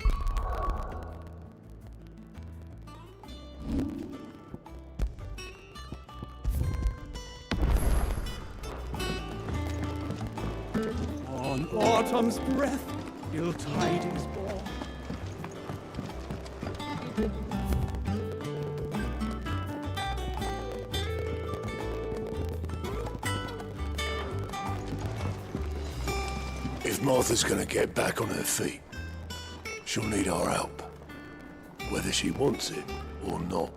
On autumn's breath, ill tidings born. If Martha's gonna get back on her feet, she'll need our help. Whether she wants it or not.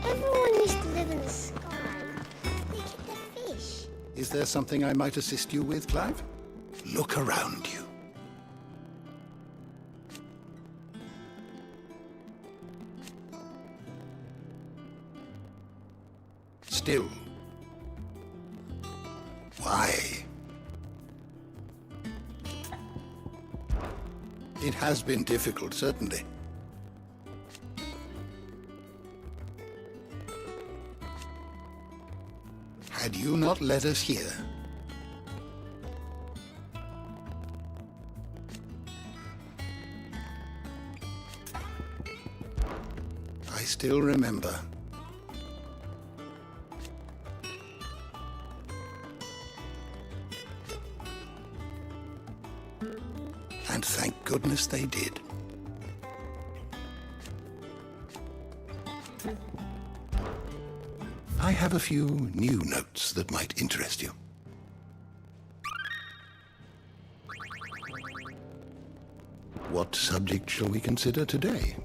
Everyone used to live in the sky. They get the fish. Is there something I might assist you with, Clive? Look around you. Still. Why? It has been difficult, certainly. Had you not led us here, I still remember. And thank goodness they did. I have a few new notes that might interest you. What subject shall we consider today?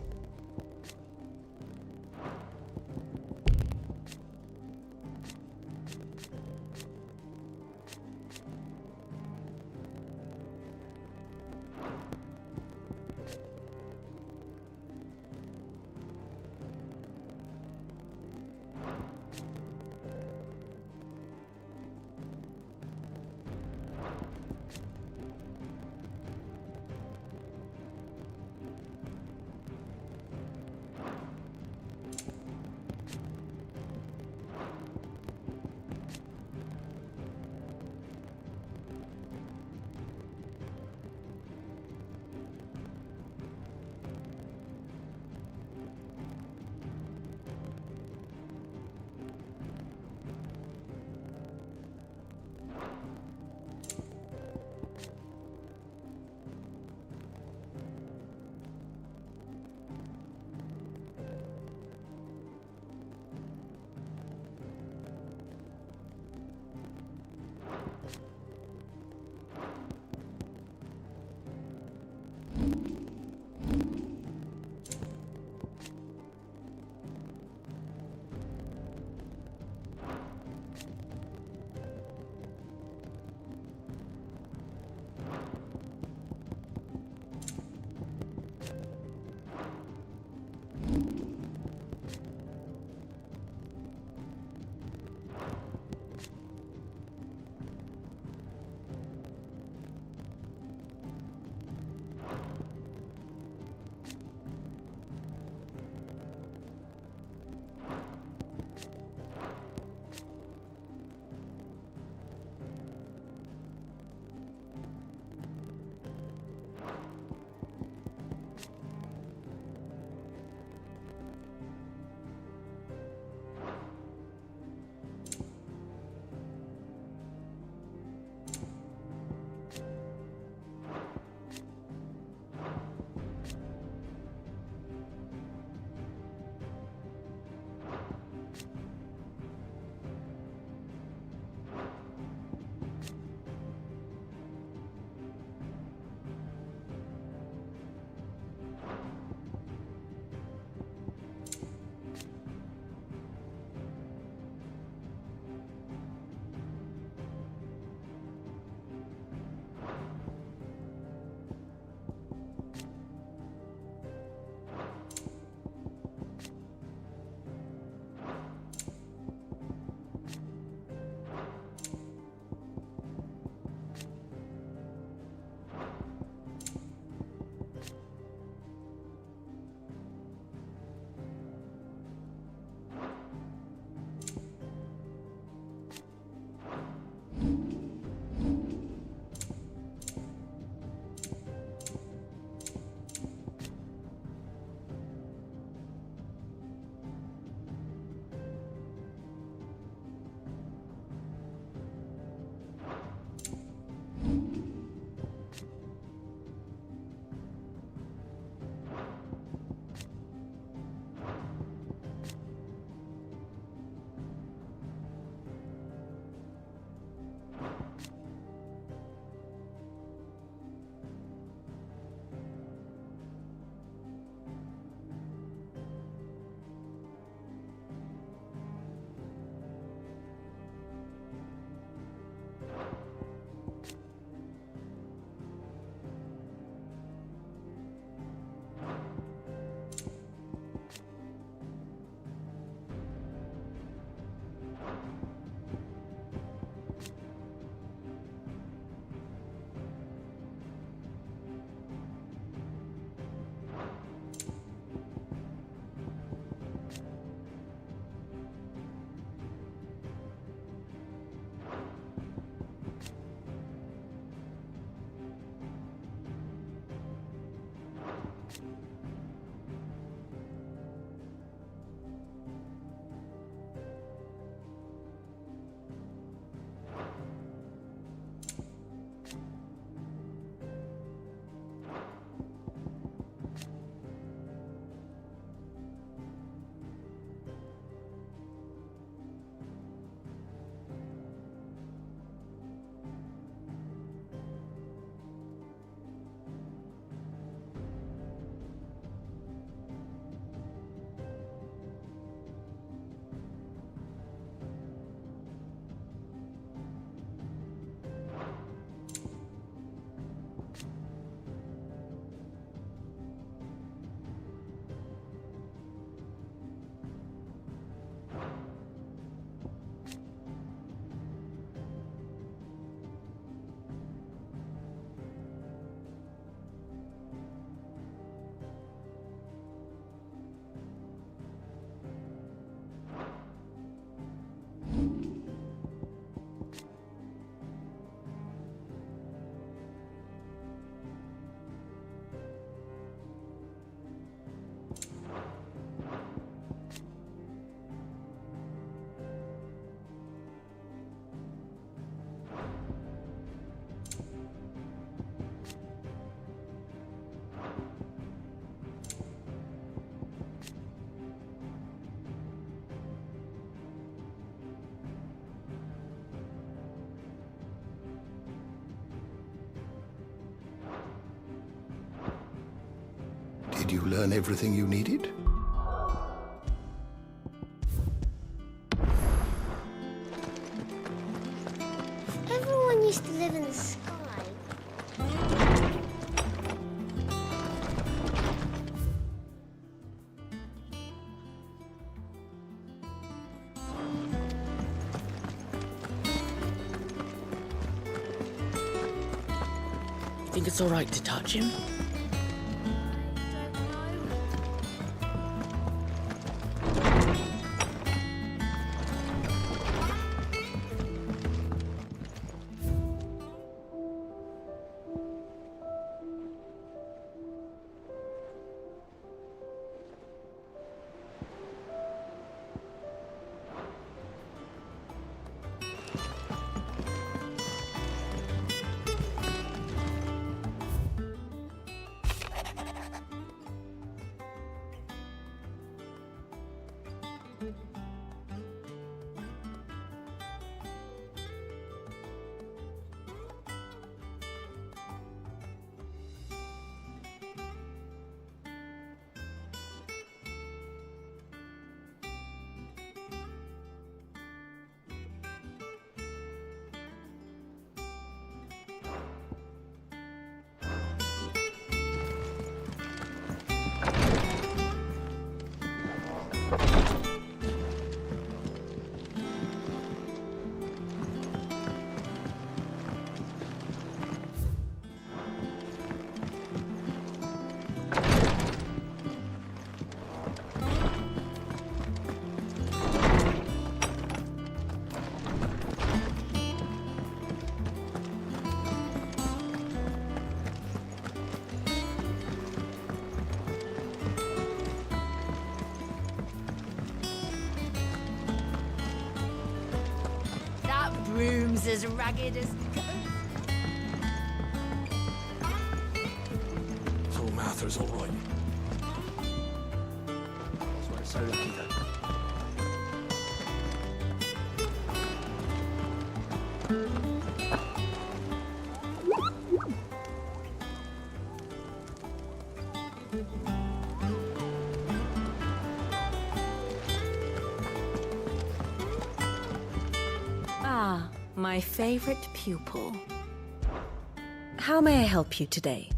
Did you learn everything you needed? Everyone used to live in the sky. Think it's all right to touch him? Room's as ragged as So Martha's all right. That's why it's so lucky though. Ah, my favorite pupil. How may I help you today?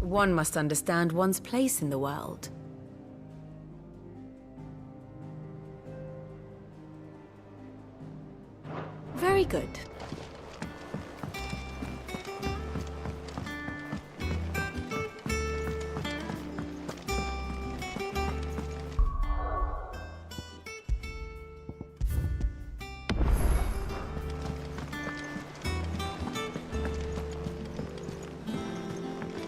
One must understand one's place in the world. Very good.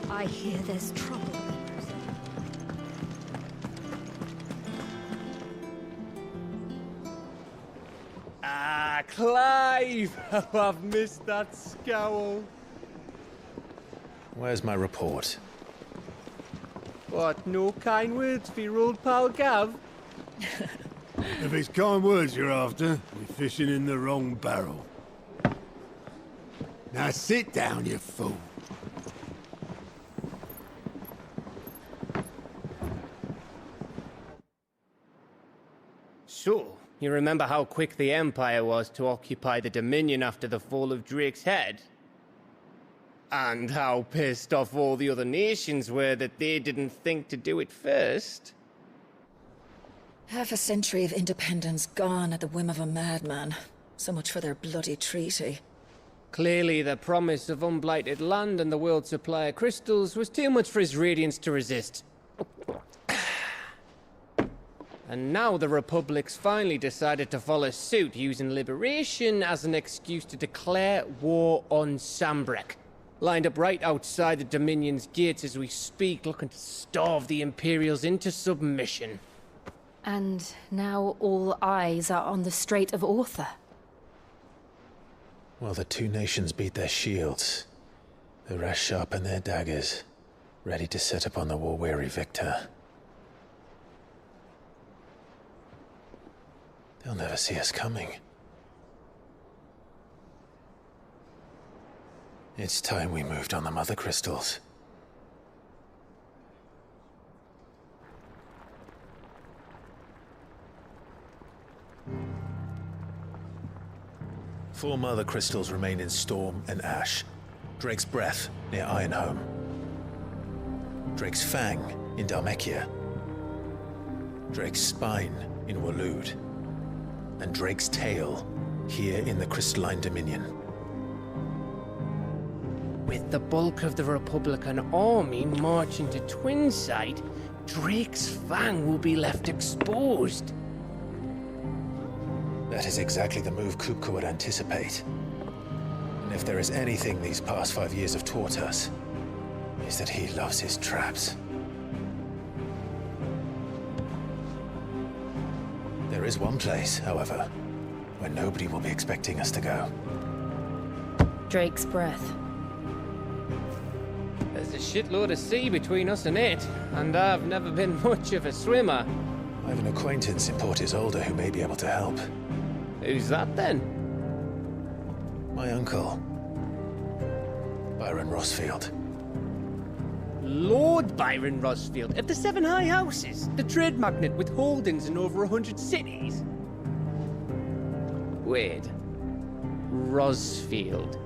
I hear there's trouble. Ah, Clive! Oh, I've missed that scowl. Where's my report? What, no kind words for your old pal Gav? If it's kind words you're after, you're fishing in the wrong barrel. Now sit down, you fool. So, you remember how quick the Empire was to occupy the Dominion after the fall of Drake's head? And how pissed off all the other nations were that they didn't think to do it first? Half a century of independence gone at the whim of a madman. So much for their bloody treaty. Clearly, the promise of unblighted land and the world's supply of crystals was too much for his radiance to resist. And now the Republic's finally decided to follow suit, using liberation as an excuse to declare war on Sambrek. Lined up right outside the Dominion's gates as we speak, looking to starve the Imperials into submission. And now all eyes are on the Strait of Author. Well, the two nations beat their shields. The rest sharpen their daggers, ready to set upon the war-weary victor. They'll never see us coming. It's time we moved on the mother crystals. Four mother crystals remain in Storm and Ash. Drake's Breath near Ironhome. Drake's Fang in Dhalmekia. Drake's Spine in Waloed. And Drake's Tail here in the Crystalline Dominion. With the bulk of the Republican army marching to Twinside, Drake's Fang will be left exposed. That is exactly the move Kupka would anticipate. And if there is anything these past 5 years have taught us, is that he loves his traps. There is one place, however, where nobody will be expecting us to go. Drake's Breath. There's a shitload of sea between us and it, and I've never been much of a swimmer. I have an acquaintance in Port Isolde who may be able to help. Who's that then? My uncle, Byron Rosfield. Lord Byron Rosfield of the Seven High Houses, the trade magnate with holdings in over 100 cities. Wait, Rosfield.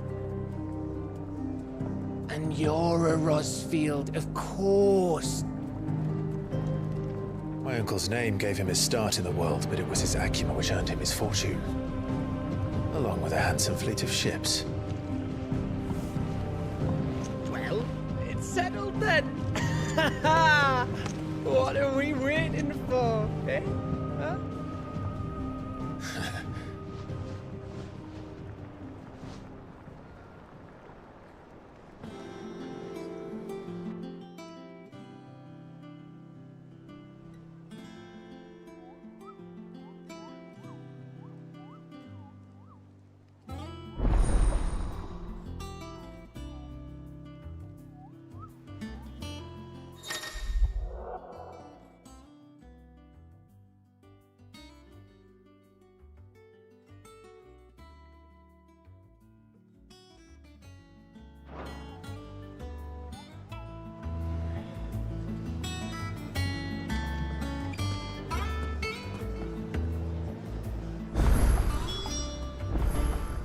And you're a Rosfield, of course. My uncle's name gave him his start in the world, but it was his acumen which earned him his fortune, along with a handsome fleet of ships. Well, it's settled then. What are we waiting for, eh? Huh?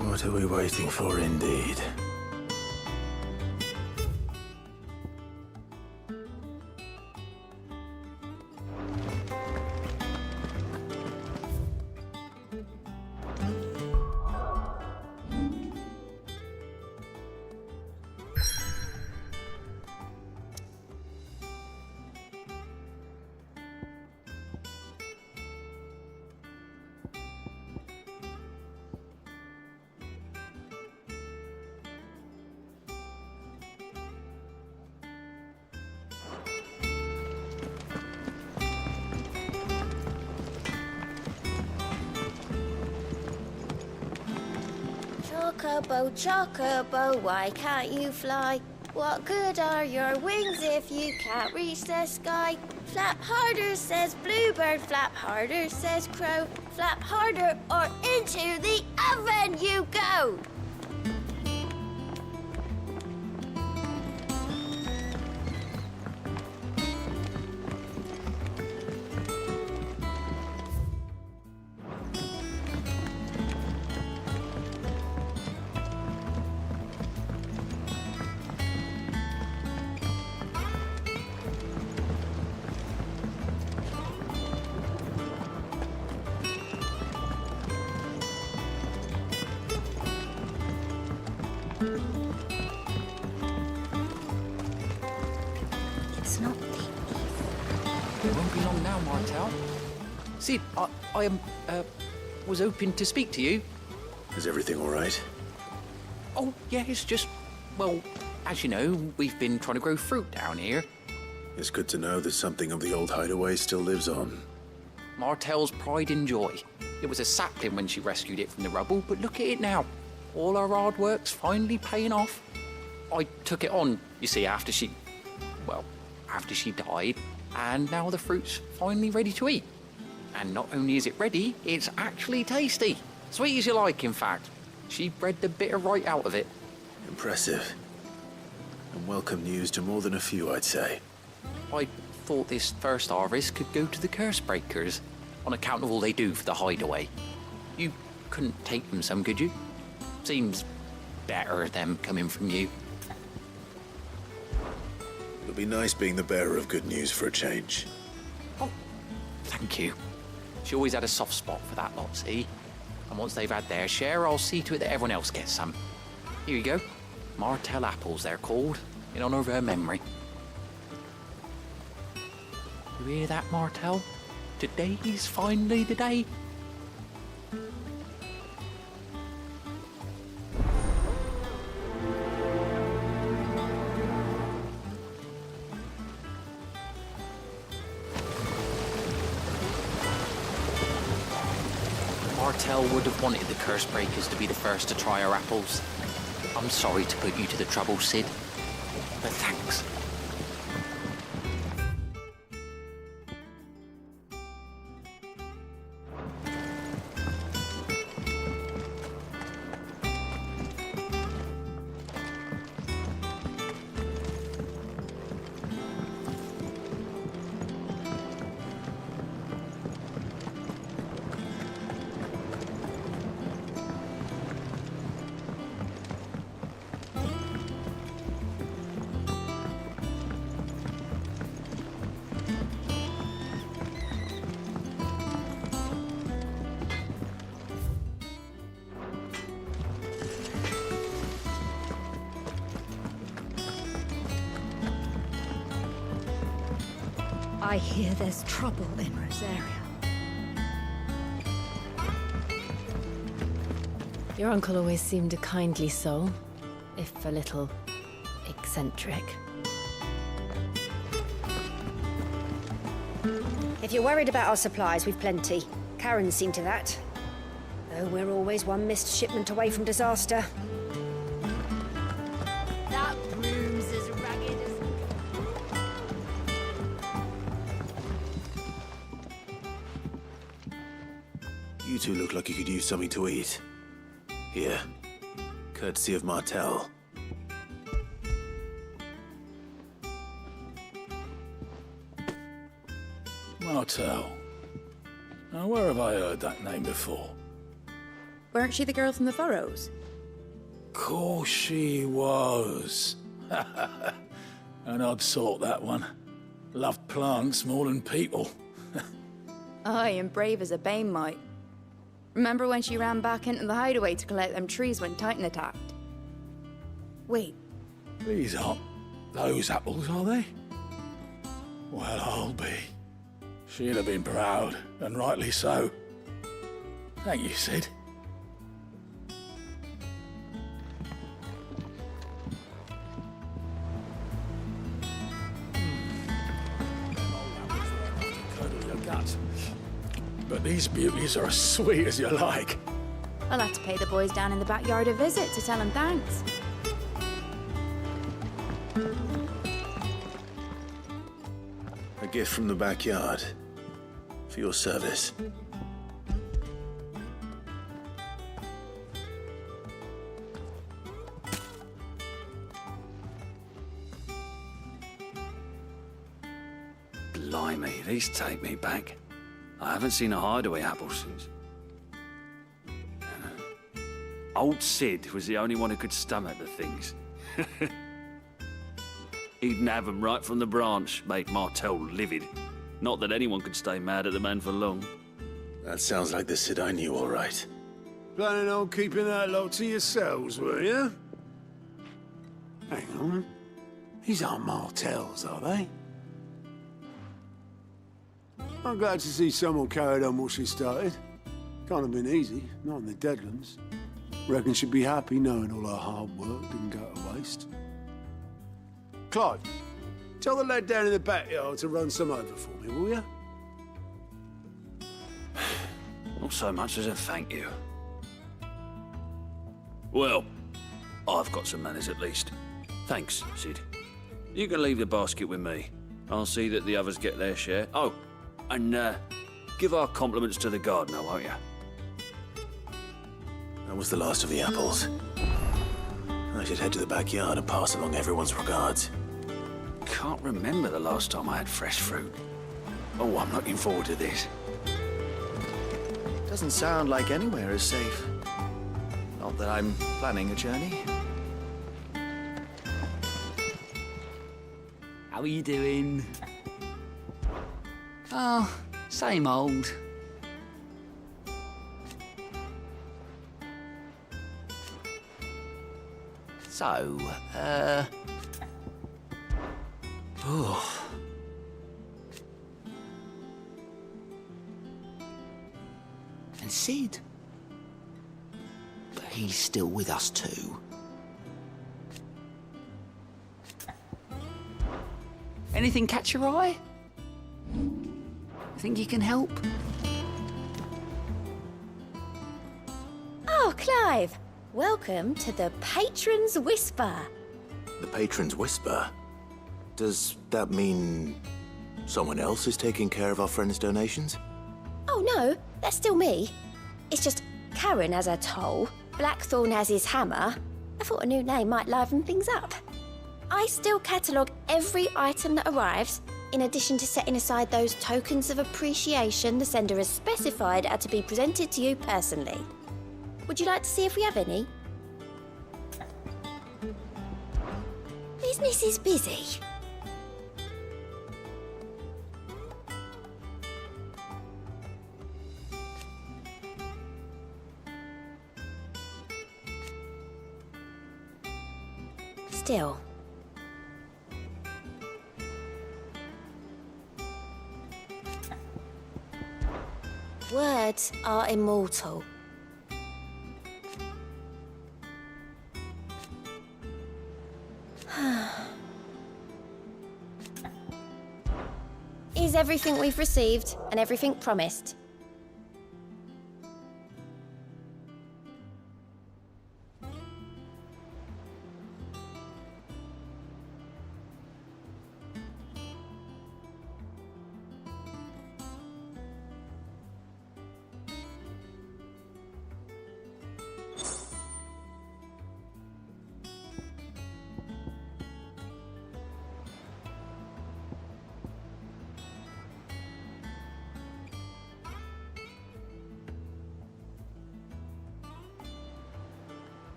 What are we waiting for, indeed? Chocobo, chocobo, why can't you fly? What good are your wings if you can't reach the sky? Flap harder, says bluebird, flap harder, says crow. Flap harder or into the oven you go! It's not It won't be long now, Martel. Sid, I was hoping to speak to you. Is everything all right? Oh, yeah, it's just, well, as you know, we've been trying to grow fruit down here. It's good to know that something of the old hideaway still lives on. Martel's pride and joy. It was a sapling when she rescued it from the rubble, but look at it now. All our hard work's finally paying off. I took it on, you see, after she died, and now the fruit's finally ready to eat. And not only is it ready, it's actually tasty. Sweet as you like, in fact. She bred the bitter right out of it. Impressive. And welcome news to more than a few, I'd say. I thought this first harvest could go to the curse breakers, on account of all they do for the hideaway. You couldn't take them some, could you? Seems better them coming from you. It'll be nice being the bearer of good news for a change. Oh, thank you. She always had a soft spot for that lot, see? And once they've had their share, I'll see to it that everyone else gets some. Here you go. Martel apples, they're called, in honor of her memory. You hear that, Martel? Today's finally the day. Martel would have wanted the curse breakers to be the first to try our apples. I'm sorry to put you to the trouble, Sid, but thanks. I hear there's trouble in Rosaria. Your uncle always seemed a kindly soul, if a little eccentric. If you're worried about our supplies, we've plenty. Karen's seen to that. Though we're always one missed shipment away from disaster. That room's as ragged as... You two look like you could use something to eat. Here, courtesy of Martel. Martel. Now, where have I heard that name before? Weren't she the girl from the Furrows? Course she was. An odd sort, that one. Loved plants more than people. Aye, and brave as a bane might. Remember when she ran back into the hideaway to collect them trees when Titan attacked? Wait. These aren't those apples, are they? Well, I'll be. She'd have been proud, and rightly so. Thank you, Sid. But these beauties are as sweet as you like. I'll have to pay the boys down in the backyard a visit to tell them thanks. A gift from the backyard. For your service. Blimey, these take me back. I haven't seen a hideaway apple since. Old Sid was the only one who could stomach the things. He'd nab them right from the branch, made Martel livid. Not that anyone could stay mad at the man for long. That sounds like the Sid I knew, all right. Planning on keeping that lot to yourselves, were you? Hang on. These aren't Martels, are they? I'm glad to see someone carried on what she started. Can't have been easy, not in the Deadlands. Reckon she'd be happy knowing all her hard work didn't go to waste. Clive, tell the lad down in the backyard to run some over for me, will you? Not so much as a thank you. Well, I've got some manners at least. Thanks, Sid. You can leave the basket with me. I'll see that the others get their share. Oh, and give our compliments to the gardener, won't you? That was the last of the apples. I should head to the backyard and pass along everyone's regards. Can't remember the last time I had fresh fruit. Oh, I'm looking forward to this. Doesn't sound like anywhere is safe. Not that I'm planning a journey. How are you doing? Oh, same old. So, oh. And Sid? But he's still with us too. Anything catch your eye? Think you can help? Oh, Clive! Welcome to the Patron's Whisper. The Patron's Whisper? Does that mean someone else is taking care of our friend's donations? Oh no, that's still me. It's just Karen has her toll, Blackthorn has his hammer. I thought a new name might liven things up. I still catalogue every item that arrives, in addition to setting aside those tokens of appreciation the sender has specified are to be presented to you personally. Would you like to see if we have any? Business is busy. Still. Words are immortal. Is everything we've received and everything promised?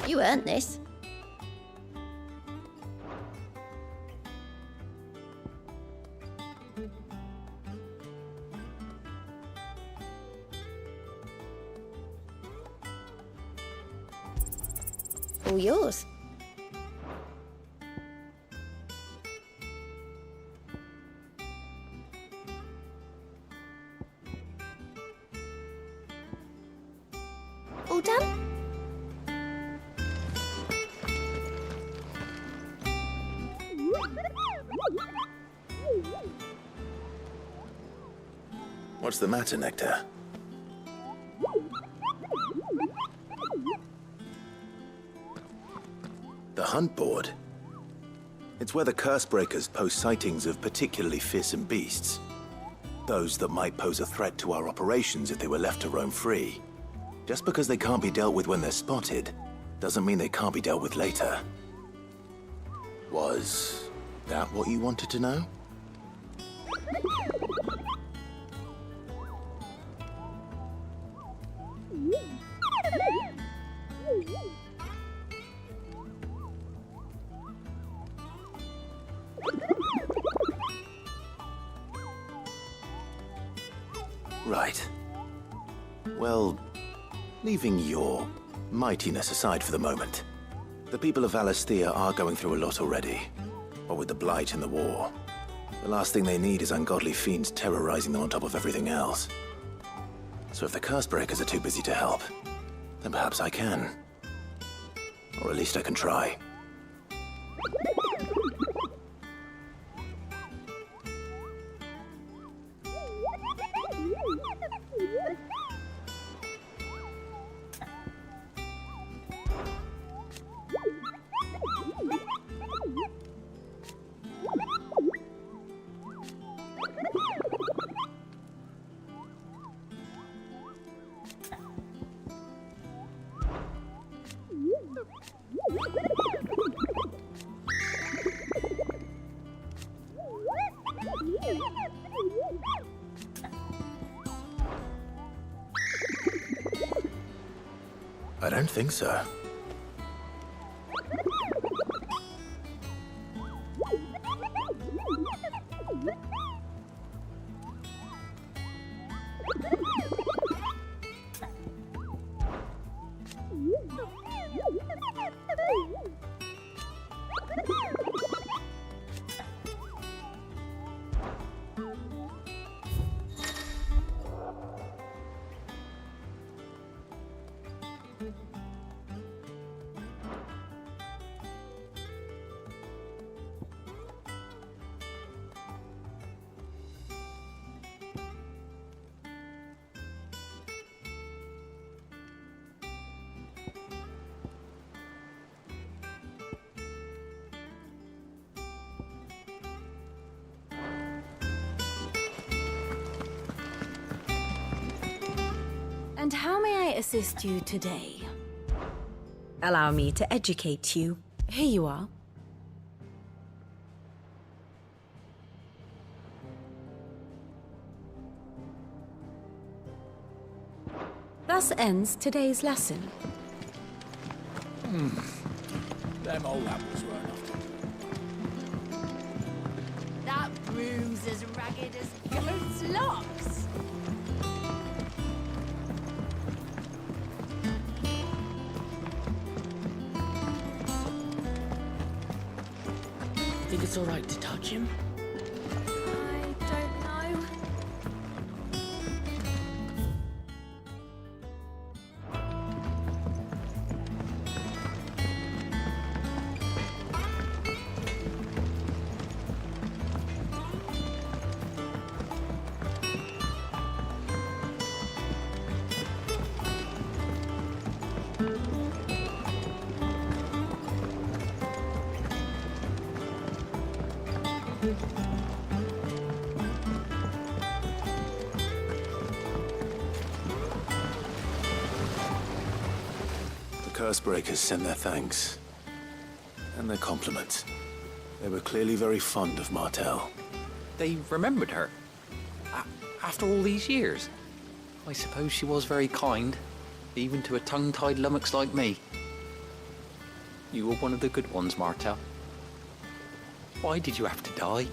You earned this. All yours. All done? What's the matter, Nectar? The hunt board? It's where the Cursebreakers post sightings of particularly fearsome beasts. Those that might pose a threat to our operations if they were left to roam free. Just because they can't be dealt with when they're spotted, doesn't mean they can't be dealt with later. Was that what you wanted to know? Right. Well, leaving your mightiness aside for the moment, the people of Valisthea are going through a lot already. What with the Blight and the war. The last thing they need is ungodly fiends terrorizing them on top of everything else. So if the Cursebreakers are too busy to help, then perhaps I can. Or at least I can try. I don't think so. And how may I assist you today? Allow me to educate you. Here you are. Thus ends today's lesson. Them old apples weren't off. That broom's as ragged as goat's locks. Think it's all right to touch him? I don't know. The Cursebreakers send their thanks. And their compliments. They were clearly very fond of Martel. They remembered her. After all these years. I suppose she was very kind, even to a tongue-tied lummox like me. You were one of the good ones, Martel. Why did you have to die?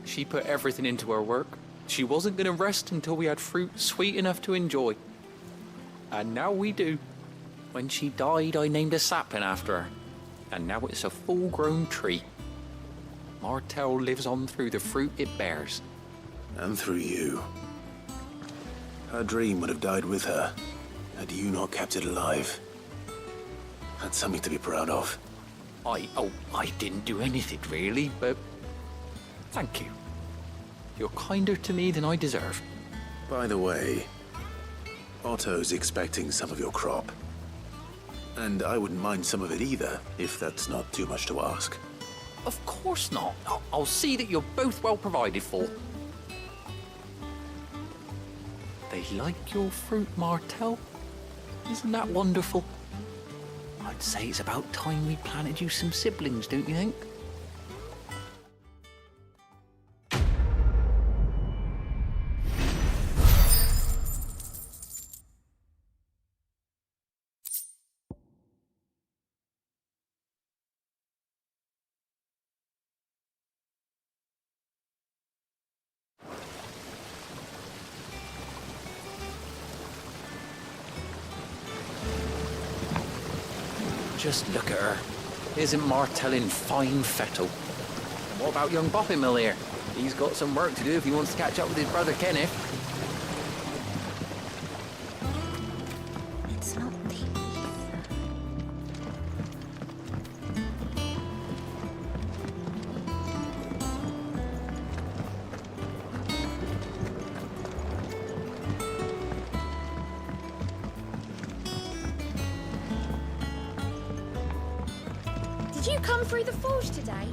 She put everything into her work. She wasn't going to rest until we had fruit sweet enough to enjoy. And now we do. When she died, I named a sapling after her. And now it's a full-grown tree. Martel lives on through the fruit it bears. And through you. Her dream would have died with her, had you not kept it alive. That's something to be proud of. I didn't do anything really, but thank you. You're kinder to me than I deserve. By the way, Otto's expecting some of your crop. And I wouldn't mind some of it either, if that's not too much to ask. Of course not. I'll see that you're both well provided for. They like your fruit, Martel. Isn't that wonderful? I'd say it's about time we planted you some siblings, don't you think? Just look at her. Isn't Martel in fine fettle? What about young Boppimill here? He's got some work to do if he wants to catch up with his brother Kenneth. It's not the Did you come through the forge today?